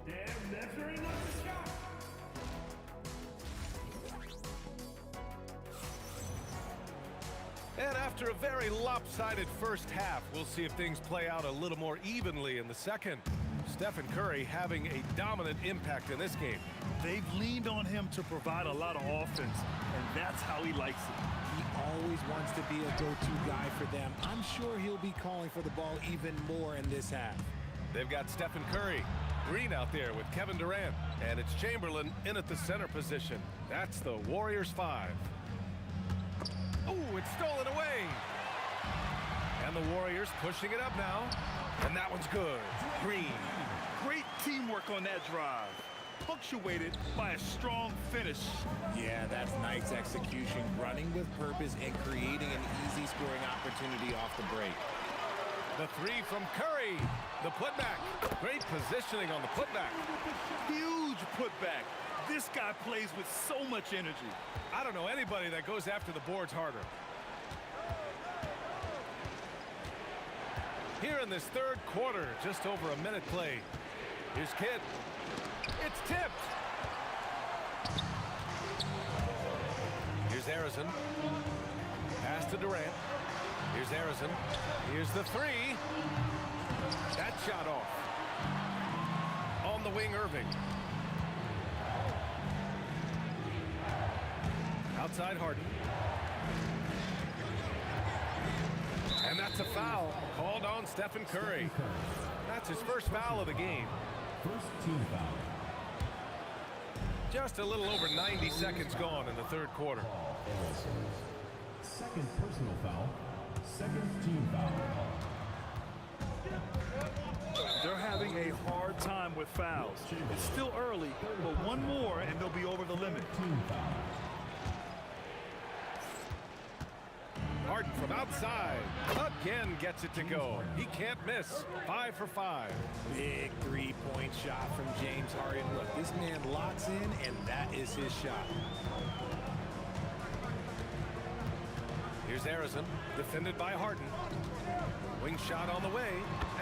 Damn, that's very much a shot. And after a very lopsided first half, we'll see if things play out a little more evenly in the second. Stephen Curry having a dominant impact in this game. They've leaned on him to provide a lot of offense, and that's how he likes it. He always wants to be a go-to guy for them. I'm sure he'll be calling for the ball even more in this half. They've got Stephen Curry, Green out there with Kevin Durant, and it's Chamberlain in at the center position. That's the Warriors 5. Oh, it's stolen away. And the Warriors pushing it up now. And that one's good. Green. Great teamwork on that drive. Punctuated by a strong finish. Yeah, that's nice execution. Running with purpose and creating an easy scoring opportunity off the break. The 3 from Curry. The putback. Great positioning on the putback. Huge putback. This guy plays with so much energy. I don't know anybody that goes after the boards harder. Here in this third quarter, just over a minute played. Here's Kidd. It's tipped. Here's Harrison. Pass to Durant. Here's Harrison. Here's the 3. That shot off. On the wing, Irving. Outside Harden. And that's a foul called on Stephen Curry. That's his first foul of the game. First team foul. Just a little over 90 seconds gone in the third quarter. Second personal foul. Second team foul. They're having a hard time with fouls. It's still early, but one more and they'll be over the limit. Team foul. Harden from outside. Again gets it to go. He can't miss. 5 for 5. Big three-point shot from James Harden. Look, this man locks in, and that is his shot. Here's Harrison, defended by Harden. Wing shot on the way,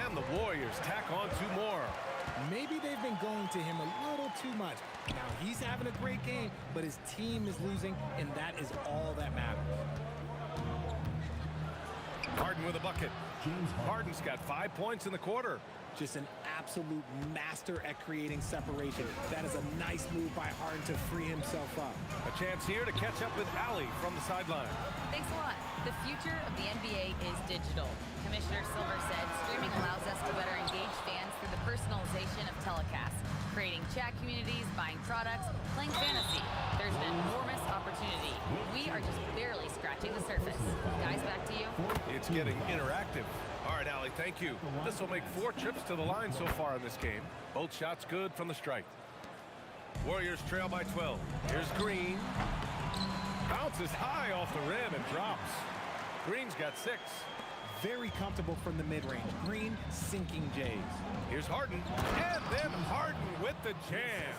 and the Warriors tack on 2 more. Maybe they've been going to him a little too much. Now, he's having a great game, but his team is losing, and that is all that matters. Harden with a bucket. Harden's got 5 points in the quarter. Just an absolute master at creating separation. That is a nice move by Harden to free himself up. A chance here to catch up with Allie from the sideline. Thanks a lot. The future of the NBA is digital. Commissioner Silver said streaming allows us to better engage fans through the personalization of telecasts, creating chat communities, buying products, playing fantasy. There's an enormous opportunity. We are just barely scratching the surface. Guys, back to you. It's getting interactive. All right, Allie, thank you. This will make 4 trips to the line so far in this game. Both shots good from the strike. Warriors trail by 12. Here's Green. Bounces high off the rim and drops. Green's got 6. Very comfortable from the mid-range. Green sinking Jays. Here's Harden. And then Harden with the jam.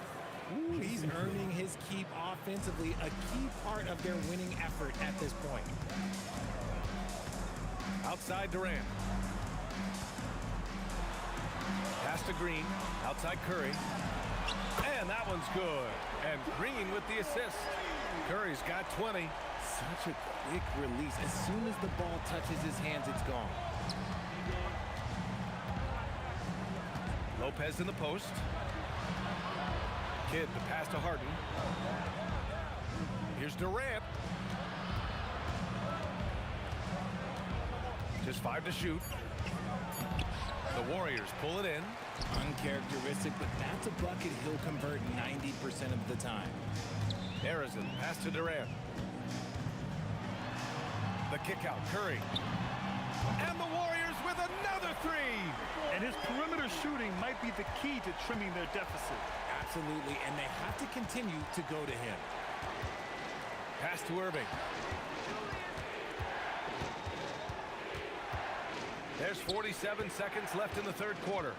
Ooh, he's earning his keep offensively, a key part of their winning effort at this point. Outside Durant. Pass to Green. Outside Curry. And that one's good. And Green with the assist. Curry's got 20. Such a quick release. As soon as the ball touches his hands, it's gone. Lopez in the post. Kidd the pass to Harden. Here's Durant. Just 5 to shoot. The Warriors pull it in. Uncharacteristic, but that's a bucket he'll convert 90% of the time. Harrison pass to Durant. The kick out, Curry. And the Warriors with another 3. And his perimeter shooting might be the key to trimming their deficit. Absolutely, and they have to continue to go to him. Pass to Irving. There's 47 seconds left in the third quarter.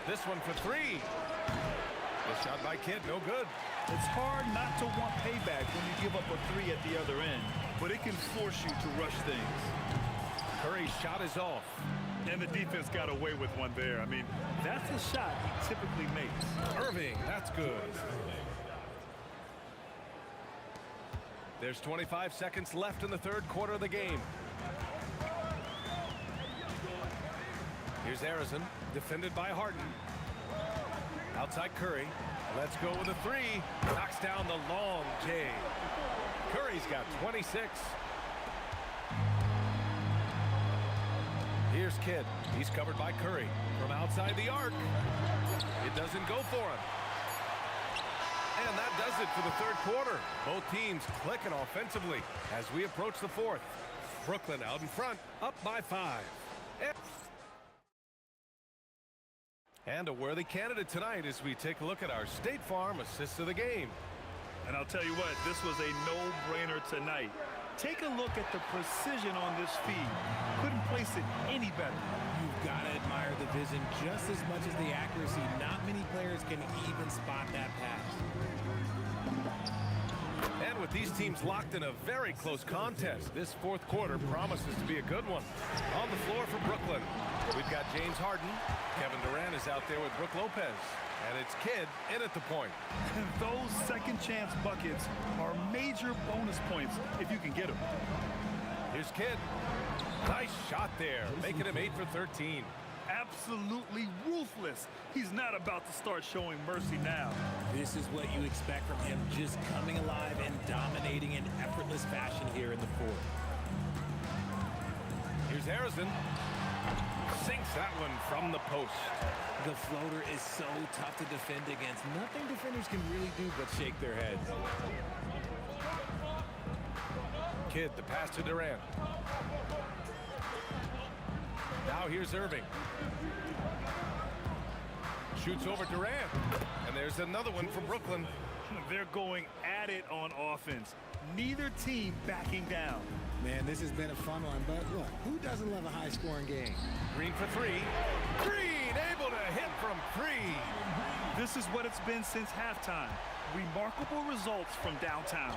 This one for 3. The shot by Kidd, no good. It's hard not to want payback when you give up a 3 at the other end, but it can force you to rush things. Curry's shot is off. And the defense got away with one there. I mean, that's the shot he typically makes. Irving, that's good. There's 25 seconds left in the third quarter of the game. Here's Harrison, defended by Harden. Outside Curry. Let's go with a 3. Knocks down the long J. Curry's got 26. Here's Kidd. He's covered by Curry. From outside the arc. It doesn't go for him. And that does it for the third quarter. Both teams clicking offensively as we approach the fourth. Brooklyn out in front, up by 5. And a worthy candidate tonight as we take a look at our State Farm assist of the game. And I'll tell you what, this was a no-brainer tonight. Take a look at the precision on this feed. Couldn't place it any better. You've got to admire the vision just as much as the accuracy. Not many players can even spot that pass. And with these teams locked in a very close contest, this fourth quarter promises to be a good one. On the floor for Brooklyn, we've got James Harden. Kevin Durant is out there with Brook Lopez. And it's Kidd in at the point. And those second chance buckets are major bonus points if you can get them. Here's Kidd. Nice shot there, making him 8 for 13. Absolutely ruthless. He's not about to start showing mercy now. This is what you expect from him, just coming alive and dominating in effortless fashion here in the fourth. Here's Harrison. Sinks that one from the post. The floater is so tough to defend against. Nothing defenders can really do but shake their heads. Kidd, the pass to Durant. Now here's Irving. Shoots over Durant. And there's another one for Brooklyn. They're going at it on offense. Neither team backing down. Man, this has been a fun one, but look, who doesn't love a high-scoring game? Green for 3. Green able to hit from 3. This is what it's been since halftime. Remarkable results from downtown.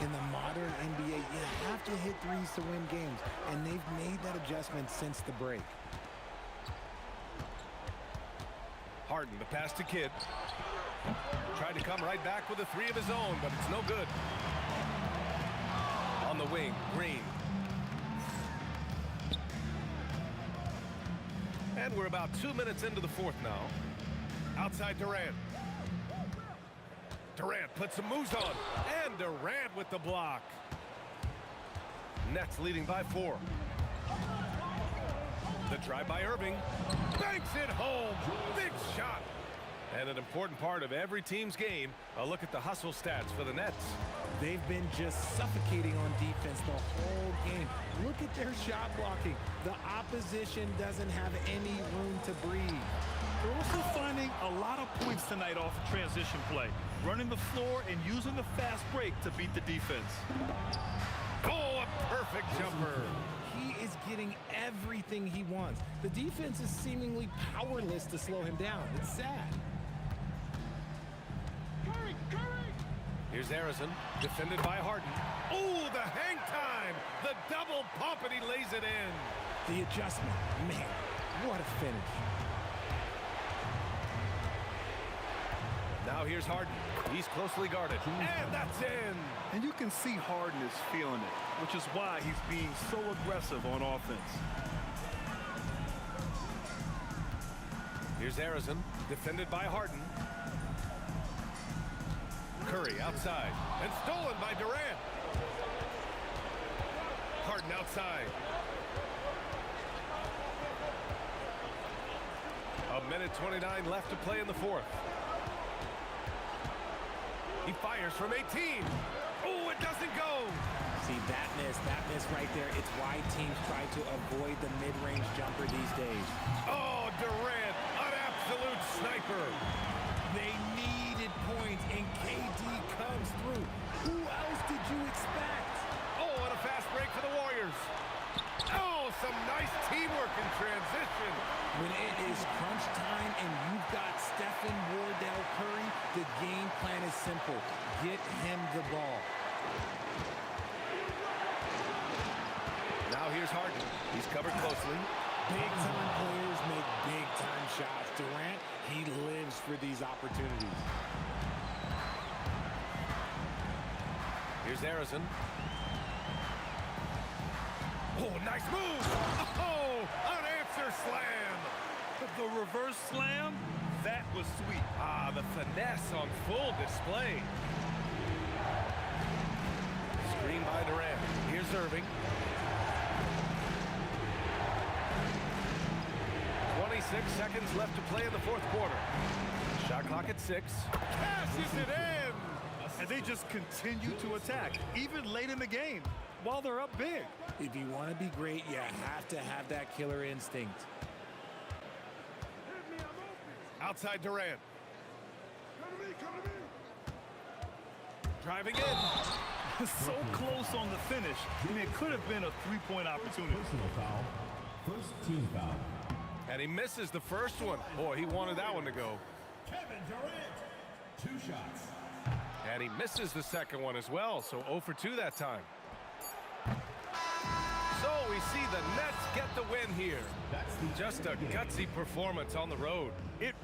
In the modern NBA, you have to hit threes to win games, and they've made that adjustment since the break. Harden, the pass to Kidd. Tried to come right back with a 3 of his own, but it's no good. On the wing, Green. And we're about 2 minutes into the fourth now. Outside Durant. Durant puts some moves on. And Durant with the block. Nets leading by 4. The drive by Irving. Banks it home. Big shot. And an important part of every team's game, a look at the hustle stats for the Nets. They've been just suffocating on defense the whole game. Look at their shot blocking. The opposition doesn't have any room to breathe. They're also finding a lot of points tonight off of transition play, running the floor and using the fast break to beat the defense. Oh, a perfect jumper. He is getting everything he wants. The defense is seemingly powerless to slow him down. It's sad. Here's Harrison, defended by Harden. Oh, the hang time! The double pump, and he lays it in. The adjustment. Man, what a finish. Now here's Harden. He's closely guarded. And that's in. And you can see Harden is feeling it, which is why he's being so aggressive on offense. Here's Harrison, defended by Harden. Curry outside, and stolen by Durant. Harden outside. A minute 29 left to play in the fourth. He fires from 18. Oh, it doesn't go. See, that miss right there. It's why teams try to avoid the mid-range jumper these days. Oh, Durant, an absolute sniper. They needed points, and KD comes through. Who else did you expect? Oh, and a fast break for the Warriors. Oh, some nice teamwork in transition. When it is crunch time and you've got Stephen Wardell Curry, the game plan is simple. Get him the ball. Now here's Harden. He's covered closely. Big-time players make big-time shots. Durant, he lives for these opportunities. Here's Harrison. Oh, nice move. Oh, an answer slam. The reverse slam, that was sweet. Ah, the finesse on full display. Screen by Durant. Here's Irving. 26 seconds left to play in the fourth quarter. Shot clock at 6. Cashes it in. And they just continue to attack, even late in the game, while they're up big. If you want to be great, you have to have that killer instinct. Outside Durant. Driving in. So close on the finish. I mean, it could have been a three-point opportunity. Personal foul. First team foul. And he misses the first one. Boy, he wanted that one to go. Kevin Durant. 2 shots. And he misses the second one as well, so 0 for 2 that time. So we see the Nets get the win here. Just a gutsy performance on the road. It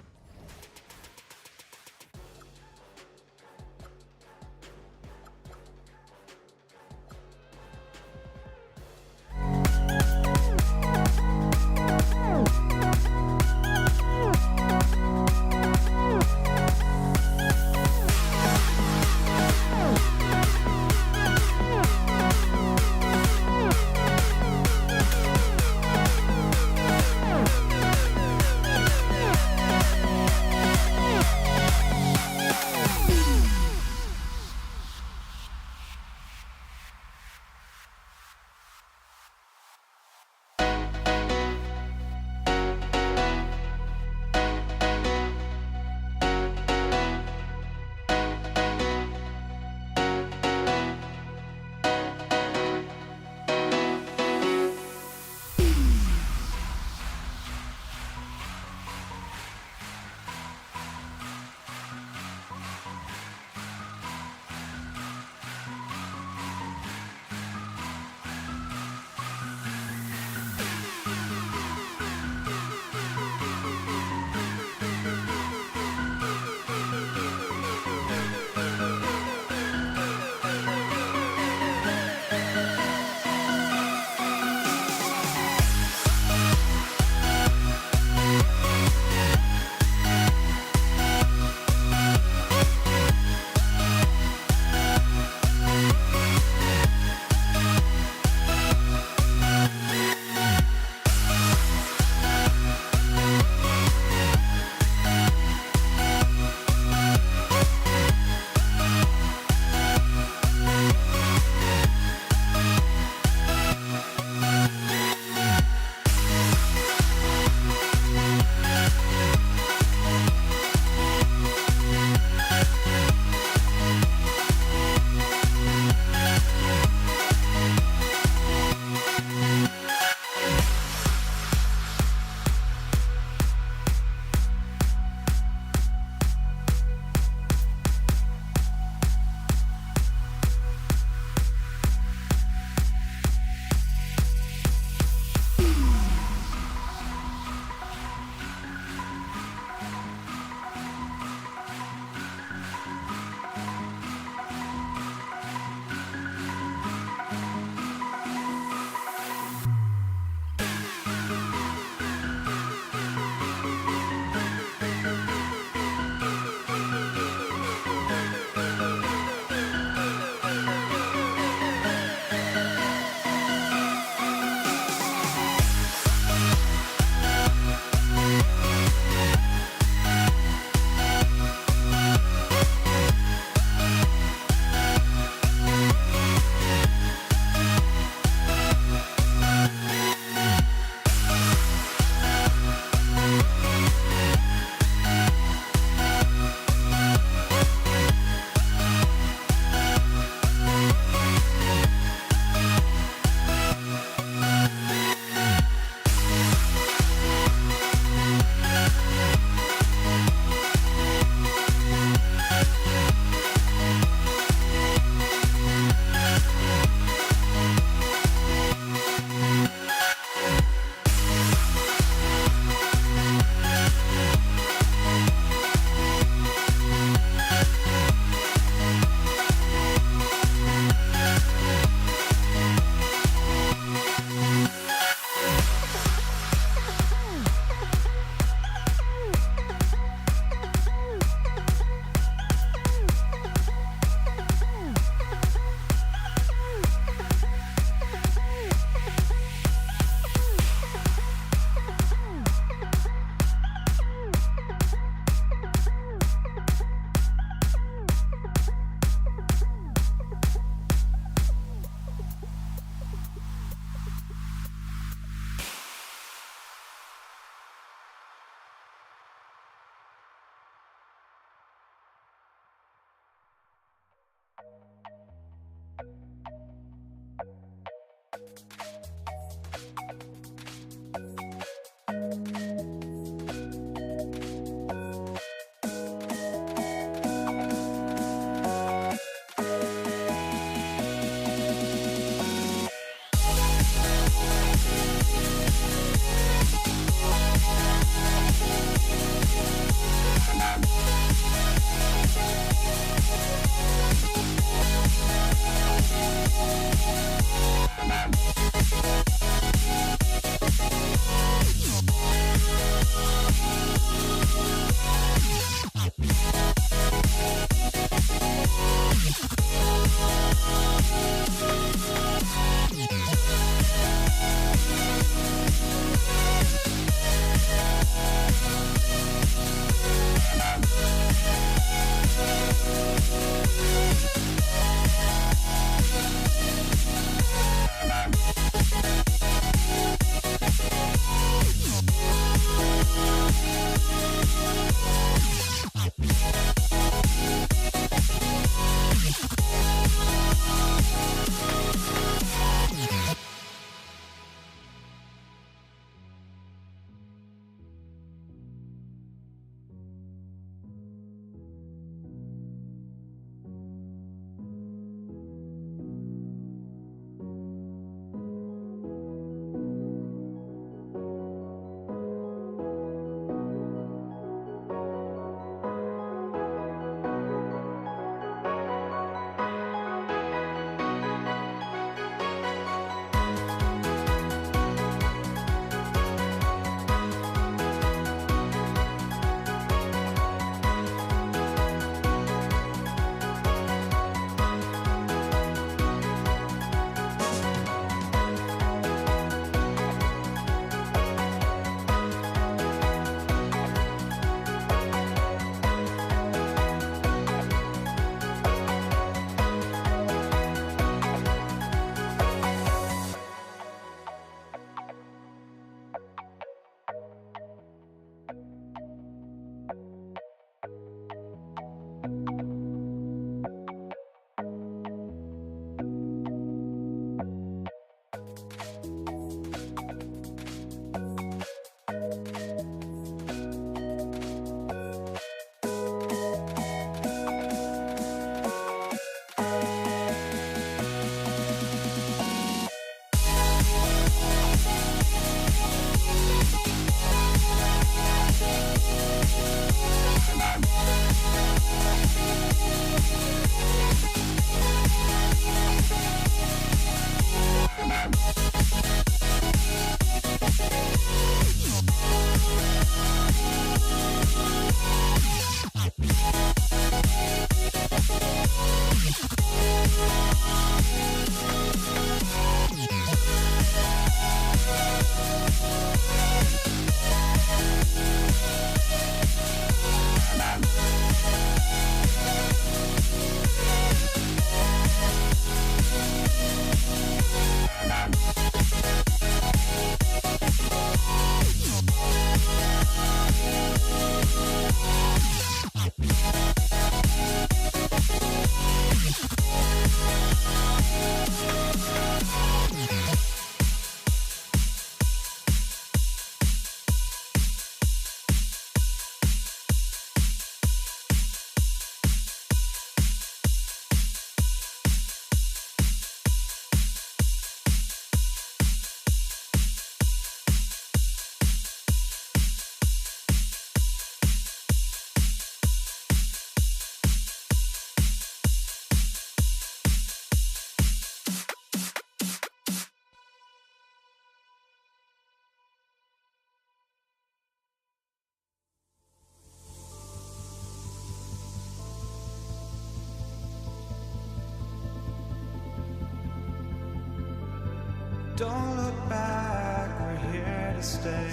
Don't look back, we're here to stay.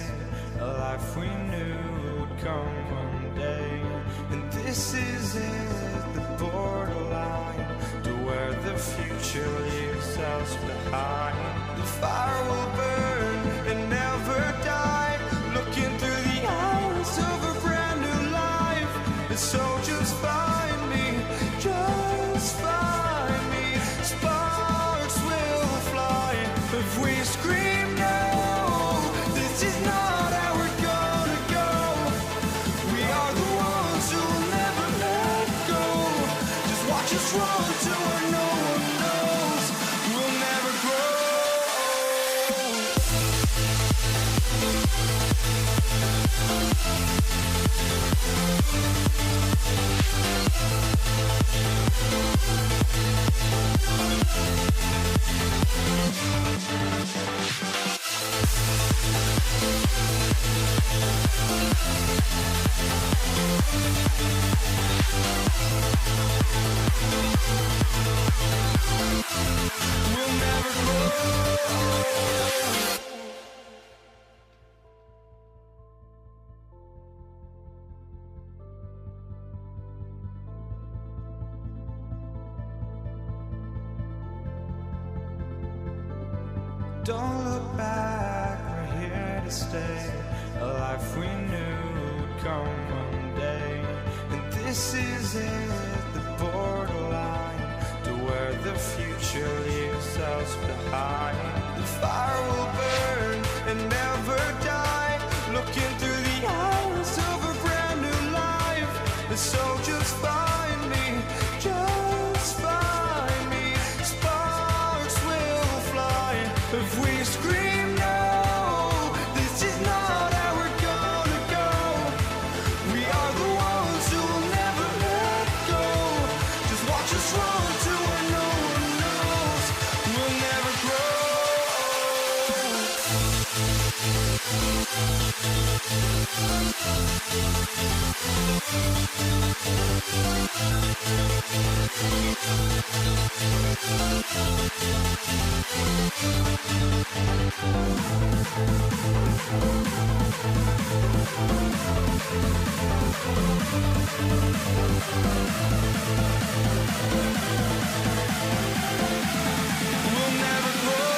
A life we knew would come one day. And this is it, the borderline to where the future leaves us behind. The fire will burn and never die, looking through the eyes of a brand new life. And so just find me, just find me. Sparks will fly if we scream no. This is not how we're gonna go. We are the ones who will never let go. Just watch us run to where no one knows. We'll never grow. Don't look back, we're here to stay. A life we knew would come one day. And this is it, the borderline to where the future leaves us behind. The fire will burn and never die, looking through the eyes of a brand new life. And so just find me, just find me. Sparks will fly if we scream no. This is not how we're gonna go. We are the ones who will never let go. Just watch us run to where no one knows. We'll never grow. We'll never grow.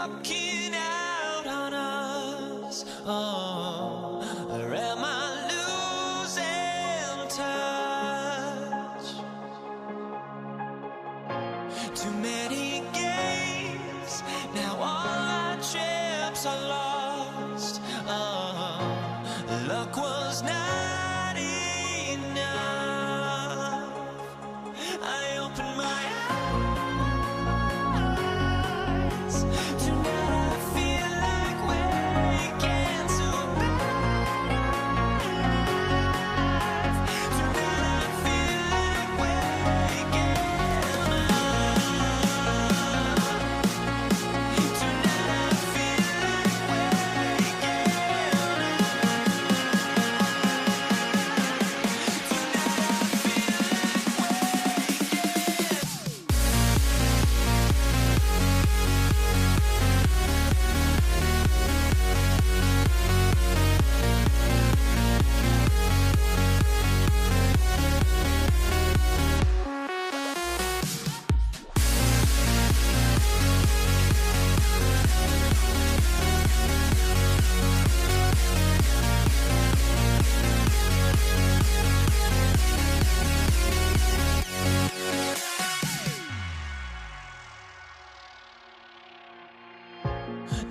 walking out on us? Oh, or am I losing touch? Too many games, now all our chips are lost. Oh, luck was not enough. I opened my eyes. Tonight I feel like waking to a better life. Tonight I feel like waking up. Tonight I feel like waking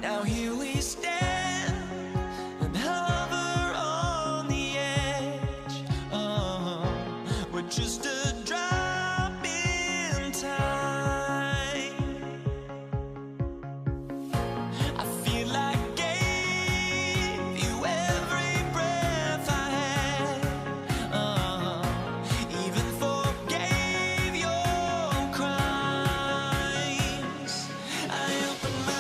Now here we stand and hover on the edge. We're just a drop in time. I feel like I gave you every breath I had. Even forgave your crimes. I opened my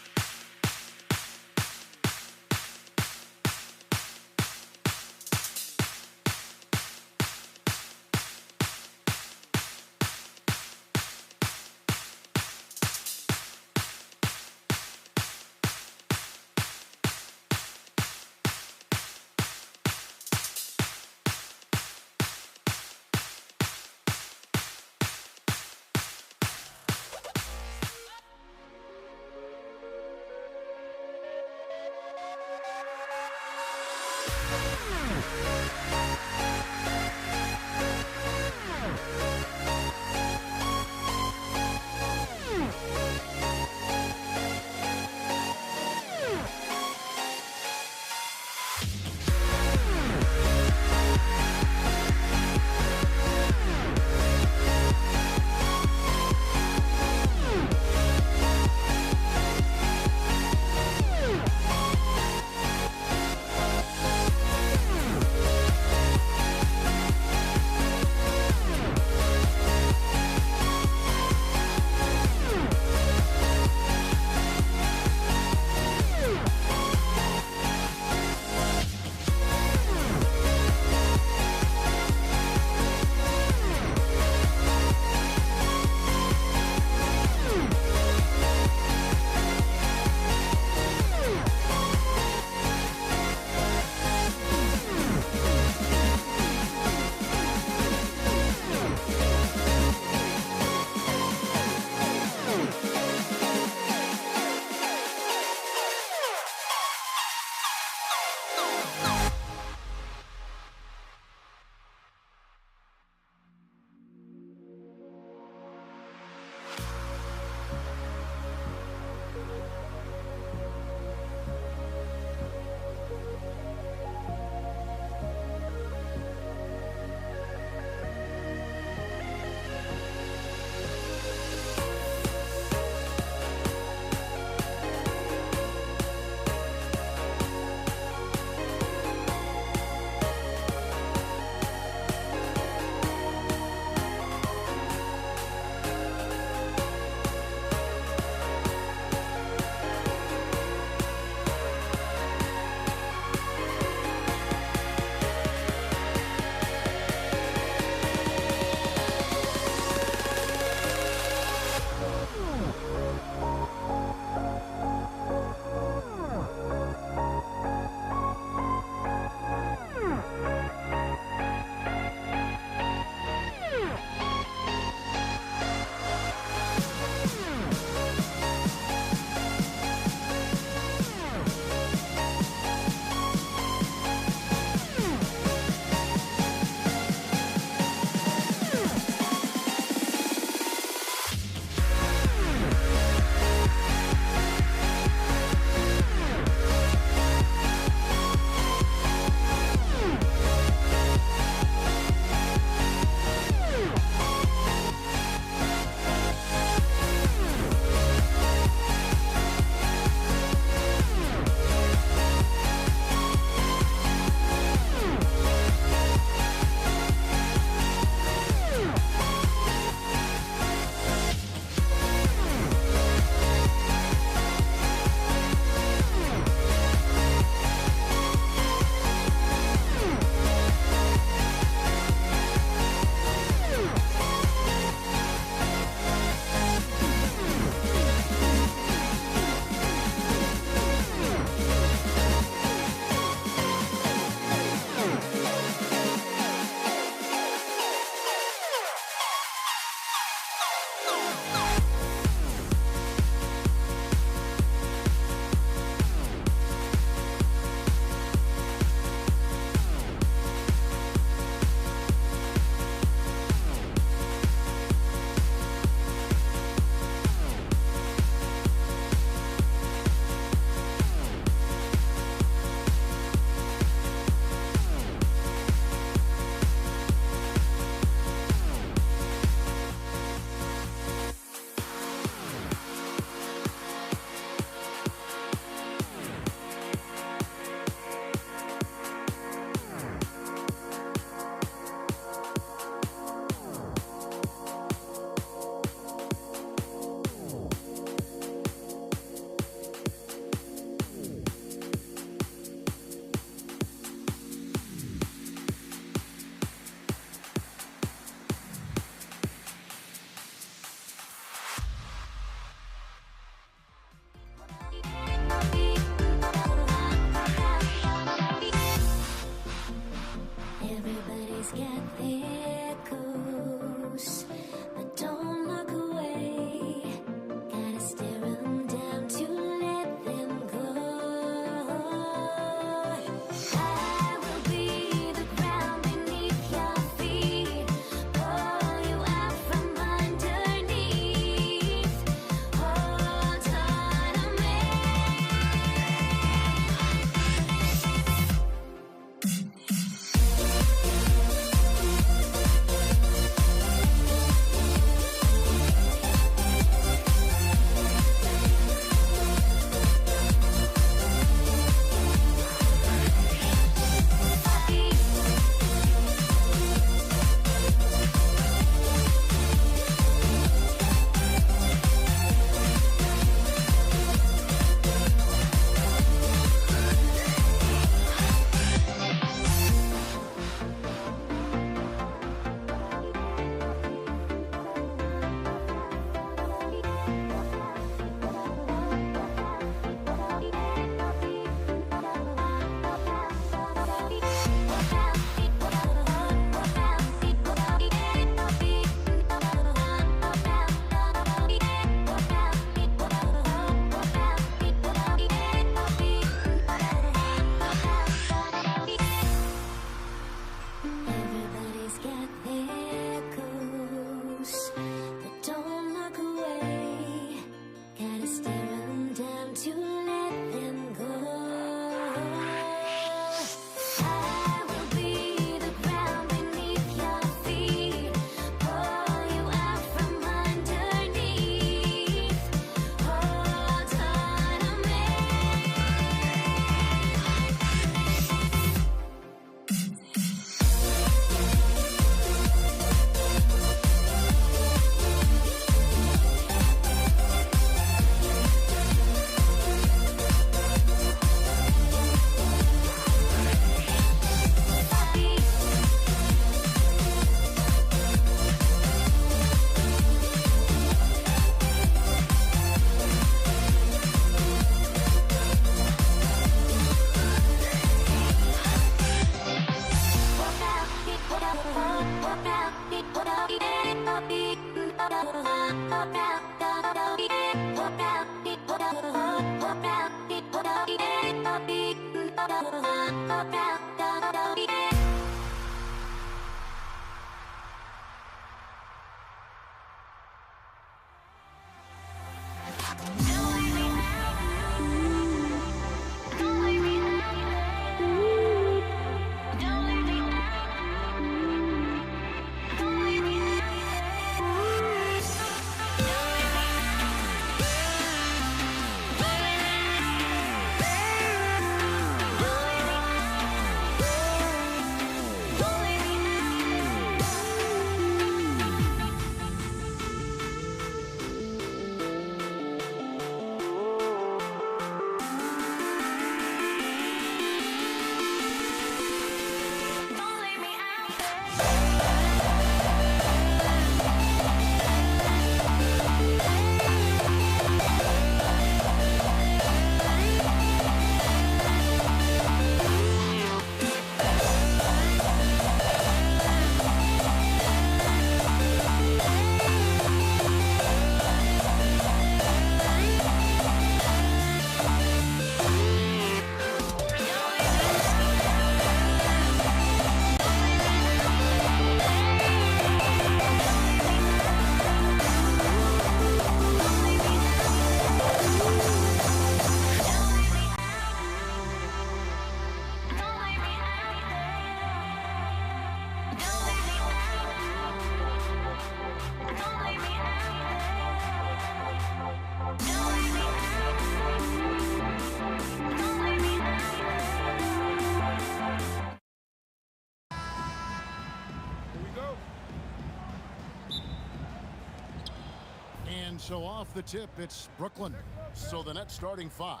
So off the tip, it's Brooklyn. So the Nets starting 5.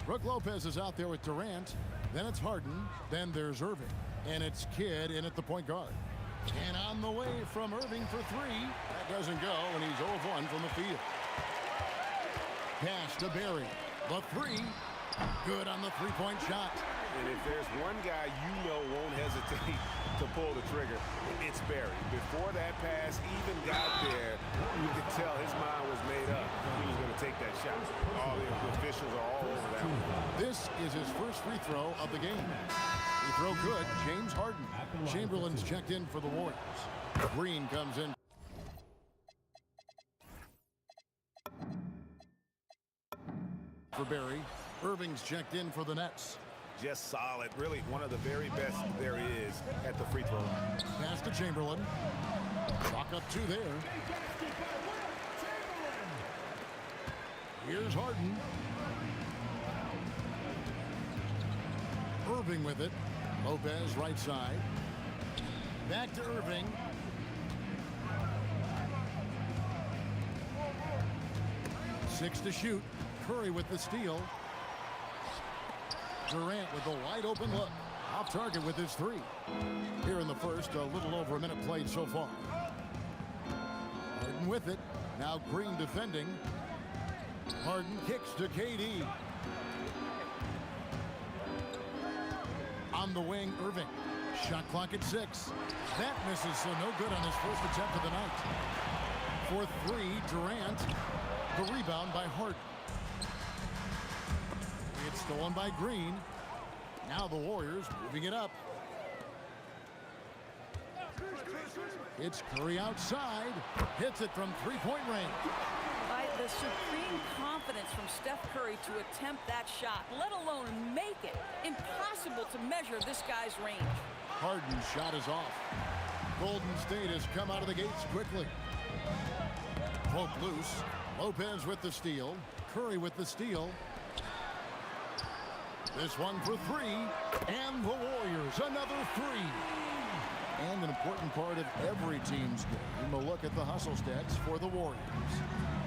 Brook Lopez is out there with Durant. Then it's Harden. Then there's Irving. And it's Kidd in at the point guard. And on the way from Irving for 3. That doesn't go, and he's 0 of 1 from the field. Pass to Barry. The 3. Good on the three-point shot. And if there's one guy you know won't hesitate to pull the trigger, it's Barry. Before that pass even got there, you could tell his mind was made up. He was going to take that shot. All the officials are all over that one. This is his first free throw of the game. Free throw good, James Harden. Chamberlain's checked in for the Warriors. Green comes in. For Barry. Irving's checked in for the Nets. Just solid. Really one of the very best there is at the free throw line. Pass to Chamberlain. Clock up 2 there. Here's Harden. Irving with it. Lopez right side. Back to Irving. Six to shoot. Curry with the steal. Durant with a wide open look. Off target with his 3. Here in the first, a little over a minute played so far. Harden with it. Now Green defending. Harden kicks to KD. On the wing, Irving. Shot clock at 6. That misses, so no good on his first attempt of the night. For 3, Durant. The rebound by Harden. It's stolen by Green. Now the Warriors moving it up. It's Curry outside. Hits it from three-point range. The supreme confidence from Steph Curry to attempt that shot, let alone make it. Impossible to measure this guy's range. Harden's shot is off. Golden State has come out of the gates quickly. Poke loose. Lopez with the steal. Curry with the steal. This one for 3. And the Warriors, another 3. And an important part of every team's game, a look at the hustle stats for the Warriors.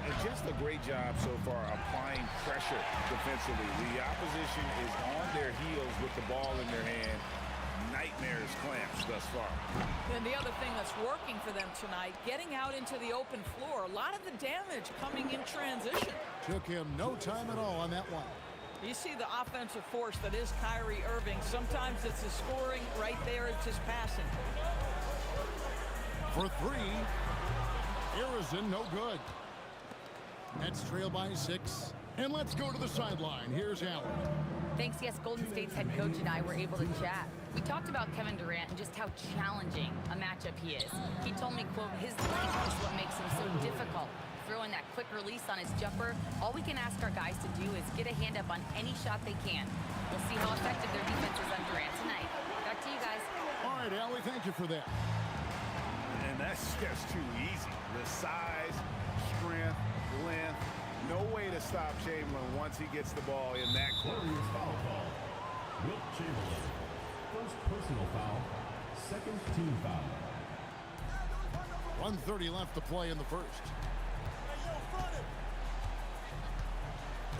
And just a great job so far applying pressure defensively. The opposition is on their heels with the ball in their hand. Nightmares clamps thus far. And the other thing that's working for them tonight, getting out into the open floor. A lot of the damage coming in transition. Took him no time at all on that one. You see the offensive force that is Kyrie Irving. Sometimes it's his scoring. Right there, it's his passing. For 3. Harrison, no good. Nets trail by 6. And let's go to the sideline. Here's Howard. Thanks, yes, Golden State's head coach and I were able to chat. We talked about Kevin Durant and just how challenging a matchup he is. He told me, quote, his length is what makes him so difficult. Throwing that quick release on his jumper, all we can ask our guys to do is get a hand up on any shot they can. We'll see how effective their defense is on Durant tonight. Back to you guys. All right, Allie, thank you for that. And that's just too easy. The size, strength, length, no way to stop Chamberlain once he gets the ball in that close. Warriors foul call. Wilt Chamberlain. First personal foul. Second team foul. 1:30 left to play in the first.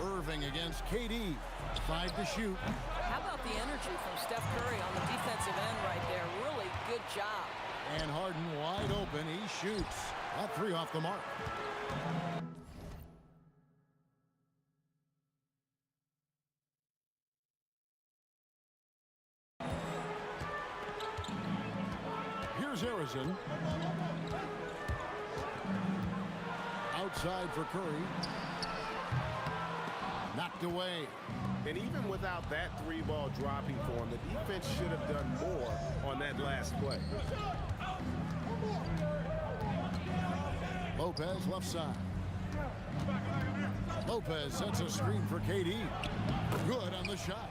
Irving against KD. 5 to shoot. How about the energy from Steph Curry on the defensive end right there? Really good job. And Harden wide open. He shoots. That 3 off the mark. Here's Harrison. Outside for Curry. Knocked away. And even without that 3-ball dropping for him, the defense should have done more on that last play. Lopez left side. Lopez sets a screen for KD. Good on the shot.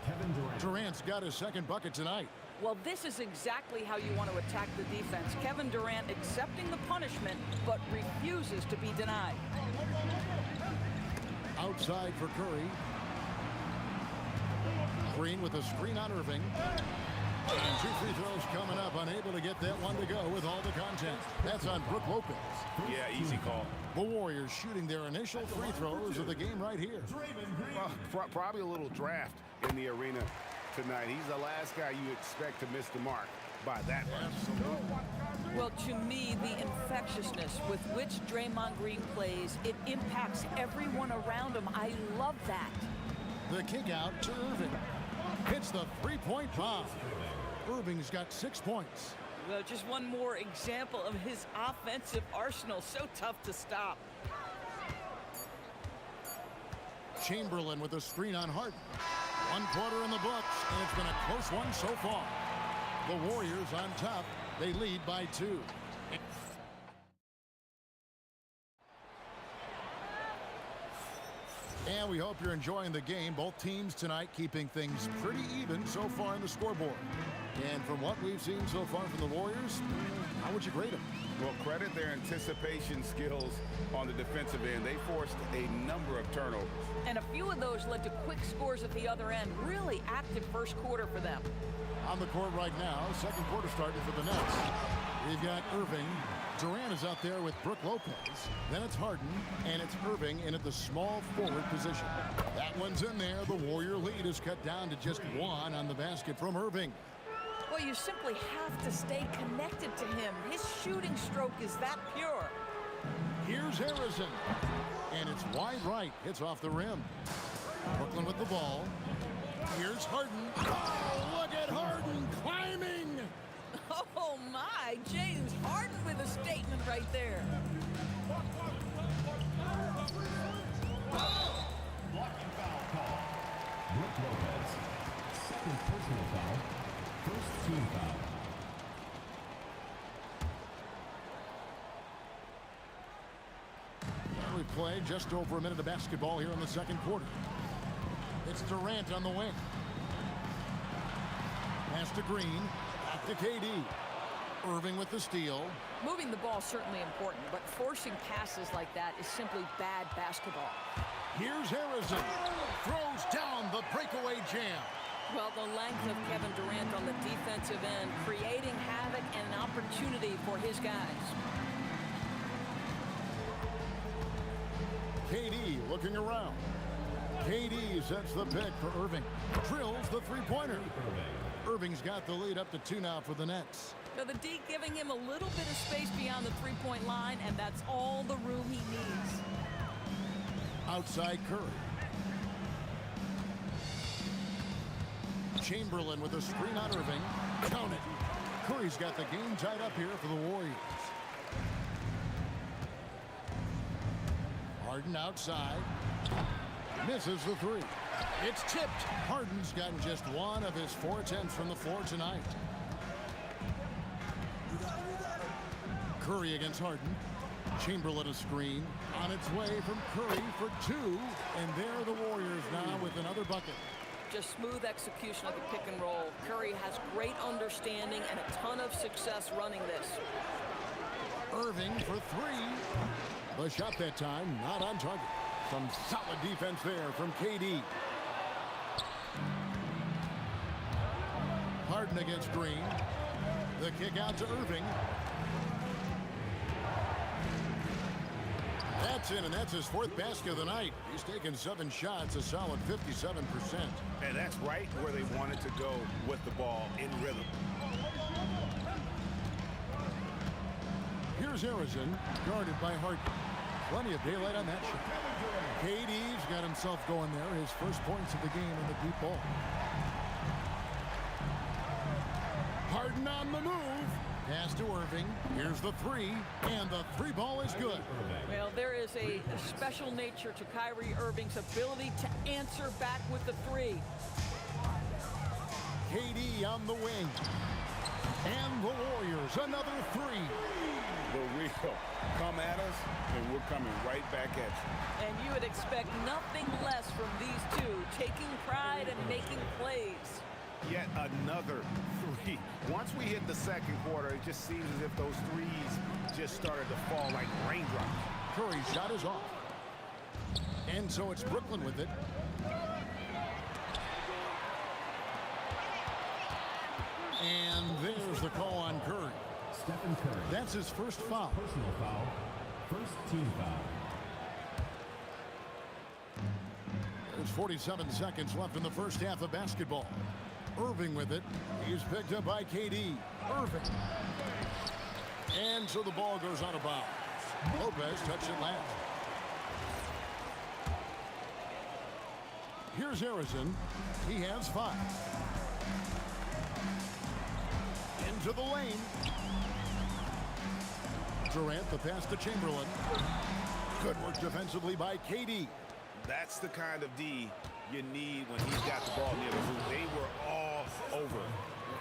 Durant's got his second bucket tonight. Well, this is exactly how you want to attack the defense. Kevin Durant accepting the punishment, but refuses to be denied. Outside for Curry. Green with a screen on Irving. And 2 free throws coming up. Unable to get that one to go with all the contact. That's on Brook Lopez. Yeah, easy call. The Warriors shooting their initial free throws of the game right here. Probably a little draft in the arena tonight. He's the last guy you expect to miss the mark by that much. Well, to me, the infectiousness with which Draymond Green plays, it impacts everyone around him. I love that. The kick out to Irving. Hits the three-point bomb. Irving's got 6 points. Well, just one more example of his offensive arsenal. So tough to stop. Chamberlain with a screen on Harden. 1 quarter in the books, and it's been a close one so far. The Warriors on top. They lead by 2. And we hope you're enjoying the game. Both teams tonight keeping things pretty even so far in the scoreboard. And from what we've seen so far from the Warriors, how would you grade them? Well, credit their anticipation skills on the defensive end. They forced a number of turnovers. And a few of those led to quick scores at the other end. Really active first quarter for them. On the court right now, second quarter starting for the Nets. We've got Irving. Durant is out there with Brook Lopez. Then it's Harden, and it's Irving in at the small forward position. That one's in there. The Warrior lead is cut down to just 1 on the basket from Irving. Well, you simply have to stay connected to him. His shooting stroke is that pure. Here's Harrison. And it's wide right. Hits off the rim. Brooklyn with the ball. Here's Harden. Oh, look at Harden climbing. Oh, my. James Harden with a statement right there. Blocking foul call. Brook Lopez. Second personal foul. First team foul. We played just over a minute of basketball here in the second quarter. It's Durant on the wing. Pass to Green. Back to KD. Irving with the steal. Moving the ball is certainly important, but forcing passes like that is simply bad basketball. Here's Harrison. Throws down the breakaway jam. Well, the length of Kevin Durant on the defensive end, creating havoc and an opportunity for his guys. KD looking around. KD sets the pick for Irving. Drills the three-pointer. Irving's got the lead up to 2 now for the Nets. So the D giving him a little bit of space beyond the three-point line, and that's all the room he needs. Outside Curry. Chamberlain with a screen on Irving. Count it. Curry's got the game tied up here for the Warriors. Harden outside. Misses the three. It's tipped. Harden's gotten just one of his 4 attempts from the floor tonight. Curry against Harden. Chamberlain a screen. On its way from Curry for 2. And there the Warriors now with another bucket. Just smooth execution of the pick and roll. Curry has great understanding and a ton of success running this. Irving for 3. The shot that time not on target. Some solid defense there from KD. Harden against Green. The kick out to Irving. That's in, and that's his 4th basket of the night. He's taken 7 shots, a solid 57%. And that's right where they wanted to go with the ball in rhythm. Here's Harrison, guarded by Harden. Plenty of daylight on that shot. KD's got himself going there. His first points of the game in the deep ball. Harden on the move. Pass to Irving. Here's the 3, and the 3 ball is good. Well, there is a special nature to Kyrie Irving's ability to answer back with the 3. KD on the wing. And the Warriors, another 3. The real come at us, and we're coming right back at you. And you would expect nothing less from these two, taking pride and making plays. Yet another 3. Once we hit the second quarter, it just seems as if those 3s just started to fall like raindrops. Curry's shot is off. And so it's Brooklyn with it. And there's the call on Curry. Stephen Curry. That's his first foul. Personal foul. First team foul. There's 47 seconds left in the first half of basketball. Irving with it. He's picked up by KD. Irving. And so the ball goes out of bounds. Lopez touched it last. Here's Harrison. He has 5. Into the lane. Durant, the pass to Chamberlain. Good work defensively by KD. That's the kind of D you need when he's got the ball near the hoop. They were all over.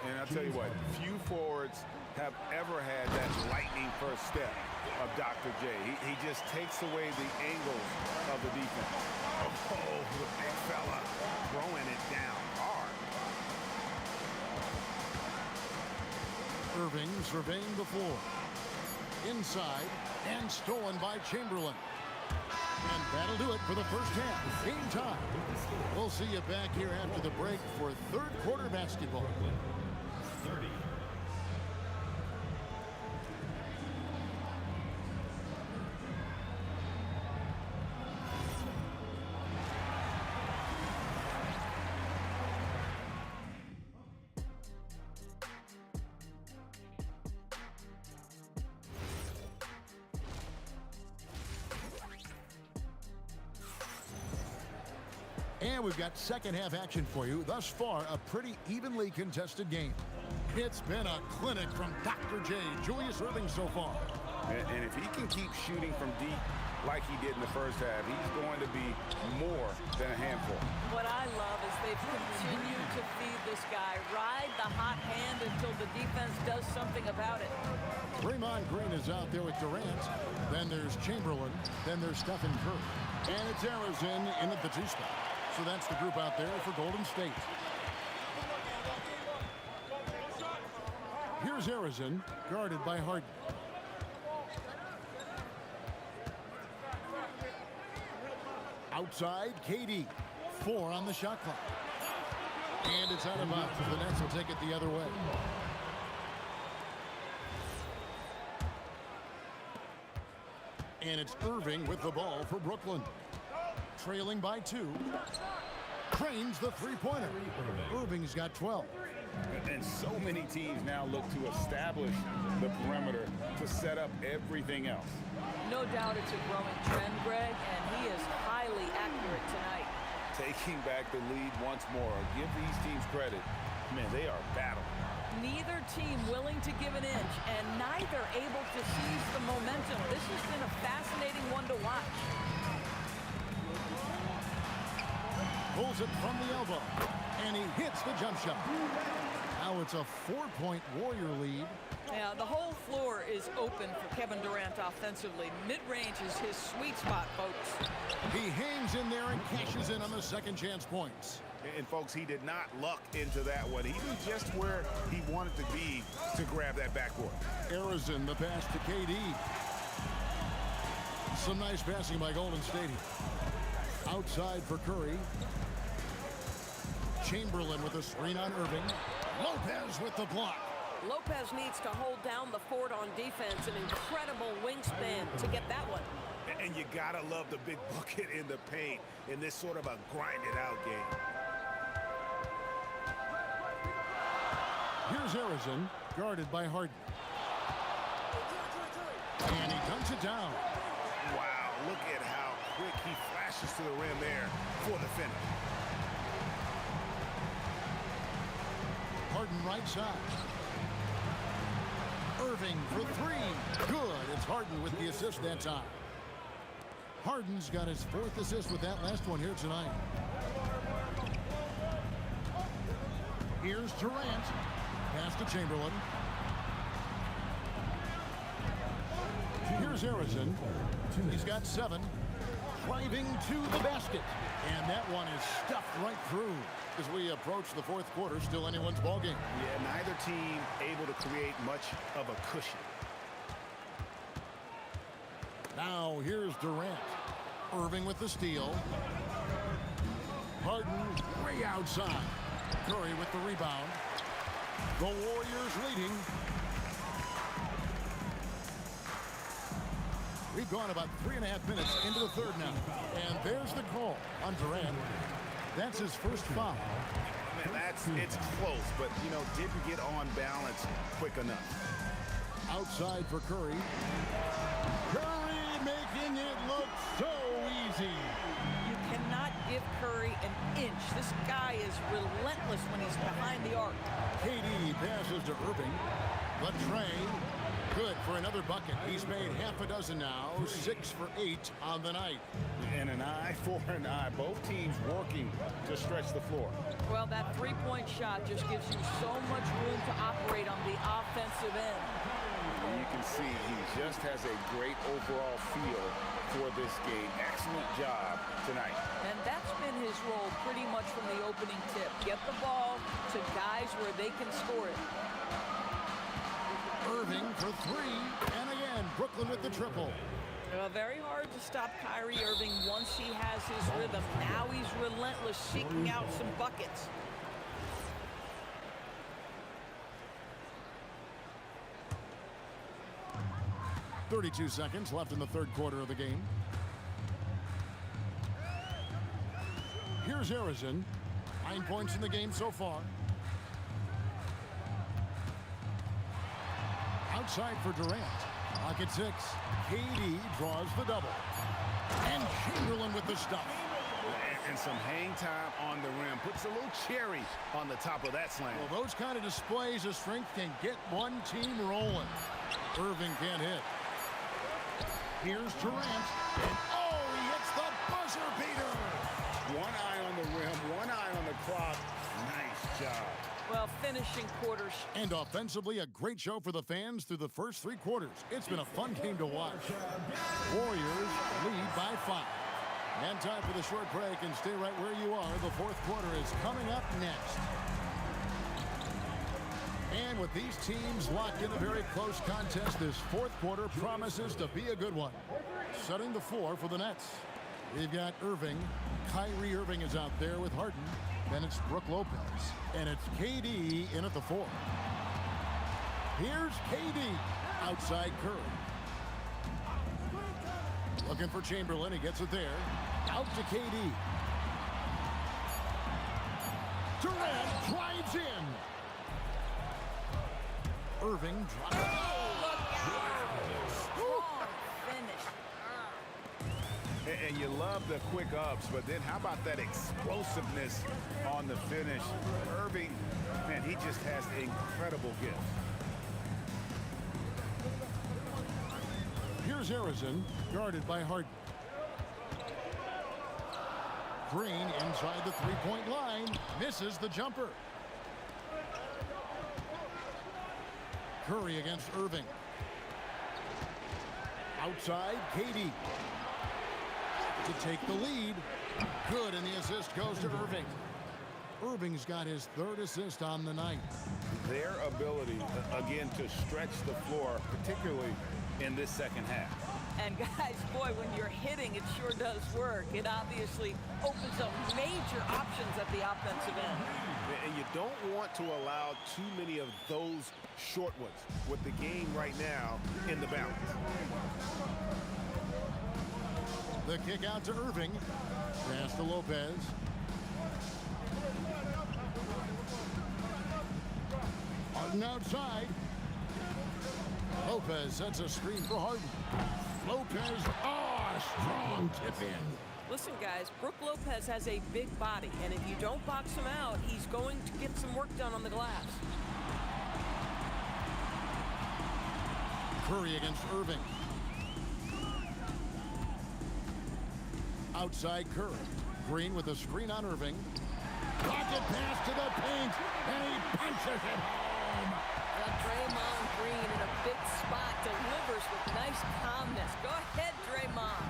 And I'll tell you what, few forwards have ever had that lightning first step of Dr. J. He just takes away the angles of the defense. Oh, the big fella throwing it down hard. Irving surveying the floor. Inside and stolen by Chamberlain. And that'll do it for the first half. Game time. We'll see you back here after the break for third quarter basketball. 30. And we've got second half action for you. Thus far, a pretty evenly contested game. It's been a clinic from Dr. J, Julius Irving so far. And if he can keep shooting from deep like he did in the first half, he's going to be more than a handful. What I love is they've continued to feed this guy, ride the hot hand until the defense does something about it. Draymond Green is out there with Durant. Then there's Chamberlain. Then there's Stephen Curry. And it's Harrison in at the 2 spot. So that's the group out there for Golden State. Here's Harrison, guarded by Harden. Outside, KD. 4 on the shot clock. And it's out of bounds. The Nets will take it the other way. And it's Irving with the ball for Brooklyn. Trailing by 2. Cranes the 3-pointer. Irving's got 12. And so many teams now look to establish the perimeter to set up everything else. No doubt it's a growing trend, Greg, and he is highly accurate tonight. Taking back the lead once more. Give these teams credit. Man, they are battling. Neither team willing to give an inch, and neither able to seize the momentum. This has been a fascinating one to watch. Pulls it from the elbow. And he hits the jump shot. Now it's a 4-point Warrior lead. Yeah, the whole floor is open for Kevin Durant offensively. Mid-range is his sweet spot, folks. He hangs in there and cashes in on the second chance points. And folks, he did not luck into that one. He was just where he wanted to be to grab that backboard. Arizon, the pass to KD. Some nice passing by Golden State. Outside for Curry. Chamberlain with a screen on Irving. Lopez with the block. Lopez needs to hold down the fort on defense. An incredible wingspan to get that one. And you gotta love the big bucket in the paint in this sort of a grinded out game. Here's Arizon, guarded by Harden. And he dunks it down. Wow, look at how quick he flashes to the rim there for the finish. Harden right side. Irving for three. Good. It's Harden with the assist that time. Harden's got his 4th assist with that last one here tonight. Here's Durant. Pass to Chamberlain. Here's Arizon. He's got 7. Driving to the basket. And that one is stuffed right through. As we approach the 4th quarter, still anyone's ballgame. Yeah, neither team able to create much of a cushion. Now here's Durant. Irving with the steal. Harden way outside. Curry with the rebound. The Warriors leading. We've gone about 3.5 minutes into the 3rd now. And there's the call on Durant. That's his first foul. Man, it's close, but, you know, didn't get on balance quick enough. Outside for Curry. Curry making it look so easy. You cannot give Curry an inch. This guy is relentless when he's behind the arc. KD passes to Irving. Latrey. Good for another bucket. He's made half a dozen now. 6 for 8 on the night. And an eye for an eye. Both teams working to stretch the floor. Well, that 3-point shot just gives you so much room to operate on the offensive end. And you can see he just has a great overall feel for this game. Excellent job tonight. And that's been his role pretty much from the opening tip. Get the ball to guys where they can score it. Irving for 3, and again, Brooklyn with the triple. Very hard to stop Kyrie Irving once he has his rhythm. Now he's relentless, seeking out some buckets. .32 seconds left in the 3rd quarter of the game. Here's Arizon. 9 points in the game so far. Outside for Durant. Pocket 6. KD draws the double. And Chamberlain with the stuff. And some hang time on the rim. Puts a little cherry on the top of that slam. Well, those kind of displays of strength can get one team rolling. Irving can't hit. Here's Durant. And oh, he hits the buzzer beater. One eye on the rim, one eye on the clock. Nice job. Well, finishing quarters. And offensively, a great show for the fans through the first 3 quarters. It's been a fun game to watch. Warriors lead by 5. And time for the short break, and stay right where you are. The 4th quarter is coming up next. And with these teams locked in a very close contest, this 4th quarter promises to be a good one. Setting the floor for the Nets. We've got Irving. Kyrie Irving is out there with Harden. Then it's Brook Lopez. And it's KD in at the 4. Here's KD. Outside Curry. Looking for Chamberlain. He gets it there. Out to KD. Durant drives in. Irving drops it. And you love the quick ups, but then how about that explosiveness on the finish? Irving, man, he just has incredible gift. Here's Arizon, guarded by Harden. Green inside the three-point line. Misses the jumper. Curry against Irving. Outside, Katie. To take the lead. Good, and the assist goes to Irving. Irving's got his third assist on the night. Their ability, again, to stretch the floor, particularly in this second half. And guys, boy, when you're hitting, it sure does work. It obviously opens up major options at the offensive end. And you don't want to allow too many of those short ones with the game right now in the balance. The kick out to Irving. Pass to Lopez. Harden outside. Lopez sets a screen for Harden. Lopez, strong tip in. Listen, guys, Brook Lopez has a big body, and if you don't box him out, he's going to get some work done on the glass. Curry against Irving. Outside Curry. Green with a screen on Irving. Rocket pass to the paint, and he punches it home. Draymond Green in a big spot delivers with nice calmness. Go ahead, Draymond.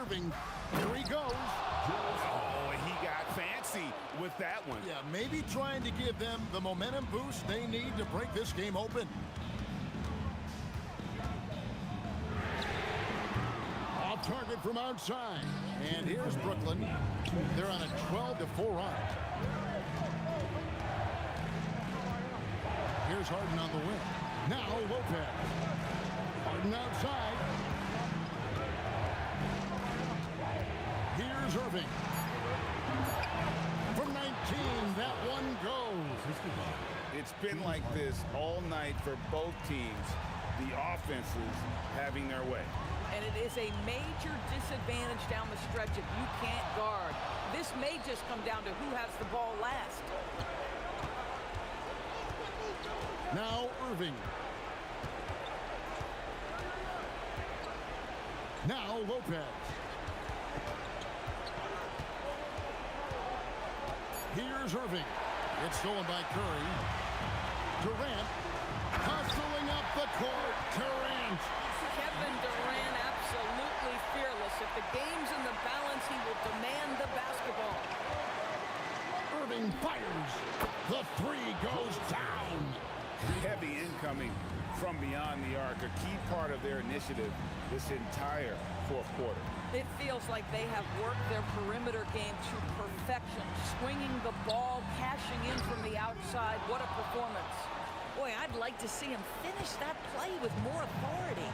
Irving, here he goes. Oh, he got fancy with that one. Yeah, maybe trying to give them the momentum boost they need to break this game open. Off target from outside. And here's Brooklyn. They're on a 12-4 run. Here's Harden on the wing. Now Lopez. Harden outside. Here's Irving. From 19, that one goes. It's been like this all night for both teams. The offenses having their way. And it is a major disadvantage down the stretch if you can't guard. This may just come down to who has the ball last. Now Irving. Now Lopez. Here's Irving. It's stolen by Curry. Durant hustling up the court. Durant. Kevin Durant absolutely fearless. If the game's in the balance, he will demand the basketball. Irving fires. The three goes down. Heavy incoming from beyond the arc, a key part of their initiative this entire fourth quarter. It feels like they have worked their perimeter game to perfection, swinging the ball, cashing in from the outside. What a performance. Boy, I'd like to see him finish that play with more authority.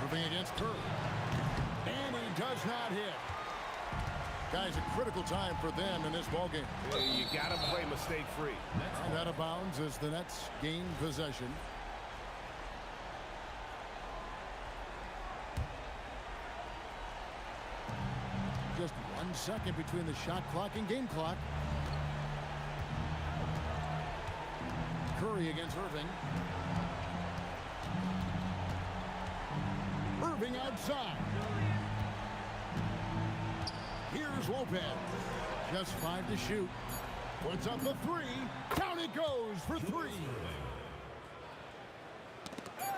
Irving against Curry. And he does not hit. Guys, a critical time for them in this ballgame. You got to play mistake-free. And out of bounds as the Nets gain possession. Just 1 second between the shot clock and game clock. Curry against Irving. Irving outside. Here's Lopez. Just 5 to shoot. Puts up the three. Down it goes for 3.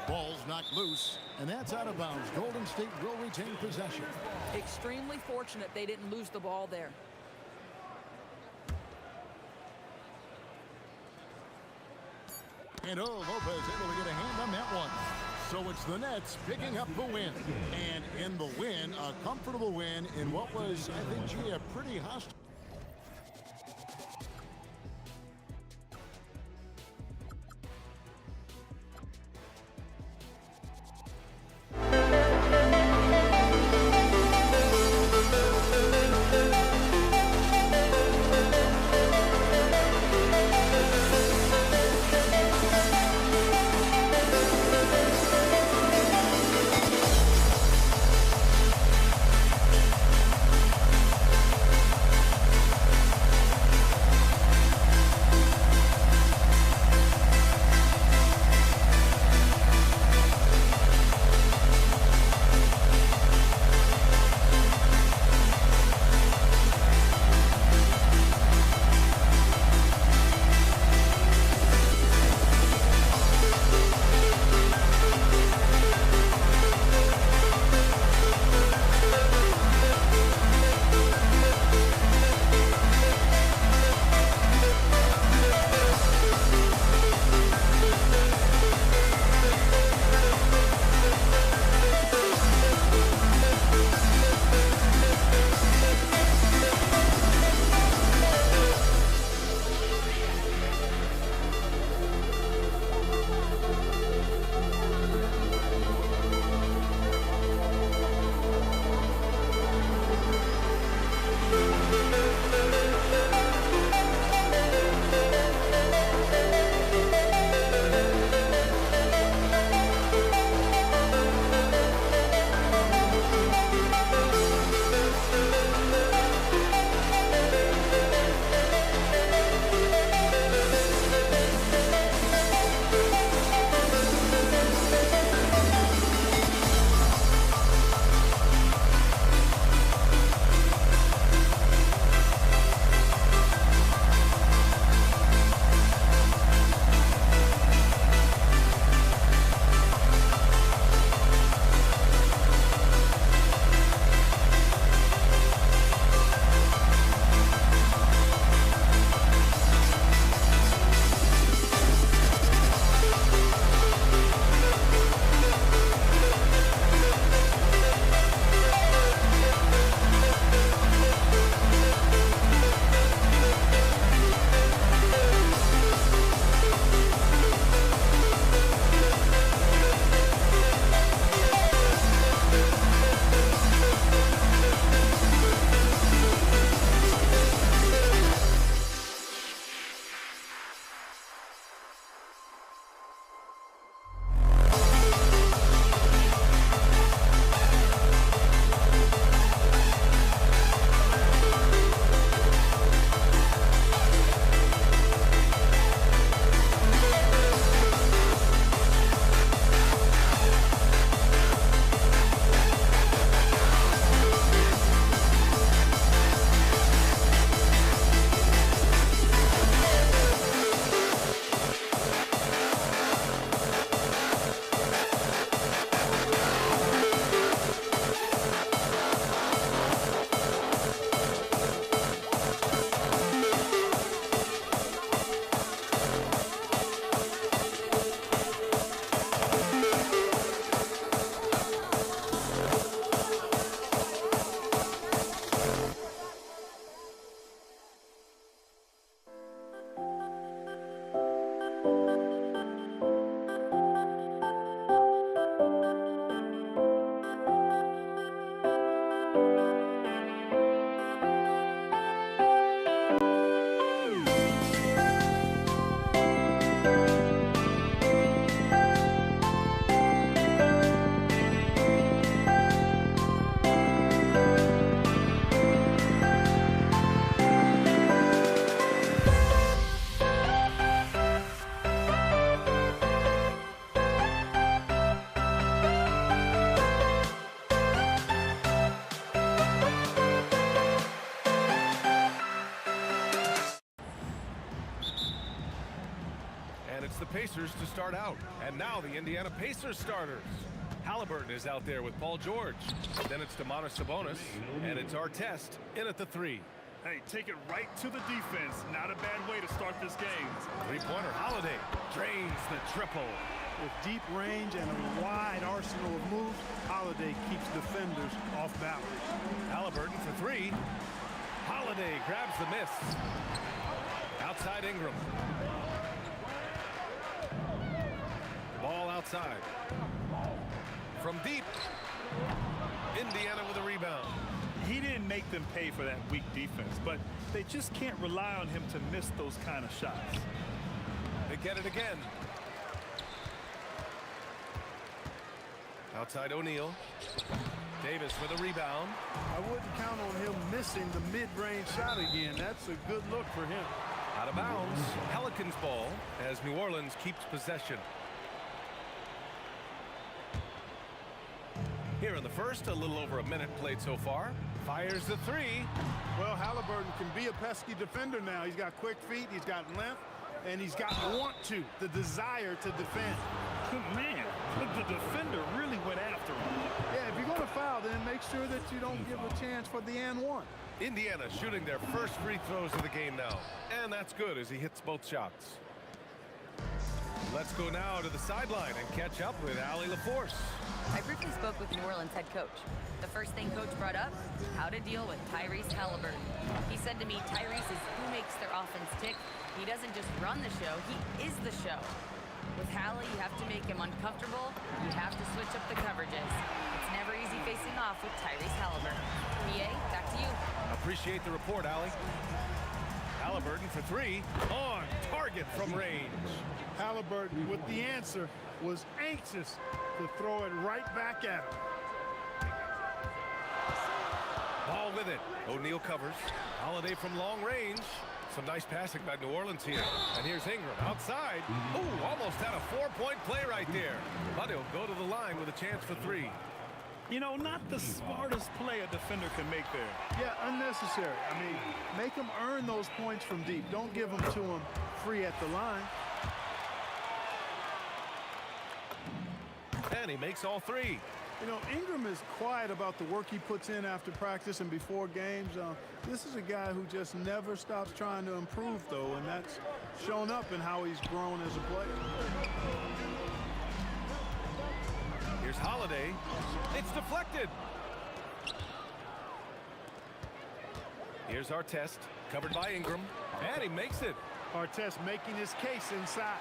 Ball's knocked loose, and that's out of bounds. Golden State will retain possession. Extremely fortunate they didn't lose the ball there. And Lopez able to get a hand on that one. So it's the Nets picking up the win. And in the win, a comfortable win in what was, I think, gee, a pretty hostile. it's the Pacers to start out. And now the Indiana Pacers starters. Halliburton is out there with Paul George. Then it's Sabonis, and it's Artest in at the 3. Hey, take it right to the defense. Not a bad way to start this game. Three-pointer Holiday drains the triple. With deep range and a wide arsenal of moves, Holiday keeps defenders off balance. Halliburton for 3. Holiday grabs the miss. Outside Ingram. Ball outside. From deep. Indiana with a rebound. He didn't make them pay for that weak defense, but they just can't rely on him to miss those kind of shots. They get it again. Outside O'Neal. Davis with a rebound. I wouldn't count on him missing the mid-range shot again. That's a good look for him. Out of bounds. Pelicans ball as New Orleans keeps possession. Here in the first, a little over a minute played so far. Fires the 3. Well, Halliburton can be a pesky defender now. He's got quick feet, he's got length, and he's got the desire to defend. Man, the defender really went after him. Yeah, if you're going to foul, then make sure that you don't give a chance for the and one. Indiana shooting their first free throws of the game now. And that's good as he hits both shots. Let's go now to the sideline and catch up with Allie LaForce. I briefly spoke with New Orleans head coach. The first thing coach brought up, how to deal with Tyrese Halliburton. He said to me, Tyrese is who makes their offense tick. He doesn't just run the show, he is the show. With Hallie, you have to make him uncomfortable. You have to switch up the coverages. It's never easy facing off with Tyrese Halliburton. PA, back to you. Appreciate the report, Allie. Halliburton for 3. On target from range. Halliburton with the answer was anxious to throw it right back at him. Ball with it. O'Neal covers. Holiday from long range. Some nice passing by New Orleans here. And here's Ingram outside. Ooh, almost had a 4-point play right there. But he'll go to the line with a chance for 3. You know, not the smartest play a defender can make there. Yeah, unnecessary. I mean, make him earn those points from deep. Don't give them to him free at the line. And he makes all 3. You know, Ingram is quiet about the work he puts in after practice and before games. This is a guy who just never stops trying to improve, though, and that's shown up in how he's grown as a player. Here's Holiday. It's deflected. Here's Artest, covered by Ingram, and he makes it. Artest making his case inside.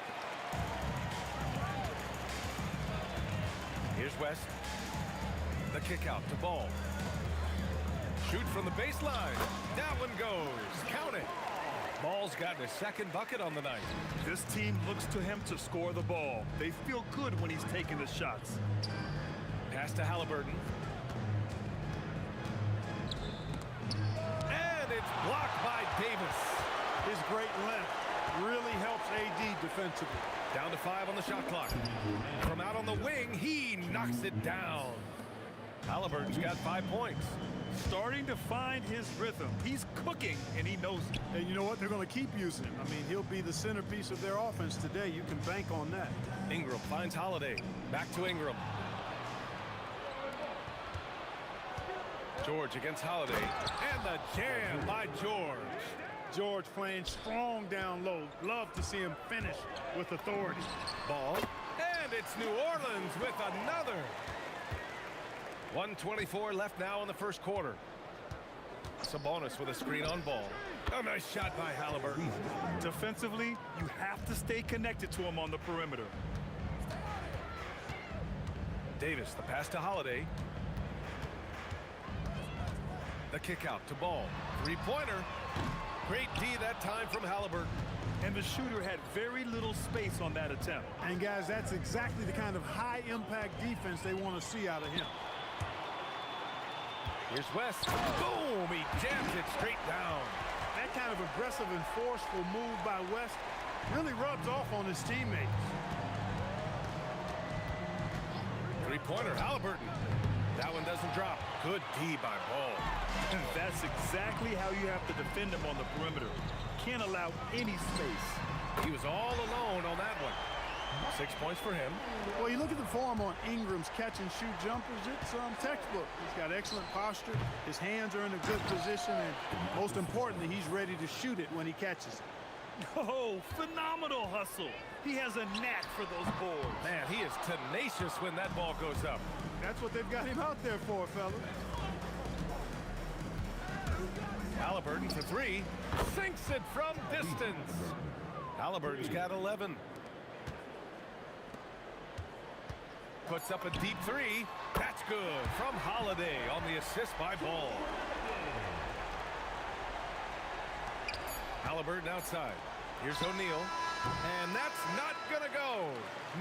Here's West. The kick out to Ball. Shoot from the baseline. That one goes. Count it. Ball's gotten his second bucket on the night. This team looks to him to score the ball. They feel good when he's taking the shots. Pass to Halliburton. And it's blocked by Davis. His great length really helps AD defensively. Down to 5 on the shot clock. From out on the wing, he knocks it down. Halliburton's got 5 points. Starting to find his rhythm. He's cooking, and he knows it. And you know what? They're going to keep using him. I mean, he'll be the centerpiece of their offense today. You can bank on that. Ingram finds Holiday. Back to Ingram. George against Holiday. And the jam by George. George playing strong down low. Love to see him finish with authority. Ball. And it's New Orleans with another. 1:24 left now in the first quarter. Sabonis with a screen on Ball. A nice shot by Halliburton. Defensively, you have to stay connected to him on the perimeter. Davis, the pass to Holiday. The kick out to Ball. Three-pointer. Great D that time from Halliburton. And the shooter had very little space on that attempt. And guys, that's exactly the kind of high-impact defense they want to see out of him. Here's West. Boom! He jams it straight down. That kind of aggressive and forceful move by West really rubs off on his teammates. Three-pointer, Halliburton. That one doesn't drop. Good D by Ball. And that's exactly how you have to defend him on the perimeter. Can't allow any space. He was all alone on that one. 6 points for him. Well, you look at the form on Ingram's catch-and-shoot jumpers, it's textbook. He's got excellent posture. His hands are in a good position, and most importantly, he's ready to shoot it when he catches it. Oh, phenomenal hustle. He has a knack for those boards. Man, he is tenacious when that ball goes up. That's what they've got him out there for, fellas. Halliburton for three. Sinks it from distance. Halliburton's got 11. Puts up a deep three. That's good from Holiday on the assist by Ball. Halliburton outside. Here's O'Neal. And that's not going to go.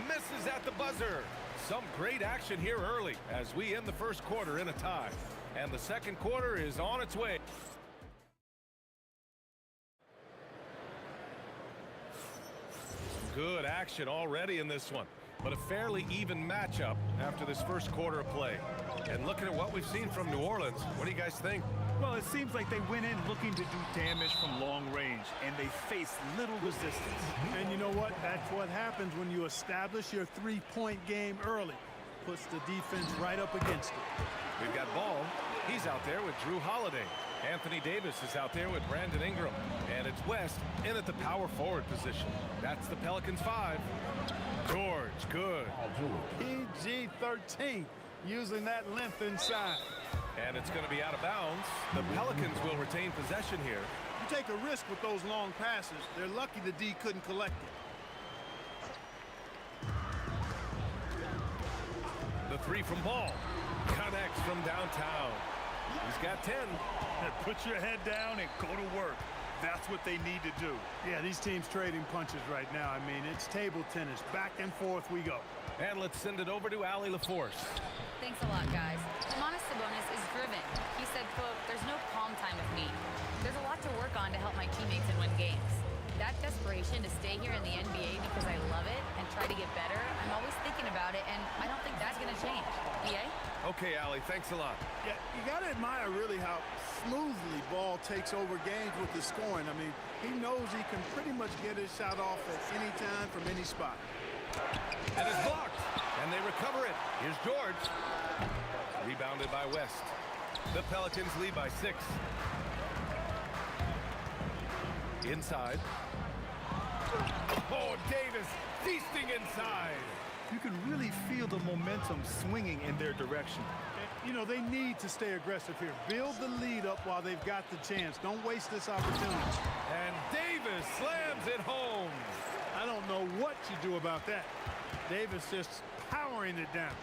Misses at the buzzer. Some great action here early as we end the first quarter in a tie. And the second quarter is on its way. Some good action already in this one. But a fairly even matchup after this first quarter of play. And looking at what we've seen from New Orleans, what do you guys think? Well, it seems like they went in looking to do damage from long range, and they faced little resistance. And you know what? That's what happens when you establish your three-point game early. Puts the defense right up against it. We've got Ball. He's out there with Drew Holiday. Anthony Davis is out there with Brandon Ingram. And it's West in at the power forward position. That's the Pelicans 5. George, good. PG-13, using that length inside. And it's going to be out of bounds. The Pelicans will retain possession here. You take a risk with those long passes. They're lucky the D couldn't collect it. The three from Ball. Connects from downtown. He's got 10. Put your head down and go to work. That's what they need to do. Yeah, these teams trading punches right now. I mean, it's table tennis. Back and forth we go. And let's send it over to Allie LaForce. Thanks a lot, guys. Domantas Sabonis is driven. He said, quote, "There's no calm time with me. There's a lot to work on to help my teammates and win games. That desperation to stay here in the NBA because I love it and try to get better, I'm always thinking about it, and I don't think that's going to change." BA? Okay, Allie, thanks a lot. Yeah, you got to admire really how smoothly Ball takes over games with the scoring. I mean, he knows he can pretty much get his shot off at any time from any spot. And it's blocked. And they recover it. Here's George. Rebounded by West. The Pelicans lead by 6. Inside. Oh, Davis feasting inside. You can really feel the momentum swinging in their direction. You know, they need to stay aggressive here. Build the lead up while they've got the chance. Don't waste this opportunity. And Davis slams it home. I don't know what you do about that. Davis just powering it down.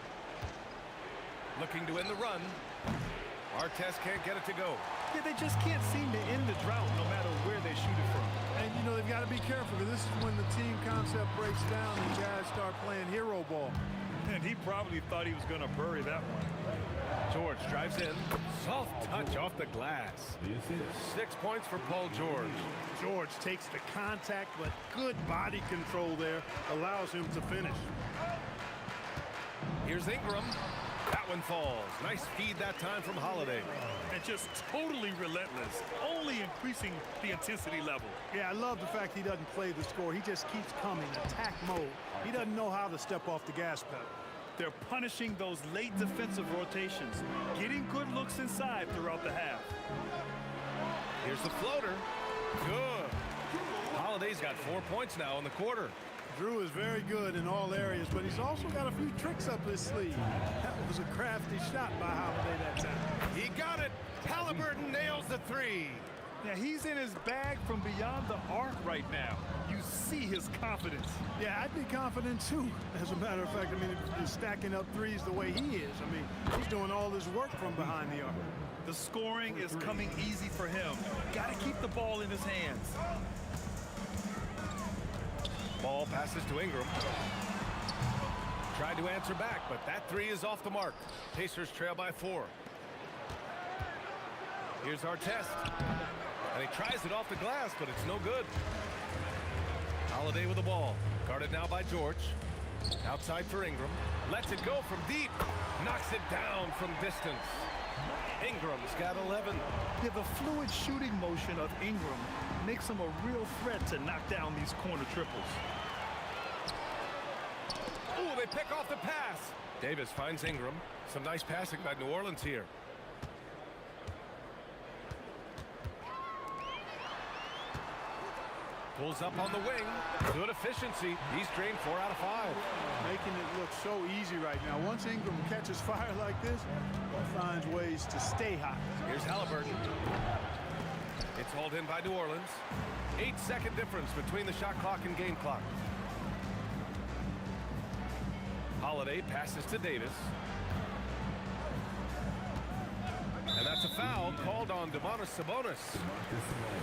Looking to end the run. Artest can't get it to go. Yeah, they just can't seem to end the drought no matter where they shoot it from. And, you know, they've got to be careful because this is when the team concept breaks down and guys start playing hero ball. And he probably thought he was going to bury that one. George drives in. Soft touch off the glass. 6 points for Paul George. George takes the contact, but good body control there allows him to finish. Here's Ingram. That one falls. Nice feed that time from Holiday. And just totally relentless, only increasing the intensity level. Yeah, I love the fact he doesn't play the score. He just keeps coming, attack mode. He doesn't know how to step off the gas pedal. They're punishing those late defensive rotations, getting good looks inside throughout the half. Here's the floater. Good. Holiday's got 4 points now in the quarter. Drew is very good in all areas, but he's also got a few tricks up his sleeve. That was a crafty shot by Holiday that time. He got it. Halliburton nails the 3. Now, he's in his bag from beyond the arc right now. You see his confidence. Yeah, I'd be confident too. As a matter of fact, I mean, if you're stacking up threes the way he is, I mean, he's doing all his work from behind the arc. The scoring is coming easy for him. Got to keep the ball in his hands. Ball passes to Ingram. Tried to answer back, but that 3 is off the mark. Pacers trail by 4. Here's Artest. And he tries it off the glass, but it's no good. Holiday with the ball. Guarded now by George. Outside for Ingram. Lets it go from deep. Knocks it down from distance. Ingram's got 11. Yeah, the fluid shooting motion of Ingram makes him a real threat to knock down these corner triples. Ooh, they pick off the pass. Davis finds Ingram. Some nice passing by New Orleans here. Pulls up on the wing. Good efficiency. He's drained 4 out of 5. Making it look so easy right now. Once Ingram catches fire like this, he finds ways to stay hot. Here's Halliburton. It's hauled in by New Orleans. 8-second difference between the shot clock and game clock. Holiday passes to Davis. And that's a foul called on Domantas Sabonis.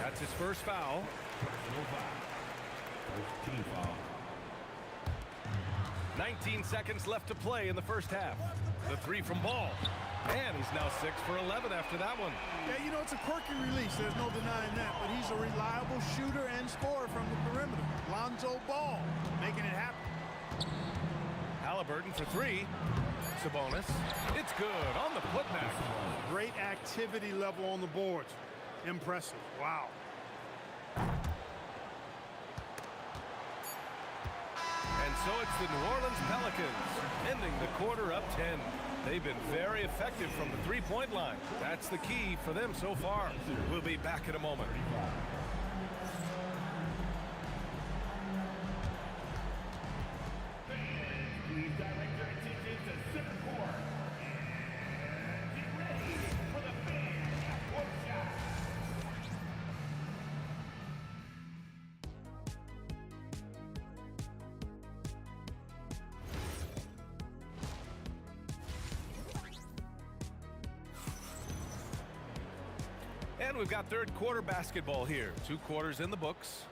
That's his first foul. 19 seconds left to play in the first half. The three from Ball. And he's now 6 for 11 after that one. Yeah, you know, it's a quirky release. There's no denying that. But he's a reliable shooter and scorer from the perimeter. Lonzo Ball making it happen. Halliburton for 3. Sabonis. It's good on the putback. Great activity level on the boards. Impressive. Wow. And so it's the New Orleans Pelicans ending the quarter up 10. They've been very effective from the three-point line. That's the key for them so far. We'll be back in a moment. And we've got third quarter basketball here. 2 quarters in the books.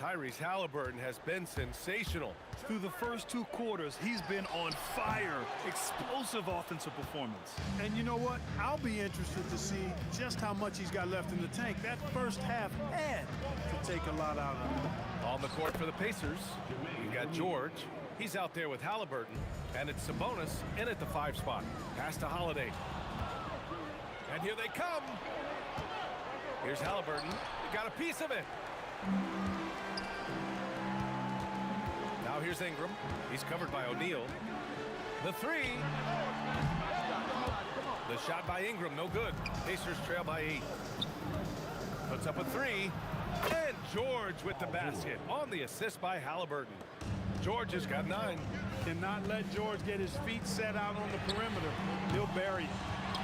Tyrese Halliburton has been sensational. Through the first 2 quarters, he's been on fire. Explosive offensive performance. And you know what? I'll be interested to see just how much he's got left in the tank. That first half had to take a lot out of him. On the court for the Pacers, we've got George. He's out there with Halliburton. And it's Sabonis in at the 5 spot. Pass to Holiday. And here they come. Here's Halliburton. He got a piece of it. Now here's Ingram. He's covered by O'Neal. The 3. The shot by Ingram, no good. Pacers trail by 8. Puts up a 3. And George with the basket on the assist by Halliburton. George has got 9. Cannot let George get his feet set out on the perimeter. He'll bury it.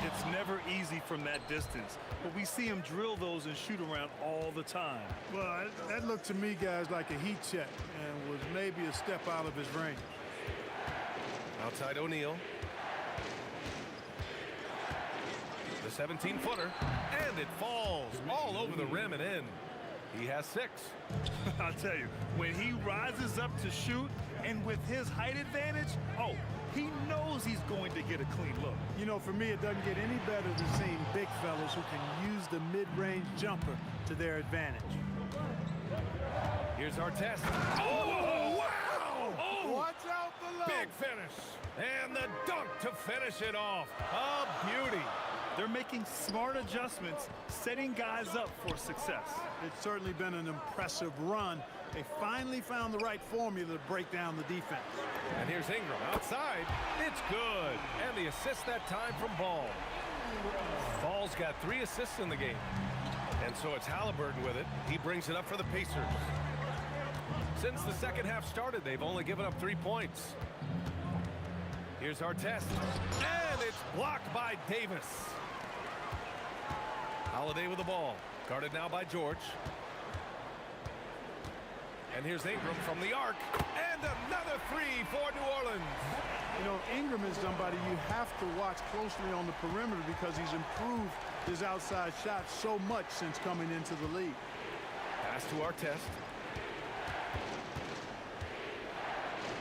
It's never easy from that distance, but we see him drill those and shoot around all the time. Well, that looked to me, guys, like a heat check and was maybe a step out of his range. Outside O'Neal. The 17-footer, and it falls all over the rim and in. He has 6. I'll tell you, when he rises up to shoot, and with his height advantage, oh, he knows he's going to get a clean look. You know, for me, it doesn't get any better than seeing big fellas who can use the mid-range jumper to their advantage. Here's our test. Oh, wow! Oh, watch out below. Big finish. And the dunk to finish it off. A beauty. They're making smart adjustments, setting guys up for success. It's certainly been an impressive run. They finally found the right formula to break down the defense. And here's Ingram outside. It's good. And the assist that time from Ball. Ball's got 3 assists in the game. And so it's Halliburton with it. He brings it up for the Pacers. Since the second half started, they've only given up 3 points. Here's our test. And it's blocked by Davis. Holiday with the ball. Guarded now by George. And here's Ingram from the arc. And another 3 for New Orleans. You know, Ingram is somebody you have to watch closely on the perimeter because he's improved his outside shot so much since coming into the league. Pass to our test.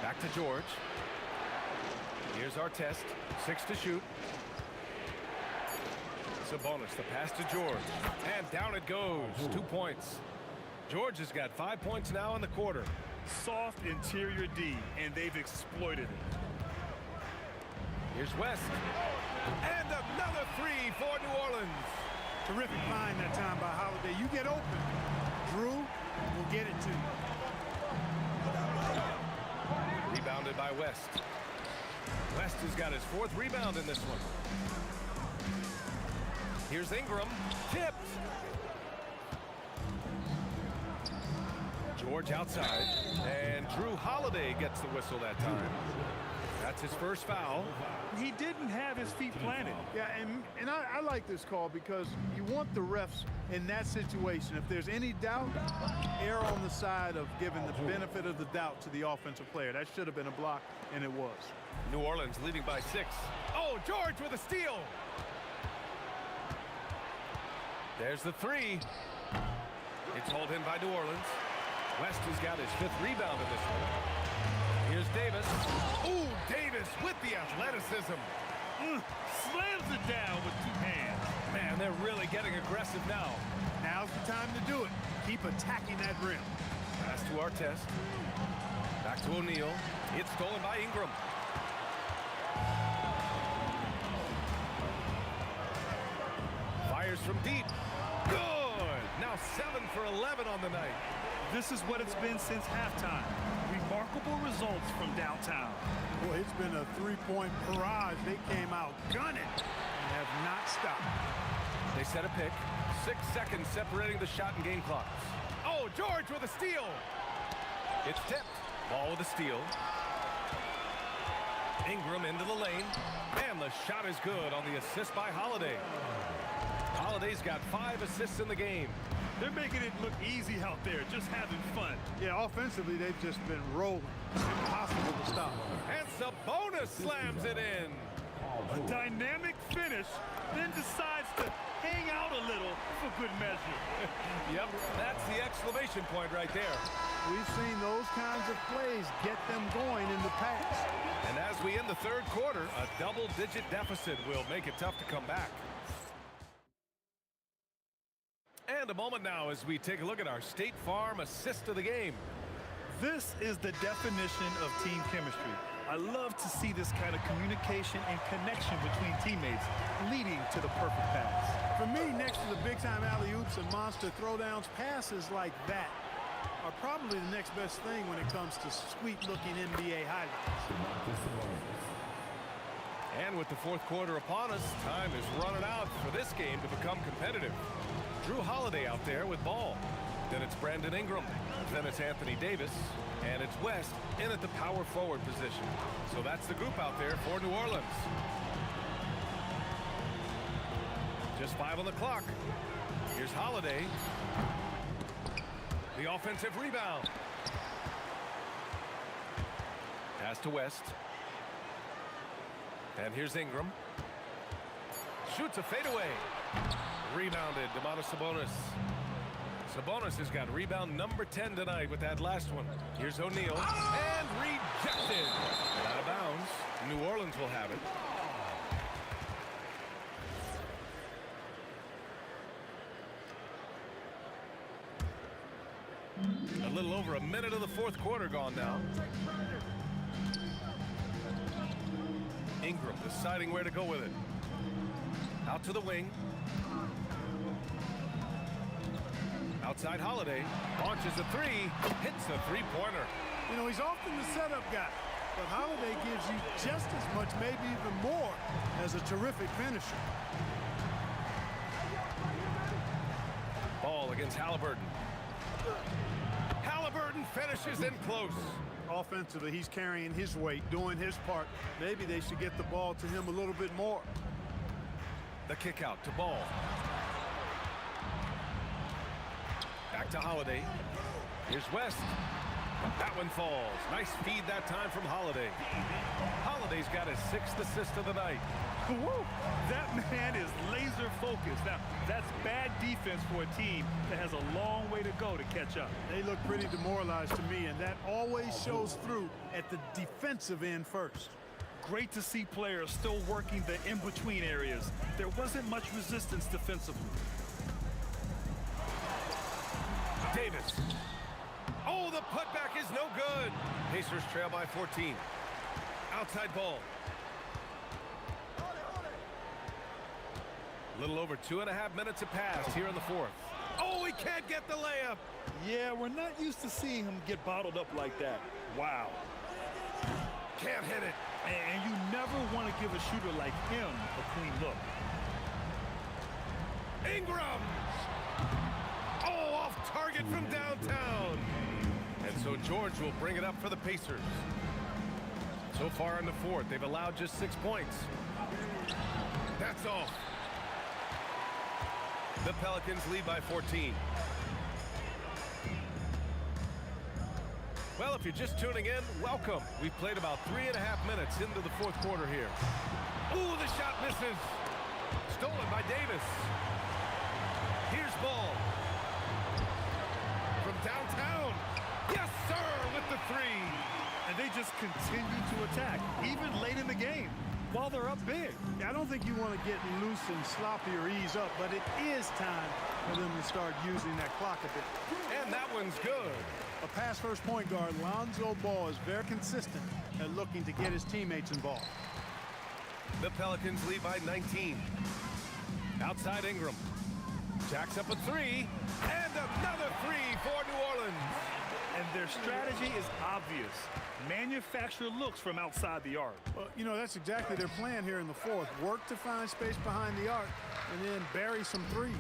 Back to George. Here's our test. 6 to shoot. Sabonis, the pass to George. And down it goes. 2 points. George has got 5 points now in the quarter. Soft interior D, and they've exploited it. Here's West. And another 3 for New Orleans. Terrific find that time by Holiday. You get open. Drew will get it to you. Rebounded by West. West has got his 4th rebound in this one. Here's Ingram. Tipped. George outside. And Drew Holiday gets the whistle that time. That's his first foul. He didn't have his feet planted. Yeah, and I like this call because you want the refs in that situation. If there's any doubt, err on the side of giving the benefit of the doubt to the offensive player. That should have been a block, and it was. New Orleans leading by 6. Oh, George with a steal. There's the 3. It's hauled in by New Orleans. West has got his 5th rebound in this one. Here's Davis. Ooh, Davis with the athleticism. Slams it down with 2 hands. Man, they're really getting aggressive now. Now's the time to do it. Keep attacking that rim. Pass to Artest. Back to O'Neal. It's stolen by Ingram. Fires from deep. Good. Now 7 for 11 on the night. This is what it's been since halftime. Remarkable results from downtown. Boy, it's been a 3-point barrage. They came out gunning and have not stopped. They set a pick. 6 seconds separating the shot and game clocks. Oh, George with a steal. It's tipped. Ball with a steal. Ingram into the lane. And the shot is good on the assist by Holiday. Holiday's got 5 assists in the game. They're making it look easy out there, just having fun. Yeah, offensively, they've just been rolling. It's impossible to stop. And Sabonis slams it in. A dynamic finish, then decides to hang out a little for good measure. Yep, that's the exclamation point right there. We've seen those kinds of plays get them going in the past. And as we end the 3rd quarter, a double-digit deficit will make it tough to come back. And a moment now as we take a look at our State Farm assist of the game. This is the definition of team chemistry. I love to see this kind of communication and connection between teammates leading to the perfect pass. For me, next to the big-time alley-oops and monster throwdowns, passes like that are probably the next best thing when it comes to sweet-looking NBA highlights. And with the 4th quarter upon us, time is running out for this game to become competitive. Drew Holiday out there with ball. Then it's Brandon Ingram. Then it's Anthony Davis. And it's West in at the power forward position. So that's the group out there for New Orleans. Just 5 on the clock. Here's Holiday. The offensive rebound. Pass to West. And here's Ingram. Shoots a fadeaway. Rebounded, Domantas Sabonis. Sabonis has got rebound number 10 tonight with that last one. Here's O'Neal. And rejected. And out of bounds. New Orleans will have it. A little over a minute of the 4th quarter gone now. Ingram deciding where to go with it. Out to the wing. Outside Holiday. Launches a 3. Hits a 3-pointer. You know, he's often the setup guy. But Holiday gives you just as much, maybe even more, as a terrific finisher. Ball against Halliburton. Halliburton finishes in close. Offensively, he's carrying his weight, doing his part. Maybe they should get the ball to him a little bit more. The kick out to Ball. Back to Holiday. Here's West. That one falls. Nice feed that time from Holiday. Holiday's got his 6th assist of the night. Woo! That man is laser focused. Now, that's bad defense for a team that has a long way to go to catch up. They look pretty demoralized to me, and that always shows through at the defensive end first. Great to see players still working the in-between areas. There wasn't much resistance defensively. Davis. Oh, the putback is no good. Pacers trail by 14. Outside ball. A little over 2.5 minutes have passed here in the 4th. Oh, he can't get the layup. Yeah, we're not used to seeing him get bottled up like that. Wow. Can't hit it. And you never want to give a shooter like him a clean look. Ingram! Oh, off target from downtown. And so George will bring it up for the Pacers. So far in the fourth, they've allowed just 6 points. That's off. The Pelicans lead by 14. Well, if you're just tuning in, welcome. We've played about 3.5 minutes into the fourth quarter here. Ooh, the shot misses. Stolen by Davis. Here's Ball. From downtown. Yes, sir, with the three. And they just continue to attack, even late in the game, while they're up big. I don't think you want to get loose and sloppy or ease up, but it is time for them to start using that clock a bit. And that one's good. A pass-first point guard, Lonzo Ball, is very consistent at looking to get his teammates involved. The Pelicans lead by 19. Outside Ingram. Jacks up a three. And another three for New Orleans. And their strategy is obvious. Manufacture looks from outside the arc. Well, you know, that's exactly their plan here in the fourth. Work to find space behind the arc and then bury some threes.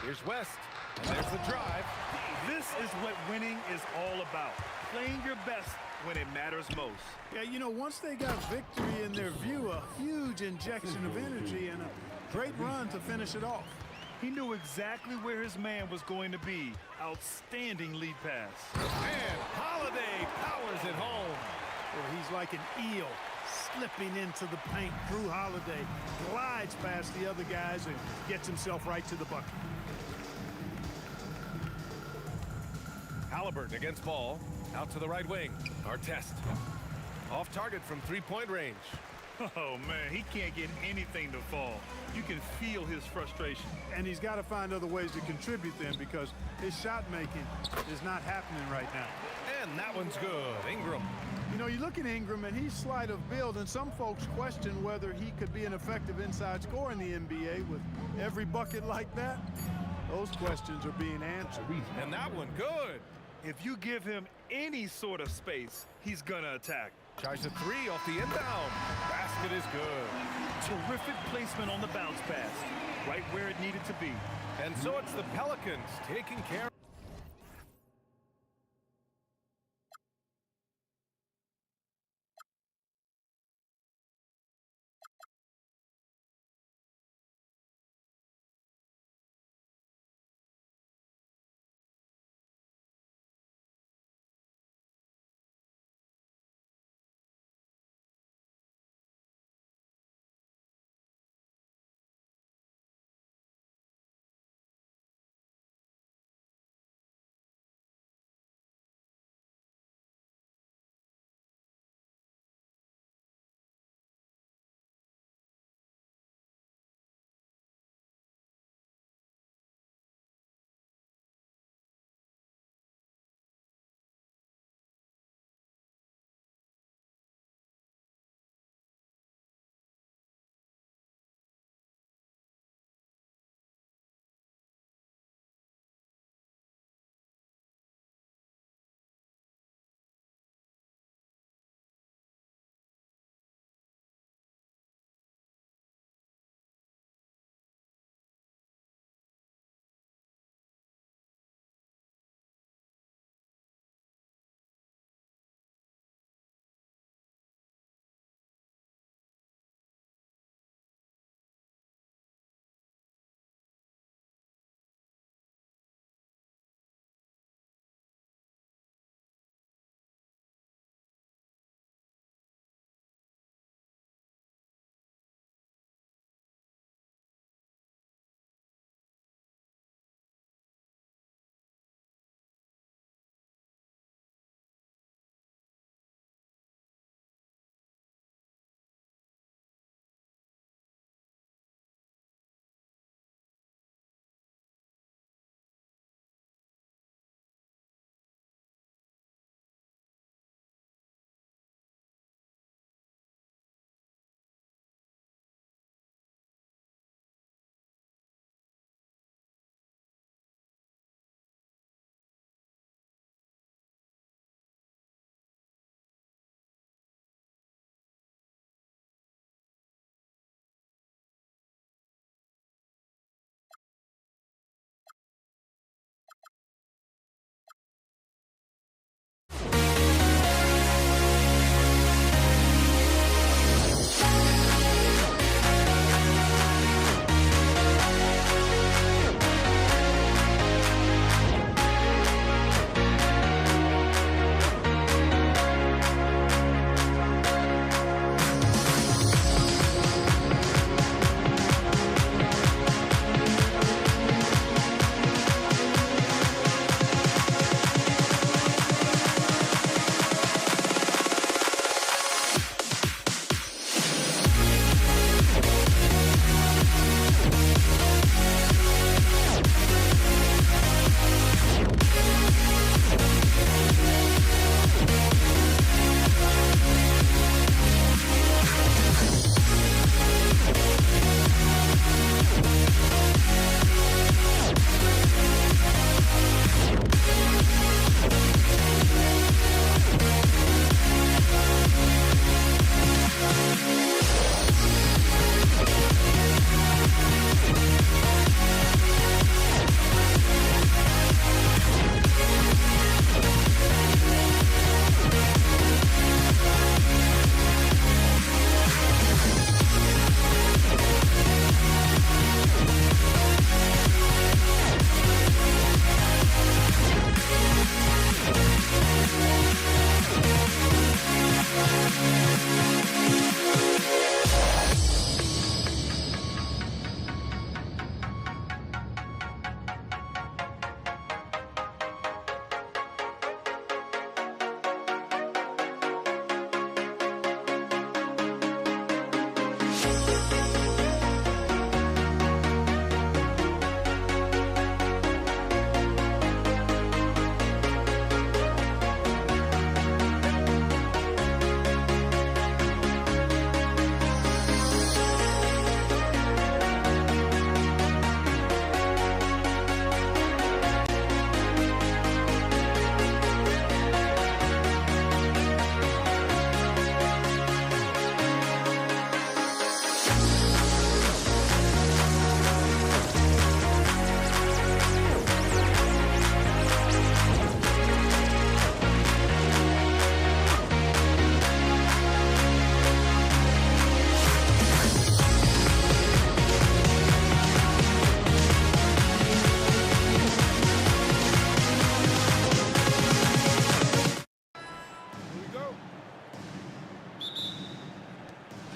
Here's West. And there's the drive. This is what winning is all about. Playing your best when it matters most. Yeah, you know, once they got victory in their view, a huge injection of energy and a great run to finish it off. He knew exactly where his man was going to be. Outstanding lead pass. And Holiday powers it home. Well, he's like an eel slipping into the paint. Drew Holiday glides past the other guys and gets himself right to the bucket. Halliburton against Ball. Out to the right wing. Artest. Off target from three-point range. Oh, man, he can't get anything to fall. You can feel his frustration. And he's got to find other ways to contribute then because his shot making is not happening right now. And that one's good. Ingram. You know, you look at Ingram, and he's slight of build, and some folks question whether he could be an effective inside scorer in the NBA with every bucket like that. Those questions are being answered. And that one good. If you give him any sort of space, he's gonna attack. Tries a three off the inbound. Basket is good. Terrific placement on the bounce pass. Right where it needed to be. And so it's the Pelicans taking care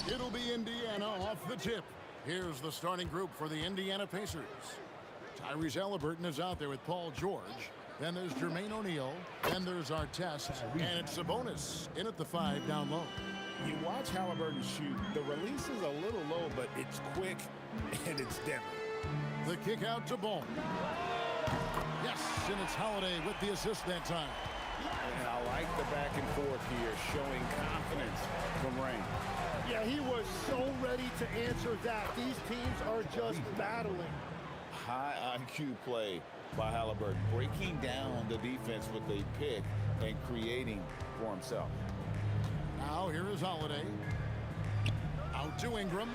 It'll be Indiana off the tip. Here's the starting group for the Indiana Pacers. Tyrese Halliburton is out there with Paul George. Then there's Jermaine O'Neal. Then there's Artest. And it's Sabonis in at the 5 down low. You watch Halliburton shoot. The release is a little low, but it's quick and it's deadly. The kick out to Ball. Yes, and it's Holiday with the assist that time. And I like the back and forth here, showing confidence from Rain. Yeah, he was so ready to answer that. These teams are just battling. High IQ play by Halliburton, breaking down the defense with a pick and creating for himself. Now here is Holiday. Out to Ingram.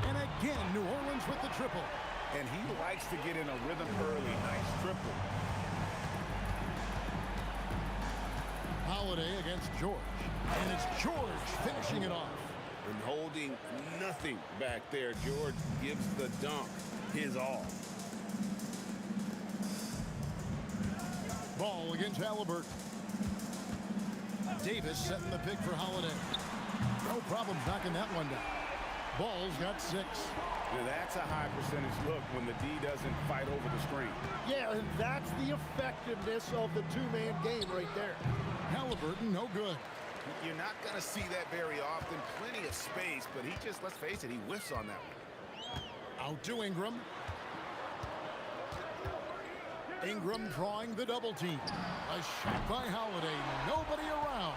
And again, New Orleans with the triple. And he likes to get in a rhythm early. Nice triple. Holiday against George. And it's George finishing it off. And holding nothing back there. George gives the dunk his all. Ball against Halliburton. Davis setting the pick for Holiday. No problem knocking that one down. Ball's got 6. Now that's a high percentage look when the D doesn't fight over the screen. Yeah, and that's the effectiveness of the two-man game right there. Halliburton, no good. You're not going to see that very often. Plenty of space, but he just, let's face it, he whiffs on that one. Out to Ingram. Ingram drawing the double team. A shot by Holiday. Nobody around.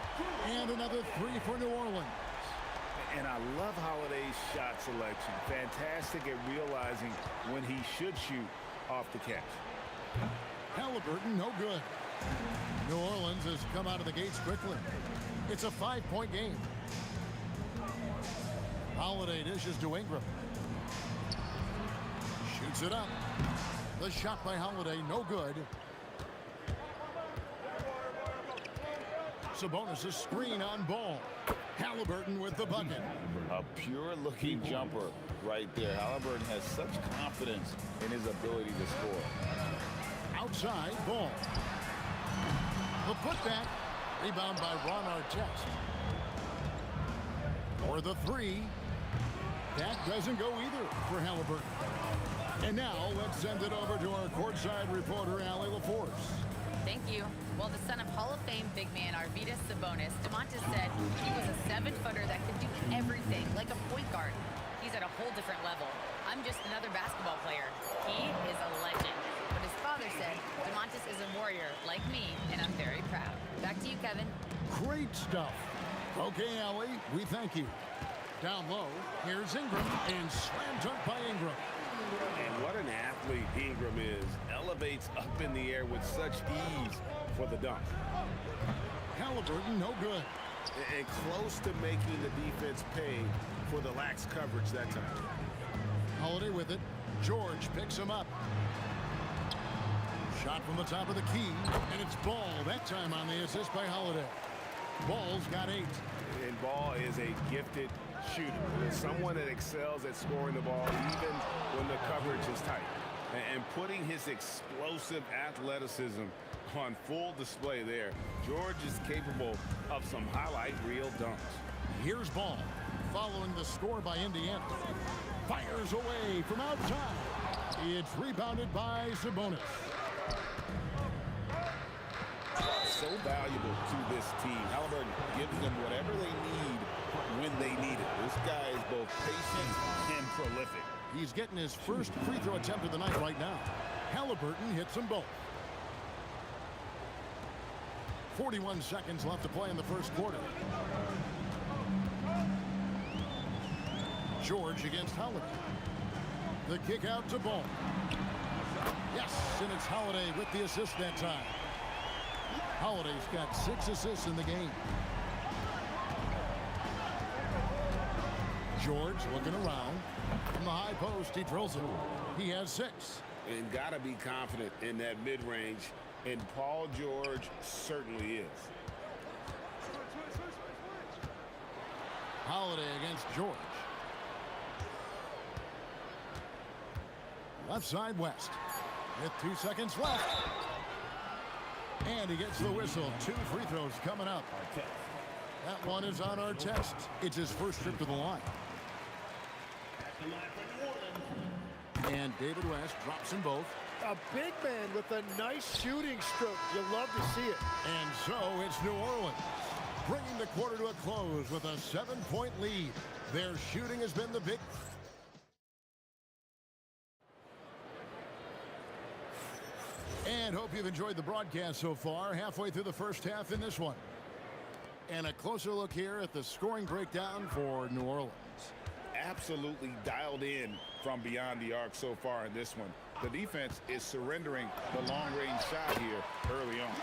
And another 3 for New Orleans. And I love Holiday's shot selection. Fantastic at realizing when he should shoot off the catch. Halliburton, no good. New Orleans has come out of the gates quickly. It's a 5-point game. Holiday dishes to Ingram. Shoots it up. The shot by Holiday, no good. Sabonis' screen on Ball. Halliburton with the bucket. A pure-looking jumper right there. Halliburton has such confidence in his ability to score. Outside, Ball. The putback. Rebound by Ron Artest. For the 3. That doesn't go either for Halliburton. And now let's send it over to our courtside reporter, Allie LaForce. Thank you. Well, the son of Hall of Fame big man Arvydas Sabonis, DeMontis said he was a 7-footer that could do everything, like a point guard. He's at a whole different level. I'm just another basketball player. He is a legend. But his father said DeMontis is a warrior like me, and I'm very proud. Back to you, Kevin. Great stuff. Okay, Allie, we thank you. Down low, here's Ingram, and slam dunk by Ingram. And what an athlete Ingram is. Elevates up in the air with such ease for the dunk. Halliburton, no good. And close to making the defense pay for the lax coverage that time. Holiday with it. George picks him up. Shot from the top of the key, and it's Ball that time on the assist by Holiday. Ball's got 8. And Ball is a gifted shooter. There's someone that excels at scoring the ball even when the coverage is tight. And putting his explosive athleticism on full display there. George is capable of some highlight reel dunks. Here's Ball following the score by Indiana. Fires away from outside. It's rebounded by Sabonis. so valuable to this team. Halliburton gives them whatever they need when they need it. This guy is both patient and prolific. He's getting his first free throw attempt of the night right now. Halliburton hits them both. 41 seconds left to play in the first quarter. George against Holiday. The kick out to Ball. Yes, and it's Holiday with the assist that time. Holiday's got 6 assists in the game. George looking around. From the high post, he drills it. He has 6. And got to be confident in that mid-range, and Paul George certainly is. Holiday against George. Left side West. With 2 seconds left. And he gets the whistle. 2 free throws coming up. That one is on our test. It's his first trip to the line. And David West drops them both. A big man with a nice shooting stroke. You love to see it. And so it's New Orleans, bringing the quarter to a close with a 7-point lead. Their shooting has been the big... And hope you've enjoyed the broadcast so far. Halfway through the first half in this one. And a closer look here at the scoring breakdown for New Orleans. Absolutely dialed in from beyond the arc so far in this one. The defense is surrendering the long-range shot here early on.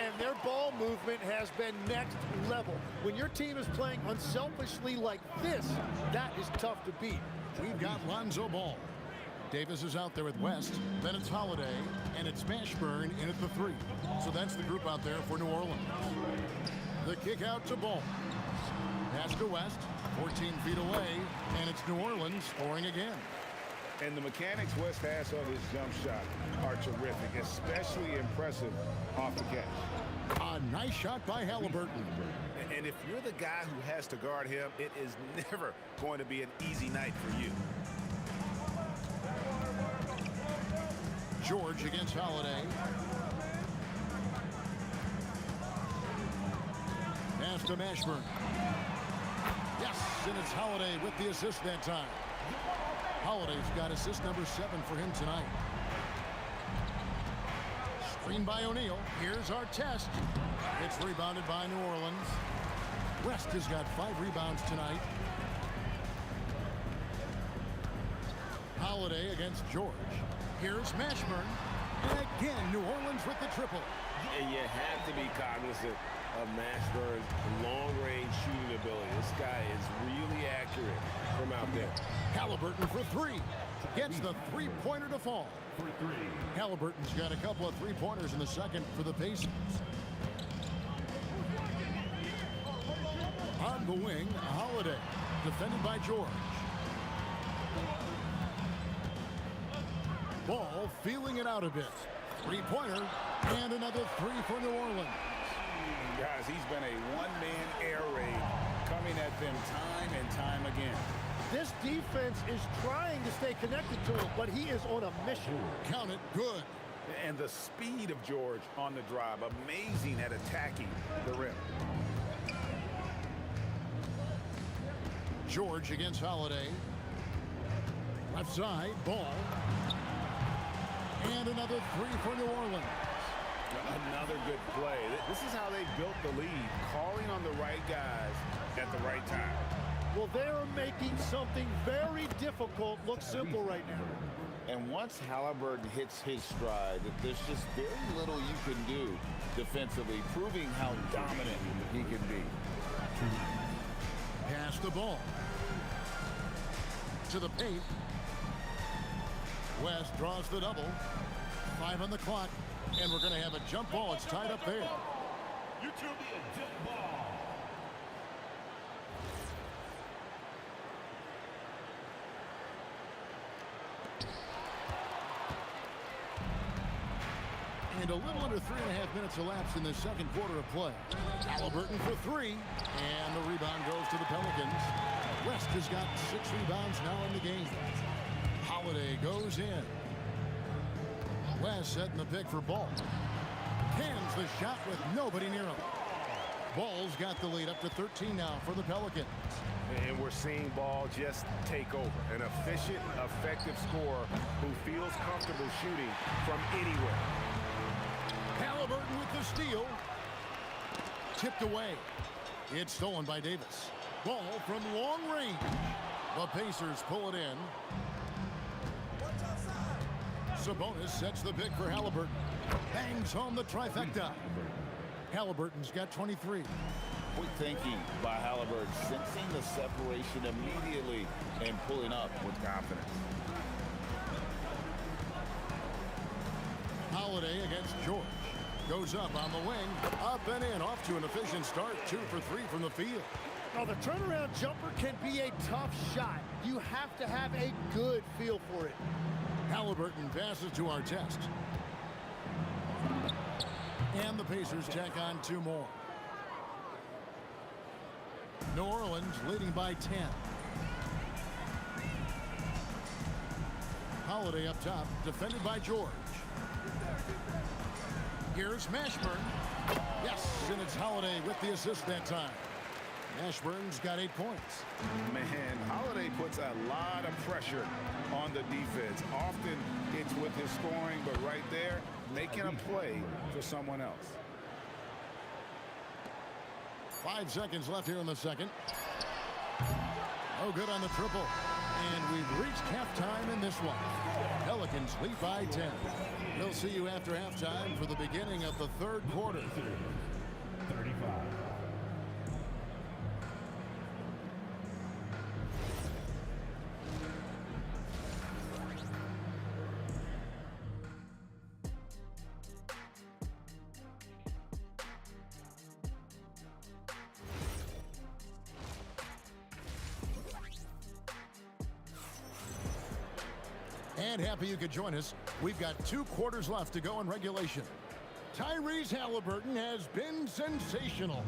And their ball movement has been next level. When your team is playing unselfishly like this, that is tough to beat. We've got Lonzo Ball. Davis is out there with West. Then it's Holiday. And it's Mashburn in at the 3. So that's the group out there for New Orleans. The kick out to Ball. Pass to West. 14 feet away. And it's New Orleans scoring again. And the mechanics West has on his jump shot are terrific, especially impressive off the catch. A nice shot by Halliburton. And if you're the guy who has to guard him, it is never going to be an easy night for you. George against Holiday. Pass to Mashburn. Yes, and it's Holiday with the assist that time. Holiday's got assist number 7 for him tonight. Screen by O'Neal. Here's our test. It's rebounded by New Orleans. West has got 5 rebounds tonight. Holiday against George. Here's Mashburn. And again, New Orleans with the triple. And you have to be cognizant of Mashburn's long-range shooting ability. This guy is really accurate from out there. Halliburton for 3. Gets the 3-pointer to fall. Halliburton's got a couple of 3-pointers in the second for the Pacers. On the wing, Holiday. Defended by George. Ball feeling it out a bit. 3-pointer and another 3 for New Orleans. Guys, he's been a one-man air raid coming at them time and time again. This defense is trying to stay connected to him, but he is on a mission. Count it good. And the speed of George on the drive, amazing at attacking the rim. George against Holiday. Left side, Ball. And another 3 for New Orleans. Another good play. This is how they built the lead, calling on the right guys at the right time. Well, they're making something very difficult look simple right now. And once Halliburton hits his stride, there's just very little you can do defensively, proving how dominant he can be. Pass the ball. To the paint. West draws the double. 5 on the clock. And we're going to have a jump ball. It's tied up there. You two be a jump ball. And a little under 3.5 minutes elapsed in the second quarter of play. Halliburton for 3. And the rebound goes to the Pelicans. West has got 6 rebounds now in the game. Holiday goes in. West setting the pick for Ball. Hands the shot with nobody near him. Ball's got the lead up to 13 now for the Pelicans. And we're seeing Ball just take over. An efficient, effective scorer who feels comfortable shooting from anywhere. Halliburton with the steal. Tipped away. It's stolen by Davis. Ball from long range. The Pacers pull it in. Sabonis sets the pick for Halliburton. Bangs home the trifecta. Halliburton's got 23. Quick thinking by Halliburton, sensing the separation immediately and pulling up with confidence. Holiday against George. Goes up on the wing. Up and in. Off to an efficient start. 2 for 3 from the field. Now, the turnaround jumper can be a tough shot. You have to have a good feel for it. Halliburton passes to Artest. And the Pacers tack on 2 more. New Orleans leading by 10. Holiday up top, defended by George. Here's Mashburn. Yes, and it's Holiday with the assist that time. Mashburn's got 8 points. Man, Holiday puts a lot of pressure on the defense. Often it's with his scoring, but right there, making a play for someone else. 5 seconds left here in the second. No good on the triple. And we've reached halftime in this one. Pelicans lead by 10. We'll see you after halftime for the beginning of the third quarter. 35. And happy you could join us. We've got 2 quarters left to go in regulation. Tyrese Halliburton has been sensational.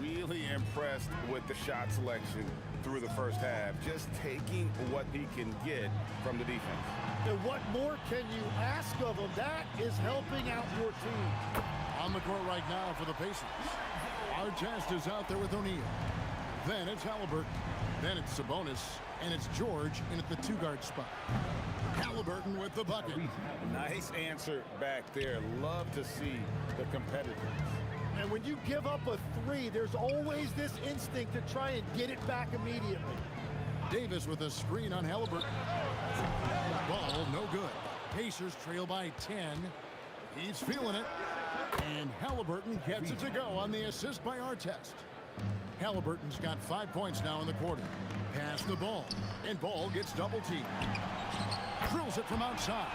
Really impressed with the shot selection through the first half. Just taking what he can get from the defense. And what more can you ask of him? That is helping out your team. On the court right now for the Pacers. Artest is out there with O'Neal. Then it's Halliburton. Then it's Sabonis. And it's George in at the 2-guard spot. Halliburton with the bucket. Nice answer back there. Love to see the competitors. And when you give up a 3, there's always this instinct to try and get it back immediately. Davis with a screen on Halliburton. Ball no good. Pacers trail by 10. He's feeling it. And Halliburton gets it to go on the assist by Artest. Halliburton's got 5 points now in the quarter. Pass the ball. And Ball gets double-teamed. Drills it from outside.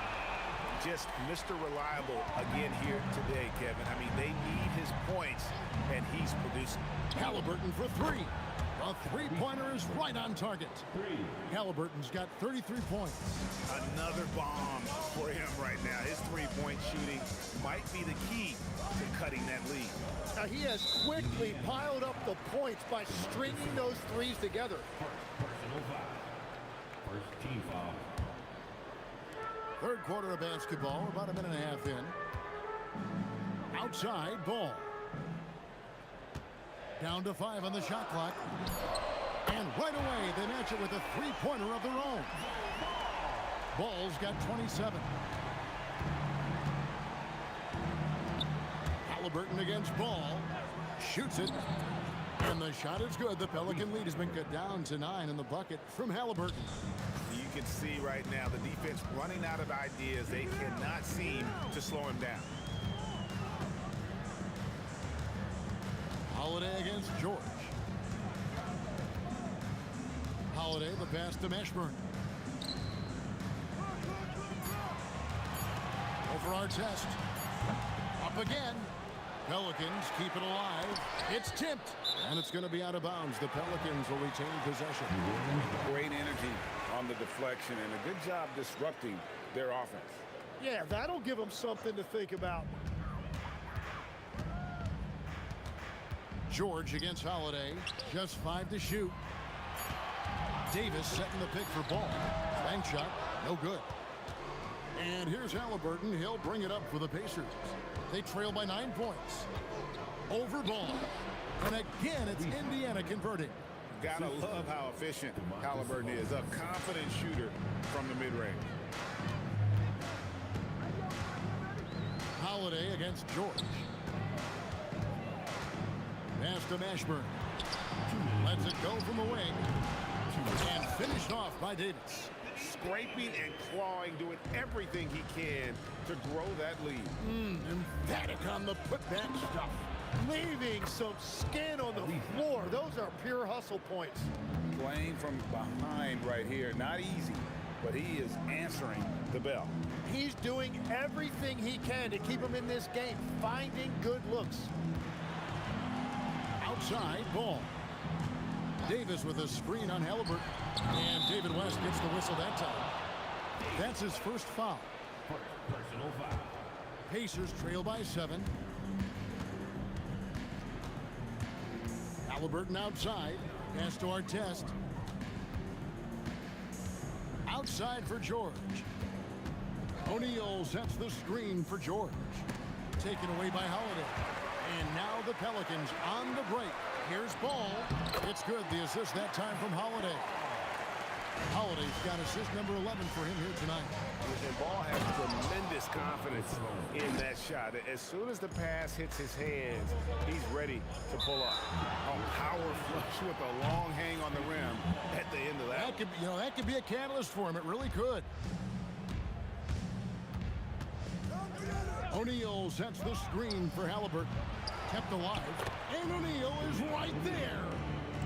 Just Mr. Reliable again here today, Kevin. I mean, they need his points, and he's producing. Halliburton for 3. A 3-pointer is right on target. Halliburton's got 33 points. Another bomb for him right now. His 3-point shooting might be the key to cutting that lead. Now, he has quickly piled up the points by stringing those 3s together. Personal foul. First team foul. Third quarter of basketball, about a minute and a half in. Outside, Ball. Down to 5 on the shot clock. And right away, they match it with a 3-pointer of their own. Ball's got 27. Halliburton against Ball. Shoots it. And the shot is good. The Pelican lead has been cut down to 9 in the bucket from Halliburton. You can see right now the defense running out of ideas. They cannot seem to slow him down. Holiday against George. Holiday, the pass to Mashburn. Over Artest. Up again. Pelicans keep it alive. It's tipped. And it's going to be out of bounds. The Pelicans will retain possession. Great energy on the deflection and a good job disrupting their offense. Yeah, that'll give them something to think about. George against Holiday. Just 5 to shoot. Davis setting the pick for Ball. Bank shot. No good. And here's Halliburton. He'll bring it up for the Pacers. They trail by 9 points. Over ball. And again, it's Indiana converting. Gotta love how efficient Halliburton is. A confident shooter from the mid-range. Holiday against George. Pass to Mashburn. Lets it go from the wing. And finished off by Davis. Scraping and clawing, doing everything he can to grow that lead. Emphatic on the putback stuff. Leaving some skin on the floor. Those are pure hustle points. Playing from behind right here. Not easy, but he is answering the bell. He's doing everything he can to keep him in this game, finding good looks. Outside ball. Davis with a screen on Halliburton. And David West gets the whistle that time. That's his first foul. Personal foul. Pacers trail by 7. Halliburton outside. Pass to Artest. Outside for George. O'Neal sets the screen for George. Taken away by Holiday. And now the Pelicans on the break. Here's Ball. It's good. The assist that time from Holiday. Holiday's got assist number 11 for him here tonight. And Ball has tremendous confidence in that shot. As soon as the pass hits his hands, he's ready to pull up. A power flush with a long hang on the rim at the end of that. That could be a catalyst for him. It really could. O'Neal sets the screen for Halliburton. Kept alive. And O'Neal is right there.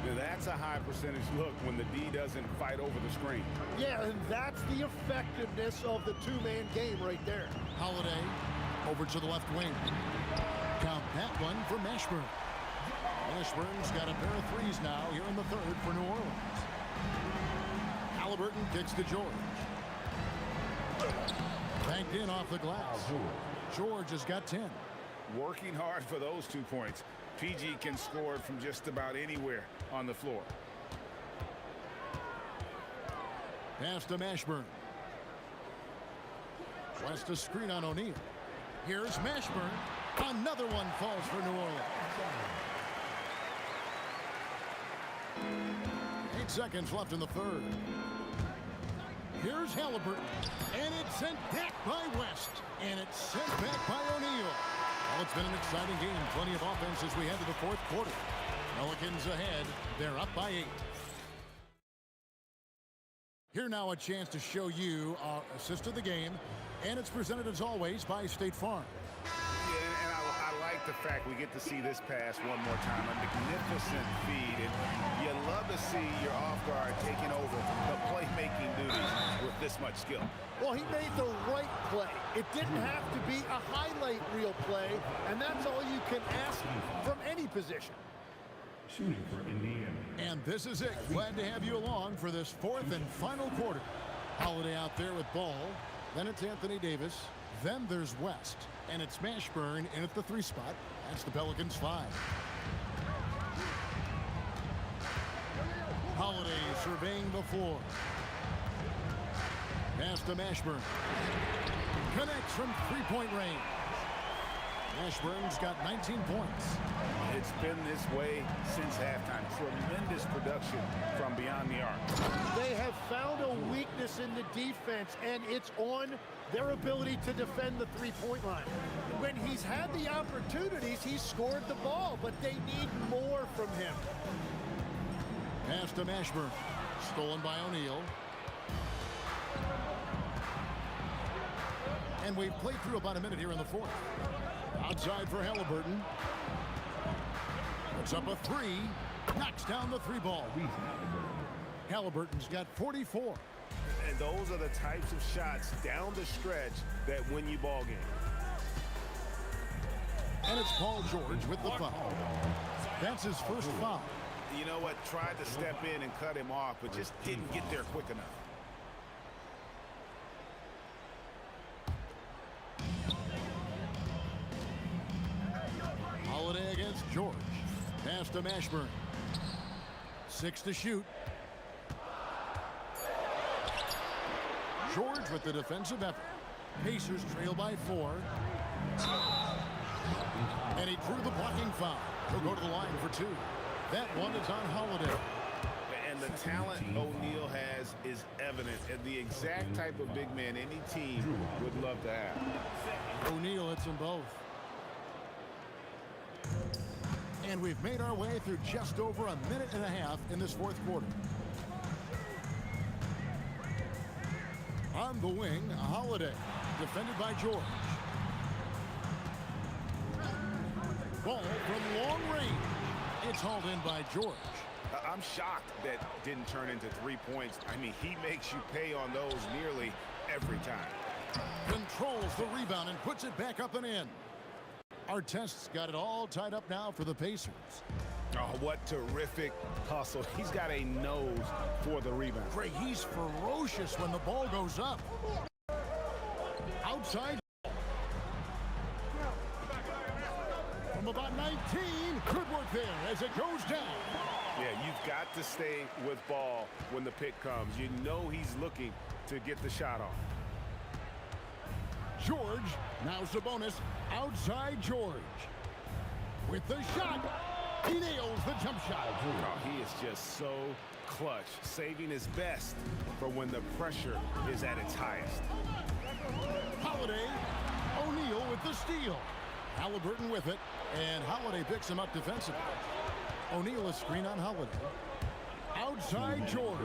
Now that's a high percentage look when the D doesn't fight over the screen. Yeah, and that's the effectiveness of the two-man game right there. Holiday over to the left wing. Count that one for Mashburn. Mashburn's got a pair of threes now here in the third for New Orleans. Halliburton kicks to George. Banked in off the glass. George has got 10. Working hard for those 2 points. PG can score it from just about anywhere on the floor. Pass to Mashburn. West a screen on O'Neal. Here's Mashburn. Another one falls for New Orleans. 8 seconds left in the third. Here's Halliburton. And it's sent back by West. And it's sent back by O'Neal. Well, it's been an exciting game. Plenty of offense as we head to the fourth quarter. Pelicans ahead. They're up by 8. Here now a chance to show you our assist of the game. And it's presented as always by State Farm. Yeah, and I like the fact we get to see this pass one more time. A magnificent feed. And you love to see your off guard taking over the playmaking duties with this much skill. Well, he made the right play. It didn't have to be a highlight reel play, and that's all you can ask from any position. Shooting for Indiana. And this is it. Glad to have you along for this fourth and final quarter. Holiday out there with ball. Then it's Anthony Davis. Then there's West. And it's Mashburn in at the 3 spot. That's the Pelicans 5. Holiday surveying the floor. Pass to Mashburn. Connects from 3-point range. Mashburn's got 19 points. It's been this way since halftime. Tremendous production from beyond the arc. They have found a weakness in the defense, and it's on their ability to defend the 3-point line. When he's had the opportunities, he's scored the ball, but they need more from him. Pass to Mashburn. Stolen by O'Neal. And we've played through about a minute here in the fourth. Outside for Halliburton. Puts up a 3. Knocks down the 3 ball. Halliburton's got 44. And those are the types of shots down the stretch that win you ball games. And it's Paul George with the foul. That's his first foul. You know what? Tried to step in and cut him off, but just didn't get there quick enough. Holiday against George. Pass to Mashburn. 6 to shoot. George with the defensive effort. Pacers trail by 4. And he drew the blocking foul. He'll go to the line for 2. That one is on Holiday. And the talent O'Neal has is evident, and the exact type of big man any team would love to have. O'Neal hits them both. And we've made our way through just over a minute and a half in this fourth quarter. On the wing, Holiday, defended by George. Ball from long range. It's hauled in by George. I'm shocked that didn't turn into 3 points. I mean, he makes you pay on those nearly every time. Controls the rebound and puts it back up and in. Artest's got it all tied up now for the Pacers. Oh, what terrific hustle. He's got a nose for the rebound. Greg, he's ferocious when the ball goes up. Outside. From about 19, good work there as it goes down. Yeah, you've got to stay with ball when the pick comes. You know he's looking to get the shot off. George, now Sabonis, outside George. With the shot, he nails the jump shot. Oh, he is just so clutch, saving his best for when the pressure is at its highest. Holiday, O'Neal with the steal. Halliburton with it, and Holiday picks him up defensively. O'Neal a screen on Holiday. Outside George.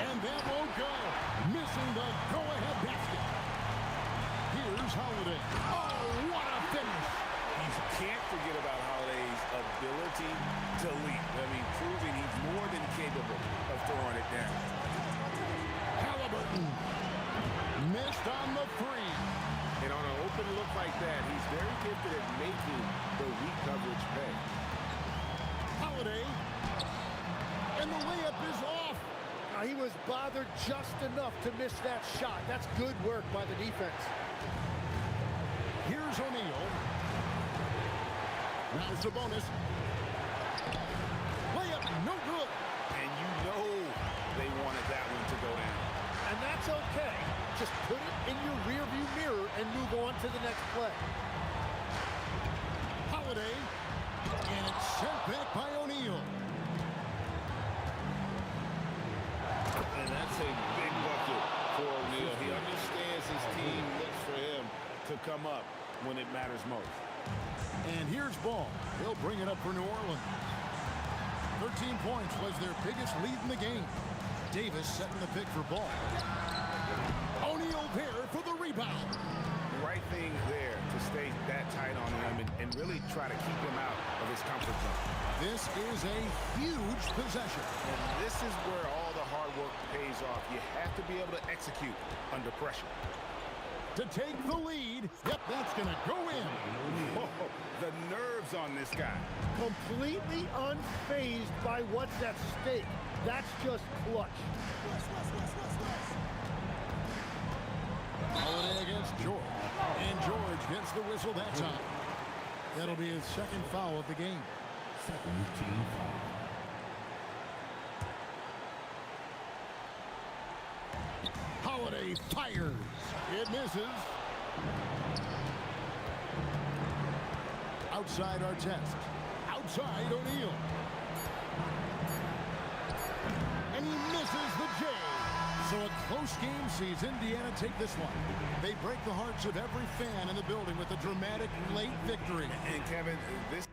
And that won't go. Missing the go-ahead basket. Here's Holiday. Oh, what a finish. You can't forget about Holiday's ability to leap. I mean, proving he's more than capable of throwing it down. Halliburton missed on the 3. And on an open look like that, he's very gifted at making the weak coverage pay. Holiday. And the layup is off. He was bothered just enough to miss that shot. That's good work by the defense. Here's O'Neal. Now Sabonis. Layup, no good. And you know they wanted that one to go down. And that's okay. Just put it in your rearview mirror and move on to the next play. Holiday. And it's sent back by O'Neal. And that's a big bucket for O'Neal. He understands his team looks for him to come up when it matters most. And here's Ball. He'll bring it up for New Orleans. 13 points was their biggest lead in the game. Davis setting the pick for Ball. O'Neal there for the rebound. Right thing there to stay that tight on him and really try to keep him out of his comfort zone. This is a huge possession. And this is where all the hard work pays off. You have to be able to execute under pressure. To take the lead. Yep, that's going to go in. Oh, the nerves on this guy. Completely unfazed by what's at stake. That's just clutch. Holiday against George. And George gets the whistle that time. That'll be his second foul of the game. Second team foul. Holiday fires. It misses. Outside Artest. Outside O'Neal. And he misses the J. So a close game sees Indiana take this one. They break the hearts of every fan in the building with a dramatic late victory. And Kevin, this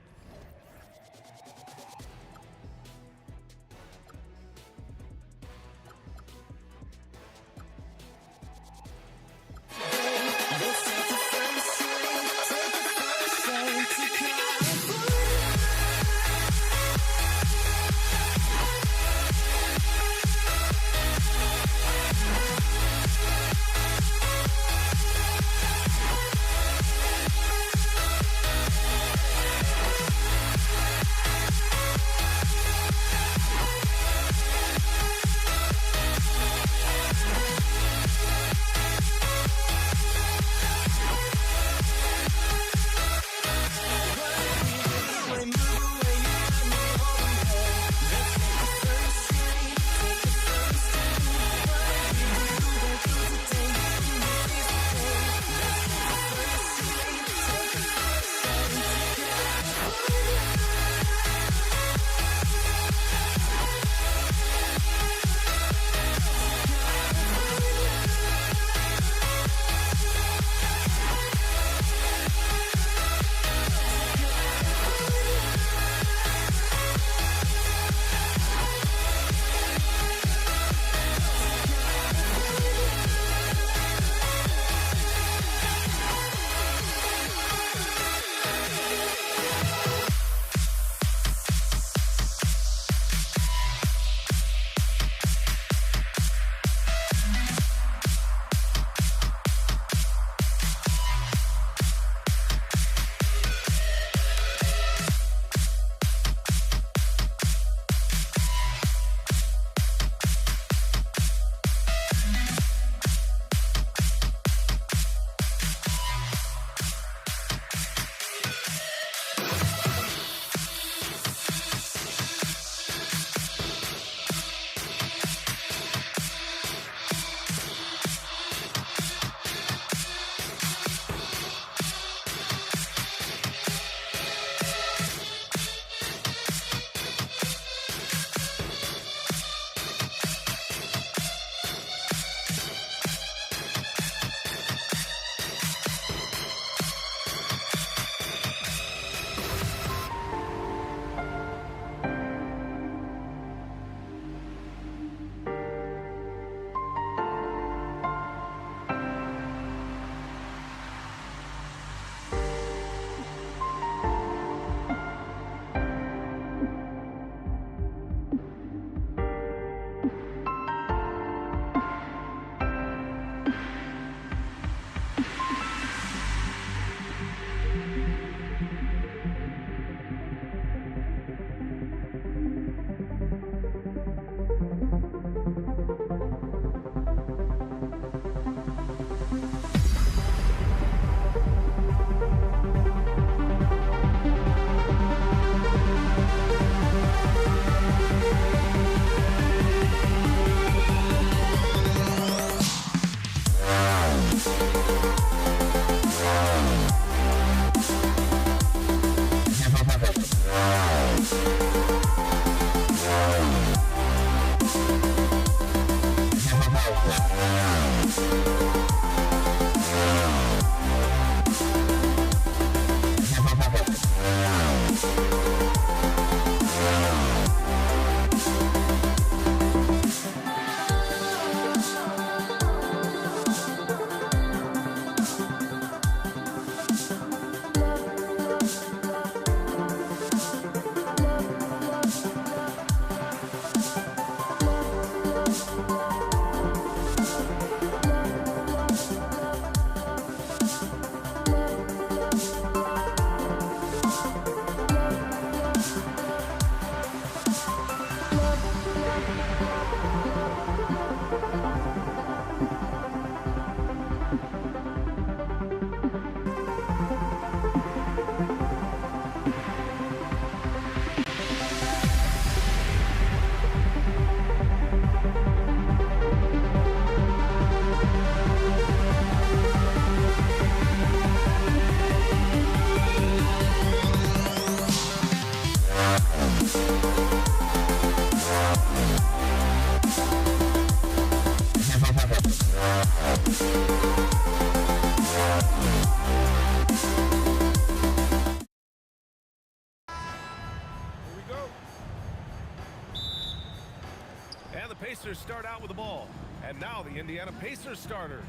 And the Pacers start out with the ball. And now the Indiana Pacers starters.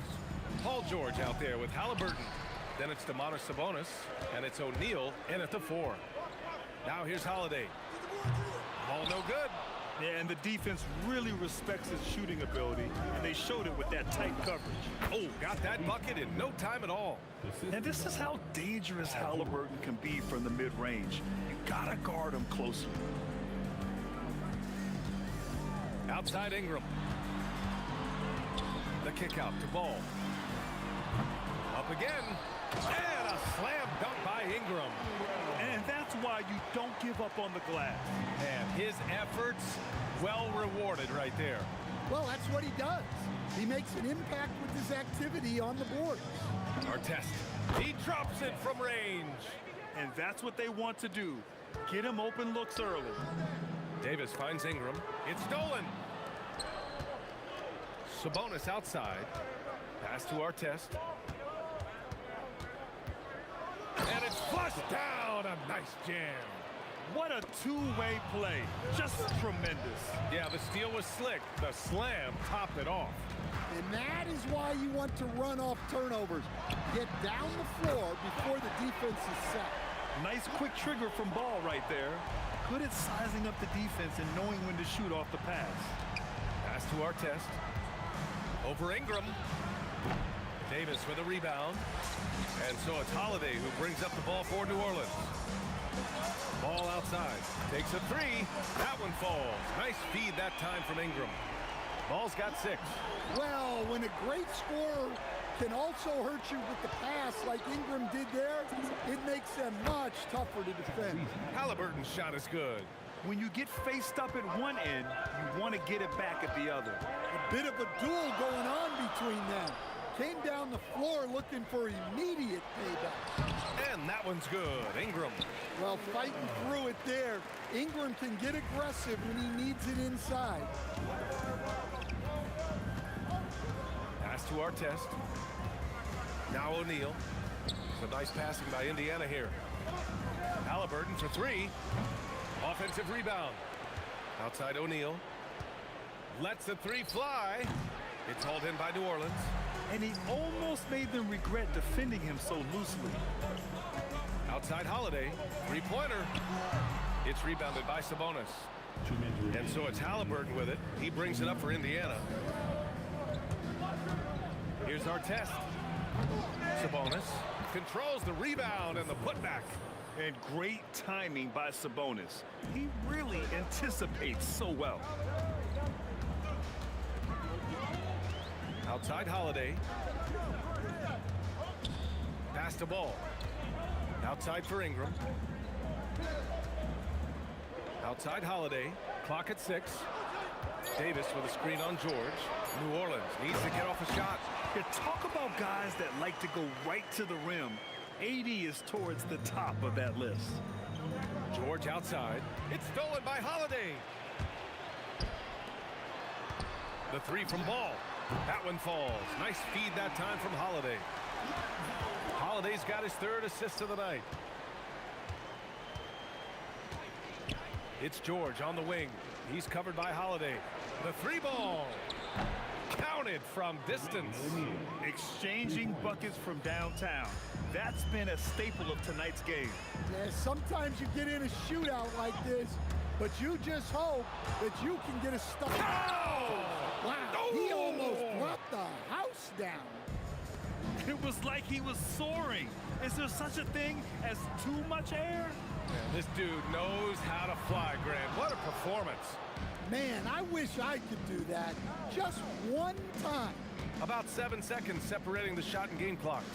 Paul George out there with Halliburton. Then it's Domantas Sabonis, and it's O'Neal in at the 4. Now here's Holiday. Ball no good. Yeah, and the defense really respects his shooting ability, and they showed it with that tight coverage. Oh, got that bucket in no time at all. And this is how dangerous Halliburton can be from the mid-range. You gotta guard him closely. Outside Ingram. The kick out to Ball. Up again. And a slam dunk by Ingram. And that's why you don't give up on the glass. And his efforts well rewarded right there. Well, that's what he does. He makes an impact with his activity on the board. Our test. He drops it from range. And that's what they want to do. Get him open looks early. Davis finds Ingram. It's stolen. Sabonis outside. Pass to our test. And it's flushed down. A nice jam. What a two-way play. Just tremendous. Yeah, the steal was slick. The slam topped it off. And that is why you want to run off turnovers. Get down the floor before the defense is set. Nice quick trigger from Ball right there. Good at sizing up the defense and knowing when to shoot off the pass. Pass to our test. Over Ingram. Davis with a rebound. And so it's Holiday who brings up the ball for New Orleans. Ball outside. Takes a 3. That one falls. Nice feed that time from Ingram. Ball's got 6. Well, when a great scorer can also hurt you with the pass like Ingram did there, it makes them much tougher to defend. Halliburton's shot is good. When you get faced up at one end, you want to get it back at the other. A bit of a duel going on between them. Came down the floor looking for immediate payback. And that one's good. Ingram. Well, fighting through it there. Ingram can get aggressive when he needs it inside. Pass to our test. Now O'Neal. Some nice passing by Indiana here. Halliburton for 3. Offensive rebound. Outside O'Neal. Lets the 3 fly. It's hauled in by New Orleans. And he almost made them regret defending him so loosely. Outside Holiday. 3-pointer. It's rebounded by Sabonis. And so it's Halliburton with it. He brings it up for Indiana. Here's our test. Sabonis controls the rebound and the putback. And great timing by Sabonis. He really anticipates so well. Outside Holiday. Pass the ball. Outside for Ingram. Outside Holiday. Clock at 6. Davis with a screen on George. New Orleans needs to get off a shot. You talk about guys that like to go right to the rim. AD is towards the top of that list. George outside. It's stolen by Holiday. The 3 from Ball. That one falls. Nice feed that time from Holiday. Holiday's got his 3rd assist of the night. It's George on the wing. He's covered by Holiday. The 3 ball. Counted from distance. Exchanging buckets from downtown. That's been a staple of tonight's game. Yeah, sometimes you get in a shootout like this, but you just hope that you can get a stop. Oh! Wow, he almost brought the house down. It was like he was soaring. Is there such a thing as too much air? Yeah, this dude knows how to fly, Grant. What a performance. Man, I wish I could do that just one time. About 7 seconds separating the shot and game clocks.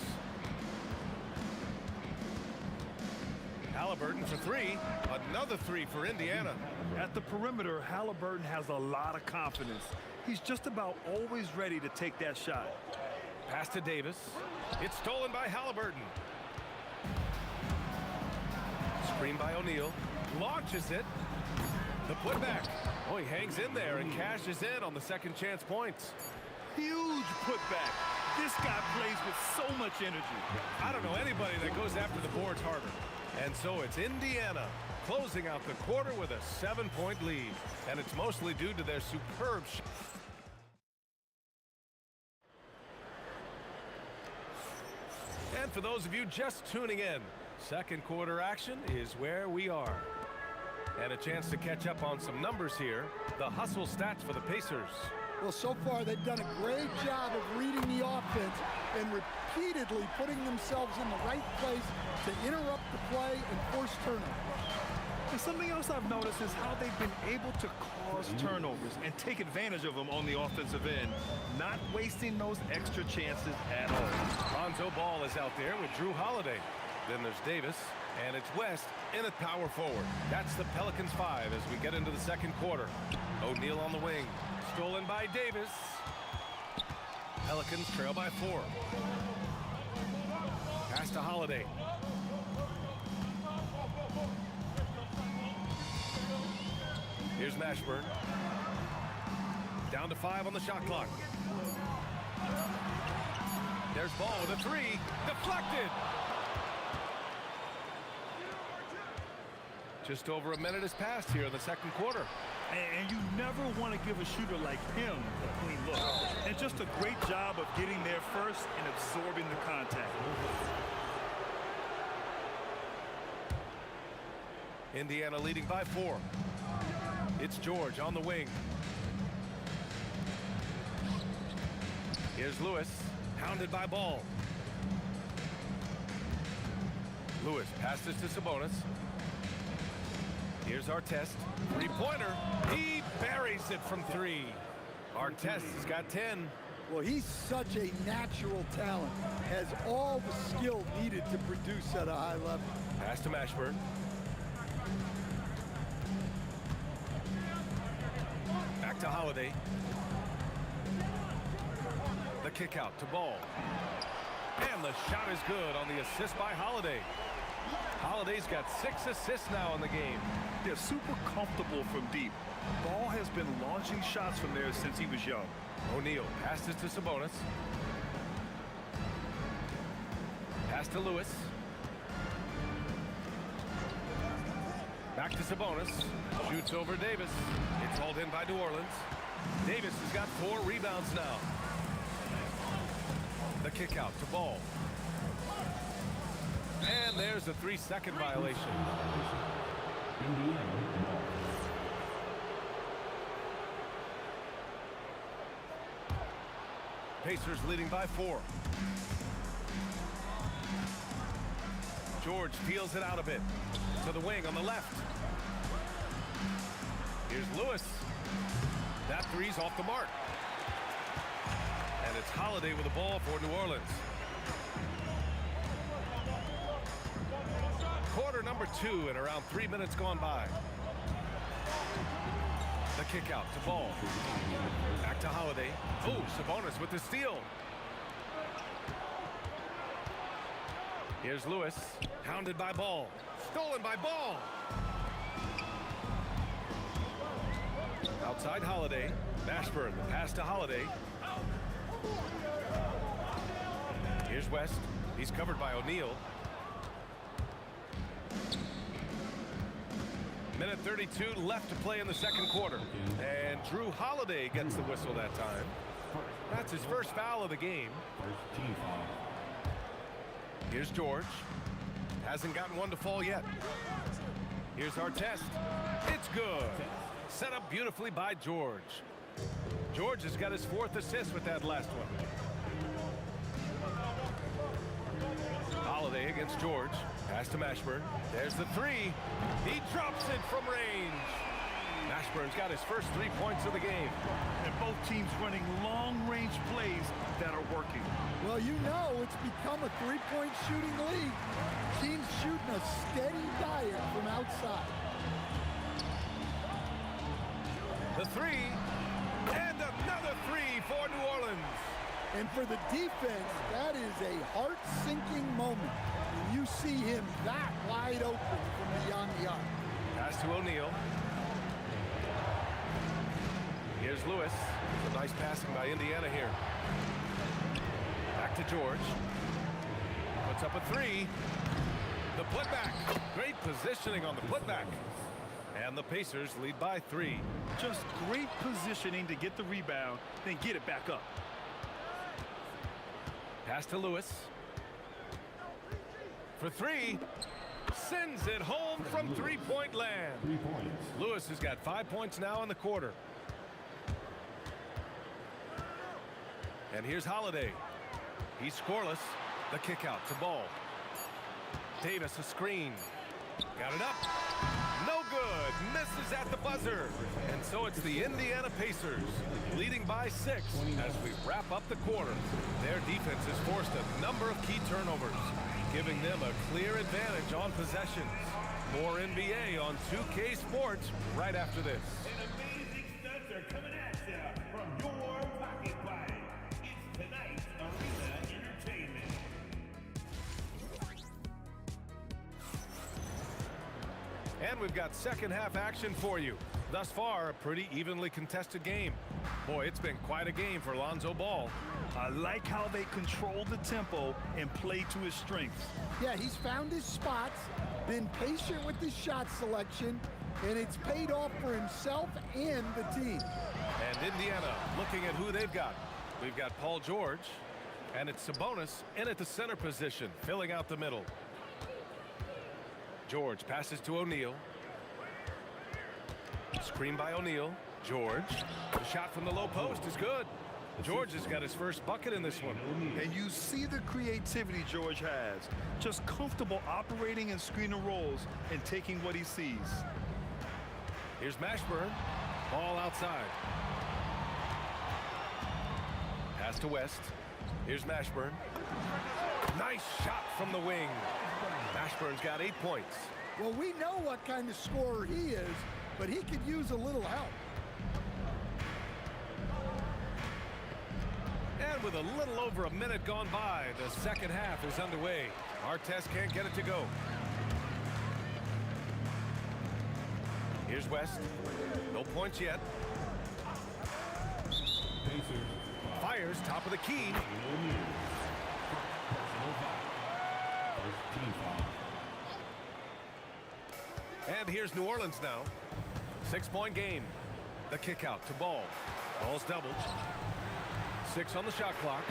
Halliburton for three. Another three for Indiana. At the perimeter, Halliburton has a lot of confidence. He's just about always ready to take that shot. Pass to Davis. It's stolen by Halliburton. Screen by O'Neal. Launches it. The putback. Oh, he hangs in there and cashes in on the second chance points. Huge putback. This guy plays with so much energy. I don't know anybody that goes after the boards harder. And so it's Indiana closing out the quarter with a 7-point lead. And it's mostly due to their superb shot. And for those of you just tuning in, second quarter action is where we are. And a chance to catch up on some numbers here. The hustle stats for the Pacers. Well, so far they've done a great job of reading the offense and repeatedly putting themselves in the right place to interrupt the play and force turnovers. And something else I've noticed is how they've been able to cause turnovers and take advantage of them on the offensive end, not wasting those extra chances at all. Lonzo Ball is out there with Drew Holiday. Then there's Davis, and it's West in at power forward. That's the Pelicans 5 as we get into the second quarter. O'Neal on the wing. Stolen by Davis. Pelicans trail by 4. Pass to Holiday. Here's Mashburn. Down to 5 on the shot clock. There's Ball with a 3. Deflected. Just over a minute has passed here in the second quarter. And you never want to give a shooter like him a clean look. And just a great job of getting there first and absorbing the contact. Indiana leading by 4. It's George on the wing. Here's Lewis, hounded by Ball. Lewis passes to Sabonis. Here's Artest, three-pointer. He buries it from 3. Artest has got 10. Well, he's such a natural talent, has all the skill needed to produce at a high level. Pass to Mashburn. Back to Holiday. The kick out to Ball. And the shot is good on the assist by Holiday. Holiday's got 6 assists now in the game. They're super comfortable from deep. Ball has been launching shots from there since he was young. O'Neal passes to Sabonis. Pass to Lewis. Back to Sabonis. Shoots over Davis. It's hauled in by New Orleans. Davis has got 4 rebounds now. The kick out to Ball. And there's a 3-second violation. Pacers leading by 4. George feels it out a bit. To the wing on the left. Here's Lewis. That 3's off the mark. And it's Holiday with the ball for New Orleans. Quarter number 2 and around 3 minutes gone by. The kick out to Ball. Back to Holiday. Oh, Sabonis with the steal. Here's Lewis, hounded by Ball. Stolen by Ball. Outside Holiday. Mashburn, the pass to Holiday. Here's West. He's covered by O'Neal. Minute 32 left to play in the second quarter. And Drew Holiday gets the whistle that time. That's his first foul of the game. Here's George. Hasn't gotten one to fall yet. Here's Artest. It's good. Set up beautifully by George. George has got his 4th assist with that last one. Holiday against George. Pass to Mashburn. There's the three. He drops it from range. Mashburn's got his first 3 points of the game. And both teams running long-range plays that are working. Well, you know it's become a three-point shooting league. Teams shooting a steady diet from outside. The three, and another three for New Orleans. And for the defense, that is a heart-sinking moment when you see him that wide open from beyond the arc. Pass to O'Neal. Here's Lewis. Some nice passing by Indiana here. Back to George. Puts up a three. The putback. Great positioning on the putback. And the Pacers lead by 3. Just great positioning to get the rebound, then get it back up. Pass to Lewis. For 3. Sends it home from three-point land. 3 points. Lewis has got 5 points now in the quarter. And here's Holiday. He's scoreless. The kick out to Ball. Davis a screen. Got it up. No good. Misses at the buzzer. And so it's the Indiana Pacers leading by 6 as we wrap up the quarter. Their defense has forced a number of key turnovers, giving them a clear advantage on possessions. More NBA on 2K Sports right after this. And amazing stunts are coming at you from your pocket play. It's tonight's Arena Entertainment. And we've got second half action for you. Thus far, a pretty evenly contested game. Boy, it's been quite a game for Lonzo Ball. I like how they control the tempo and play to his strengths. Yeah, he's found his spots, been patient with his shot selection, and it's paid off for himself and the team. And Indiana looking at who they've got. We've got Paul George, and it's Sabonis in at the center position, filling out the middle. George passes to O'Neal. Screen by O'Neal. George. The shot from the low post is good. George has got his first bucket in this one. And you see the creativity George has. Just comfortable operating in screen and rolls and taking what he sees. Here's Mashburn. Ball outside. Pass to West. Here's Mashburn. Nice shot from the wing. Mashburn's got 8 points. Well, we know what kind of scorer he is, but he could use a little help. And with a little over a minute gone by, the second half is underway. Artest can't get it to go. Here's West. No points yet. Fires top of the key. And here's New Orleans now. 6-point game. The kick out to Ball. Ball's doubled. 6 on the shot clock.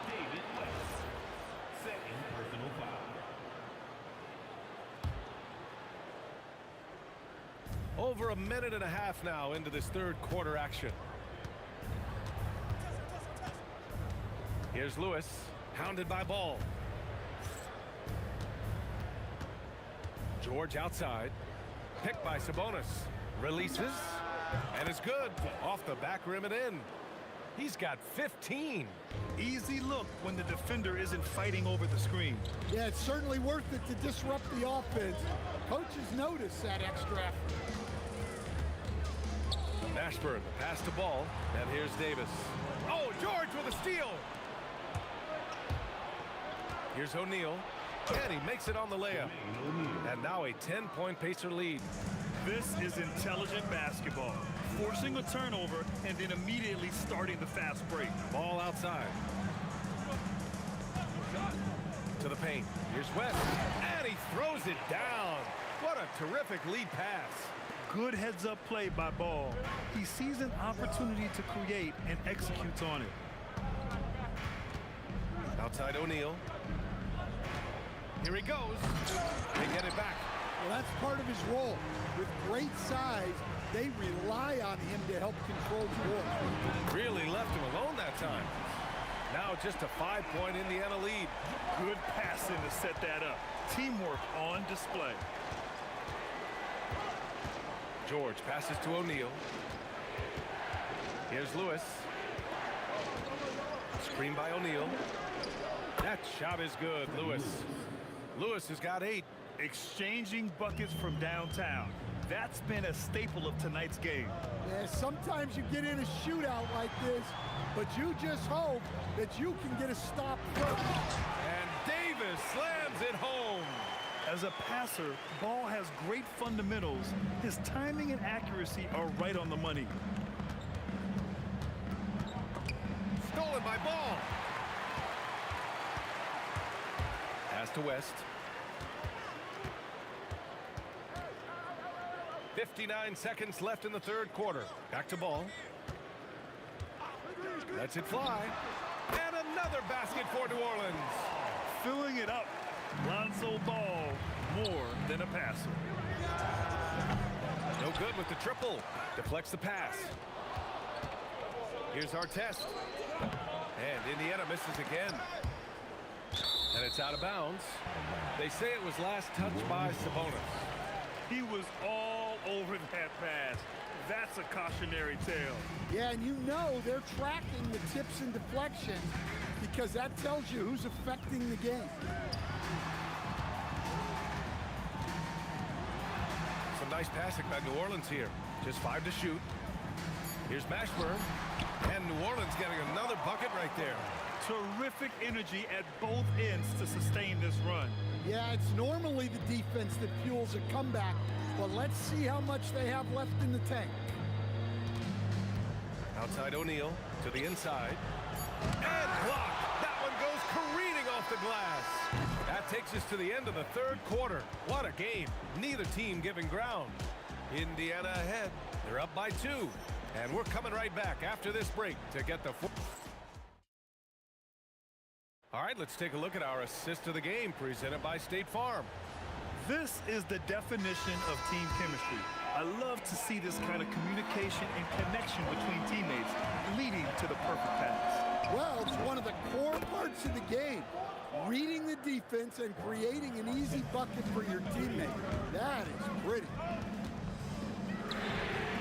David West, second personal foul. Over a minute and a half now into this third quarter action. Here's Lewis, hounded by Ball. George outside. Picked by Sabonis. Releases. And it's good. Off the back rim and in. He's got 15. Easy look when the defender isn't fighting over the screen. Yeah, it's certainly worth it to disrupt the offense. Coaches notice that extra effort. Mashburn, the pass to Ball. And here's Davis. Oh, George with a steal. Here's O'Neal. And he makes it on the layup. And now a 10-point Pacer lead. This is intelligent basketball. Forcing a turnover and then immediately starting the fast break. Ball outside. To the paint. Here's West. And he throws it down. What a terrific lead pass. Good heads-up play by Ball. He sees an opportunity to create and executes on it. Outside O'Neal. Here he goes. They get it back. Well, that's part of his role. With great size, they rely on him to help control George. Really left him alone that time. Now now just a 5-point Indiana lead. Good passing to set that up. Teamwork on display. George passes to O'Neal. Here's Lewis. Screen by O'Neal. That shot is good, Lewis. Lewis has got 8. Exchanging buckets from downtown. That's been a staple of tonight's game. Yeah, sometimes you get in a shootout like this, but you just hope that you can get a stop first. And Davis slams it home. As a passer, Ball has great fundamentals. His timing and accuracy are right on the money. Stolen by Ball. Pass to West. 59 seconds left in the third quarter. Back to Ball. Lets it fly. And another basket for New Orleans. Filling it up. Lonzo Ball, more than a passer. No good with the triple. Deflects the pass. Here's our test. And Indiana misses again. And it's out of bounds. They say it was last touched by Sabonis. He was all over that pass. That's a cautionary tale. Yeah, and you know they're tracking the tips and deflections because that tells you who's affecting the game. Some nice passing by New Orleans here. Just 5 to shoot. Here's Mashburn. And New Orleans getting another bucket right there. Terrific energy at both ends to sustain this run. Yeah, it's normally the defense that fuels a comeback, but let's see how much they have left in the tank. Outside O'Neal to the inside. And blocked. That one goes careening off the glass. That takes us to the end of the third quarter. What a game. Neither team giving ground. Indiana ahead. They're up by 2. And we're coming right back after this break to get the fourth. All right, let's take a look at our assist of the game presented by State Farm. This is the definition of team chemistry. I love to see this kind of communication and connection between teammates leading to the perfect pass. Well, it's one of the core parts of the game. Reading the defense and creating an easy bucket for your teammate. That is pretty.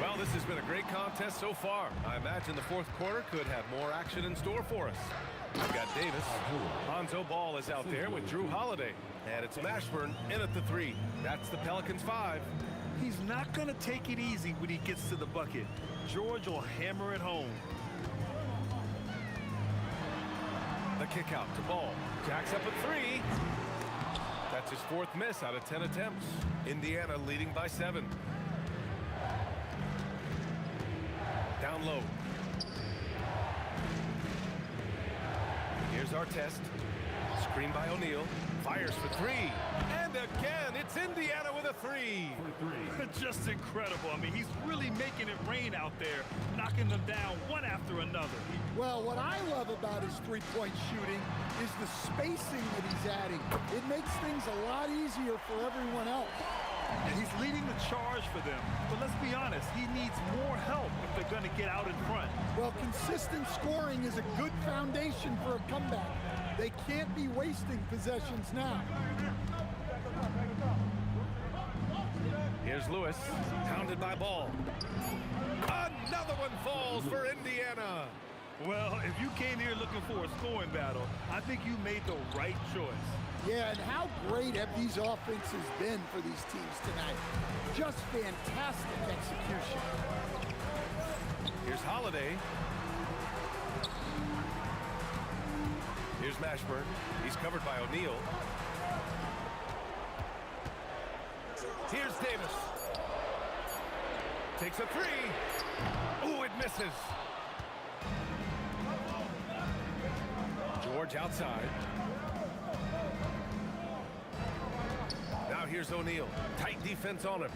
Well, this has been a great contest so far. I imagine the fourth quarter could have more action in store for us. We've got Davis. Lonzo Ball is out there with Drew Holiday. And it's Mashburn in at the 3. That's the Pelicans 5. He's not going to take it easy when he gets to the bucket. George will hammer it home. The kick out to Ball. Jacks up at 3. That's his 4th miss out of 10 attempts. Indiana leading by 7. Down low. Here's our test. Screen by O'Neal. Fires for 3. And again, it's Indiana with a 3. Just incredible. I mean, he's really making it rain out there, knocking them down one after another. Well, what I love about his three-point shooting is the spacing that he's adding. It makes things a lot easier for everyone else. And he's leading the charge for them. But let's be honest, he needs more help if they're going to get out in front. Well, consistent scoring is a good foundation for a comeback. They can't be wasting possessions now. Here's Lewis, pounded by Ball. Another one falls for Indiana. Well, if you came here looking for a scoring battle, I think you made the right choice. Yeah, and how great have these offenses been for these teams tonight? Just fantastic execution. Here's Holiday. Here's Mashburn. He's covered by O'Neal. Here's Davis. Takes a 3. Ooh, it misses. George outside. Now here's O'Neal. Tight defense on him.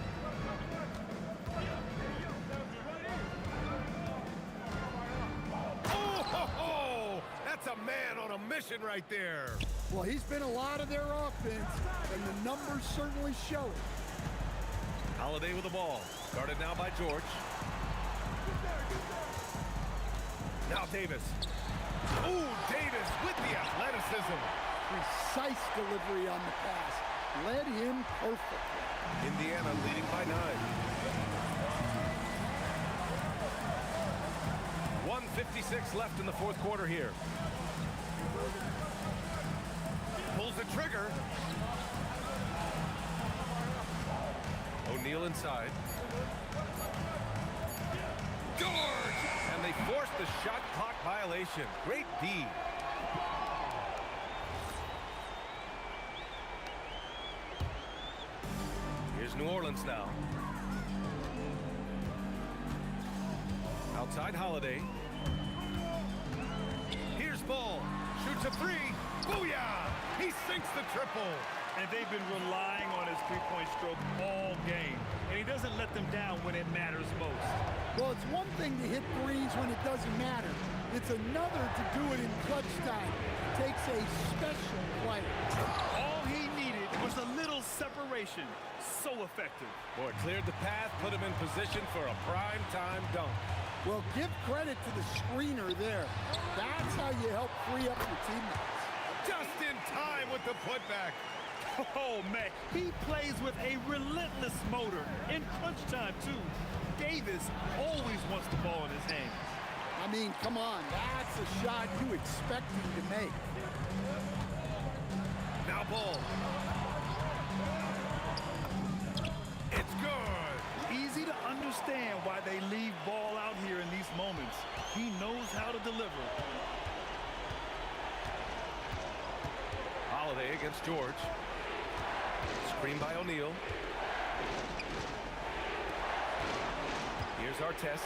Oh, that's a man on a mission right there. Well, he's been a lot of their offense, and the numbers certainly show it. Holiday with the ball. Guarded now by George. Now Davis. Ooh, Davis with the athleticism. Precise delivery on the pass. Led him perfectly. Indiana leading by 9. 1:56 left in the fourth quarter here. Pulls the trigger. O'Neal inside. George! And they force the shot clock violation. Great D. Here's New Orleans now. Outside Holiday. Here's Ball. Shoots a three. Booyah! He sinks the triple. And they've been relying on his three-point stroke all game. And he doesn't let them down when it matters most. Well, it's one thing to hit threes when it doesn't matter. It's another to do it in clutch time. It takes a special player. All he needed was a little separation. So effective. Boy, cleared the path, put him in position for a prime-time dunk. Well, give credit to the screener there. That's how you help free up your teammates. Just in time with the putback. Oh, man, he plays with a relentless motor. In crunch time, too. Davis always wants the ball in his hands. I mean, come on, that's a shot you expect him to make. Now Ball. It's good. Easy to understand why they leave Ball out here in these moments. He knows how to deliver. Holiday against George. Screen by O'Neal. Here's Artest.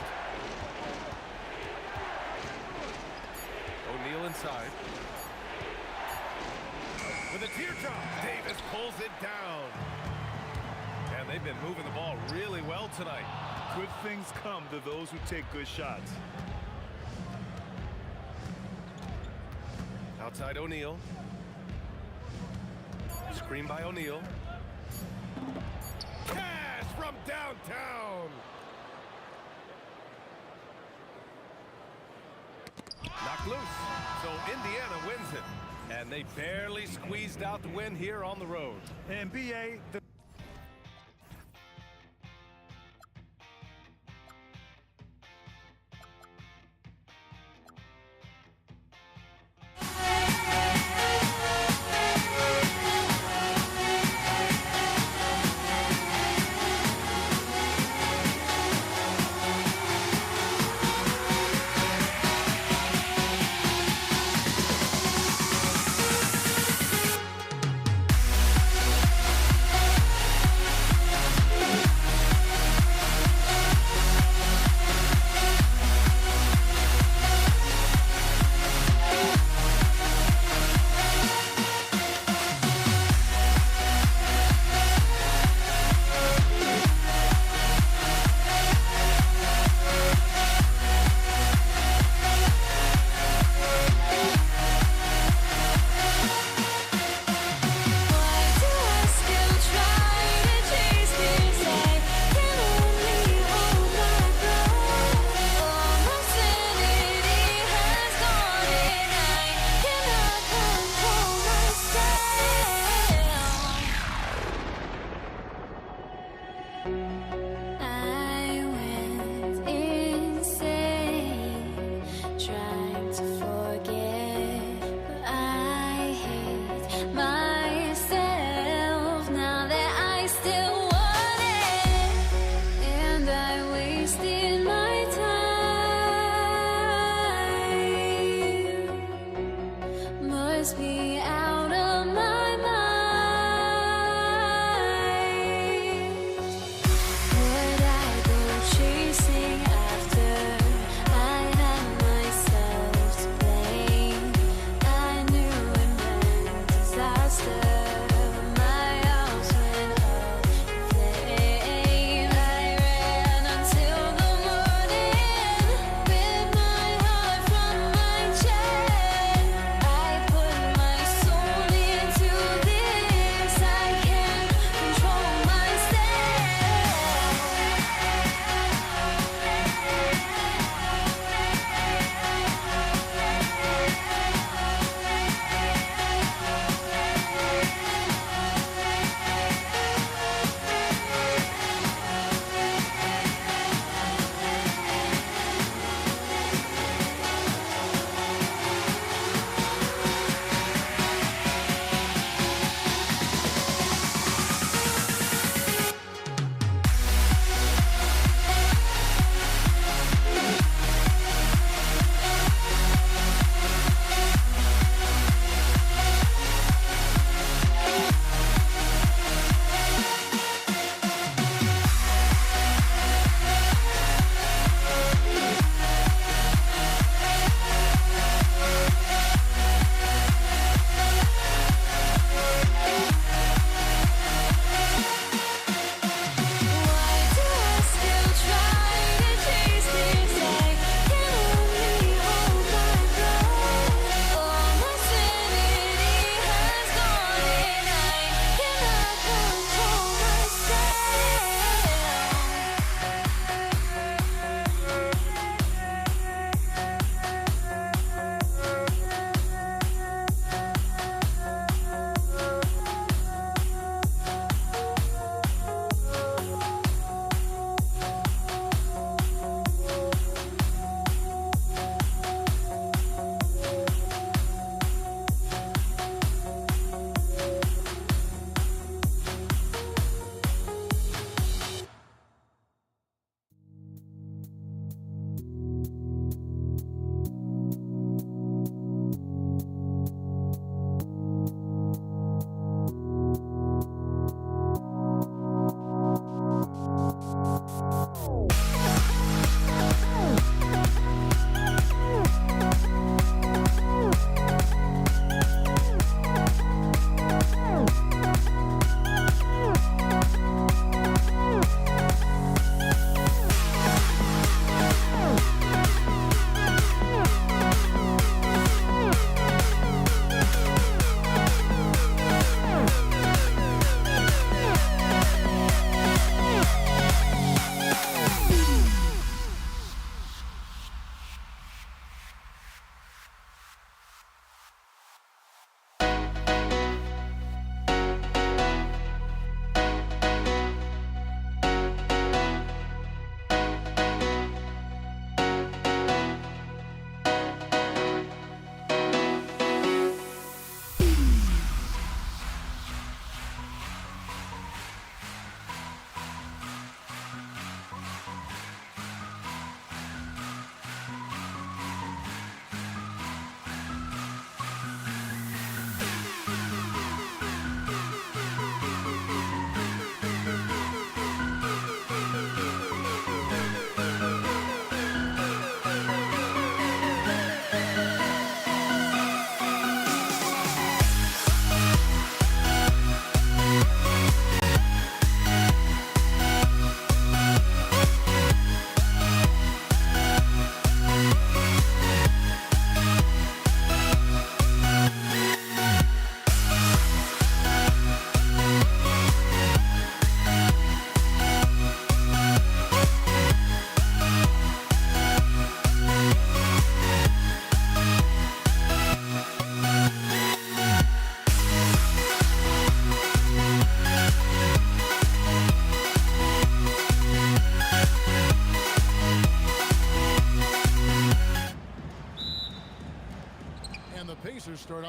O'Neal inside. With a teardrop, Davis pulls it down. And they've been moving the ball really well tonight. Good things come to those who take good shots. Outside O'Neal. Screen by O'Neal. Cash from downtown. Knocked loose. So Indiana wins it. And they barely squeezed out the win here on the road. And B.A.,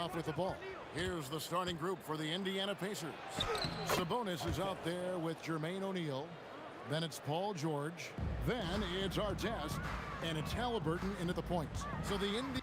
off with the ball. Here's the starting group for the Indiana Pacers. Sabonis is out there with Jermaine O'Neal. Then it's Paul George. Then it's Artest. And it's Halliburton in at the points. So the Indiana...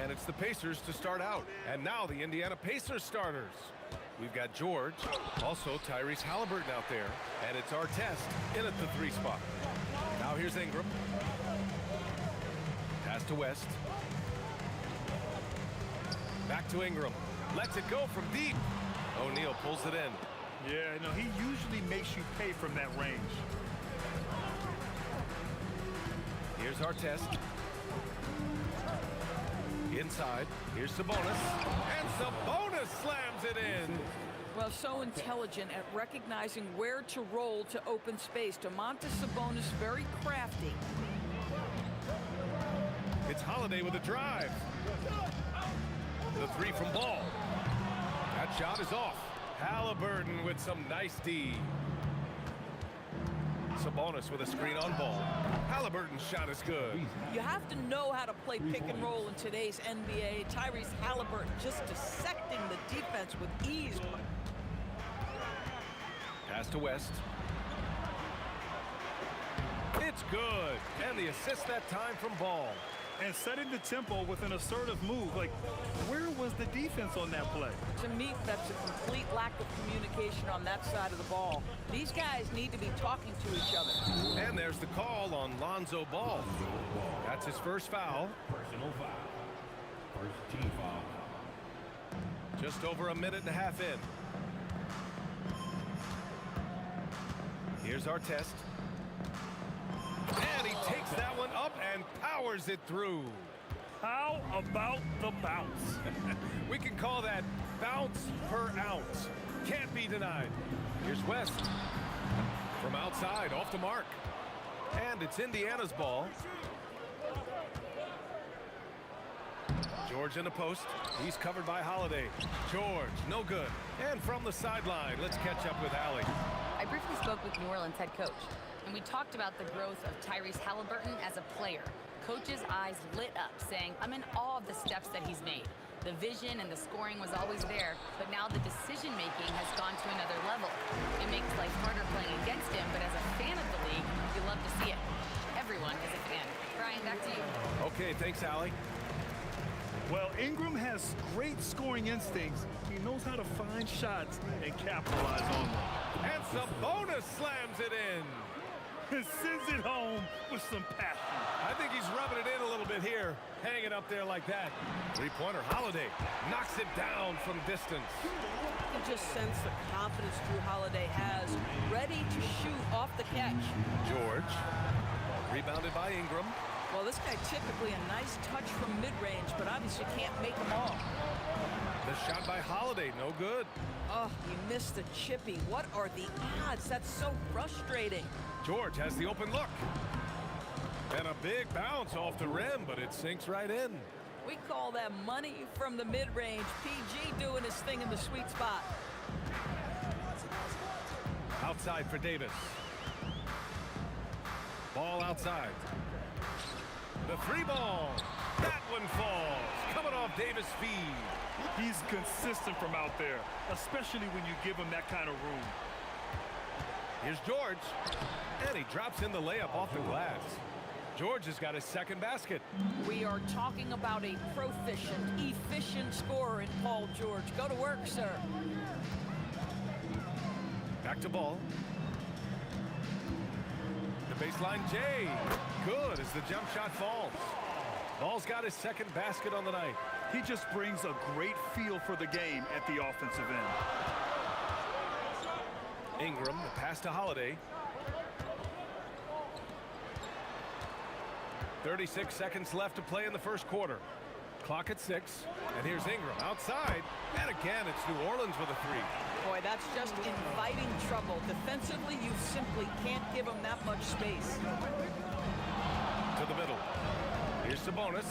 And it's the Pacers to start out. And now the Indiana Pacers starters. We've got George, also Tyrese Halliburton out there. And it's Artest in at the 3 spot. Now here's Ingram. Pass to West. Back to Ingram. Lets it go from deep. O'Neal pulls it in. Yeah, no, he usually makes you pay from that range. Here's Artest. Inside, here's Sabonis, and Sabonis slams it in. Well, so intelligent at recognizing where to roll to open space. Domantas Sabonis, very crafty. It's Holiday with a drive. The 3 from Ball. That shot is off. Halliburton with some nice D. Sabonis with a screen on Ball. Halliburton's shot is good. You have to know how to play pick and roll in today's NBA. Tyrese Halliburton just dissecting the defense with ease. Pass to West. It's good. And the assist that time from Ball. And setting the tempo with an assertive move. Like, where was the defense on that play? To me, that's a complete lack of communication on that side of the ball. These guys need to be talking to each other. And there's the call on Lonzo Ball. That's his first foul. Personal foul. First team foul. Just over a minute and a half in. Here's Artest. And he takes that one up and powers it through. How about the bounce? We can call that bounce per ounce. Can't be denied. Here's West. From outside, off the mark. And it's Indiana's ball. George in the post. He's covered by Holiday. George, no good. And from the sideline, let's catch up with Allie. I briefly spoke with New Orleans head coach, and we talked about the growth of Tyrese Halliburton as a player. Coach's eyes lit up, saying, I'm in awe of the steps that he's made. The vision and the scoring was always there, but now the decision-making has gone to another level. It makes life harder playing against him, but as a fan of the league, you love to see it. Everyone is a fan. Brian, back to you. Okay, thanks, Allie. Well, Ingram has great scoring instincts. He knows how to find shots and capitalize on them. And Sabonis slams it in. And sends it home with some passion. I think he's rubbing it in a little bit here, hanging up there like that. Three-pointer Holiday knocks it down from distance. You can just sense the confidence Drew Holiday has, ready to shoot off the catch. George, rebounded by Ingram. Well, this guy typically a nice touch from mid-range, but obviously can't make them all. The shot by Holiday, no good. Oh, he missed the chippy. What are the odds? That's so frustrating. George has the open look. And a big bounce off the rim, but it sinks right in. We call that money from the mid-range. PG doing his thing in the sweet spot. Outside for Davis. Ball outside. The three ball. That one falls. Coming off Davis' feed. He's consistent from out there, especially when you give him that kind of room. Here's George. And he drops in the layup off the glass. George has got his second basket. We are talking about a proficient, efficient scorer in Paul George. Go to work, sir. Back to ball. The baseline Jay. Good as the jump shot falls. Ball's got his second basket on the night. He just brings a great feel for the game at the offensive end. Ingram, the pass to Holiday. 36 seconds left to play in the first quarter. Clock at 6. And here's Ingram outside. And again, it's New Orleans with a three. Boy, that's just inviting trouble. Defensively, you simply can't give him that much space. To the middle. Here's Sabonis.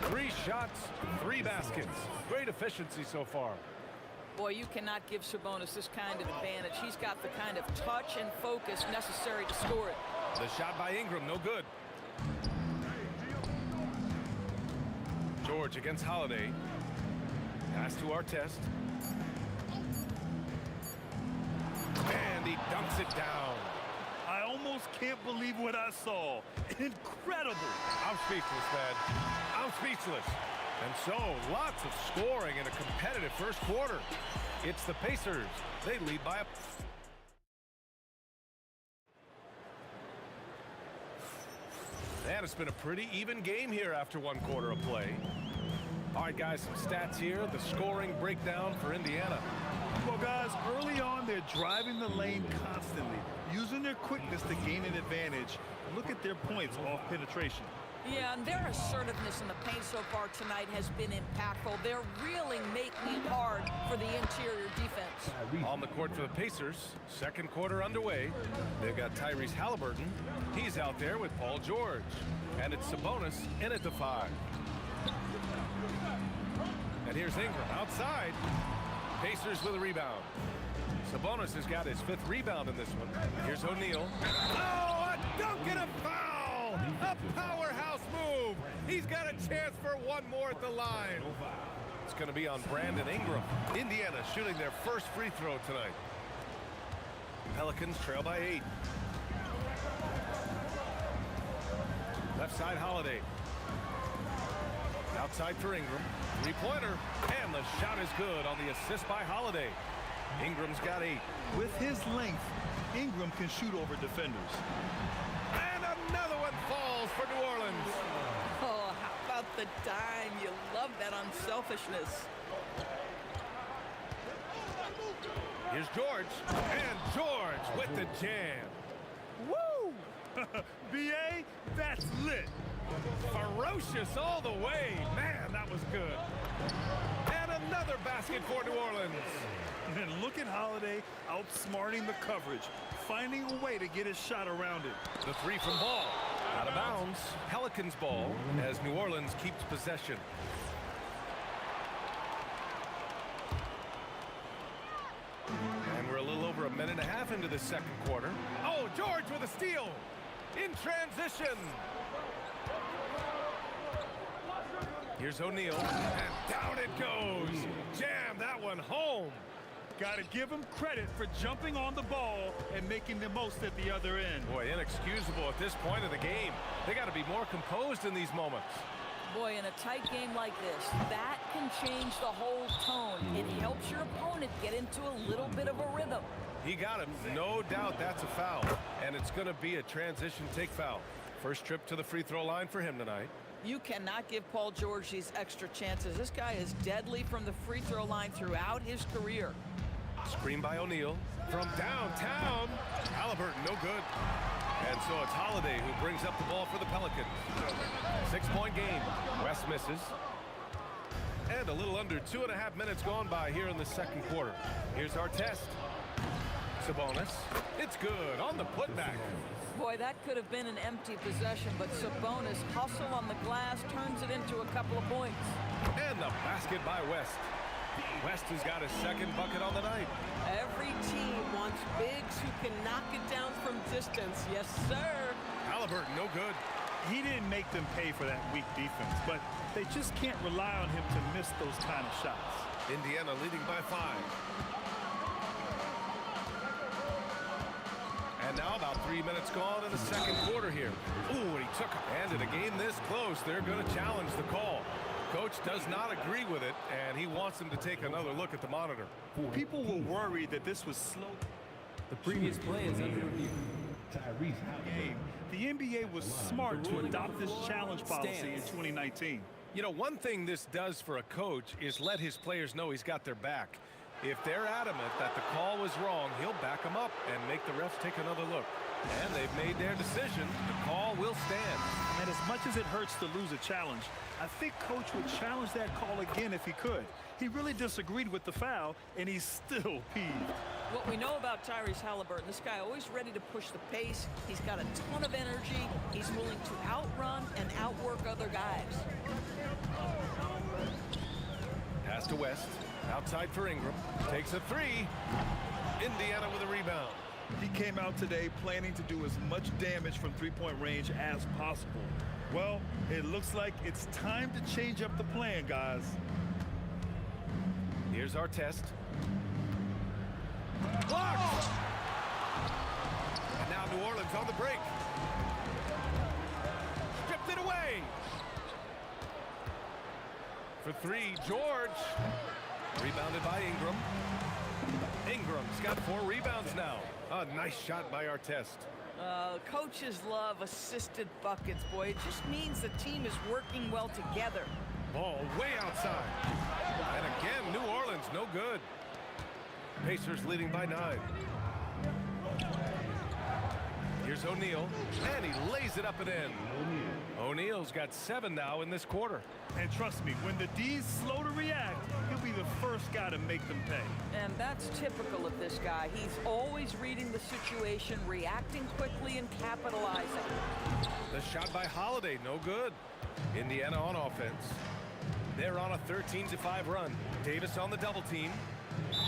3 shots, 3 baskets. Great efficiency so far. Boy, you cannot give Sabonis this kind of advantage. He's got the kind of touch and focus necessary to score it. The shot by Ingram, no good. George against Holiday. Pass to Artest. And he dunks it down. I almost can't believe what I saw. Incredible. I'm speechless, man. I'm speechless. And so, lots of scoring in a competitive first quarter. It's the Pacers. They lead by a... And it's been a pretty even game here after one quarter of play. All right, guys, some stats here. The scoring breakdown for Indiana. Well, guys, early on, they're driving the lane constantly, using their quickness to gain an advantage. Look at their points off penetration. Yeah, and their assertiveness in the paint so far tonight has been impactful. They're really making it hard for the interior defense. On the court for the Pacers, second quarter underway. They've got Tyrese Halliburton. He's out there with Paul George. And it's Sabonis in at the 5. And here's Ingram outside. Pacers with a rebound. Sabonis has got his 5th rebound in this one. Here's O'Neal. Oh, a dunk and a foul! A powerhouse move. He's got a chance for one more at the line. It's going to be on Brandon Ingram. Indiana shooting their first free throw tonight. Pelicans trail by 8. Left side Holiday. Outside for Ingram. 3-pointer. And the shot is good on the assist by Holiday. Ingram's got 8. With his length, Ingram can shoot over defenders. And another one falls for New Orleans. Oh, how about the dime? You love that unselfishness. Here's George. And George with the jam. Woo! B.A., that's lit. Ferocious all the way. Man, that was good. And another basket for New Orleans. And look at Holiday outsmarting the coverage, finding a way to get his shot around it. The 3 from Ball. Out of bounds. Pelicans ball as New Orleans keeps possession. And we're a little over a minute and a half into the second quarter. Oh, George with a steal. In transition. Here's O'Neal. And down it goes. Jam that one home. Got to give him credit for jumping on the ball and making the most at the other end. Boy, inexcusable at this point of the game. They got to be more composed in these moments. Boy, in a tight game like this, that can change the whole tone. It helps your opponent get into a little bit of a rhythm. He got him. No doubt that's a foul. And it's going to be a transition take foul. First trip to the free throw line for him tonight. You cannot give Paul George these extra chances. This guy is deadly from the free throw line throughout his career. Screen by O'Neal from downtown. Halliburton, no good. And so it's Holiday who brings up the ball for the Pelicans. 6-point game. West misses. And a little under 2.5 minutes gone by here in the second quarter. Here's our test. Sabonis. It's good on the putback. Boy, that could have been an empty possession, but Sabonis hustle on the glass, turns it into a couple of points. And the basket by West. West has got his second bucket on the night. Every team wants bigs who can knock it down from distance. Yes, sir. Halliburton, no good. He didn't make them pay for that weak defense, but they just can't rely on him to miss those kind of shots. Indiana leading by 5. And And now about 3 minutes gone in the second quarter here. Ooh, and he took it. And in a game this close, they're going to challenge the call. Coach does not agree with it, and he wants them to take another look at the monitor. People were worried that this was slow. The previous play is under review. Game. The NBA was smart to adopt this challenge policy in 2019. You know, one thing this does for a coach is let his players know he's got their back. If they're adamant that the call was wrong, he'll back them up and make the refs take another look. And they've made their decision. The call will stand. And as much as it hurts to lose a challenge, I think Coach would challenge that call again if he could. He really disagreed with the foul, and he's still peeved. What we know about Tyrese Halliburton, this guy always ready to push the pace. He's got a ton of energy. He's willing to outrun and outwork other guys. Pass to West. Outside for Ingram. Takes a three. Indiana with a rebound. He came out today planning to do as much damage from three-point range as possible. Well, it looks like it's time to change up the plan, guys. Here's our test. Blocked! And now New Orleans on the break. Stripped it away. For three, George. Rebounded by Ingram. Ingram's got 4 rebounds now. A nice shot by Artest. Coaches love assisted buckets, boy. It just means the team is working well together. Ball way outside. And again, New Orleans no good. Pacers leading by 9. Here's O'Neal, and he lays it up and in. O'Neal's got 7 now in this quarter. And trust me, when the D's slow to react, he'll be the first guy to make them pay. And that's typical of this guy. He's always reading the situation, reacting quickly, and capitalizing. The shot by Holiday, no good. Indiana on offense. They're on a 13-5 run. Davis on the double team.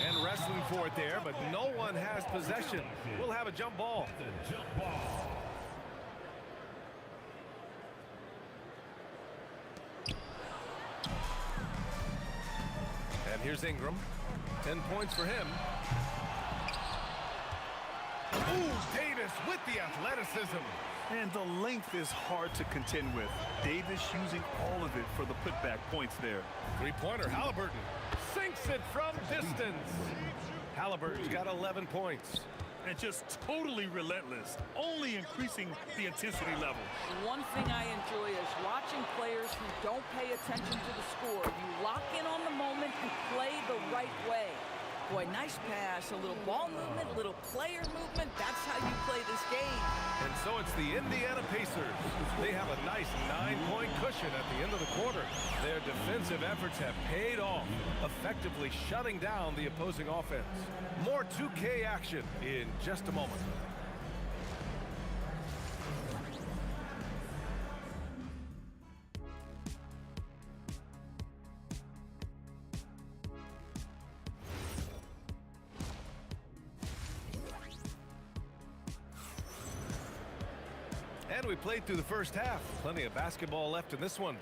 And wrestling for it there, but no one has possession. We'll have a jump ball. And here's Ingram. 10 points for him. Ooh, Davis with the athleticism. And the length is hard to contend with. Davis using all of it for the putback points there. Three-pointer, Halliburton. Sinks it from distance. Halliburton's got 11 points. And just totally relentless, only increasing the intensity level. One thing I enjoy is watching players who don't pay attention to the score. You lock in on the moment and play the right way. Boy, nice pass, a little ball movement, little player movement. That's how you play this game. And so it's the Indiana Pacers. They have a nice 9-point cushion at the end of the quarter. Their defensive efforts have paid off, effectively shutting down the opposing offense. More 2K action in just a moment. And we played through the first half. Plenty of basketball left in this one.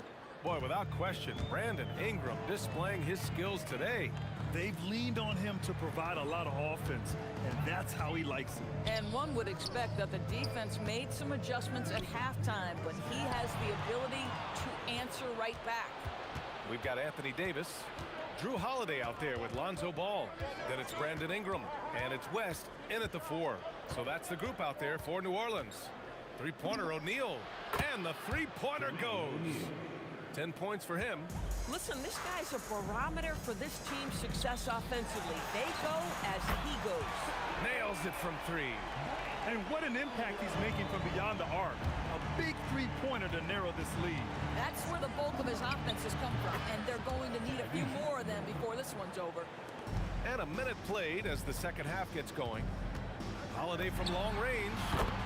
Boy, without question, Brandon Ingram displaying his skills today. They've leaned on him to provide a lot of offense, and that's how he likes it. And one would expect that the defense made some adjustments at halftime, but he has the ability to answer right back. We've got Anthony Davis, Drew Holiday out there with Lonzo Ball. Then it's Brandon Ingram, and it's West in at the 4. So that's the group out there for New Orleans. Three-pointer O'Neal, and the three-pointer goes. 10 points for him. Listen, this guy's a barometer for this team's success offensively. They go as he goes. Nails it from 3. And what an impact he's making from beyond the arc. A big three-pointer to narrow this lead. That's where the bulk of his offense has come from, and they're going to need a few more of them before this one's over. And a minute played as the second half gets going. Holiday from long range.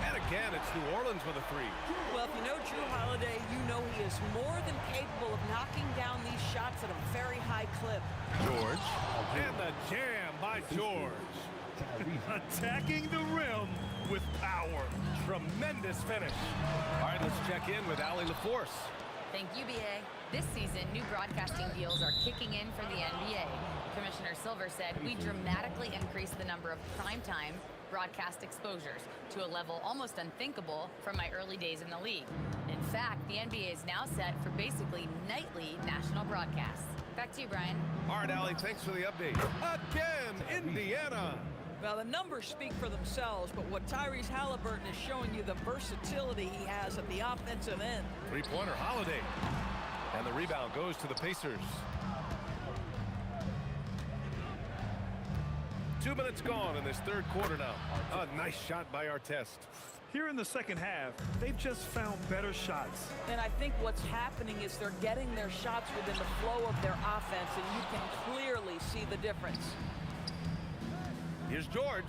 And again, it's New Orleans with a 3. Well, if you know Drew Holiday, you know he is more than capable of knocking down these shots at a very high clip. George. And the jam by George. Attacking the rim with power. Tremendous finish. All right, let's check in with Allie LaForce. Thank you, BA. This season, new broadcasting deals are kicking in for the NBA. Commissioner Silver said, we dramatically increased the number of primetime broadcast exposures to a level almost unthinkable from my early days in the league. In fact, the NBA is now set for basically nightly national broadcasts. Back to you, Brian. All right, Allie, thanks for the update. Again, Indiana. Well, the numbers speak for themselves, but what Tyrese Halliburton is showing you the versatility he has at the offensive end. Three-pointer, Holiday. And the rebound goes to the Pacers. 2 minutes gone in this third quarter now. A nice shot by Artest. Here in the second half, they've just found better shots. And I think what's happening is they're getting their shots within the flow of their offense, and you can clearly see the difference. Here's George.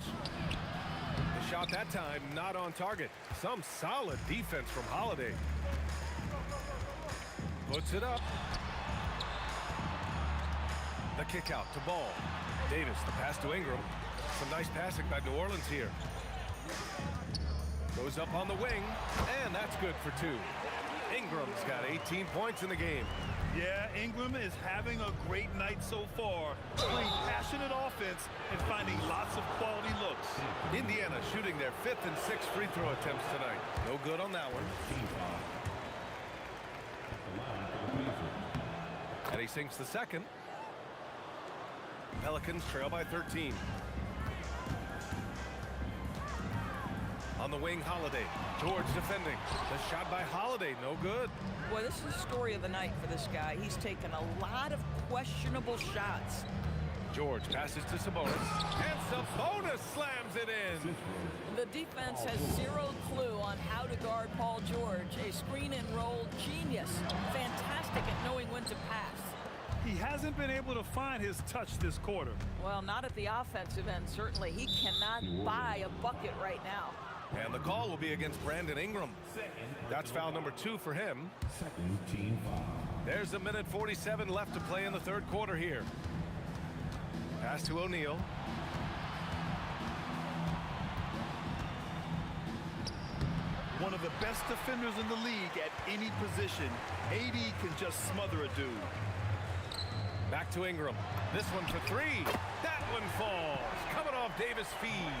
The shot that time not on target. Some solid defense from Holiday. Puts it up. The kick out to Ball. Davis, the pass to Ingram. Some nice passing by New Orleans here. Goes up on the wing, and that's good for two. Ingram's got 18 points in the game. Yeah, Ingram is having a great night so far, playing passionate offense and finding lots of quality looks. Indiana shooting their 5th and 6th free throw attempts tonight. No good on that one. And he sinks the second. Pelicans trail by 13. On the wing, Holiday. George defending. The shot by Holiday, no good. Boy, this is the story of the night for this guy. He's taken a lot of questionable shots. George passes to Sabonis. And Sabonis slams it in. The defense has zero clue on how to guard Paul George. A screen and roll genius. Fantastic at knowing when to pass. He hasn't been able to find his touch this quarter. Well, not at the offensive end, certainly. He cannot buy a bucket right now. And the call will be against Brandon Ingram. That's foul number 2 for him. Second team foul. There's 1:47 left to play in the third quarter here. Pass to O'Neal. One of the best defenders in the league at any position. AD can just smother a dude. Back to Ingram. This one for 3. That one falls. Coming off Davis' feed.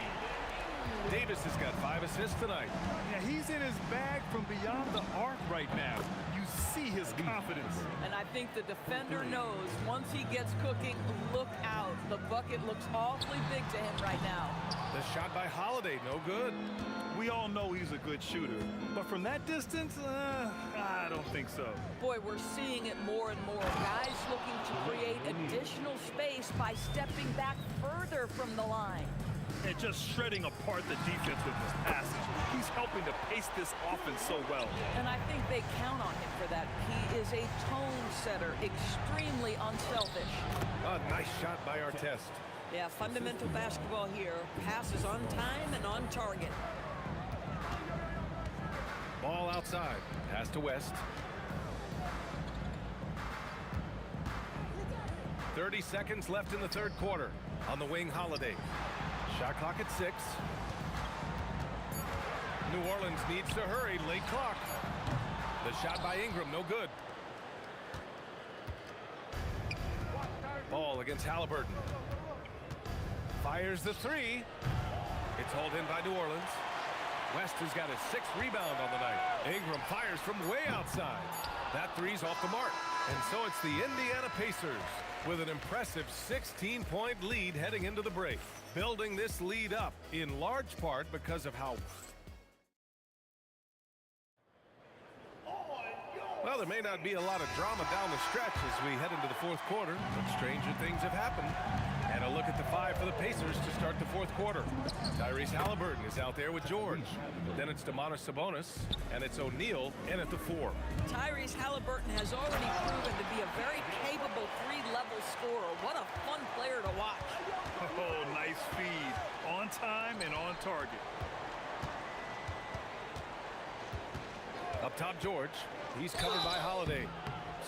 Davis has got 5 assists tonight. Yeah, he's in his bag from beyond the arc right now. You see his confidence. And I think the defender knows once he gets cooking, look out. The bucket looks awfully big to him right now. The shot by Holiday, no good. We all know he's a good shooter, but from that distance, I don't think so. Boy, we're seeing it more and more. Guys looking to create additional space by stepping back further from the line. And just shredding apart the defense with his passing. He's helping to pace this offense so well. And I think they count on him for that. He is a tone setter, extremely unselfish. A nice shot by Artest. Yeah, fundamental basketball here. Passes on time and on target. Ball outside. Pass to West. 30 seconds left in the third quarter. On the wing, Holiday. Shot clock at 6. New Orleans needs to hurry. Late clock. The shot by Ingram, no good. Ball against Halliburton. Fires the 3. It's hauled in by New Orleans. West has got his 6th rebound on the night. Ingram fires from way outside. That 3's off the mark. And so it's the Indiana Pacers with an impressive 16-point lead heading into the break. Building this lead up in large part because of how... Well, there may not be a lot of drama down the stretch as we head into the fourth quarter, but stranger things have happened. And a look at the 5 for the Pacers to start the fourth quarter. Tyrese Halliburton is out there with George. Then it's Domantas Sabonis, and it's O'Neal in at the 4. Tyrese Halliburton has already proven to be a very capable 3-level scorer. What a fun player to watch. Oh, nice feed. On time and on target. Up top, George. He's covered by Holiday.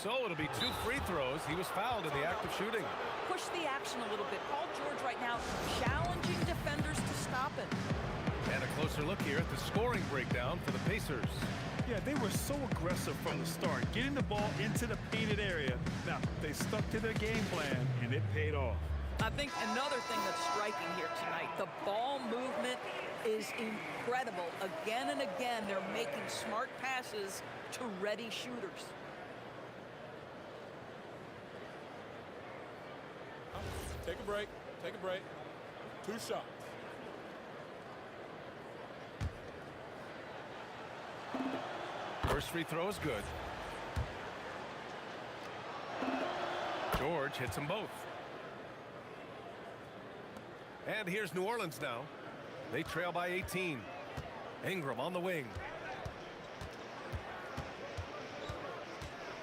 So it'll be 2 free throws. He was fouled in the act of shooting. Push the action a little bit. Paul George right now challenging defenders to stop him. And a close closer look here at the scoring breakdown for the Pacers. Yeah, they were so aggressive from the start, getting the ball into the painted area. Now, they stuck to their game plan, and it paid off. I think another thing that's striking here tonight, the ball movement is incredible. Again and again, they're making smart passes to ready shooters. Take a break. Take a break. 2 shots. First free throw is good. George hits them both. And here's New Orleans now. They trail by 18. Ingram on the wing.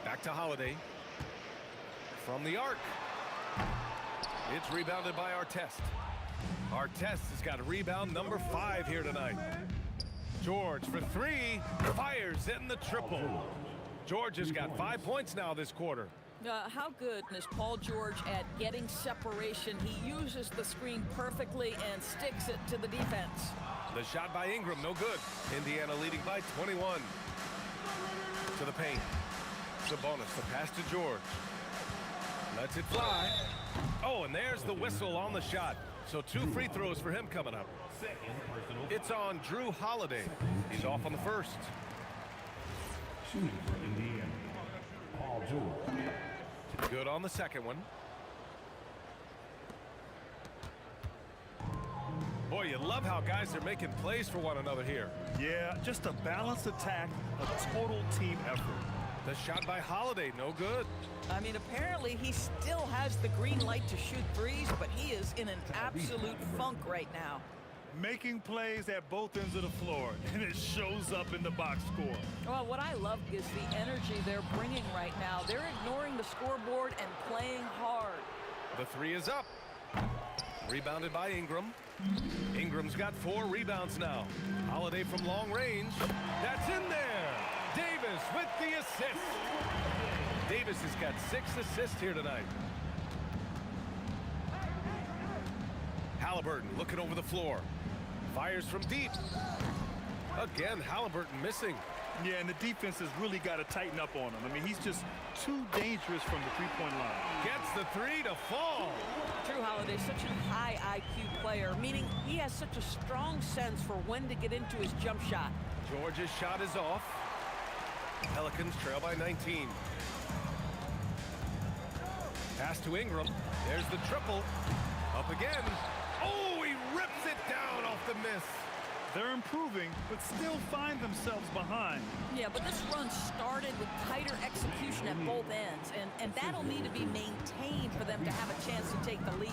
Back to Holiday. From the arc. It's rebounded by Artest. Artest has got a rebound number 5 here tonight. George for 3. Fires in the triple. George has got 5 points now this quarter. How good is Paul George at getting separation? He uses the screen perfectly and sticks it to the defense. The shot by Ingram, no good. Indiana leading by 21. To the paint. Sabonis, the pass to George. Lets it fly. Oh, and there's the whistle on the shot. So 2 free throws for him coming up. It's on Drew Holiday. He's off on the first. Shooting for Indiana, Paul George. Good on the second one. Boy, you love how guys are making plays for one another here. Yeah, just a balanced attack, a total team effort. The shot by Holiday, no good. I mean, apparently he still has the green light to shoot threes, but he is in an absolute funk right now. Making plays at both ends of the floor, and it shows up in the box score. Well, what I love is the energy they're bringing right now. They're ignoring the scoreboard and playing hard. The 3 is up. Rebounded by Ingram. Ingram's got 4 rebounds now. Holiday from long range. That's in there. Davis with the assist. Davis has got 6 assists here tonight. Halliburton looking over the floor. Fires from deep. Again, Halliburton missing. Yeah, and the defense has really got to tighten up on him. I mean, he's just too dangerous from the three-point line. Gets the 3 to fall. Drew Holiday, such a high IQ player, meaning he has such a strong sense for when to get into his jump shot. George's shot is off. Pelicans trail by 19. Pass to Ingram. There's the triple. Up again. Oh, he rips it down off the miss. They're improving, but still find themselves behind. Yeah, but this run started with tighter execution at both ends, and that'll need to be maintained for them to have a chance to take the lead.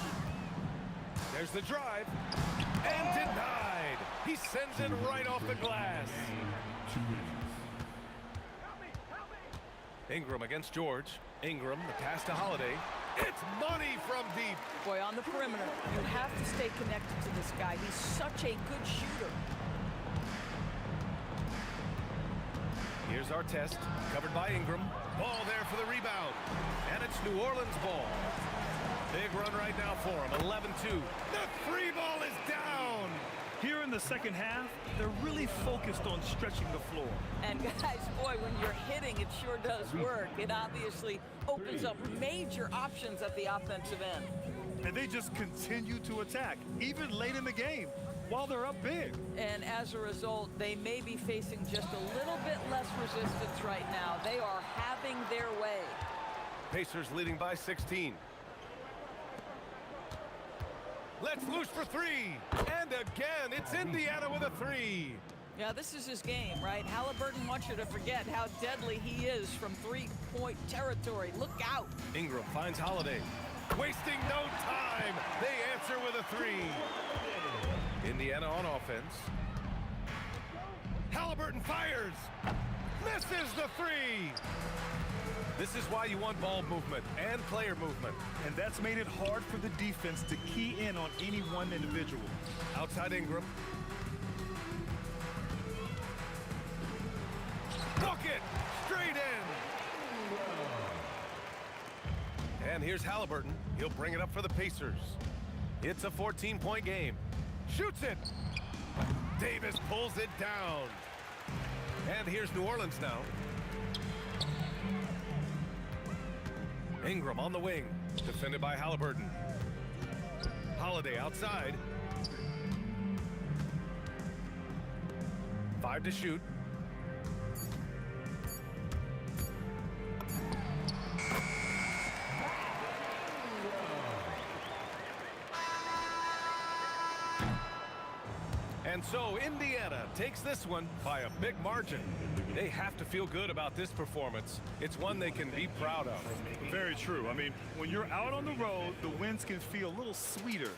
There's the drive. And denied. He sends it right off the glass. Ingram against George. Ingram, the pass to Holiday. It's money from deep. Boy, on the perimeter, you have to stay connected to this guy. He's such a good shooter. Here's Artest, covered by Ingram. Ball there for the rebound. And it's New Orleans ball. Big run right now for him, 11-2. The 3 ball is down. Here in the second half, they're really focused on stretching the floor. And guys, boy, when you're hitting, it sure does work. It obviously opens up major options at the offensive end. And they just continue to attack, even late in the game, while they're up big. And as a result, they may be facing just a little bit less resistance right now. They are having their way. Pacers leading by 16. Let's loose for 3. And again, it's Indiana with a 3. Yeah, this is his game, right? Halliburton wants you to forget how deadly he is from three-point territory. Look out. Ingram finds Holiday. Wasting no time. They answer with a 3. Indiana on offense. Halliburton fires. Misses the 3. This is why you want ball movement and player movement. And that's made it hard for the defense to key in on any one individual. Outside Ingram. Bucket! Straight in! And here's Halliburton. He'll bring it up for the Pacers. It's a 14-point game. Shoots it! Davis pulls it down. And here's New Orleans now. Ingram on the wing, defended by Halliburton. Holiday outside. 5 to shoot. And so Indiana takes this one by a big margin. They have to feel good about this performance. It's one they can be proud of. Very true. I mean, when you're out on the road, the wins can feel a little sweeter.